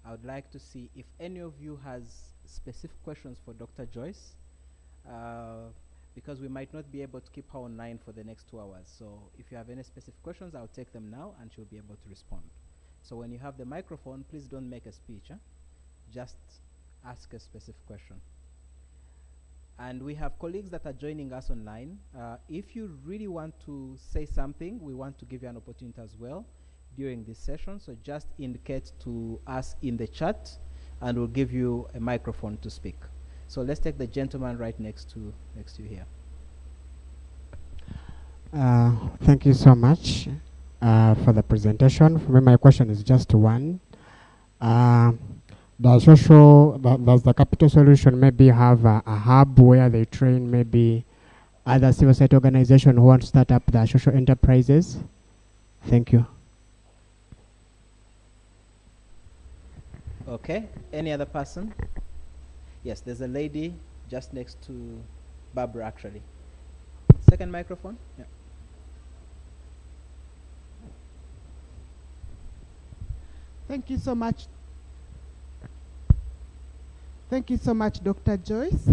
I would like to see if any of you has specific questions for Dr. Joyce, because we might not be able to keep her online for the next 2 hours. So if you have any specific questions, I'll take them now and she'll be able to respond. So when you have the microphone, please don't make a speech. Just ask a specific question. And we have colleagues that are joining us online. If you really want to say something, we want to give you an opportunity as well during this session. So just indicate to us in the chat, and we'll give you a microphone to speak. So let's take the gentleman right next to you here. Thank you so much for the presentation. For me, my question is just one. Does the Capital Solution maybe have a hub where they train maybe other civil society organizations who want to start up their social enterprises? Thank you. Okay, any other person? Yes, there's a lady just next to Barbara, actually. Second microphone. Yeah. Thank you so much. Thank you so much, Dr. Joyce.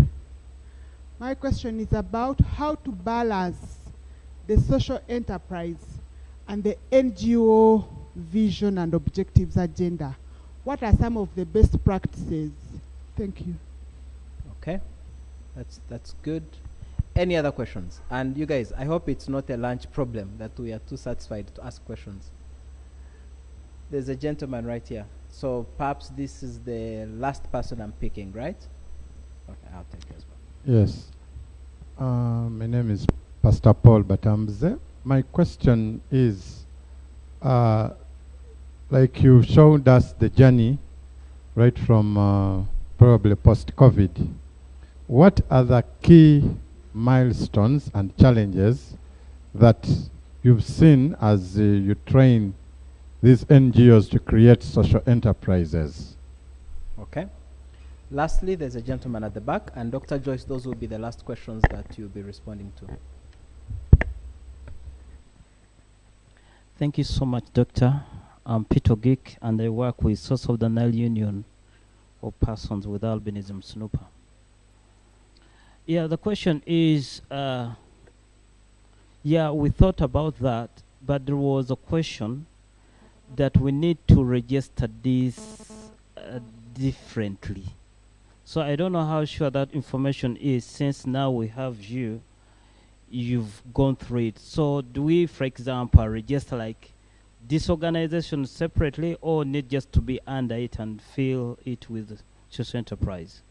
My question is about how to balance the social enterprise and the NGO vision and objectives agenda. What are some of the best practices? Thank you. Okay, that's good. Any other questions? And you guys, I hope it's not a lunch problem that we are too satisfied to ask questions. There's a gentleman right here. So perhaps this is the last person I'm picking, right? Okay, I'll take it as well. Yes. My name is Pastor Paul Batamze. My question is, like you showed us the journey right from probably post-COVID. What are the key milestones and challenges that you've seen as you train these NGOs to create social enterprises? Okay. Lastly, there's a gentleman at the back, and Dr. Joyce, those will be the last questions that you'll be responding to. Thank you so much, Doctor. I'm Peter Geek, and I work with Source of the Nile Union of Persons with Albinism, SNUPA. Yeah, the question is, yeah, we thought about that, but there was a question that we need to register this differently. So I don't know how sure that information is, since now we have you've gone through it. So do we, for example, register like this organization separately, or need just to be under it and fill it with social enterprise?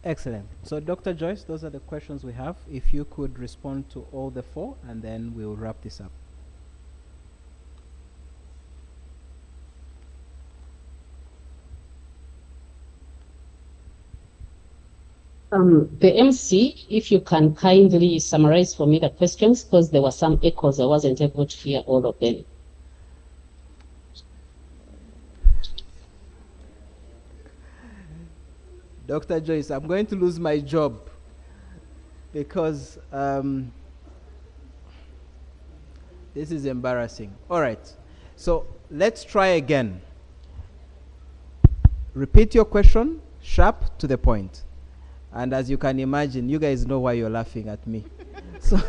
Excellent. So Dr. Joyce, those are the questions we have. If you could respond to all the four, and then we'll wrap this up. The MC, if you can kindly summarize for me the questions, because there were some echoes, I wasn't able to hear all of them. Dr. Joyce, I'm going to lose my job because this is embarrassing. All right, so let's try again. Repeat your question, sharp to the point. And as you can imagine, you guys know why you're laughing at me. So,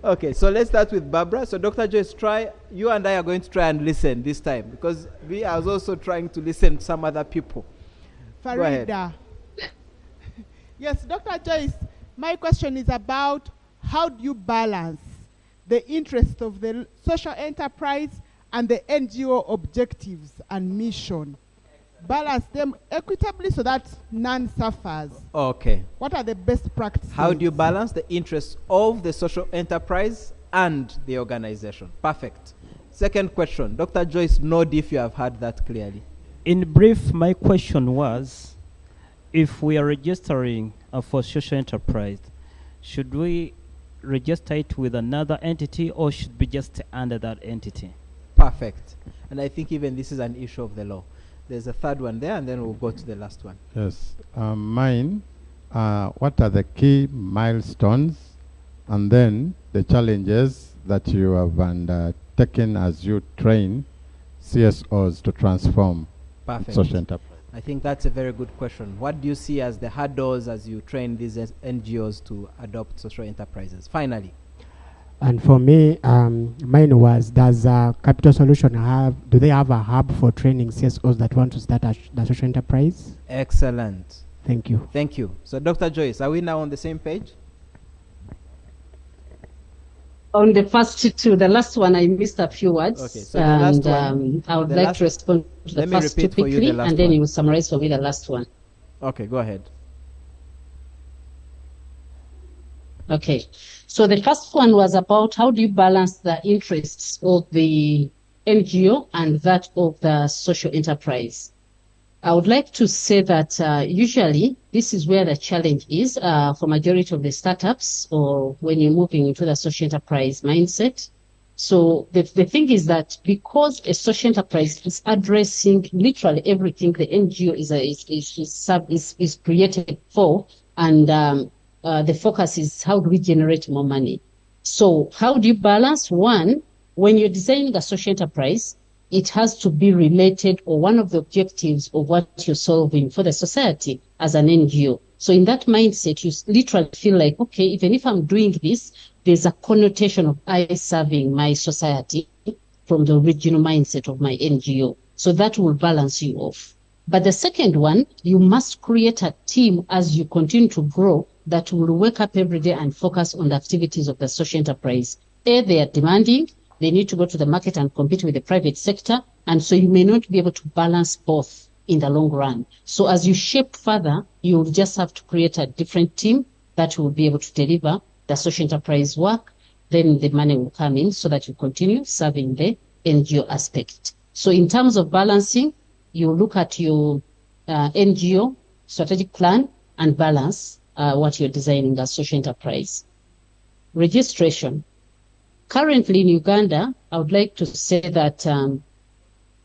okay, so let's start with Barbara. So Dr. Joyce, you and I are going to try and listen this time, because I was also trying to listen to some other people. Farida. Yes, Dr. Joyce, my question is about how do you balance the interest of the social enterprise and the NGO objectives and mission? Balance them equitably so that none suffers. Okay. What are the best practices? How do you balance the interests of the social enterprise and the organization? Perfect. Second question. Dr. Joyce, nod if you have heard that clearly. In brief, my question was, if we are registering for social enterprise, should we register it with another entity, or should be just under that entity? Perfect. And I think even this is an issue of the law. There's a third one there, and then we'll go to the last one. Yes. Mine, what are the key milestones and then the challenges that you have undertaken as you train CSOs to transform social enterprise? I think that's a very good question. What do you see as the hurdles as you train these NGOs to adopt social enterprises? Finally. And for me, mine was, does Capital Solution do they have a hub for training CSOs that want to start the social enterprise? Excellent. Thank you. Thank you. So, Dr. Joyce, are we now on the same page? On the first two, the last one, I missed a few words. Okay, so the last one, I would like to respond to the let me first two repeat for you quickly, the last and then one. you will summarize for me the last one. Okay, go ahead. Okay, so the first one was about how do you balance the interests of the NGO and that of the social enterprise. I would like to say that usually this is where the challenge is for majority of the startups or when you're moving into the social enterprise mindset. So the thing is that because a social enterprise is addressing literally everything the NGO is created for, and the focus is how do we generate more money. So how do you balance? One, when you're designing a social enterprise, it has to be related or one of the objectives of what you're solving for the society as an NGO. So in that mindset, you literally feel like, okay, even if I'm doing this, there's a connotation of I serving my society from the original mindset of my NGO. So that will balance you off. But the second one, you must create a team as you continue to grow that will wake up every day and focus on the activities of the social enterprise. They are demanding, they need to go to the market and compete with the private sector. And so you may not be able to balance both in the long run. So as you shape further, you'll just have to create a different team that will be able to deliver the social enterprise work. Then the money will come in so that you continue serving the NGO aspect. So in terms of balancing, you look at your NGO strategic plan and balance what you're designing as social enterprise. Registration. Currently in Uganda, I would like to say that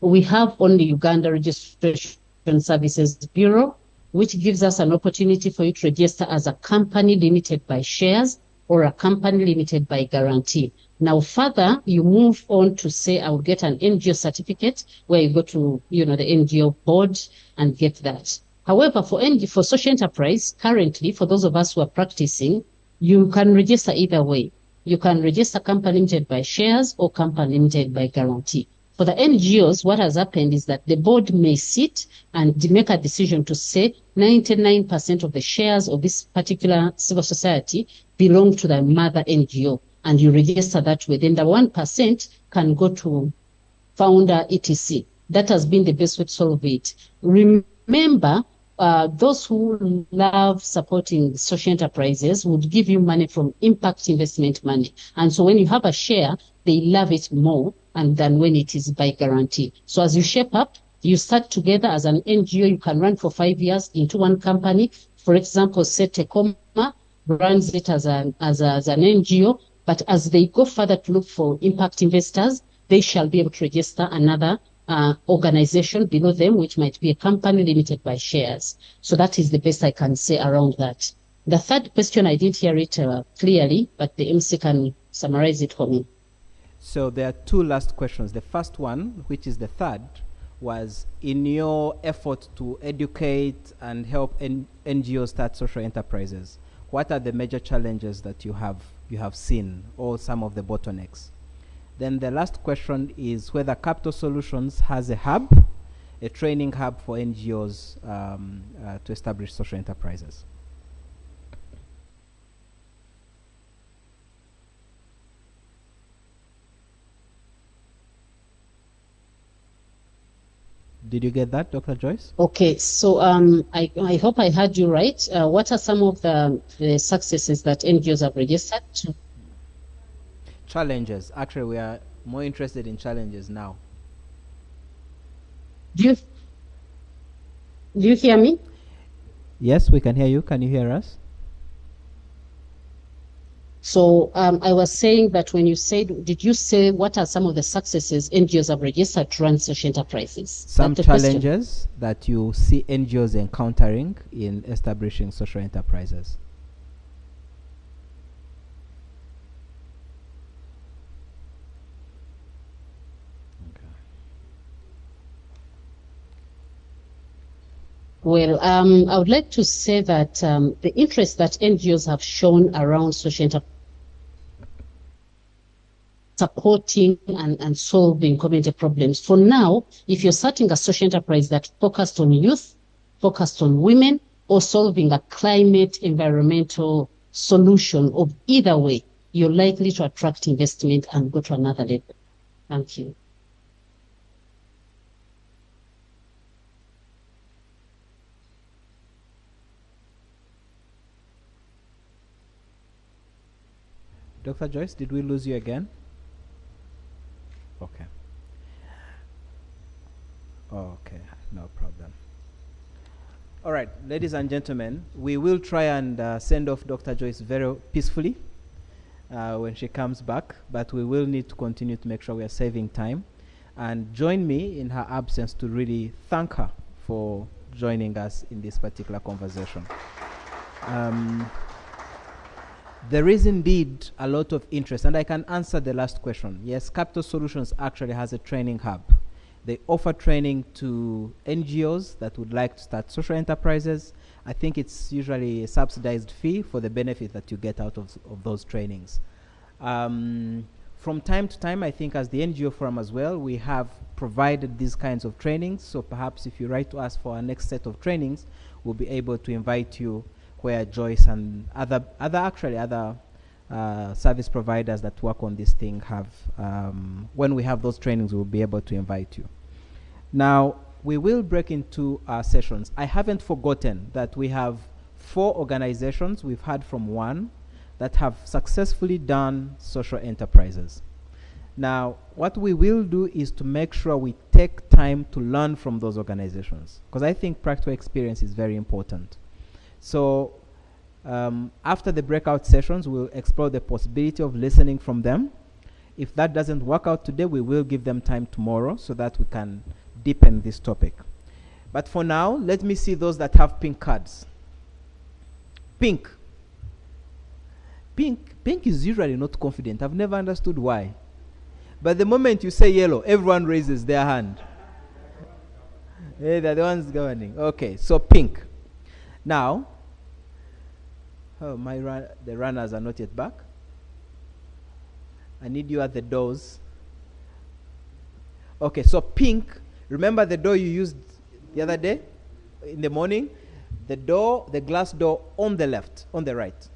we have only Uganda Registration Services Bureau, which gives us an opportunity for you to register as a company limited by shares or a company limited by guarantee. Now, further, you move on to say, I will get an NGO certificate where you go to, the NGO board and get that. However, for social enterprise, currently, for those of us who are practicing, you can register either way. You can register company limited by shares or company limited by guarantee. For the NGOs, what has happened is that the board may sit and make a decision to say 99% of the shares of this particular civil society belong to the mother NGO, and you register that way. Then the 1% can go to founder, etc. That has been the best way to solve it. Remember, those who love supporting social enterprises would give you money from impact investment money. And so when you have a share, they love it more than when it is by guarantee. So as you shape up, you start together as an NGO, you can run for 5 years into one company. For example, Tecoma runs it as an NGO, but as they go further to look for impact investors, they shall be able to register another organization below them, which might be a company limited by shares. So that is the best I can say around that. The third question, I didn't hear it clearly, but the MC can summarize it for me. So there are two last questions. The first one, which is the third, was in your effort to educate and help NGOs start social enterprises, what are the major challenges that you have seen, or some of the bottlenecks? Then the last question is whether Capital Solutions has a hub, a training hub for NGOs to establish social enterprises. Did you get that, Dr. Joyce? Okay, so I hope I heard you right. What are some of the successes that NGOs have registered? Challenges. Actually, we are more interested in challenges now. Do you hear me? Yes, we can hear you. Can you hear us? So I was saying that when you said, did you say what are some of the successes NGOs have registered to run social enterprises? Some challenges that you see NGOs encountering in establishing social enterprises. Well, I would like to say that the interest that NGOs have shown around social enterprise supporting and solving community problems. For now, if you're starting a social enterprise that focused on youth, focused on women, or solving a climate environmental solution of either way, you're likely to attract investment and go to another level. Thank you. Dr. Joyce, did we lose you again? Okay. Okay, no problem. All right, ladies and gentlemen, we will try and send off Dr. Joyce very peacefully when she comes back, but we will need to continue to make sure we are saving time. And join me in her absence to really thank her for joining us in this particular conversation. There is indeed a lot of interest, and I can answer the last question. Yes, Capital Solutions actually has a training hub. They offer training to NGOs that would like to start social enterprises. I think it's usually a subsidized fee for the benefit that you get out of those trainings. From time to time, I think as the NGO Forum as well, we have provided these kinds of trainings. So perhaps if you write to us for our next set of trainings, we'll be able to invite you where Joyce and other service providers that work on this thing have, when we have those trainings, we'll be able to invite you. Now, we will break into our sessions. I haven't forgotten that we have 4 organizations, we've heard from 1, that have successfully done social enterprises. Now, what we will do is to make sure we take time to learn from those organizations, because I think practical experience is very important. So after the breakout sessions, we'll explore the possibility of listening from them. If that doesn't work out today, we will give them time tomorrow so that we can deepen this topic. But for now, let me see those that have pink cards. Pink. Pink is usually not confident. I've never understood why. But the moment you say yellow, everyone raises their hand. Hey, they're the ones governing. Okay, so pink. Now, the runners are not yet back. I need you at the doors. Okay, so pink. Remember the door you used the other day in the morning? The door, the glass door on the left, on the right,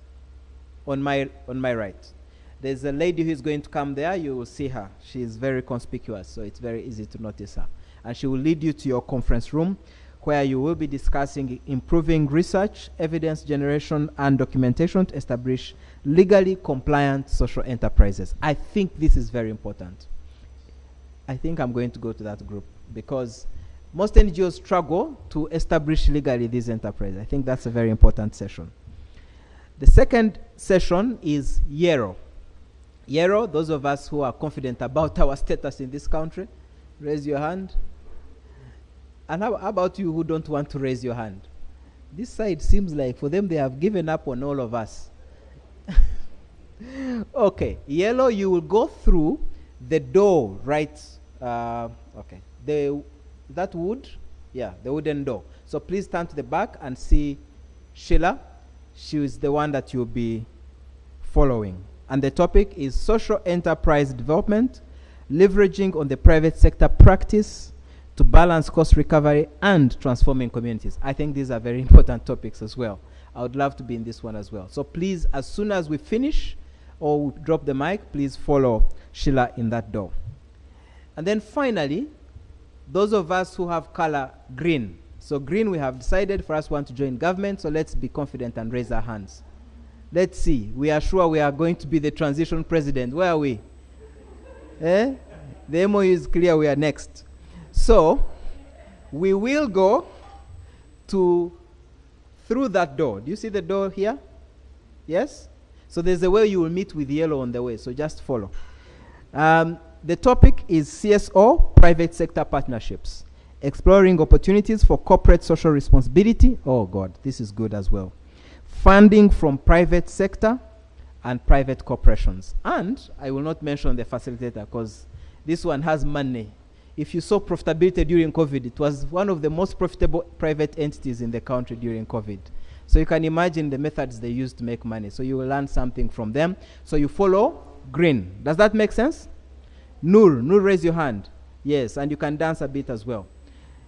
on my right. There's a lady who is going to come there. You will see her. She is very conspicuous, so it's very easy to notice her. And she will lead you to your conference room, where you will be discussing improving research, evidence generation, and documentation to establish legally compliant social enterprises. I think this is very important. I think I'm going to go to that group because most NGOs struggle to establish legally these enterprises. I think that's a very important session. The second session is YERO. YERO, those of us who are confident about our status in this country, raise your hand. And how about you who don't want to raise your hand? This side seems like for them they have given up on all of us. Okay, yellow, you will go through the door, right? Okay, that wood, yeah, the wooden door. So please turn to the back and see Sheila. She is the one that you'll be following. And the topic is social enterprise development, leveraging on the private sector practice to balance cost recovery and transforming communities. I think these are very important topics as well. I would love to be in this one as well. So please, as soon as we finish or we drop the mic, please follow Sheila in that door. And then finally, those of us who have color green. So green, we have decided for us want to join government, so let's be confident and raise our hands. Let's see. We are sure we are going to be the transition president. Where are we? The MOU is clear, we are next. So, we will go through that door. Do you see the door here? Yes? So there's a way you will meet with yellow on the way, so just follow. The topic is CSO, private sector partnerships. Exploring opportunities for corporate social responsibility. Oh God, this is good as well. Funding from private sector and private corporations. And I will not mention the facilitator because this one has money. If you saw profitability during COVID, it was one of the most profitable private entities in the country during COVID. So you can imagine the methods they use to make money. So you will learn something from them. So you follow green. Does that make sense? Noor, raise your hand. Yes, and you can dance a bit as well.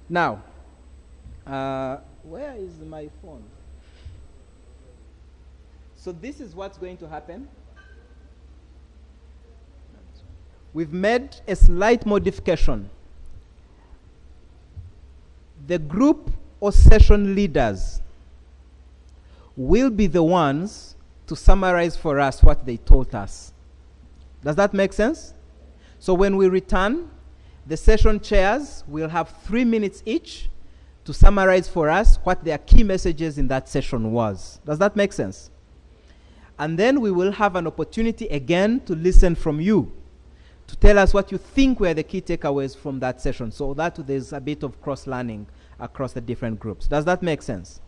Now, where is my phone? So this is what's going to happen. We've made a slight modification. The group or session leaders will be the ones to summarize for us what they told us. Does that make sense? So when we return, the session chairs will have 3 minutes each to summarize for us what their key messages in that session was. Does that make sense? And then we will have an opportunity again to listen from you, to tell us what you think were the key takeaways from that session, so that there's a bit of cross-learning across the different groups. Does that make sense?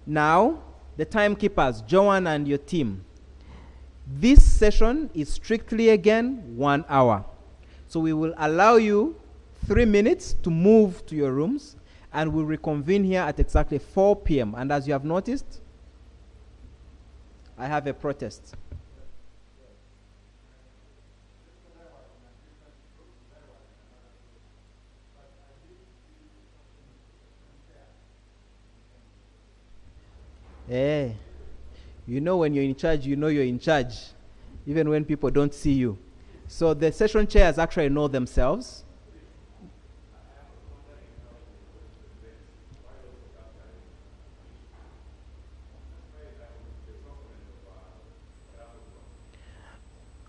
Now, the timekeepers, Joanne and your team, this session is strictly, again, 1 hour. So we will allow you 3 minutes to move to your rooms, and we'll reconvene here at exactly 4 p.m. And as you have noticed, I have a protest. Hey, you know when you're in charge, you know you're in charge, even when people don't see you. So the session chairs actually know themselves.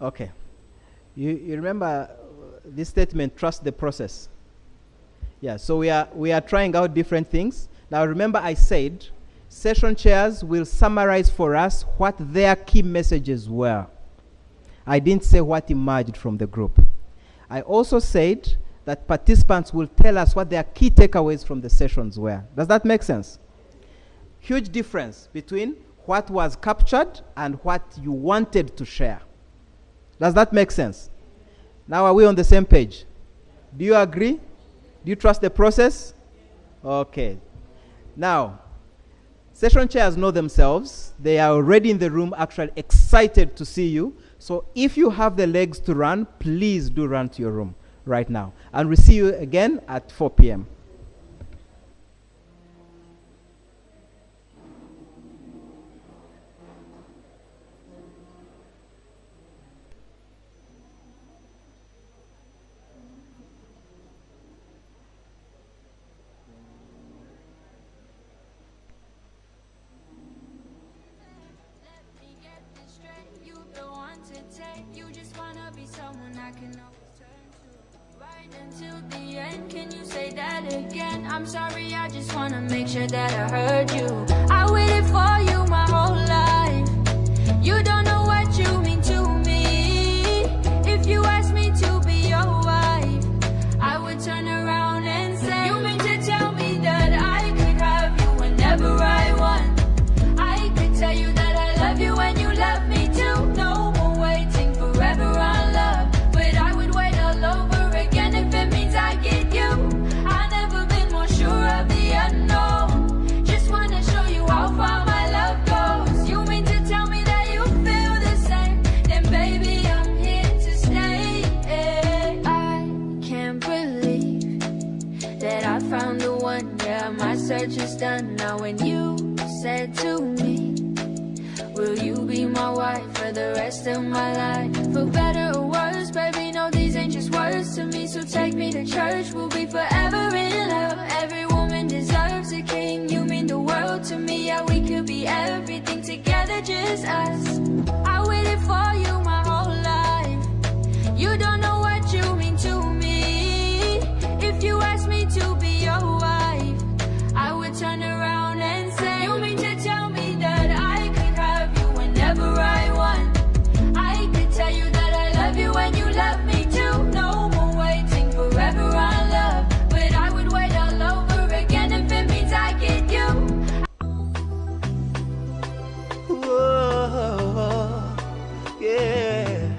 Okay. You remember this statement, trust the process. Yeah, so we are trying out different things. Now remember I said session chairs will summarize for us what their key messages were. I didn't say what emerged from the group. I also said that participants will tell us what their key takeaways from the sessions were. Does that make sense? Huge difference between what was captured and what you wanted to share. Does that make sense? Now are we on the same page? Do you agree? Do you trust the process? Okay. Now, session chairs know themselves. They are already in the room, actually excited to see you. So if you have the legs to run, please do run to your room right now. And we'll see you again at 4 p.m. I'm sorry, I just wanna make sure that I heard you. I waited for you my whole life. You don't know what you mean to me. If you asked me to be your wife, I would turn around and say, you mean to tell me that I could have you whenever I want? I could tell you that I love you when you love me too. No more waiting forever on love, but I would wait all over again if it means I get you. Sure of the unknown. Just wanna show you how far my love goes. You mean to tell me that you feel the same? Then baby, I'm here to stay. I can't believe that I found the one. Yeah, my search is done. Now when you said to me, will you be my wife for the rest of my life? For better or worse, baby, no, these ain't just words to me. So take me to church, we'll be forever in love. Every woman deserves a king. You mean the world to me. Yeah, we could be everything together, just us. I waited for you my whole life. You don't know what you mean to me. If you asked me to be your wife, I would turn around and say, you mean to tell me that I could have you whenever I want? I could tell you that I love you when you love me too. No more waiting forever on love, but I would wait all over again if it means I get you. Whoa, yeah,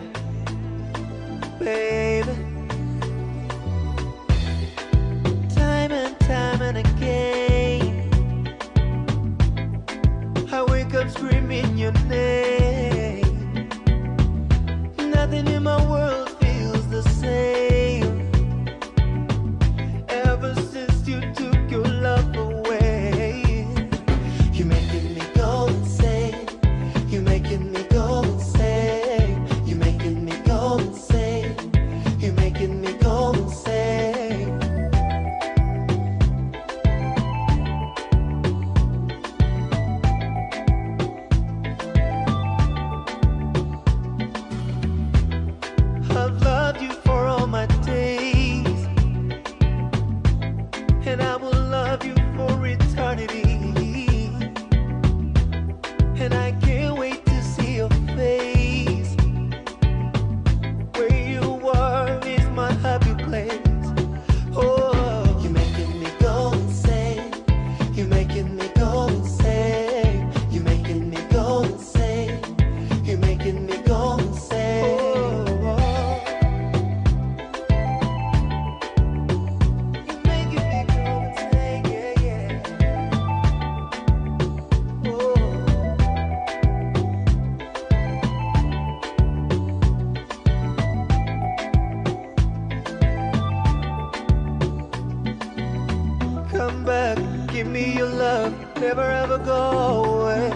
Come back, give me your love, never ever go away.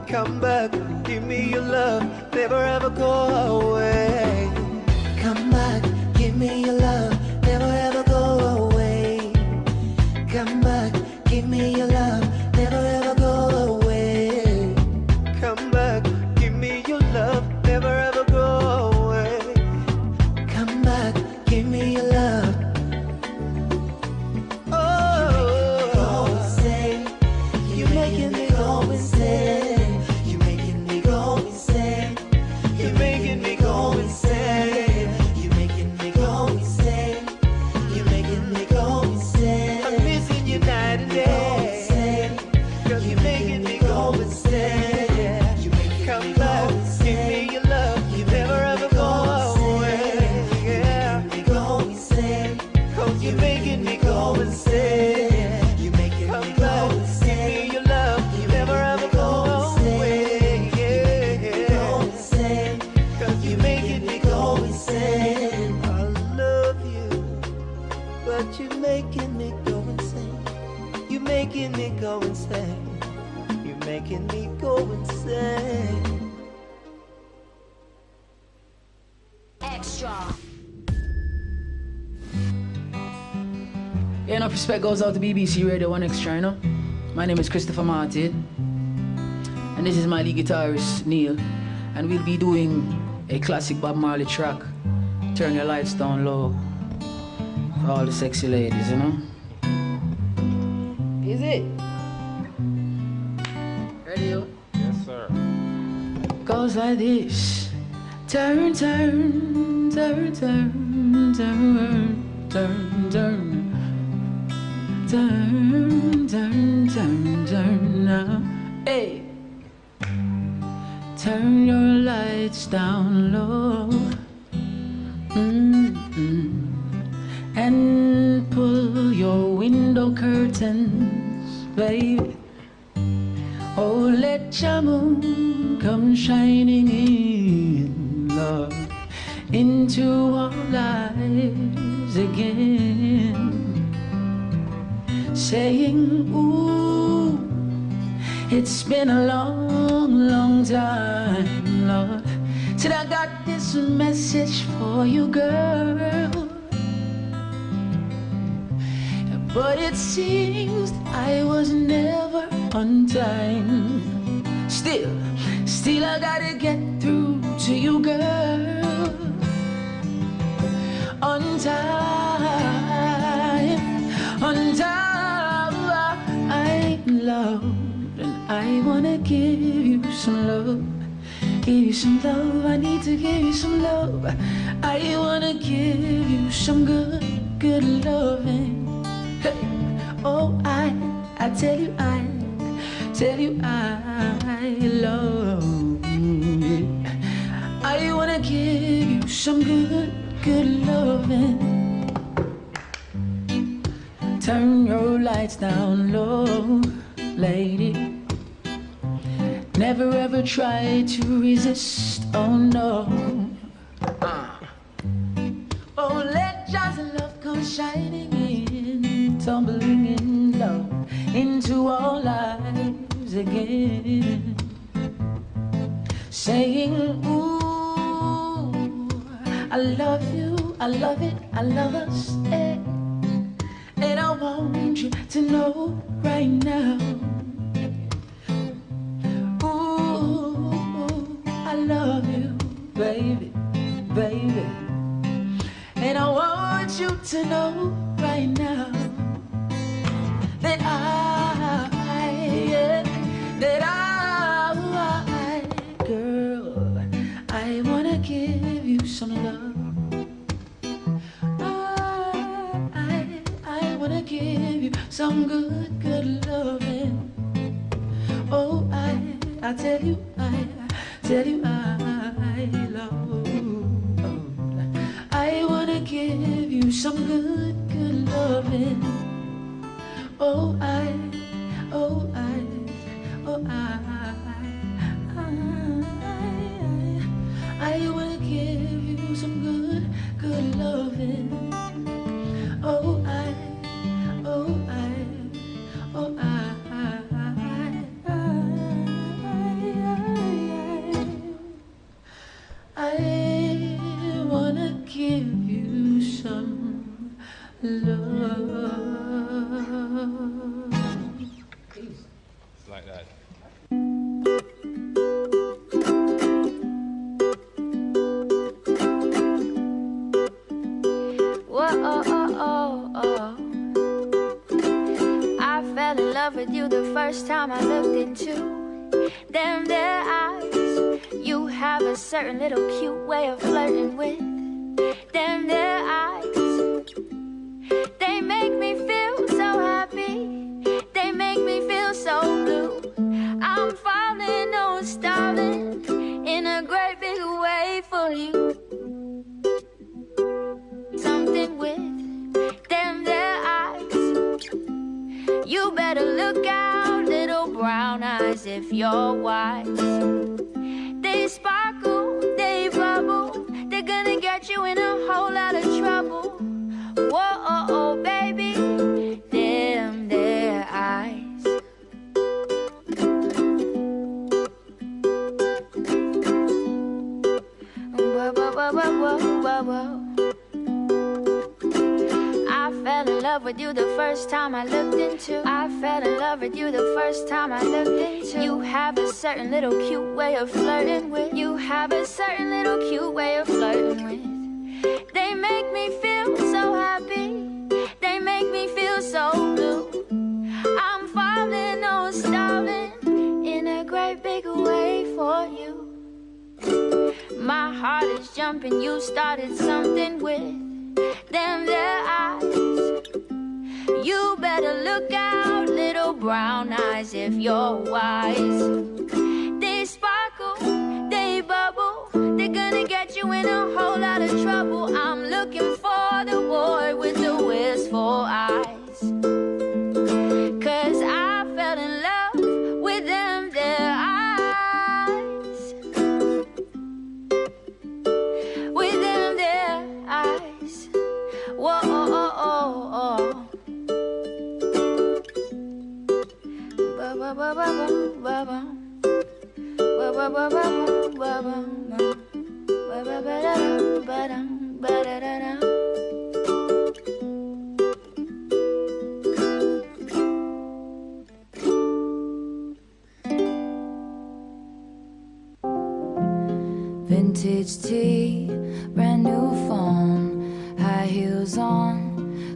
Come back, give me your love, never ever go away. Come back, give me your love, never ever go away. Come back, give me your love, never ever go away. Come back, give me your love, never ever go away. Come back, give me your love. Oh, you're making me go insane. You're making me go insane. You're making me go insane. You're making me go insane. You're making me go insane. I'm missing you night and day. Girl, you're making me go insane. Come back, give me your love, you never ever go away. Yeah. Cause you're making me go insane. Come back, give me your love, you never ever go away. Yeah. Cause you're making me go insane. I love you, but you're making me go insane. You're making me go insane. You're making me go insane. Extra. Yeah, enough respect goes out to BBC Radio 1 Extra, you know? My name is Christopher Martin, and this is my lead guitarist, Neil, and we'll be doing a classic Bob Marley track, Turn Your Lights Down Low, for all the sexy ladies, you know? Is it? Ready, yo? Yes, sir. Goes like this. Turn, turn, turn, turn, turn, turn, turn. Turn, turn, turn, turn now. Hey! Turn your lights down low. And pull your window curtains, baby. Oh, let your moon come shining in, love, into our lives again. Saying, ooh, it's been a long, long time, Lord. Said I got this message for you, girl. But it seems I was never on time. Still I gotta get through to you, girl. On time, on time. I'm loved and I wanna give you some love. Give you some love, I need to give you some love. I wanna give you some good, good loving. Hey. Oh, I tell you, I love you. I wanna give you some good, good loving. Turn your lights down low, lady. Never ever try to resist, oh no. Oh, let just love come shining in, tumbling in love into our lives again. Saying, ooh, I love you, I love it, I love us, eh. And I want you to know right now. Ooh, I love you, baby, baby. And I want you to know right now that girl, I wanna give you some love. I wanna give you some good, good loving. Oh, I tell you, I love you. I wanna give you some good, good loving. Oh, I wanna give you some good, good loving. Oh, I love. It's like that. Whoa, I fell in love with you the first time I looked into them there eyes. You have a certain little cute way of flirting with them there eyes. They make me feel so happy. They make me feel so blue. I'm falling, oh darling, in a great big way for you. Something with them there eyes. You better look out, little brown eyes, if you're wise. They sparkle, they bubble, they're gonna get you in a whole lot of trouble. Whoa, baby, them there eyes. Whoa, whoa, whoa, whoa, whoa, whoa. I fell in love with you the first time I looked into. I fell in love with you the first time I looked into. You have a certain little cute way of flirting with. You have a certain little cute way of flirting with. They make me feel so happy. They make me feel so blue. I'm falling, oh darling, in a great big way for you. My heart is jumping, you started something with them there eyes. You better look out, little brown eyes, if you're wise. They sparkle, they bubble, they're gonna get you in a whole lot of trouble. I'm looking for the boy with the wistful eyes, 'cause I fell in love with them there eyes. With them there eyes. Whoa, ba ba ba ba ba ba ba ba ba ba ba ba ba ba ba ba da da. Vintage tea, brand new phone, high heels on,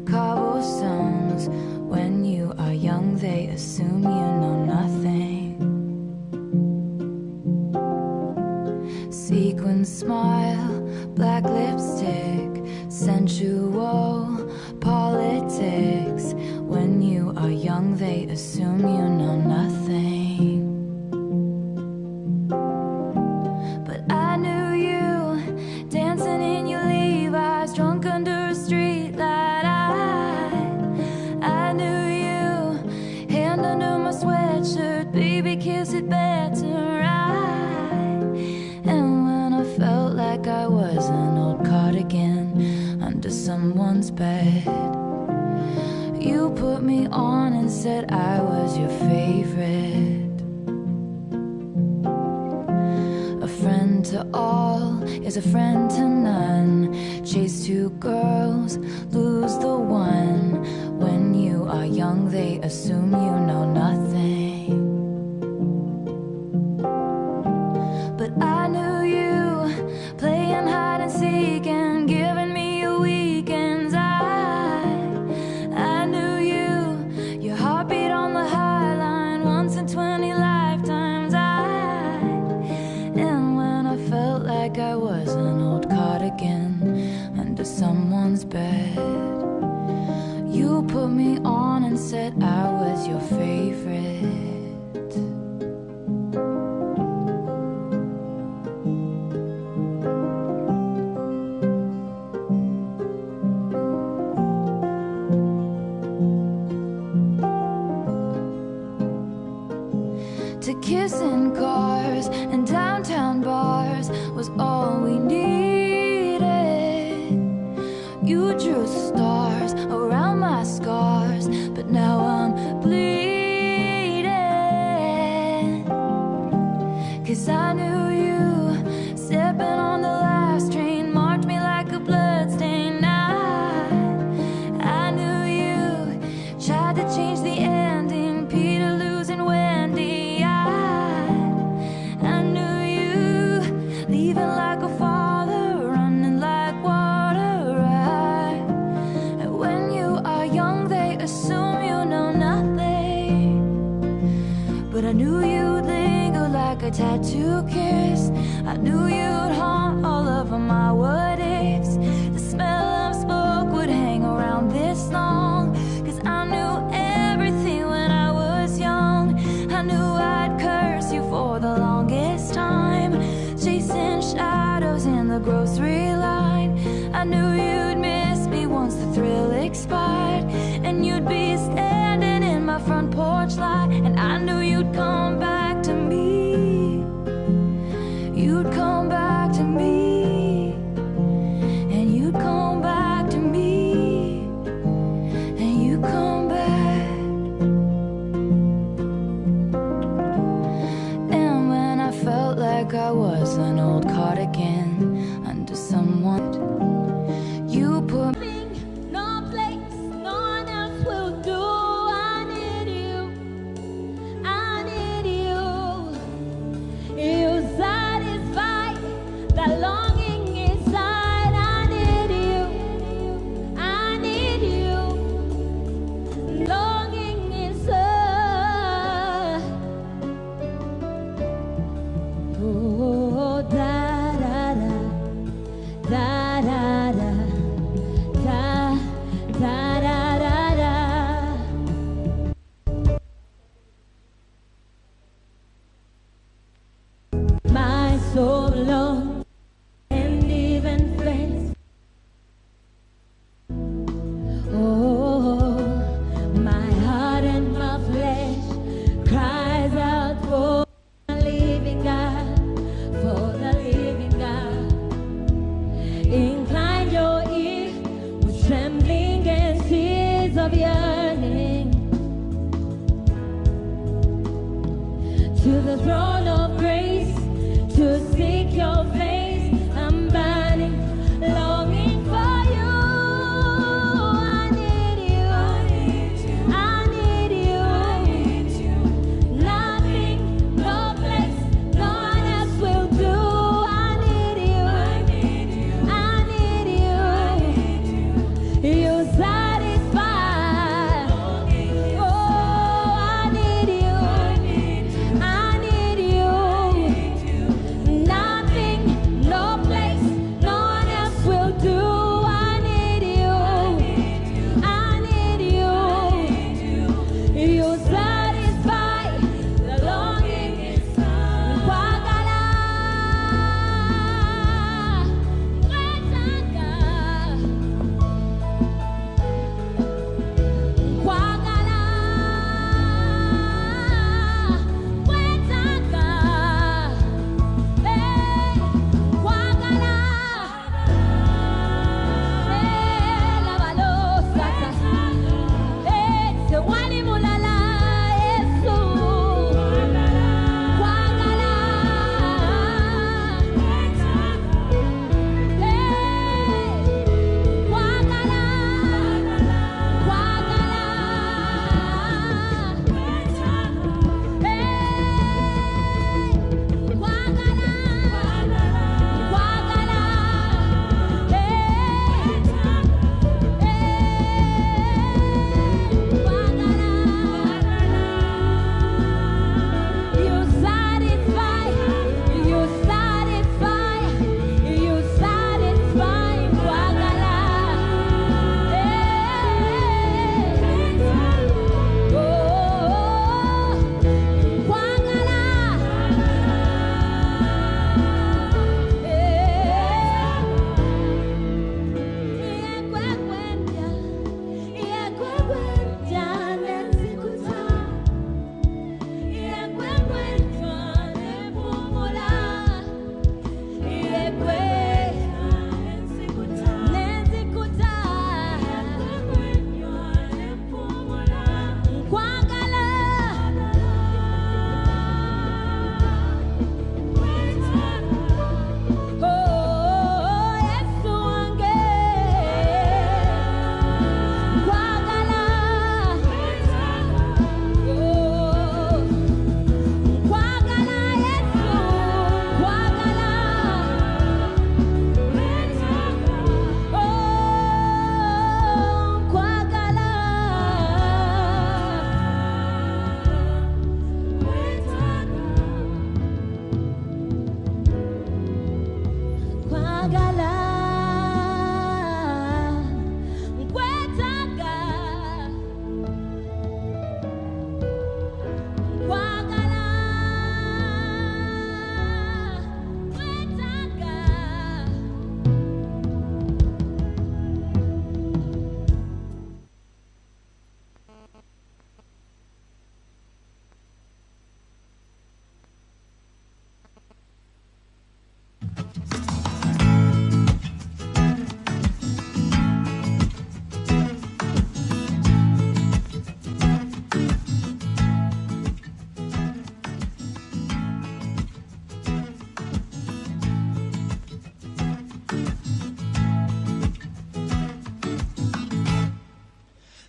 cobblestones. When you are young, they assume you know nothing. Sequin smile, black lipstick, sensual politics. When you are young, they assume you know nothing. But I knew you dancing in your Levi's, drunk under a street light. I knew you, hand under my sweatshirt, baby, kiss it better right. And when I felt like I was an old cardigan under someone's bed, you put me on and said I was your favorite. A friend to all is a friend to none. Chase two girls, lose the one. When you are young, they assume you know nothing. But I knew you, playing hide and seek and giving me your weekends. I knew you, your heartbeat on the high line, once in 20 lifetimes. And when I felt like I was an old cardigan under someone's bed, you put me on and said I was your favorite. To kiss in cars and downtown bars was all we needed. You drew stars around my scars, but now I'm bleeding. 'Cause I knew you, stepping on the last train, marked me like a bloodstain. I I knew you'd linger like a tattoo kiss. I knew you'd haunt all over my what ifs. The smell of smoke would hang around this long, 'cause I knew everything when I was young. I knew I'd curse you for the longest time, chasing shadows in the grocery line. I knew you'd miss me once the thrill expired, and you'd be standing in my front porch light, and I knew you'd come back to me. You'd come back to me, and you'd come back to me, and you'd come back. And when I felt like I was an old cardigan under someone, you put me no place, no one else will do. I need you, I need you. You satisfy the longing inside. I need you, I need you. Longing inside. Oh, da da da, da da da, da da da da da. My soul alone and even face. Oh, my heart and my flesh cries out for the living God, for the living God. Incline your ear with trembling and tears of yearning to the throne of grace, to seek your face. I'm burning, longing for you. I need you, I need you, I need you, I need you. Nothing, no place, no one else will do. I need you, I need you, I need you, I need you. You satisfy. Oh, I need you, I need you, I need you.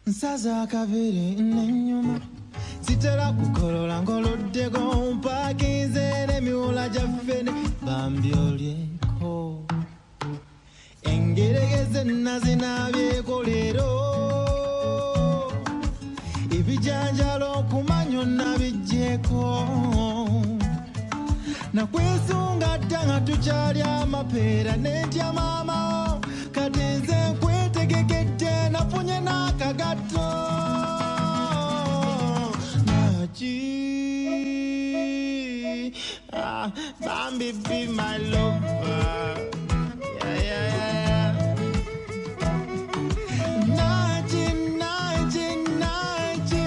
Nsaza akavere n'ennyuma sitera kukolola ngoloddeko mpakinze n'emiwola gyaffe ne bambi olyeko engeregeze nazinabyeko leero ebijanjalo okumanyo nabijjeko nakwesunga dda nga tukyali amapeera n'entya maama kati nze nkwetegekedde nafunye n'akagato Bambi be my lover.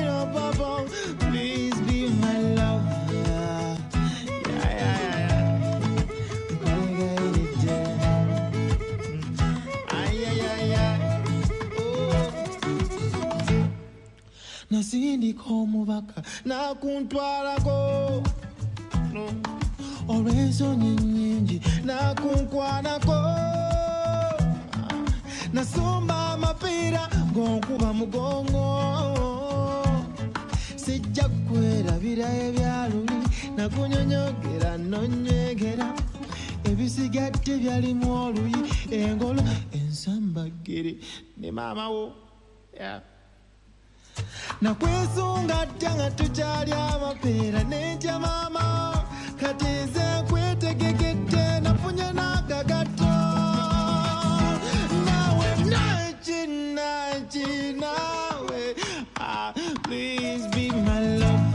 Oh Papa, please be my lover. Nasindika omubaka nakuntwalako olw'ensonyi nnyingi nakunkwanako nasumba amapiira ng'onkuba mugongo sijja kwerabira ebyaluli nakunyonyogera nonywegera ebisigadde byalimu oluyi engolo ensambagere ne maama wo nakwesunga dda nga tukyali amapeera n'entya maama kati nze nkwetegekedde nafunye n'akagato nawe nawe please be my lover.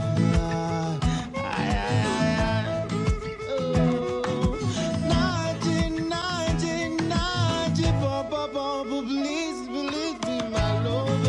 Papa, please be my lover.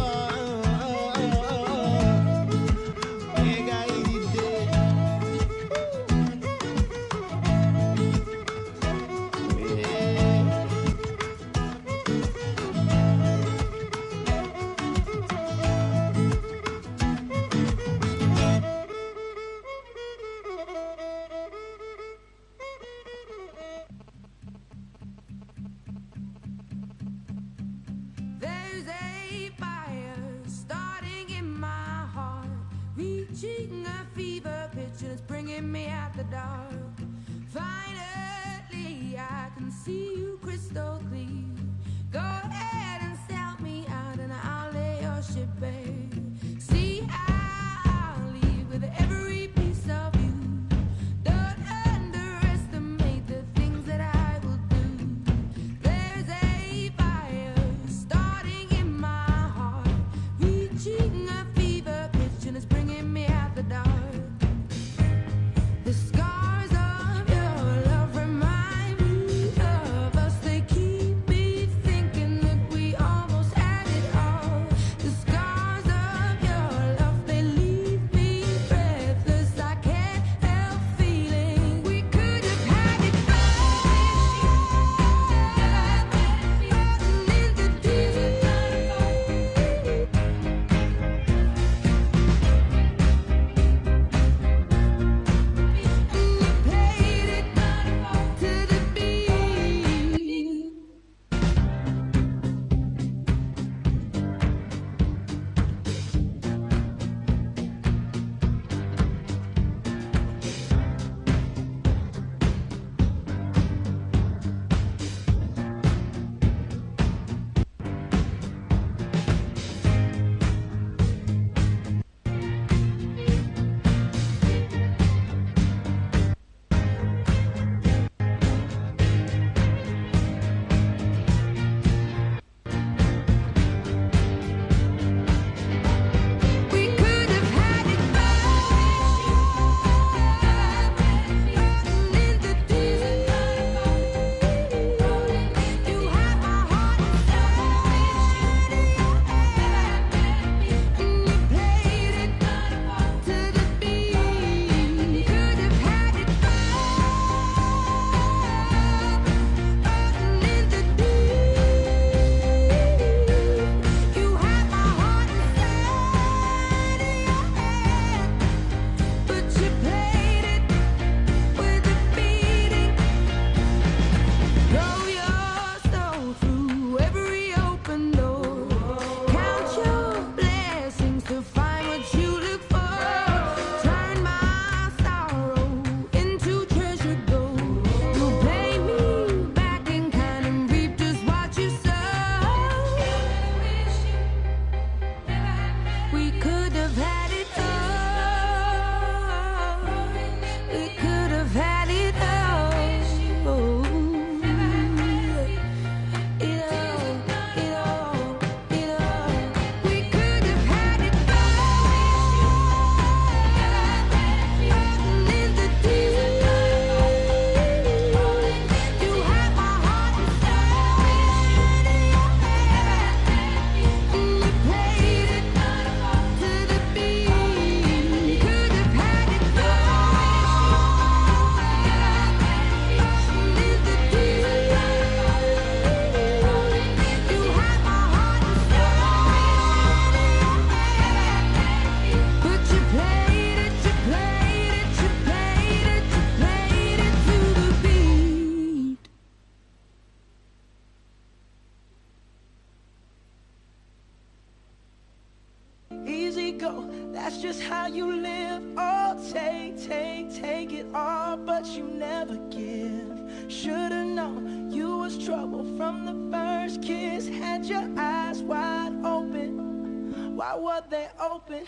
go. That's just how you live. Oh, take it all, but you never give. Should've known you was trouble from the first kiss. Had your eyes wide open. Why were they open?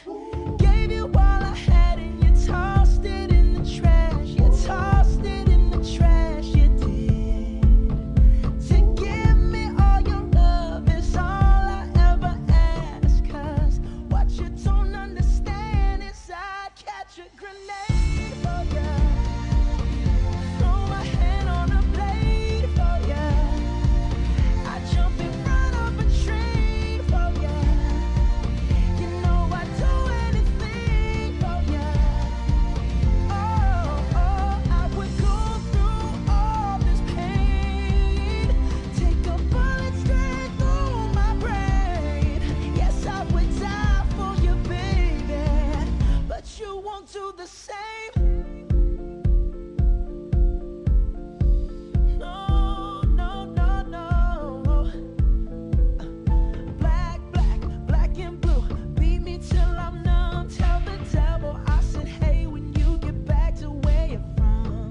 Gave you all I had and you tossed it in the trash. You tossed it in the trash, you did. To give me all your love is all I ever ask. Cause what you don't understand is I'd catch a grenade for ya. Throw my hand on a blade for ya. I jump in front of a train for ya. You know I'd do anything for ya. Oh, I would go through all this pain. Take a bullet straight through my brain. Yes, I would die for you, baby. But you won't do the same. No, no, no, no. Black and blue. Beat me till I'm numb. Tell the devil I said, hey, when you get back to where you're from.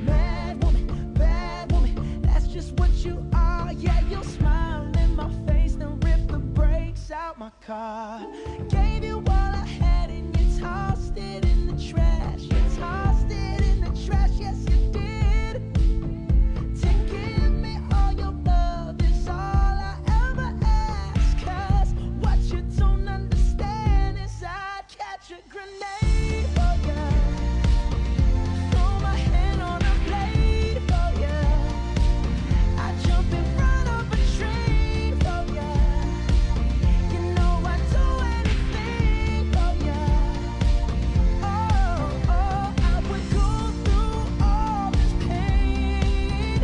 Mad woman, bad woman, that's just what you are. Yeah, you'll smile in my face, then rip the brakes out my car. Gave you all I had and you tossed it in the trash. You tossed it in the trash, yes you did. To give me all your love is all I ever ask. Cause what you don't understand is I'd catch a grenade for ya. Throw my hand on a blade for ya. I jump in front of a train for ya. You know I'd do anything for ya. Oh, I would go through all this pain.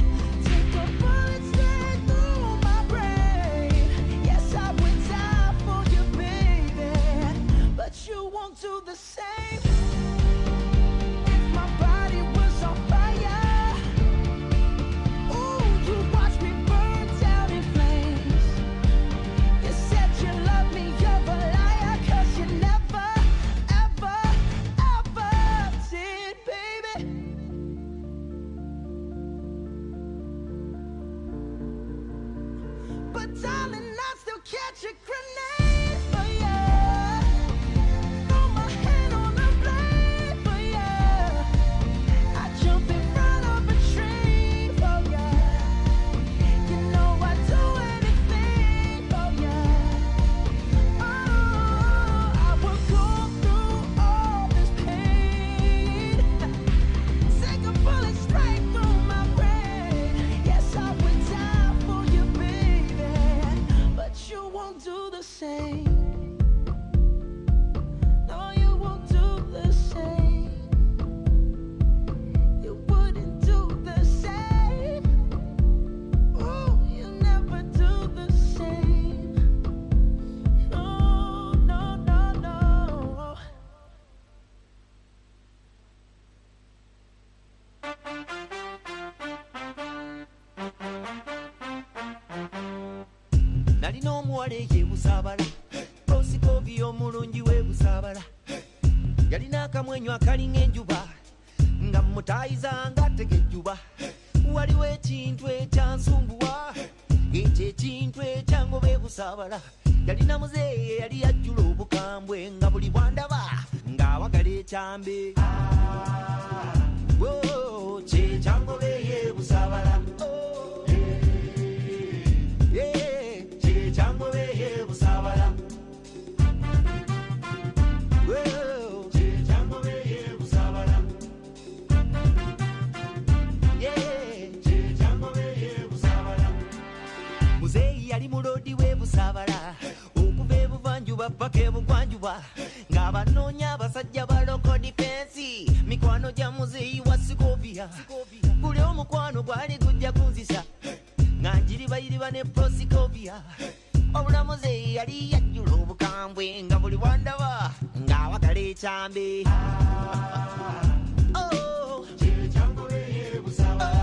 Take a bullet straight through my brain. Yes, I would die for you, baby. But you won't do the same. If my body was on fire, ooh, you watch me burn down in flames. You said you love me, you're a liar, cause you never, ever, ever did, baby. But darling, I still catch a grenade for ya. Throw my hand on a blade for ya. I jump in front of a train for ya. You know I'd do anything for ya. Oh, I would go through all this pain. Take a bullet straight through my brain. Yes, I would die for you, baby. But you won't do the same. No, you won't do the same. You wouldn't do the same. Oh, you never do the same. No, no, no, no. Nalina omuwala eyebusaabala prosikovi omulungi webusaabala yalina akamwenyu akalinga enjuba nga mutayiza nga tegejjuba waliwo ekintu ekyansumbuwa ekyo ekintu ekyangoba ebusaabala yalina muzeeye yali yajjula obukambwe nga buli bwandaba ng'awagala ekyambe kyekyangoba eyebusaabala kyekyangoba eyebusaabala kyekyangoba eyebusaabala kyekyangoba eyebusaabala muzeeyi yali mulodi w'ebusaabala okuva ebuvanjuba paka ebugwanjuba ng'abanoonya abasajja ba local defense mikwano gya muzeeyi wa Sikovia buli omukwano gwali gujja kunzisa nga njiribayiriba ne Prosikovia obulamuze yali yajjula obukambwe nga buli bwandaba ng'awagala ekyambe kyekyangoba eyebusaabala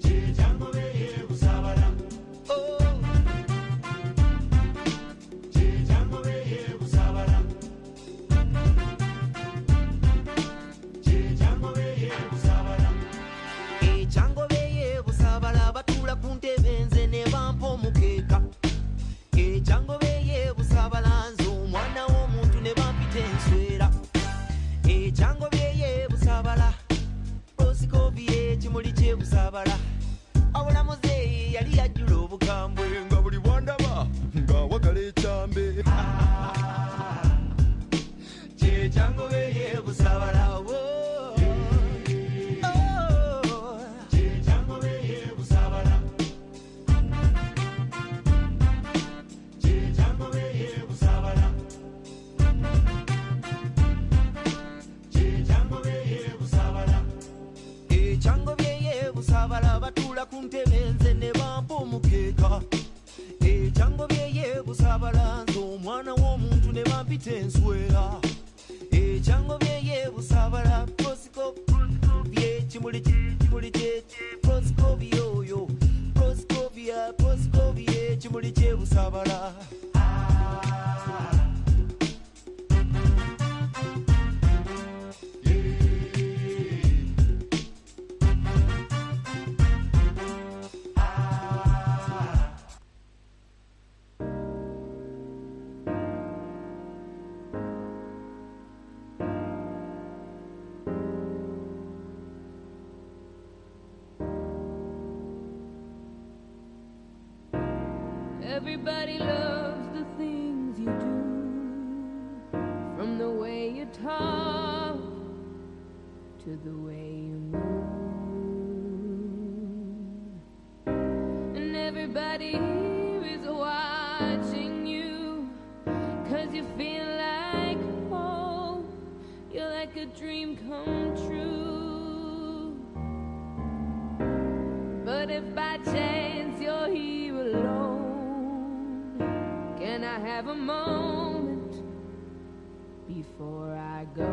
kyekyangoba eyebusaabala mpita enswera ekyango byeye busabala proscopie kimuli kye proscopie oyo proscopie kimuli kye busabala. Everybody loves the things you do, from the way you talk to the way you move. And everybody here is watching you, 'cause you feel like home. You're like a dream come true. But if by chance you're here alone, can I have a moment before I go?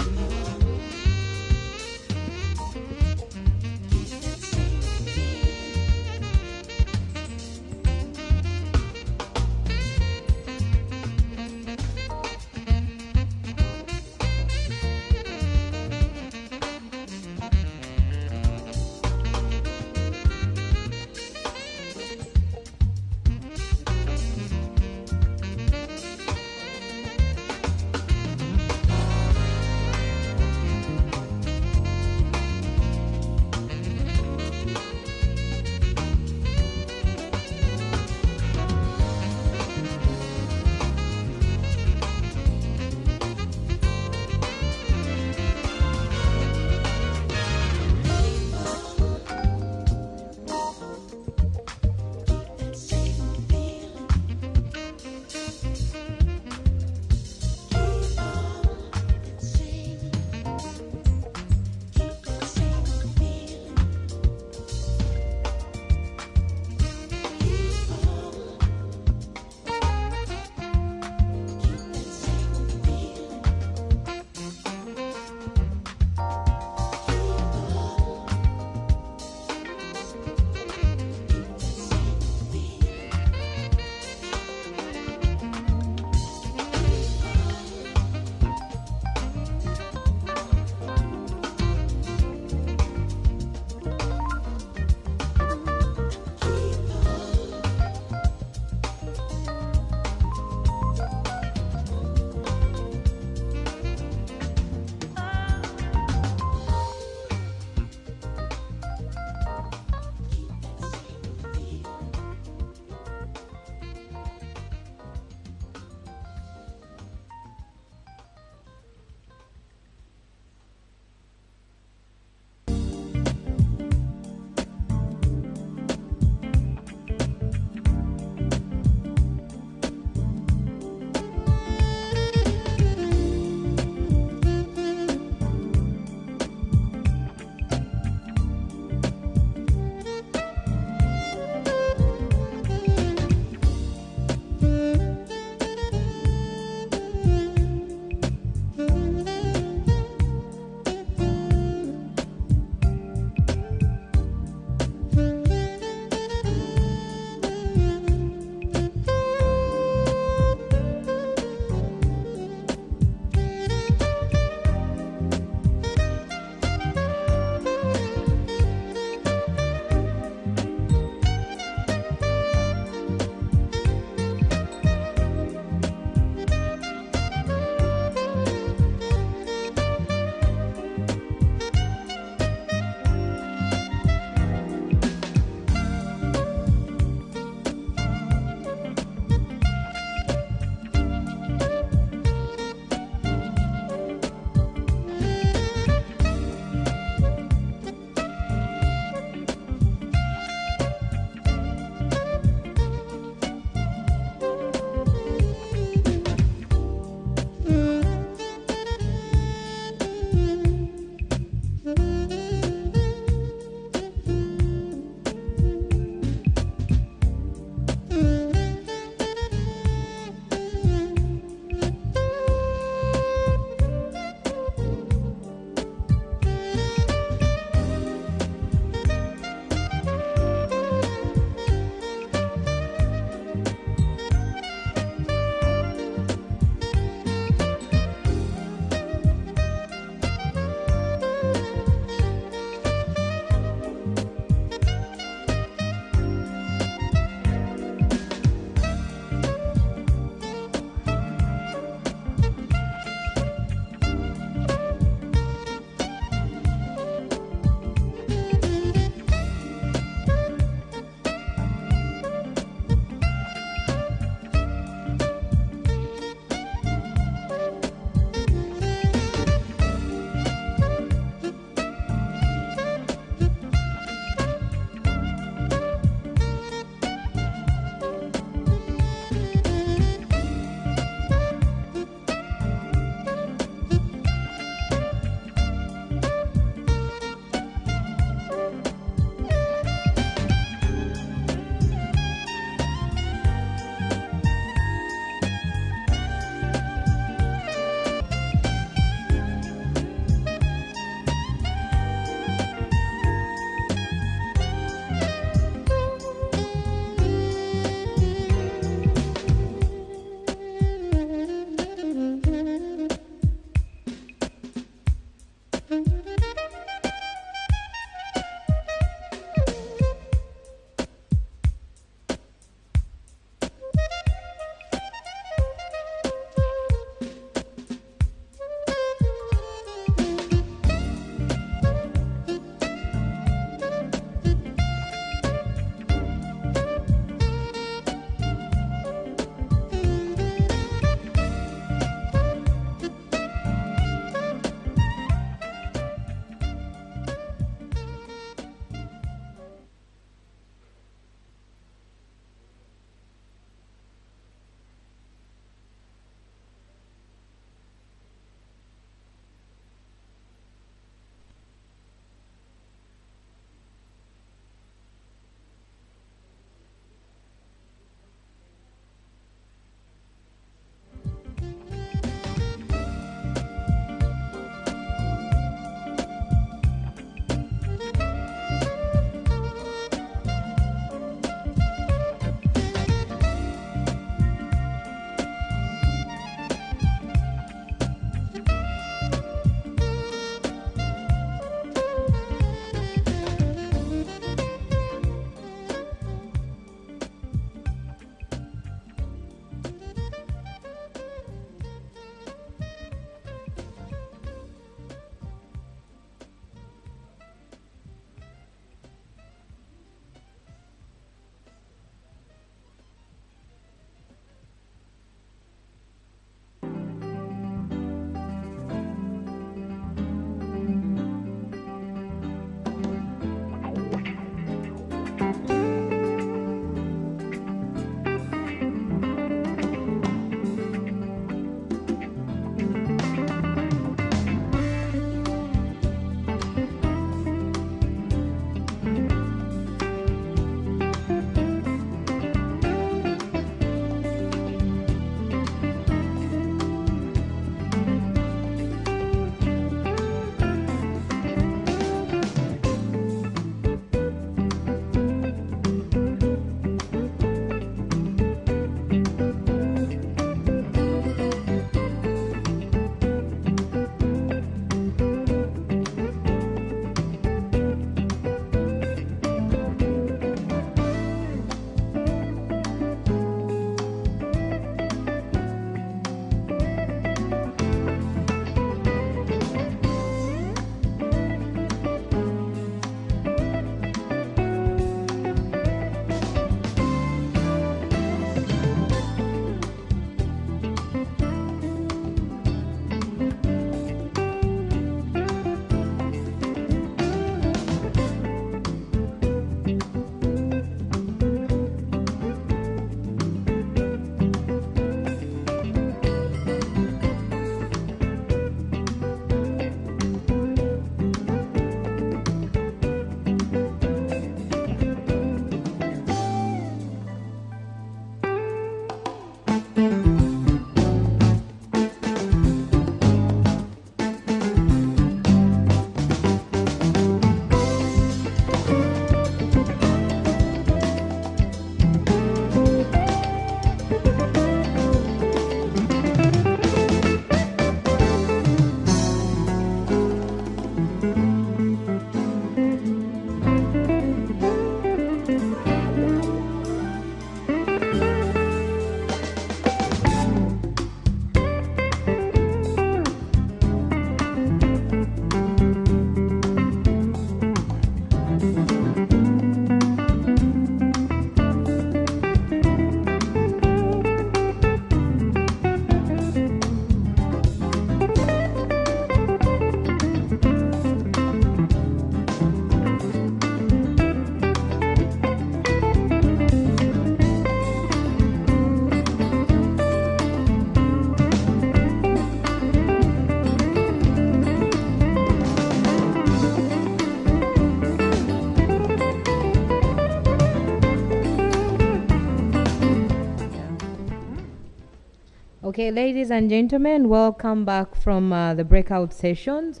Okay, ladies and gentlemen, welcome back from the breakout sessions.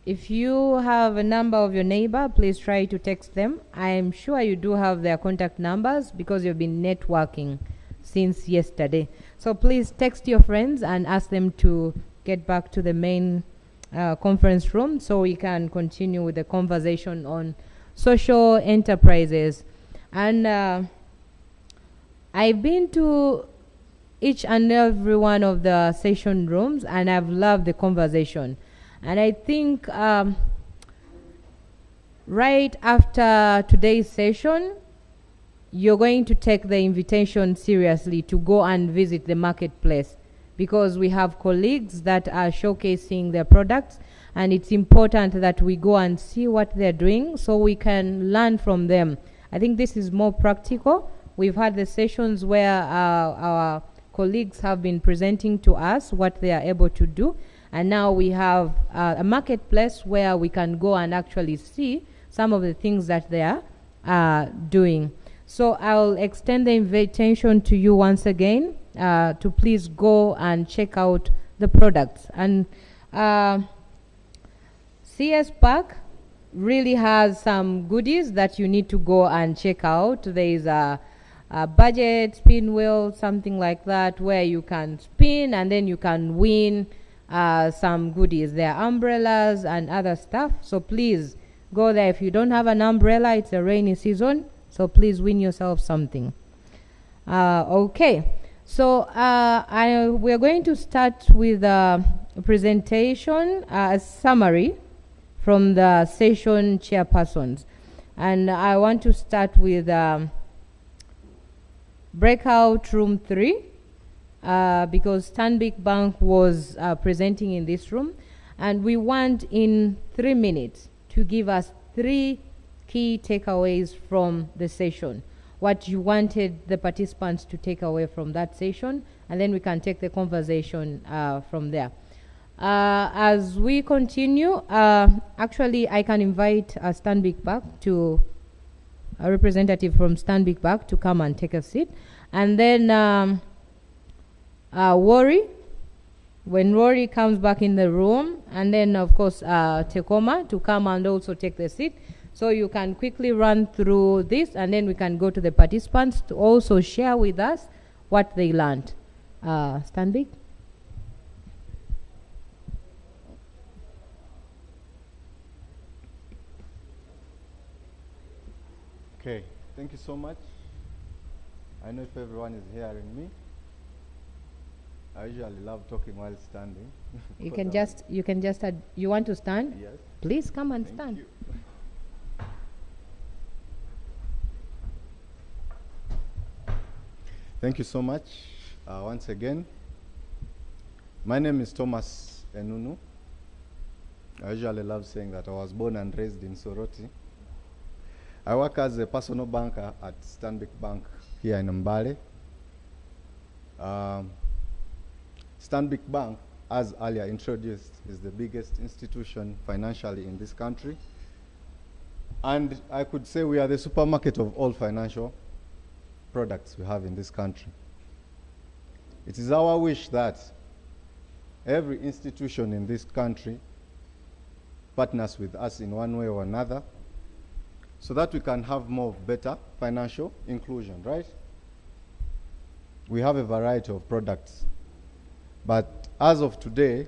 If you have a number of your neighbor, please try to text them. I am sure you do have their contact numbers because you've been networking since yesterday. So please text your friends and ask them to get back to the main conference room so we can continue with the conversation on social enterprises. And I've been to each and every one of the session rooms and I've loved the conversation. And I think right after today's session, you're going to take the invitation seriously to go and visit the marketplace because we have colleagues that are showcasing their products, and it's important that we go and see what they're doing so we can learn from them. I think this is more practical. We've had the sessions where our colleagues have been presenting to us what they are able to do, and now we have a marketplace where we can go and actually see some of the things that they are doing. So I'll extend the invitation to you once again to please go and check out the products. And CS Park really has some goodies that you need to go and check out. There is a budget spin wheel, something like that, where you can spin and then you can win some goodies. There are umbrellas and other stuff, so please go there. If you don't have an umbrella, it's a rainy season, so please win yourself something. Okay, so we're going to start with a presentation, a summary from the session chairpersons, and I want to start with breakout room 3 because Stanbic Bank was presenting in this room, and we want in 3 minutes to give us 3 key takeaways from the session, what you wanted the participants to take away from that session, and then we can take the conversation from there. As we continue, actually I can invite Stanbic Bank to a representative from Stanbic Bank to come and take a seat. And then Rory, when Rory comes back in the room, and then of course Tecoma to come and also take the seat. So you can quickly run through this, and then we can go to the participants to also share with us what they learned. Stanbic? Okay, thank you so much. I know if everyone is hearing me. I usually love talking while standing. You can just, you want to stand? Yes. Please come and Thank stand. you. Thank you so much. Once again, my name is Thomas Enunu. I usually love saying that I was born and raised in Soroti. I work as a personal banker at Stanbic Bank here in Mbale. Stanbic Bank, as earlier introduced, is the biggest institution financially in this country. And I could say we are the supermarket of all financial products we have in this country. It is our wish that every institution in this country partners with us in one way or another so that we can have more better financial inclusion, right? We have a variety of products, but as of today,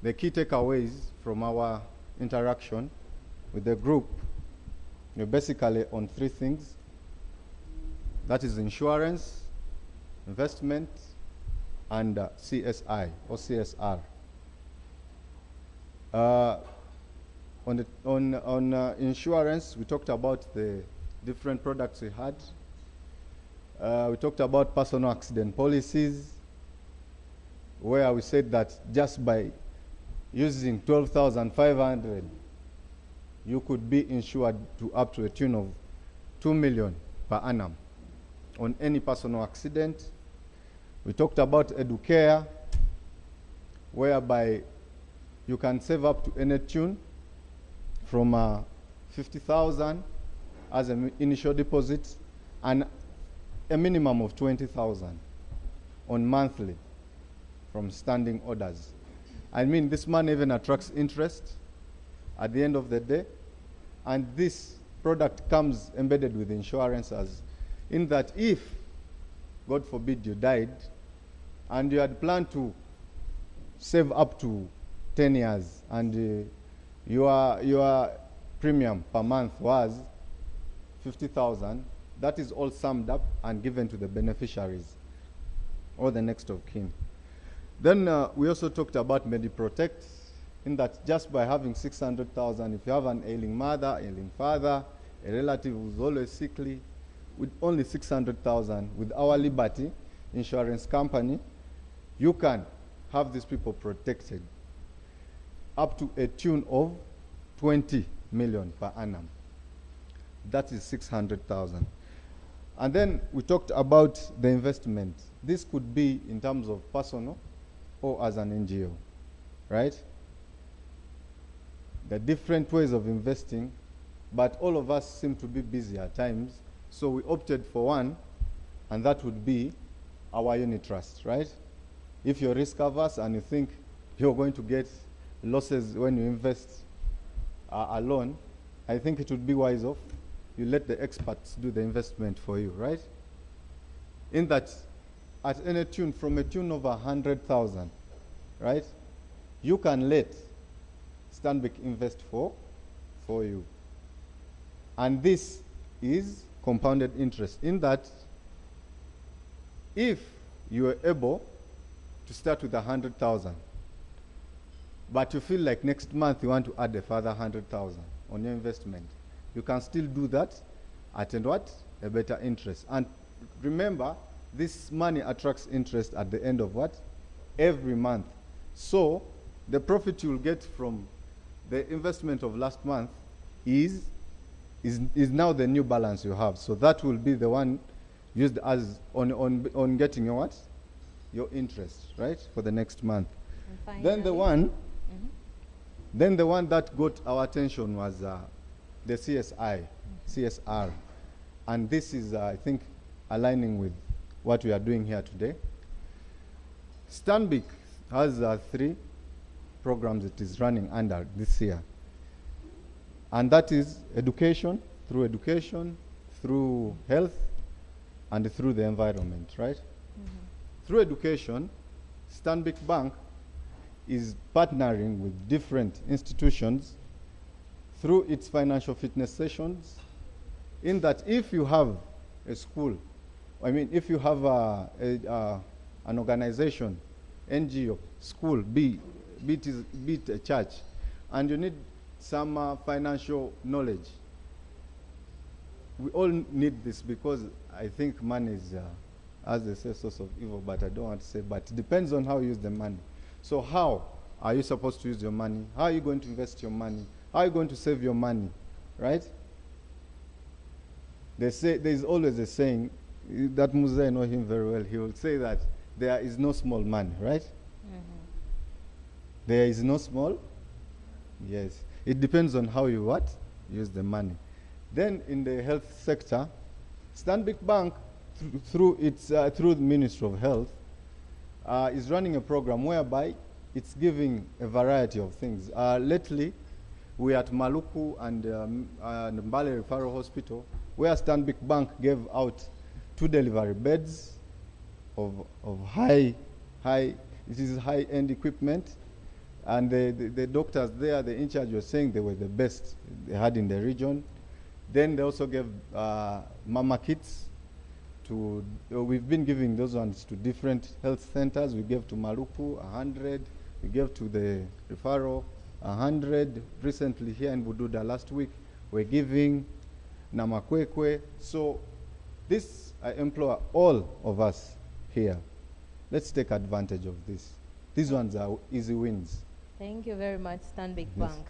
the key takeaways from our interaction with the group are basically on three things. That is insurance, investment, and CSI or CSR. On insurance, we talked about the different products we had. We talked about personal accident policies, where we said that just by using 12,500, you could be insured to up to a tune of 2 million per annum on any personal accident. We talked about Educare, whereby you can save up to any tune from 50,000 as an initial deposit and a minimum of 20,000 on monthly from standing orders. I mean, this money even attracts interest at the end of the day, and this product comes embedded with insurance as in that if, God forbid, you died and you had planned to save up to 10 years and your premium per month was 50,000, that is all summed up and given to the beneficiaries or the next of kin. Then we also talked about MediProtect, in that just by having 600,000, if you have an ailing mother, ailing father, a relative who's always sickly, with only 600,000 with our Liberty insurance company, you can have these people protected up to a tune of 20 million per annum. That is 600,000. And then we talked about the investment. This could be in terms of personal or as an NGO, right? The different ways of investing, but all of us seem to be busy at times, so we opted for one, and that would be our unit trust, right? If you're risk averse and you think you're going to get losses when you invest alone, I think it would be wise off you let the experts do the investment for you, right? In that, at any tune, from a tune of 100,000, right, you can let Stanbic invest for you. And this is compounded interest, in that if you are able to start with 100,000, but you feel like next month you want to add a further 100,000 on your investment, you can still do that at a better interest. And remember, this money attracts interest at the end of every month. So the profit you'll get from the investment of last month is now the new balance you have. So that will be the one used as on getting your your interest, right, for the next month. Then the one that got our attention was the CSR. And this is, I think, aligning with what we are doing here today. Stanbic has 3 programs it is running under this year. And that is education, through health, and through the environment, right? Through education, Stanbic Bank is partnering with different institutions through its financial fitness sessions, in that if you have a school, if you have an organization, NGO, school, be it a church, and you need some financial knowledge, we all need this, because I think money is, as they say, source of evil, but I don't want to say, but it depends on how you use the money. So how are you supposed to use your money? How are you going to invest your money? How are you going to save your money, right? They say, there's always a saying, that Musa, I know him very well, he will say that there is no small money, right? There is no small, yes. It depends on how you use the money. Then in the health sector, Stanbic Bank, through the Ministry of Health, is running a program whereby it's giving a variety of things. Lately, we are at Maluku and Mbale Referral Hospital, where Stanbic Bank gave out 2 delivery beds of high-end equipment, and the doctors there, the in charge, were saying they were the best they had in the region. Then they also gave mama kits to, we've been giving those ones to different health centers. We gave to Maluku 100, we gave to the referral 100. Recently here in Bududa last week, we're giving Namakwekwe. So this, I implore all of us here, let's take advantage of this. These ones are easy wins. Thank you very much, Stanbic Yes. Bank.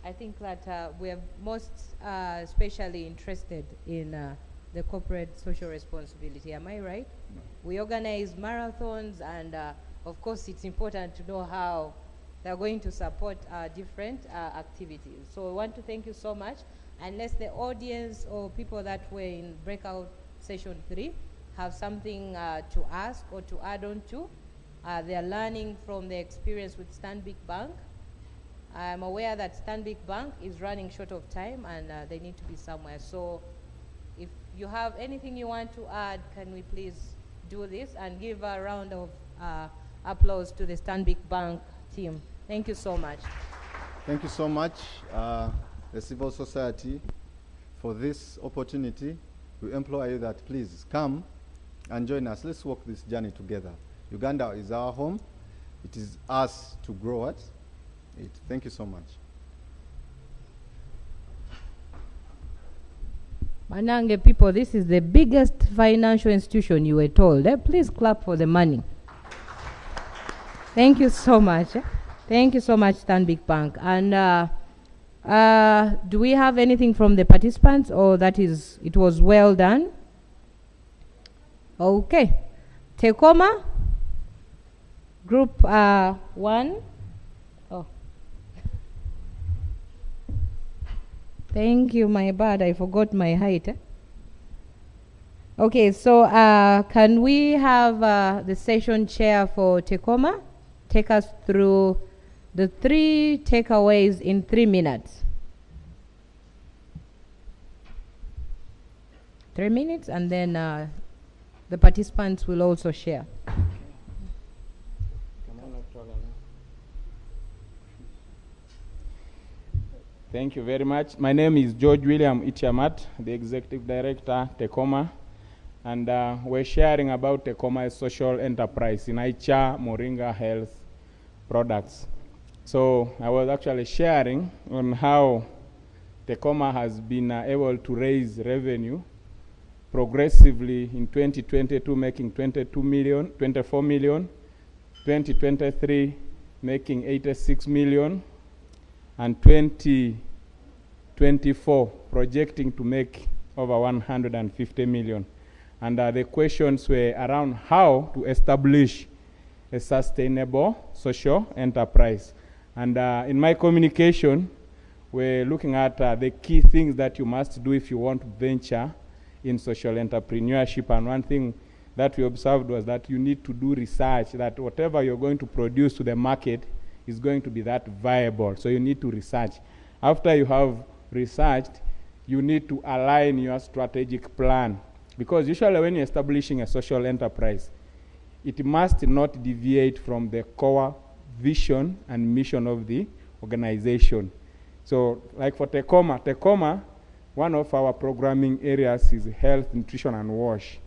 I think that we are most especially interested in the corporate social responsibility. Am I right? No. We organize marathons, and of course, it's important to know how they're going to support different activities. So we want to thank you so much. Unless the audience or people that were in breakout session 3 have something to ask or to add on to, they are learning from the experience with Stanbic Bank. I'm aware that Stanbic Bank is running short of time, and they need to be somewhere. So if you have anything you want to add, can we please do this and give a round of applause to the Stanbic Bank team. Thank you so much. Thank you so much, the civil society, for this opportunity. We implore you that please come and join us. Let's walk this journey together. Uganda is our home. It is us to grow at it. Thank you so much. Manange people, this is the biggest financial institution you were told. Please clap for the money. Thank you so much. Thank you so much, Stanbic Bank. And do we have anything from the participants, or it was well done? Okay. Tekoma, group 1. Oh. Thank you, my bad. I forgot my height. Okay, so can we have the session chair for Tekoma take us through the 3 takeaways in 3 minutes? 3 minutes, and then the participants will also share. Thank you very much. My name is George William Ichamat, the Executive Director, Tekoma, and we're sharing about Tekoma, a social enterprise in Aicha Moringa Health products. So I was actually sharing on how Tekoma has been able to raise revenue progressively in 2022, making 24 million, 2023 making 86 million, and 2024 projecting to make over 150 million. And the questions were around how to establish a sustainable social enterprise. And in my communication, we're looking at the key things that you must do if you want to venture in social entrepreneurship. And one thing that we observed was that you need to do research, that whatever you're going to produce to the market is going to be that viable. So you need to research. After you have researched, you need to align your strategic plan. Because usually when you're establishing a social enterprise, it must not deviate from the core vision and mission of the organization. So like for Tekoma, one of our programming areas is health, nutrition, and wash.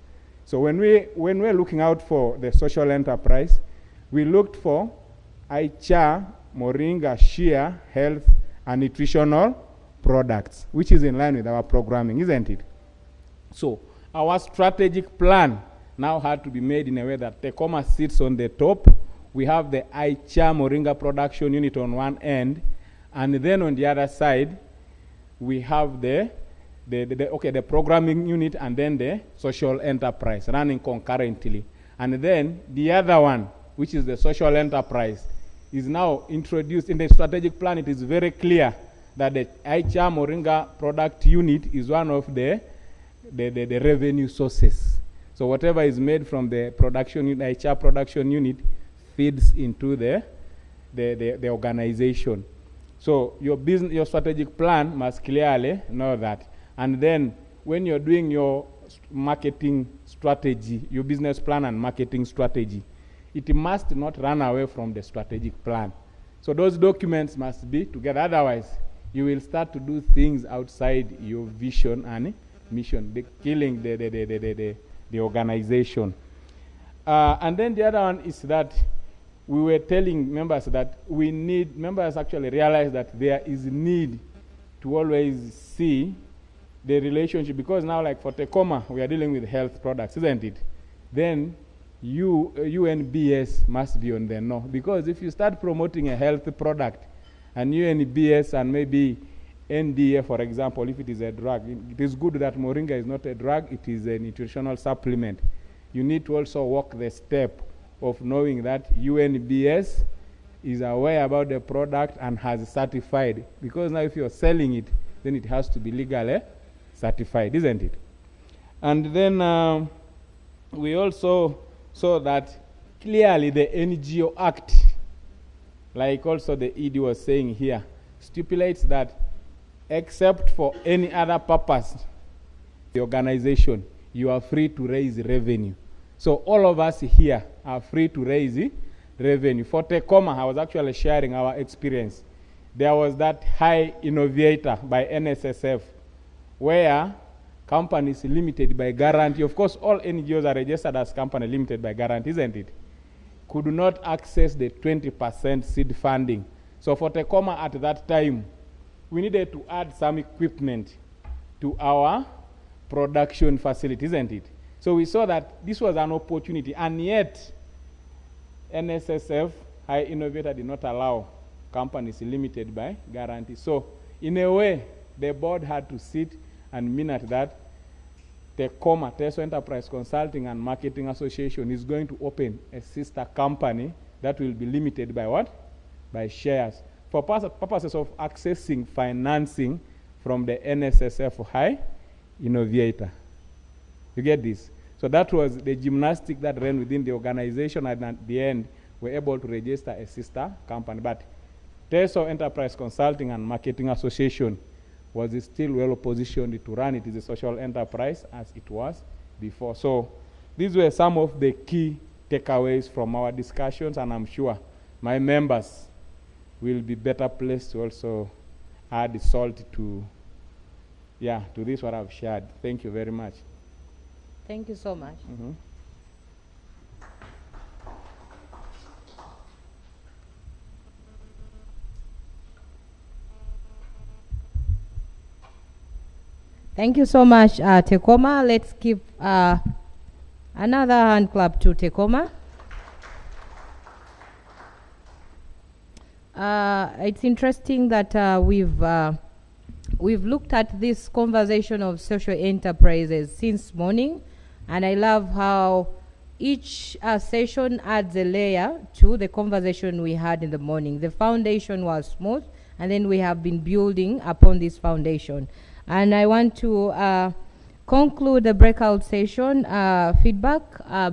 So when we're looking out for the social enterprise, we looked for Aicha, Moringa, Shea, health, and nutritional products, which is in line with our programming, isn't it? So our strategic plan now had to be made in a way that Tekoma sits on the top. We have the Aicha Moringa production unit on one end, and then on the other side, we have the programming unit and then the social enterprise running concurrently. And then the other one, which is the social enterprise, is now introduced in the strategic plan. It is very clear that the Aicha Moringa product unit is one of the the revenue sources. So whatever is made from the production unit, HR production unit, feeds into the organization. So your strategic plan must clearly know that. And then when you're doing your marketing strategy, your business plan and marketing strategy, it must not run away from the strategic plan. So those documents must be together. Otherwise, you will start to do things outside your vision and mission, killing the organization. And then the other one is that we were telling members that members actually realize that there is need to always see the relationship, because now, like for Tecoma, we are dealing with health products, isn't it? Then UNBS must be on the know, because if you start promoting a health product and UNBS and maybe NDA, for example, if it is a drug, it is good that Moringa is not a drug, it is a nutritional supplement. You need to also walk the step of knowing that UNBS is aware about the product and has certified, because now if you're selling it, then it has to be legally certified, isn't it? And then we also saw that clearly the NGO Act, like also the ED was saying here, stipulates that except for any other purpose, the organization, you are free to raise revenue. So all of us here are free to raise revenue. For Tecoma, I was actually sharing our experience. There was that High Innovator by NSSF, where companies limited by guarantee, of course all NGOs are registered as company limited by guarantee, isn't it? Could not access the 20% seed funding. So for Tecoma at that time, we needed to add some equipment to our production facility, isn't it? So we saw that this was an opportunity, and yet NSSF, High Innovator, did not allow companies limited by guarantee. So in a way, the board had to sit and minute that Tecoma, Teso Enterprise Consulting and Marketing Association, is going to open a sister company that will be limited by what? By shares, for purposes of accessing financing from the NSSF High Innovator. You get this? So that was the gymnastic that ran within the organization, and at the end, we're able to register a sister company. But Teso Enterprise Consulting and Marketing Association was still well positioned to run it as a social enterprise as it was before. So these were some of the key takeaways from our discussions, and I'm sure my members will be better placed to also add salt to this what I've shared. Thank you very much. Thank you so much. Mm-hmm. Thank you so much, Tecoma. Let's give another hand clap to Tecoma. It's interesting that we've looked at this conversation of social enterprises since morning, and I love how each session adds a layer to the conversation we had in the morning. The foundation was smooth, and then we have been building upon this foundation. And I want to conclude the breakout session feedback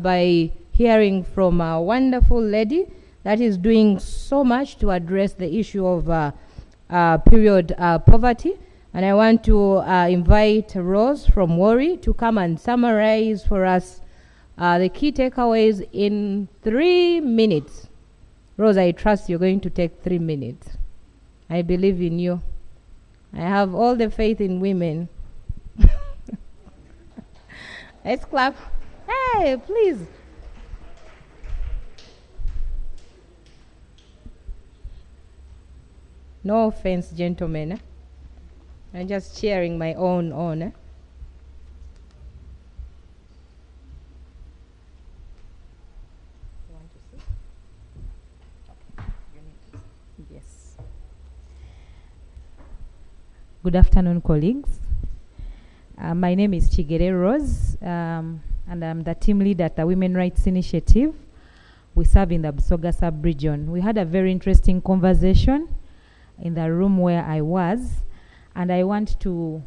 by hearing from a wonderful lady that is doing so much to address the issue of period poverty. And I want to invite Rose from Wari to come and summarize for us the key takeaways in 3 minutes. Rose, I trust you're going to take 3 minutes. I believe in you. I have all the faith in women. Let's clap. Hey, please. No offense, gentlemen. I'm just sharing my own honor. Yes. Good afternoon, colleagues. My name is Chigere Rose, and I'm the team lead at the Women Rights Initiative. We serve in the Busoga sub-region. We had a very interesting conversation in the room where I was, and I want to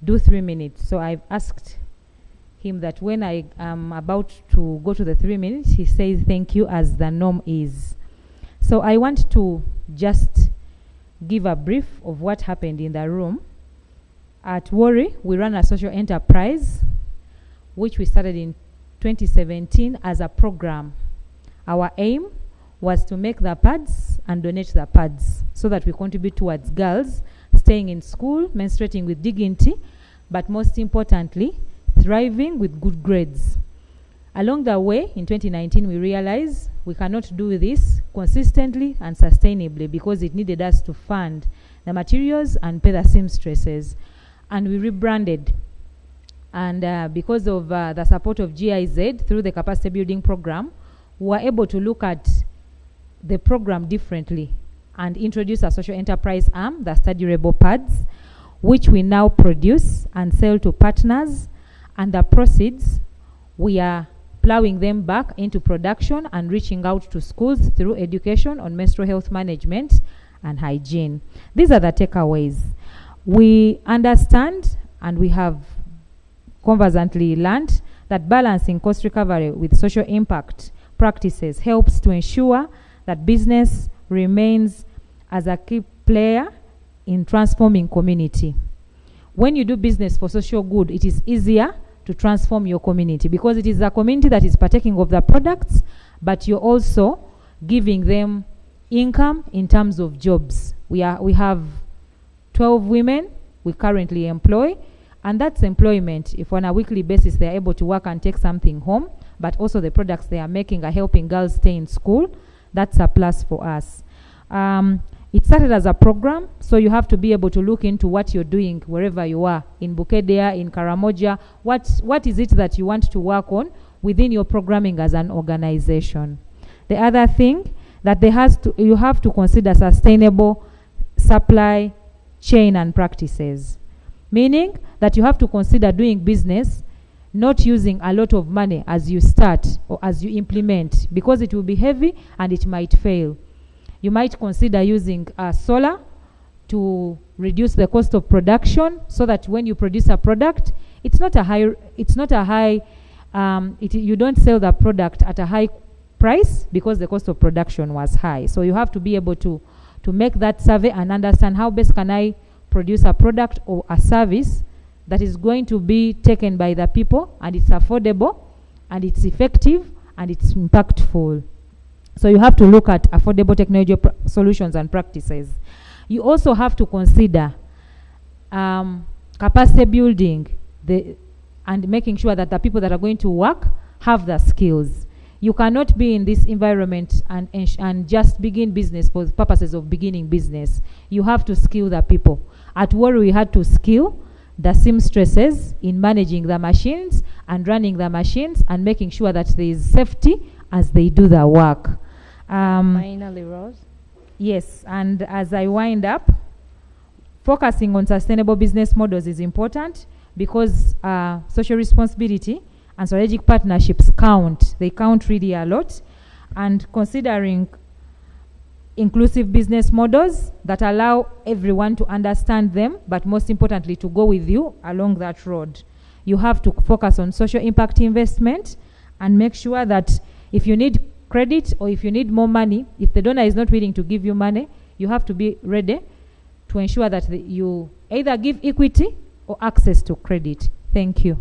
do 3 minutes. So I've asked him that when I am about to go to the 3 minutes, he says thank you, as the norm is. So I want to just give a brief of what happened in the room. At Worry, we run a social enterprise, which we started in 2017 as a program. Our aim was to make the pads and donate the pads so that we contribute towards girls staying in school, menstruating with dignity, but most importantly, thriving with good grades. Along the way, in 2019, we realized we cannot do this consistently and sustainably because it needed us to fund the materials and pay the seamstresses. And we rebranded. And because of the support of GIZ through the capacity building program, we were able to look at the program differently and introduce a social enterprise arm, the Study-Able Pads, which we now produce and sell to partners. And the proceeds, we are plowing them back into production and reaching out to schools through education on menstrual health management and hygiene. These are the takeaways. We understand and we have conversantly learned that balancing cost recovery with social impact practices helps to ensure that business remains as a key player in transforming community. When you do business for social good, it is easier to transform your community because it is the community that is partaking of the products, but you're also giving them income in terms of jobs. We have 12 women we currently employ, and that's employment. If on a weekly basis they are able to work and take something home, but also the products they are making are helping girls stay in school, that's a plus for us. It started as a program, so you have to be able to look into what you're doing wherever you are, in Bukedea, in Karamoja. What is it that you want to work on within your programming as an organization? The other thing that you have to consider sustainable supply chain and practices, meaning that you have to consider doing business not using a lot of money as you start or as you implement, because it will be heavy and it might fail. You might consider using solar to reduce the cost of production so that when you produce a product, you don't sell the product at a high price because the cost of production was high. So you have to be able to make that survey and understand how best can I produce a product or a service that is going to be taken by the people, and it's affordable and it's effective and it's impactful. So you have to look at affordable technology solutions and practices. You also have to consider capacity building and making sure that the people that are going to work have the skills. You cannot be in this environment and just begin business for the purposes of beginning business. You have to skill the people. At Worry, we had to skill the seamstresses in managing the machines and running the machines and making sure that there is safety as they do the work. Finally, Rose. Yes, and as I wind up, focusing on sustainable business models is important because social responsibility and strategic partnerships count. They count really a lot. And considering inclusive business models that allow everyone to understand them, but most importantly, to go with you along that road. You have to focus on social impact investment and make sure that if you need credit or if you need more money, if the donor is not willing to give you money, you have to be ready to ensure that you either give equity or access to credit. Thank you.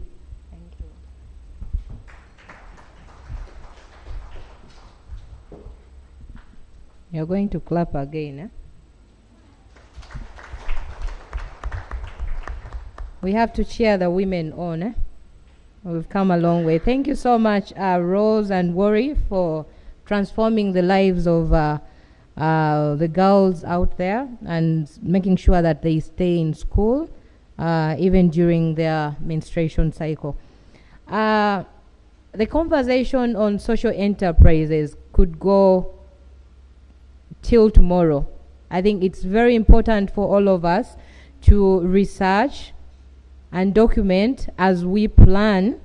You're going to clap again, eh? We have to cheer the women on, eh? We've come a long way. Thank you so much, Rose and Worry, for transforming the lives of the girls out there and making sure that they stay in school, even during their menstruation cycle. The conversation on social enterprises could go till tomorrow. I think it's very important for all of us to research and document as we plan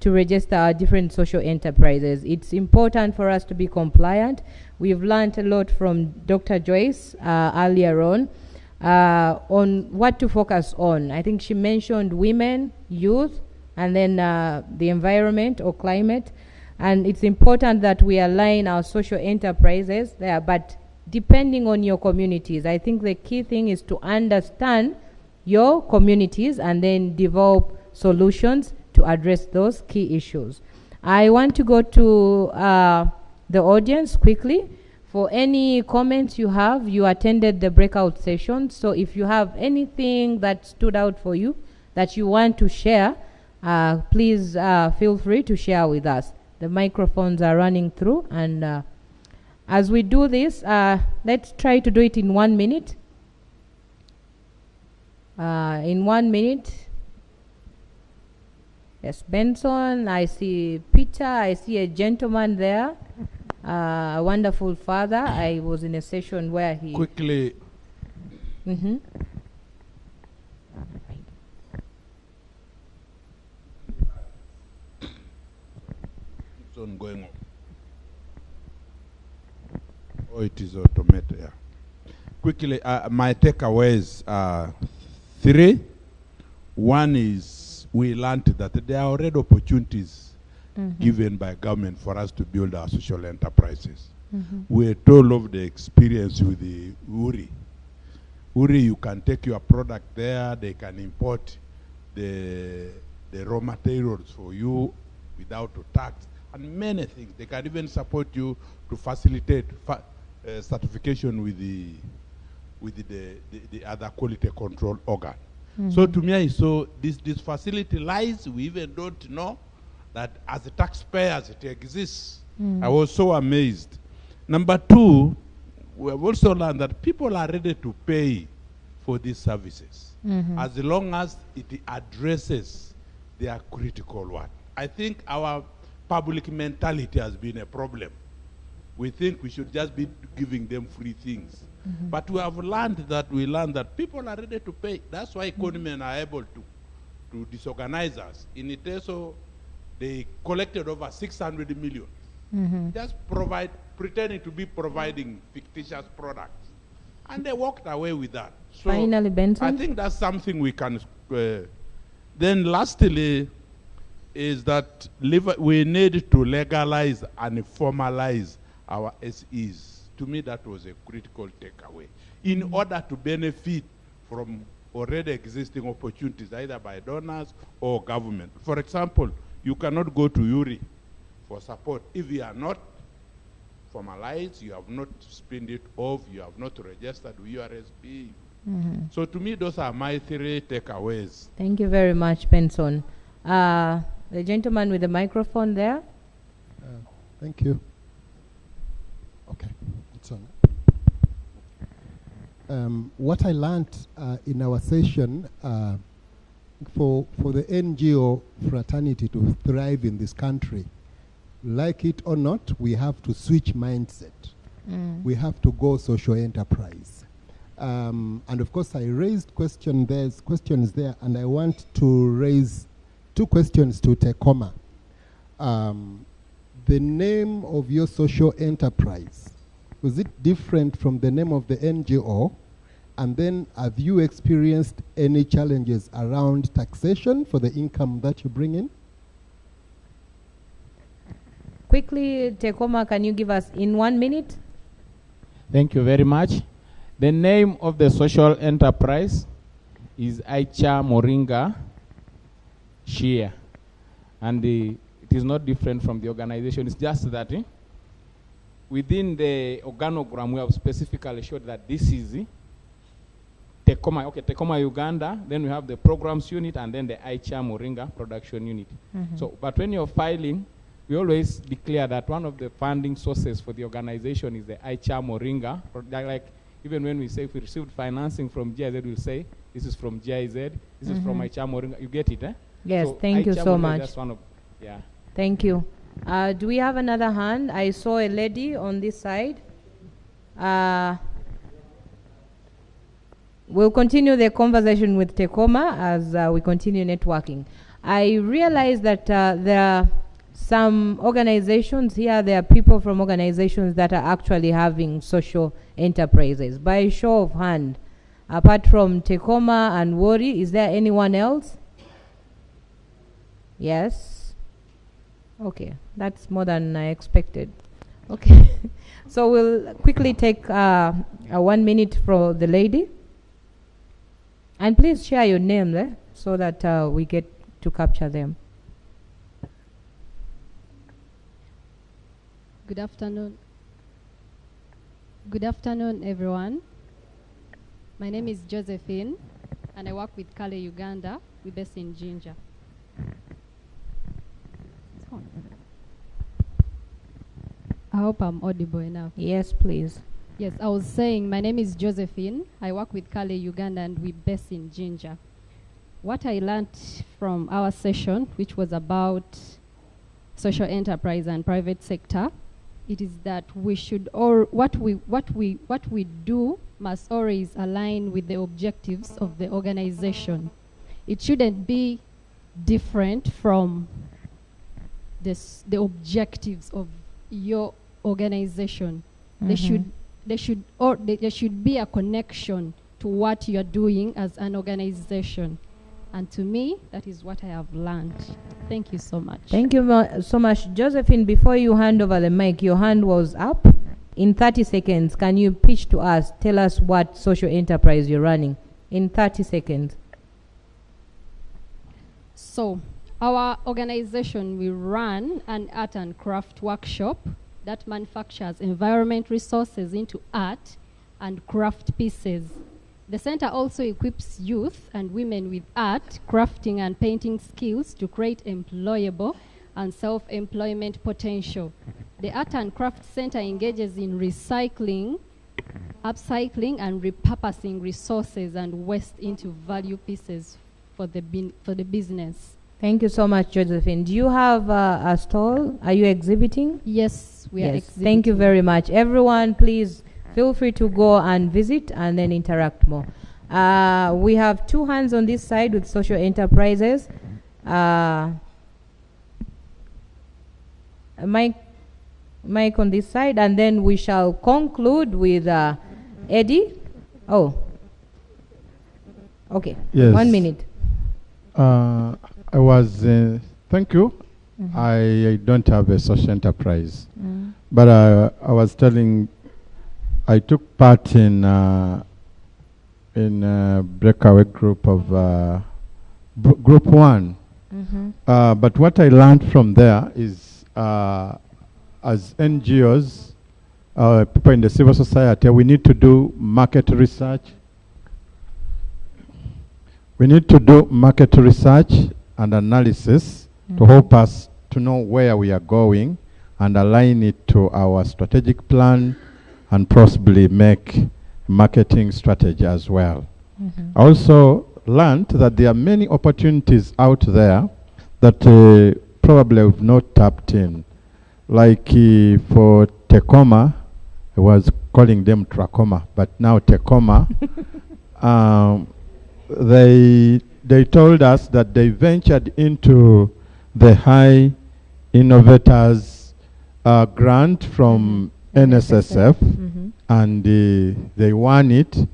to register our different social enterprises. It's important for us to be compliant. We've learned a lot from Dr. Joyce earlier on, on what to focus on. I think she mentioned women, youth, and then the environment or climate. And it's important that we align our social enterprises there, but depending on your communities. I think the key thing is to understand your communities and then develop solutions to address those key issues. I want to go to the audience quickly. For any comments you have, you attended the breakout session, so if you have anything that stood out for you that you want to share, please feel free to share with us. The microphones are running through, and as we do this, let's try to do it in 1 minute. In 1 minute. Yes, Benson, I see Peter, I see a gentleman there, a wonderful father. I was in a session where he... Quickly. Mm-hmm. It's on going on. Oh, it is automated, yeah. Quickly, my takeaways are 3. One is we learned that there are already opportunities given by government for us to build our social enterprises. We're told of the experience with the URI. URI, you can take your product there, they can import the raw materials for you without a tax, and many things. They can even support you to facilitate certification with the other quality control organ. So to me, I saw this facility lies, we even don't know that as a taxpayers it exists. I was so amazed. Number 2, we have also learned that people are ready to pay for these services as long as it addresses their critical one. I think our public mentality has been a problem. We think we should just be giving them free things. But we have learned that people are ready to pay. That's why economies are able to disorganize us. In Iteso, they collected over 600 million. Just pretending to be providing fictitious products. And they walked away with that. So finally, Benson. I think that's something we can... then lastly, is that we need to legalize and formalize our SEs. To me, that was a critical takeaway. In order to benefit from already existing opportunities, either by donors or government. For example, you cannot go to URI for support if you are not formalized, you have not spinned it off, you have not registered with URSP. So to me, those are my 3 takeaways. Thank you very much, Benson. The gentleman with the microphone there. Thank you. Okay, it's on. What I learned in our session, for the NGO fraternity to thrive in this country, like it or not, we have to switch mindset. We have to go social enterprise. And of course, I raised questions there, and I want to raise 2 questions to Tekoma. The name of your social enterprise, was it different from the name of the NGO? And then have you experienced any challenges around taxation for the income that you bring in? Quickly, Tekoma, can you give us in 1 minute? Thank you very much. The name of the social enterprise is Aicha Moringa Share. And it is not different from the organization. It's just that within the organogram, we have specifically showed that this is Tekoma Uganda, then we have the programs unit, and then the Aicha Moringa production unit. So, but when you're filing, we always declare that one of the funding sources for the organization is the Aicha Moringa. Like even when we say if we received financing from GIZ, we'll say this is from GIZ, this is from Aicha Moringa. You get it, eh? Yes, so thank you Aicha so Moringa, much. That's one of, yeah. Thank you. Do we have another hand? I saw a lady on this side. We'll continue the conversation with Tekoma as we continue networking. I realize that there are some organizations here, there are people from organizations that are actually having social enterprises. By show of hand, Apart from Tecoma and Wori, is there anyone else? Yes. Okay, that's more than I expected. Okay, so we'll quickly take a 1 minute from the lady. And please share your name there so that we get to capture them. Good afternoon. Good afternoon, everyone. My name is Josephine, and I work with Kale Uganda. We're based in Jinja. I hope I'm audible enough. Yes, please. Yes, I was saying my name is Josephine. I work with Kale Uganda, and we're based in Jinja. What I learned from our session, which was about social enterprise and private sector, it is that we should all what we do must always align with the objectives of the organization. It shouldn't be different from the objectives of your organization. Mhm. There should be a connection to what you're doing as an organization. And to me, that is what I have learned. Thank you so much. Thank you so much. Josephine, before you hand over the mic, your hand was up. In 30 seconds, can you pitch to us, tell us what social enterprise you're running? In 30 seconds. So, our organization will run an art and craft workshop that manufactures environment resources into art and craft pieces. The center also equips youth and women with art, crafting, and painting skills to create employable and self-employment potential. The Art and Craft Center engages in recycling, upcycling, and repurposing resources and waste into value pieces for the business. Thank you so much, Josephine. Do you have a stall? Are you exhibiting? Yes, we are exhibiting. Thank you very much. Everyone, please feel free to go and visit and then interact more. We have 2 hands on this side with social enterprises. Mike on this side, and then we shall conclude with Eddie. Oh, okay. Yes. 1 minute. I was, thank you. Mhm. I don't have a social enterprise. Mm. But I was telling, I took part in a breakaway group of group 1. Mhm. But what I learned from there is, as NGOs, people in the civil society, we need to do market research. We need to do market research and analysis to help us to know where we are going and align it to our strategic plan and possibly make marketing strategy as well. Mhm. I also learned that there are many opportunities out there that probably we've not tapped in. Like for Tecoma, I was calling them Trachoma, but now Tecoma, they told us that they ventured into the High Innovators grant from NSSF, Mhm. and they won it,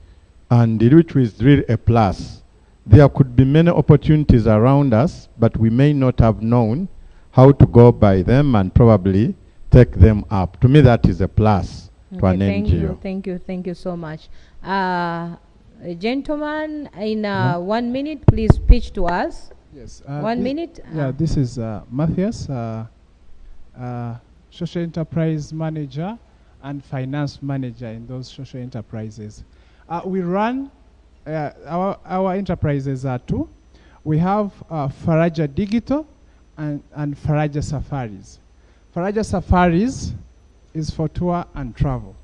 and which was really a plus. There could be many opportunities around us, but we may not have known how to go by them and probably take them up. To me, that is a plus to an Thank NGO. you, thank you so much. A gentleman, in 1 minute, please pitch to us. Yes. 1 minute. Yeah, this is Matthias, social enterprise manager and finance manager in those social enterprises. We run, our enterprises are 2. We have Faraja Digital and Faraja Safaris. Faraja Safaris is for tour and travel.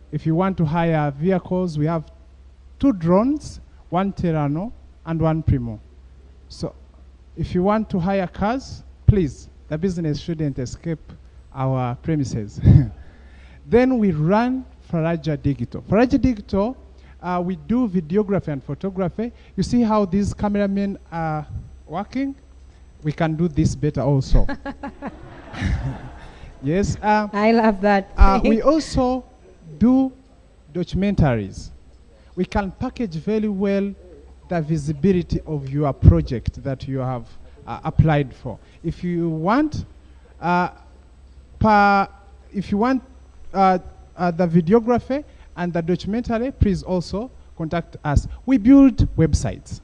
If you want to hire vehicles, we have 2 drones, 1 Terrano and 1 Primo. So if you want to hire cars, please, the business shouldn't escape our premises. Then we run Faraja Digital. Faraja Digital, we do videography and photography. You see how these cameramen are working? We can do this better also. Yes. I love that. We also do documentaries. we can package very well the visibility of your project that you have applied for. If you want, if you want the videography and the documentary, please also contact us. We build websites,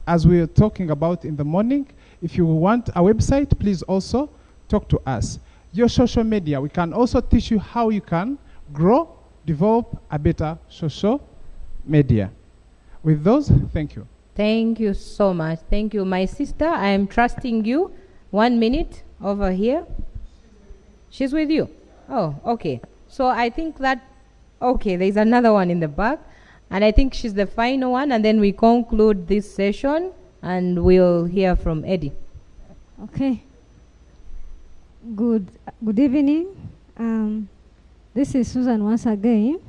as we were talking about in the morning. If you want a website, please also talk to us. Your social media, we can also teach you how you can grow, develop a better social media. With those, thank you. Thank you so much. Thank you. My sister, I am trusting you. 1 minute over here. She's with you? Oh, okay. So I think that, okay, there's another one in the back. And I think she's the final one. And then we conclude this session and we'll hear from Eddie. Okay. Good evening. This is Susan once again.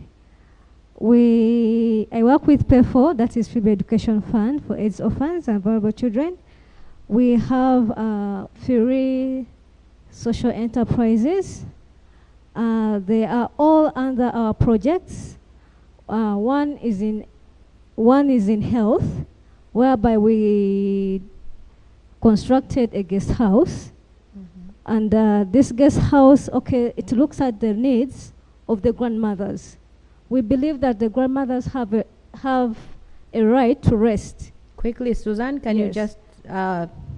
I work with PEFO, that is Free Education Fund for AIDS orphans and vulnerable children. We have 3 social enterprises. They are all under our projects. One is in health, whereby we constructed a guest house. And this guest house, okay, it looks at the needs of the grandmothers. We believe that the grandmothers have a right to rest. Quickly, Susan, can you just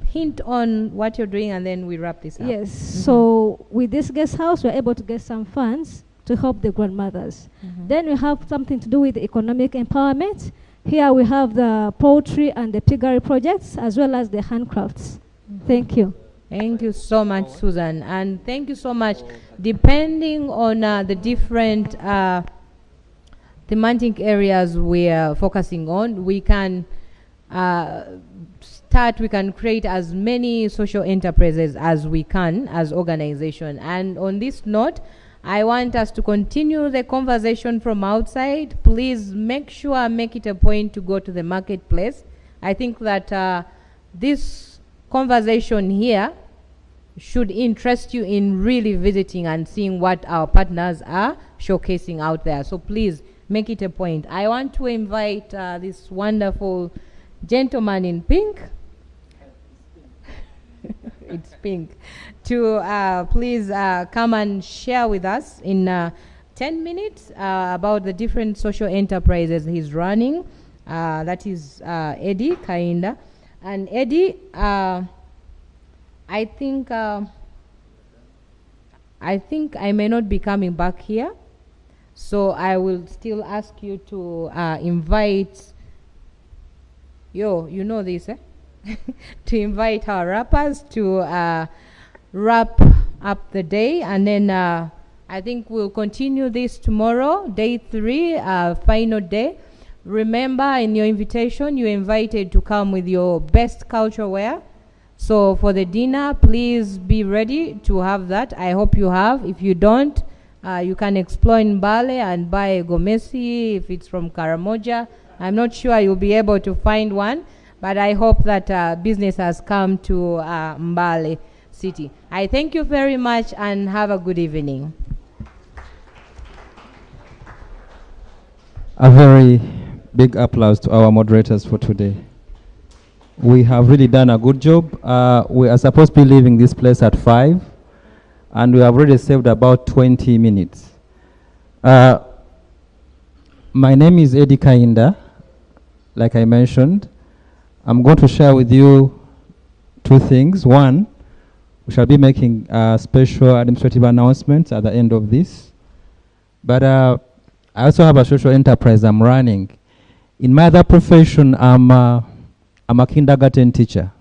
hint on what you're doing and then we wrap this up? Yes. So with this guest house, we're able to get some funds to help the grandmothers. Then we have something to do with economic empowerment. Here we have the poultry and the piggery projects, as well as the handcrafts. Thank you. Thank you so much, Susan. And thank you so much. Depending on the different thematic areas we are focusing on, we can we can create as many social enterprises as we can as organization. And on this note, I want us to continue the conversation from outside. Please make it a point to go to the marketplace. I think that this conversation here should interest you in really visiting and seeing what our partners are showcasing out there. So please make it a point. I want to invite this wonderful gentleman in pink. It's pink. To please come and share with us in 10 minutes about the different social enterprises he's running. That is Eddie Kainda. And Eddie, I think I may not be coming back here, so I will still ask you to invite you know this, to invite our rappers to wrap up the day, and then I think we'll continue this tomorrow, day 3, final day. Remember, in your invitation, you're invited to come with your best culture wear. So for the dinner, please be ready to have that. I hope you have. If you don't, you can explore in Mbale and buy a gomesi if it's from Karamoja. I'm not sure you'll be able to find one, but I hope that business has come to Mbale City. I thank you very much and have a good evening. A very big applause to our moderators for today. We have really done a good job. We are supposed to be leaving this place at 5, and we have already saved about 20 minutes. My name is Eddie Kainda. Like I mentioned, I'm going to share with you 2 things. One, we shall be making special administrative announcements at the end of this. But I also have a social enterprise I'm running. In my other profession, I'm a kindergarten teacher,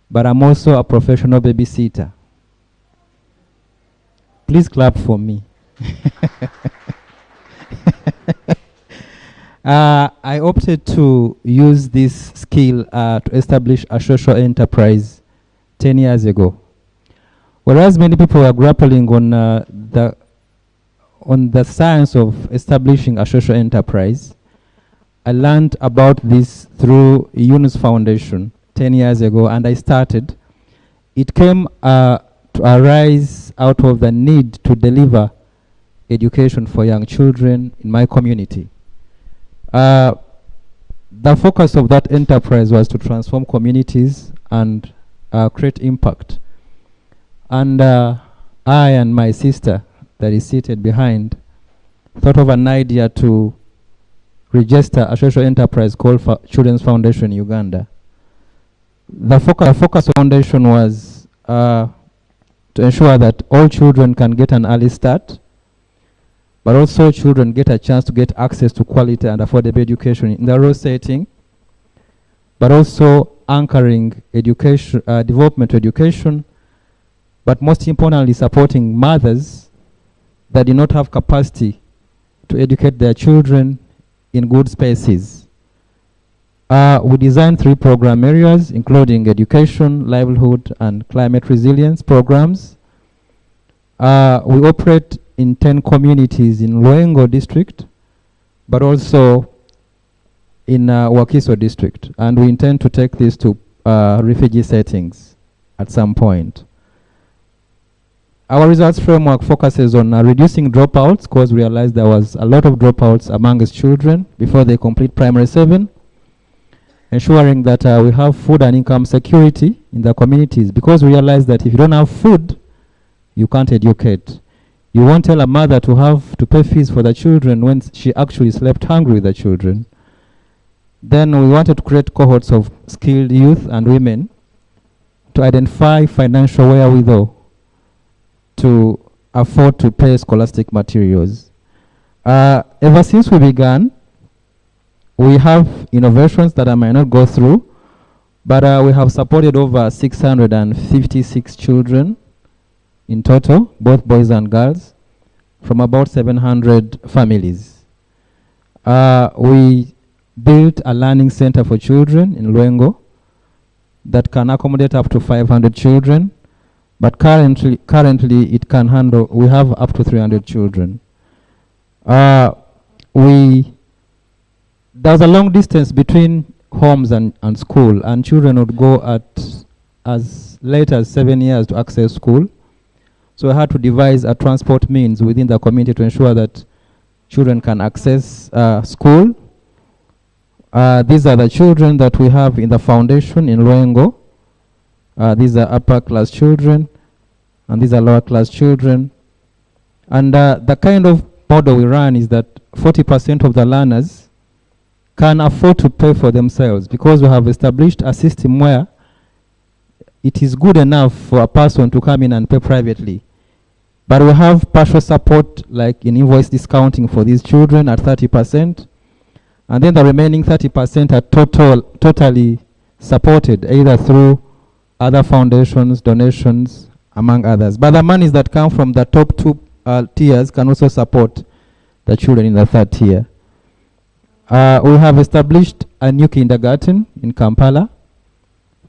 but I'm also a professional babysitter. Please clap for me. I opted to use this skill to establish a social enterprise 10 years ago. Whereas many people are grappling on the science of establishing a social enterprise, I learned about this through Yunus Foundation 10 years ago, and I started. It came to arise out of the need to deliver education for young children in my community. The focus of that enterprise was to transform communities and create impact. And I and my sister, that is seated behind, thought of an idea to register a social enterprise called Children's Foundation Uganda. The focus of the foundation was to ensure that all children can get an early start, but also children get a chance to get access to quality and affordable education in the rural setting, but also anchoring education, development to education, but most importantly supporting mothers that do not have capacity to educate their children in good spaces. We designed 3 program areas, including education, livelihood, and climate resilience programs. We operate in 10 communities in Luengo district, but also in Wakiso district. And we intend to take this to refugee settings at some point. Our results framework focuses on reducing dropouts, because we realized there was a lot of dropouts amongst children before they complete primary 7. Ensuring that we have food and income security in the communities, because we realize that if you don't have food, you can't educate. You won't tell a mother to have to pay fees for the children when she actually slept hungry with the children. Then we wanted to create cohorts of skilled youth and women to identify financial wherewithal to afford to pay scholastic materials. Ever since we began, we have innovations that I might not go through, but we have supported over 656 children in total, both boys and girls, from about 700 families. We built a learning center for children in Luengo that can accommodate up to 500 children, but currently it can handle, we have up to 300 children. There's a long distance between homes and school, and children would go at as late as 7 years to access school. So we had to devise a transport means within the community to ensure that children can access school. These are the children that we have in the foundation in Luengo. These are upper class children, and these are lower class children. And the kind of model we run is that 40% of the learners can afford to pay for themselves, because we have established a system where it is good enough for a person to come in and pay privately. But we have partial support, like in invoice discounting for these children at 30%. And then the remaining 30% are totally supported, either through other foundations, donations, among others. But the monies that come from the top 2 tiers can also support the children in the 3rd tier. We have established a new kindergarten in Kampala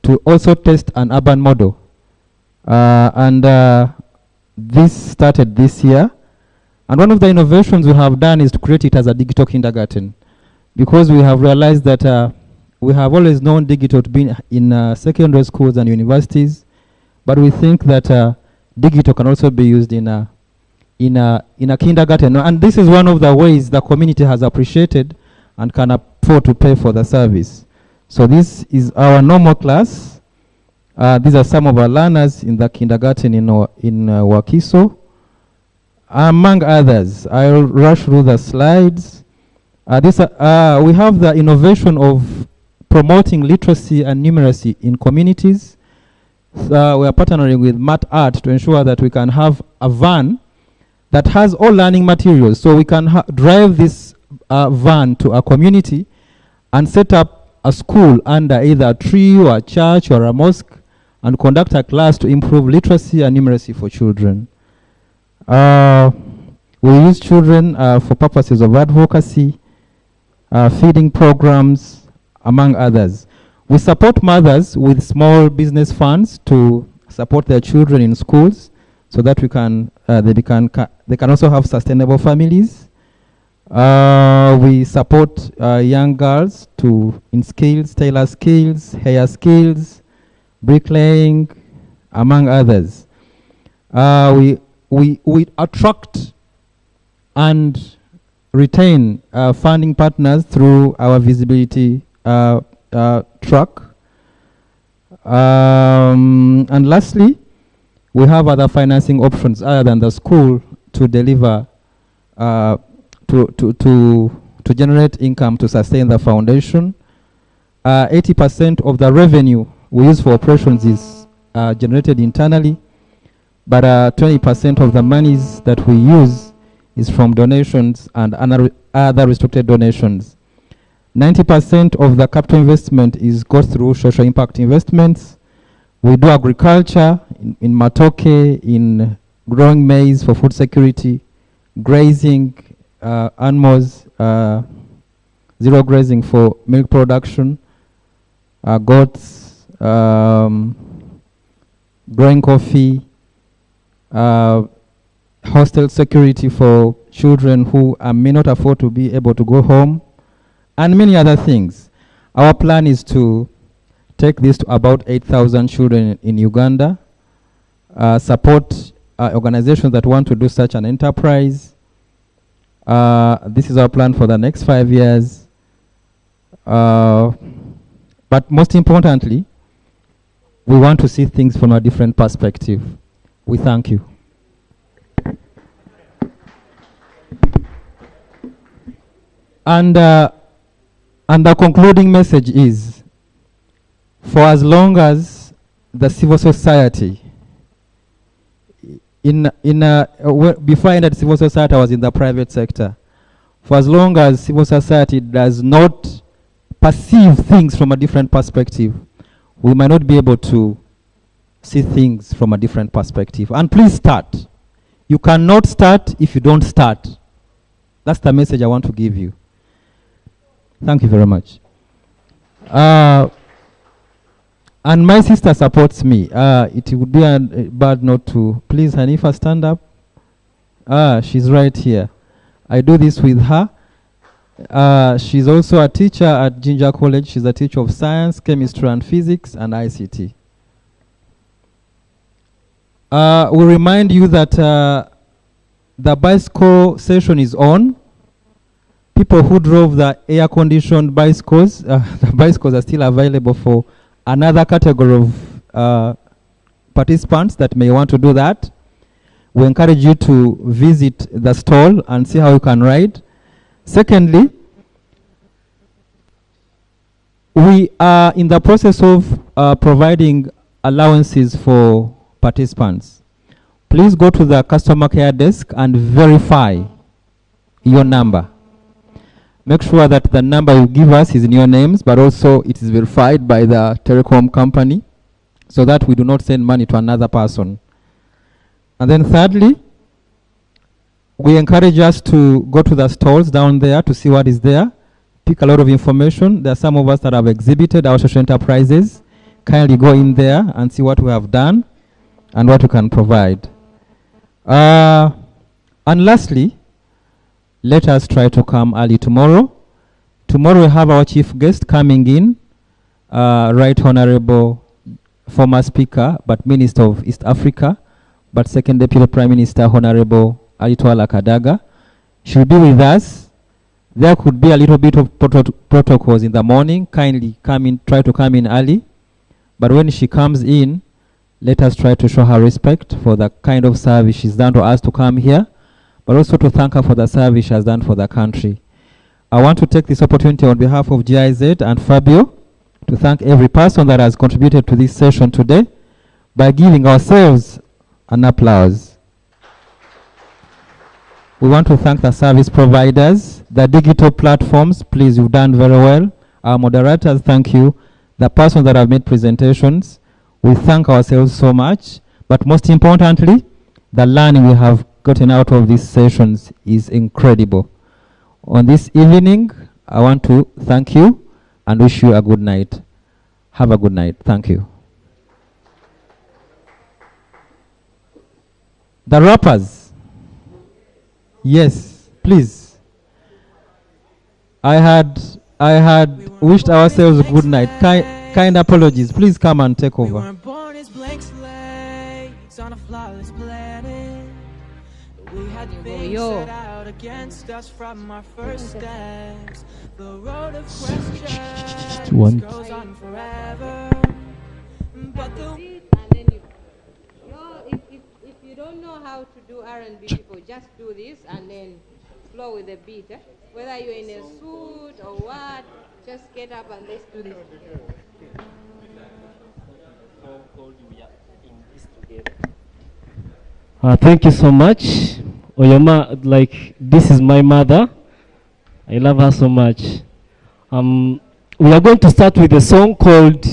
to also test an urban model. This started this year. And one of the innovations we have done is to create it as a digital kindergarten, because we have realized that we have always known digital to be in secondary schools and universities, but we think that digital can also be used in a kindergarten. And this is one of the ways the community has appreciated and can afford to pay for the service. So this is our normal class. These are some of our learners in the kindergarten in Wakiso, among others. I'll rush through the slides. We have the innovation of promoting literacy and numeracy in communities. We are partnering with Mat Art to ensure that we can have a van that has all learning materials. So we can drive this van to a community and set up a school under either a tree or a church or a mosque and conduct a class to improve literacy and numeracy for children. We use children for purposes of advocacy, feeding programs, among others. We support mothers with small business funds to support their children in schools, so that they can also have sustainable families. We support young girls in skills, tailor skills, hair skills, bricklaying, among others. We attract and retain funding partners through our visibility track. And lastly, we have other financing options other than the school to deliver, to generate income to sustain the foundation. 80% of the revenue we use for operations is generated internally, but 20% of the monies that we use is from donations and other restricted donations. 90% of the capital investment goes through social impact investments. We do agriculture in Matoke, in growing maize for food security, grazing animals, zero grazing for milk production, goats, growing coffee, hostel security for children who may not afford to be able to go home, and many other things. Our plan is to take this to about 8,000 children in Uganda, support organizations that want to do such an enterprise. This is our plan for the next 5 years. But most importantly, we want to see things from a different perspective. We thank you. And the concluding message is, for as long as the civil society, before I entered civil society, I was in the private sector. For as long as civil society does not perceive things from a different perspective, we might not be able to see things from a different perspective. And please start. You cannot start if you don't start. That's the message I want to give you. Thank you very much. And my sister supports me. It would be bad not to. Please, Hanifa, stand up. She's right here. I do this with her. She's also a teacher at Jinja College. She's a teacher of science, chemistry, and physics, and ICT. We remind you that the bicycle session is on. People who drove the air-conditioned bicycles, the bicycles are still available for another category of participants that may want to do that. We encourage you to visit the stall and see how you can ride. Secondly, we are in the process of providing allowances for participants. Please go to the customer care desk and verify your number. Make sure that the number you give us is in your names, but also it is verified by the telecom company so that we do not send money to another person. And then thirdly, we encourage us to go to the stalls down there to see what is there, pick a lot of information. There are some of us that have exhibited our social enterprises. Kindly go in there and see what we have done and what we can provide. And lastly, let us try to come early tomorrow. Tomorrow we have our chief guest coming in, Right Honorable former Speaker, but Minister of East Africa, but Second Deputy Prime Minister Honorable Alitwala Kadaga. She'll be with us. There could be a little bit of protocols in the morning. Kindly come in, try to come in early. But when she comes in, let us try to show her respect for the kind of service she's done to us to come here, but also to thank her for the service she has done for the country. I want to take this opportunity on behalf of GIZ and Fabio to thank every person that has contributed to this session today by giving ourselves an applause. We want to thank the service providers, the digital platforms. Please, you've done very well. Our moderators, thank you. The persons that have made presentations, we thank ourselves so much. But most importantly, the learning we have gotten out of these sessions is incredible. On this evening, I want to thank you and wish you a good night. Have a good night. Thank you. The rappers. Yes, please. I had wished ourselves a good night. Kind apologies. Please come and take over. Born as blank slates on a flawless planet. We had things set out against us from our first steps. The road of questions goes on forever. But the if you don't know how to do R&B, people just do this and then flow with the beat. Whether you're in a suit or what, just get up and let's do this together. Thank you so much. Oyoma, like, this is my mother. I love her so much. We are going to start with a song called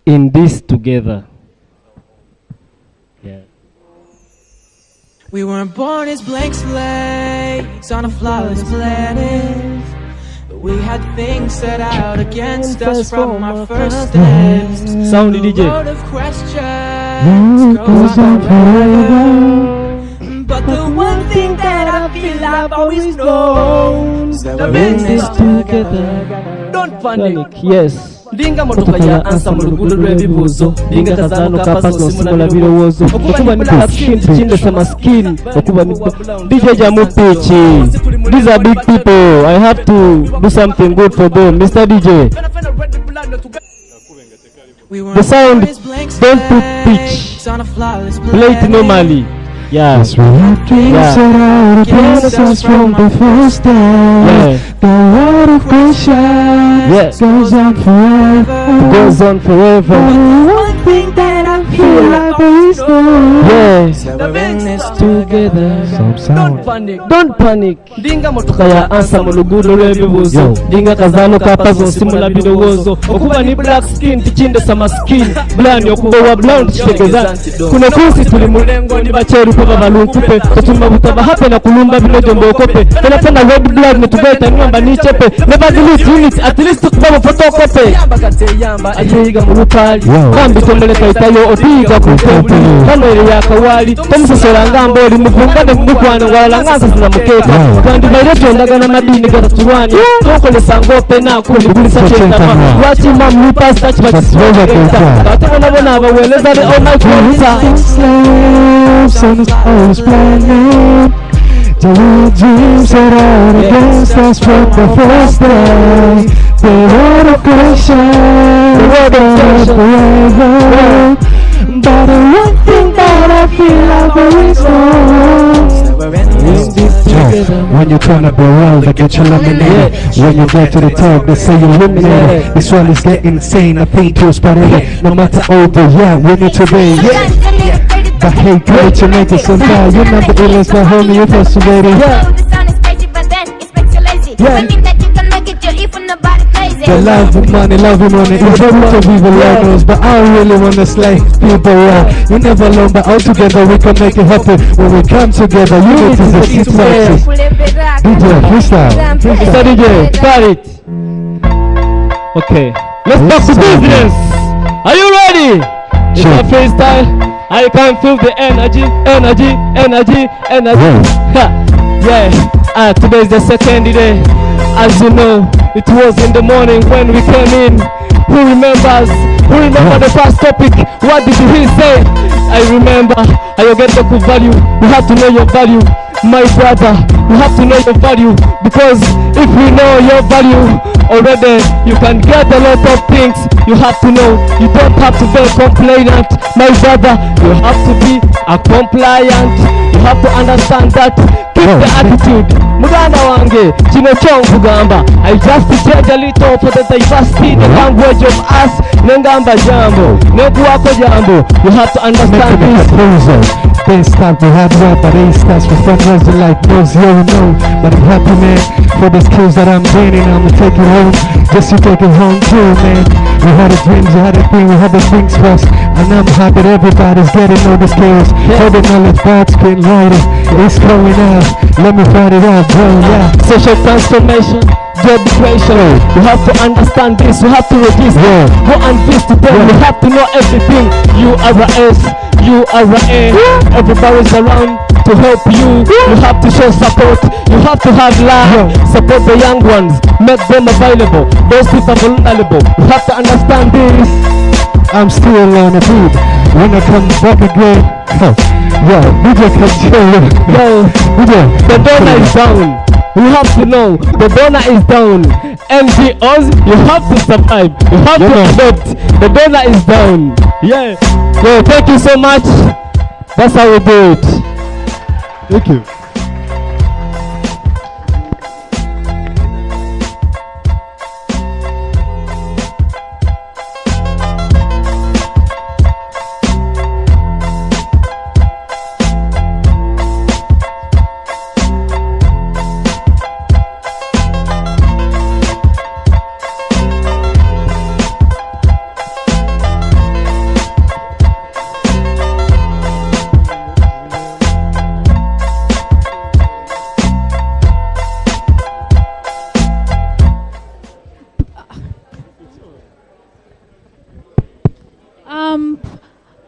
In This Together. Yeah. we weren't born as blank slates on a flawless planet. We had things set out against us from our first steps. Sound The DJ. road of questions goes on forever. But the one thing that I feel I've always known is that we're in this together. Don't panic. Yes. Linga motoka ya ansa mu luguudo lw'ebibuuzo linga kazaano kapaso simula birowoozo okuba ni black skin chinde sama skin okuba ni DJ Jamu Pichi. These are big people. I have to do something good for them. Mr. DJ. The sound, don't put pitch. Play it normally. Yeah. Yes, we have dreams set out against us from the first day. The world of questions goes on forever. Goes on forever. But the one thing that I feel like always know Yes. We're in this together. Some sound. Don't panic. Dinga motoka ya ansa mu luguudo lw'ebibuuzo dinga kazaano kapazo simula birowoozo okuba ni black skin tichinde sama skin blani okuba wa blonde kitegeza kuno kunsi tuli mulengo ni bacheru kwa balunkupe kutuma butaba hape na kulumba binojo mbokope tena red blood netugaita nyamba ni chepe never delete unit at least tukubaba photocopy atiga mu lupali kambi tondele kaitayo otiga ku temple kamere ya kawali tomusosera ngambo oli muvungane mukwana wala nganza zina mukeka kandi bayreto ndagana madini gatatulwani tokolesa ngope na kulibulisa chetama wachi mamu pasta chibakiswa batona bona abaweleza the all night on this whole planet. The dreams set out against us from the first day. The world of questions goes forever. But the one thing that I feel I've always known is this together. When you turn up the world, they get you laminated. When you get to the top, they say you're eliminated. This one is getting insane, I think you're spotted. No matter over, yeah, we need to be. But hey, girl, you make it so bad. You're not the illest, but homie, you're frustrated. The love of money, it's very to be the learners, but I don't really wanna slay people around. You're never alone, but all together we can make it happen. When we come together, unity is a key to success. DJ, freestyle. Mr. DJ, start it. Okay, let's back to business. Are you ready? It's a freestyle. I can feel the energy. Yeah. Today is the second day. As you know, it was in the morning when we came in. Who remembers? Who remember the first topic? What did he say? I remember. I get the good value. You have to know your value, my brother. You have to know your value, because if you know your value already, you can get a lot of things. You have to know. You don't have to be a complainant, my brother. You have to be a compliant. You have to understand that. Keep the attitude. Muganda wange, chino chongugamba. I just change a little for the diversity, the language of us. Nengamba jambo, neguwako jambo. You have to understand this. They start to have rap, but they starts with fundraising like those you know. But I'm happy, man, for the skills that I'm gaining. I'ma take it home, just to take it home too, man. We had the dreams, we had the thing, we had the things first. And I'm happy that everybody's getting all the skills. All the knowledge, God's getting lighter. It's going out, let me find it out, bro, yeah. Social transformation, job creation. You have to understand this, you have to register. Go and visit them, you have to know everything. You are a S, you are a A. Everybody's around to help you. You have to show support, you have to have love. Support the young ones, make them available. Those people are vulnerable, you have to understand this. I'm still on the beat. When I come back again, Yo, DJ can tell you. Yo, DJ, the donor is down. You have to know, the donor is down. NGOs, you have to survive. You have to adopt. The donor is down. Yeah. Yo, thank you so much. That's how we do it. Thank you.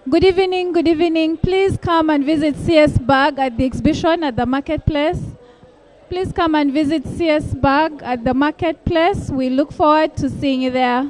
Good evening, good evening. Please come and visit CS Bag at the exhibition at the marketplace. Please come and visit CS Bag at the marketplace. We look forward to seeing you there.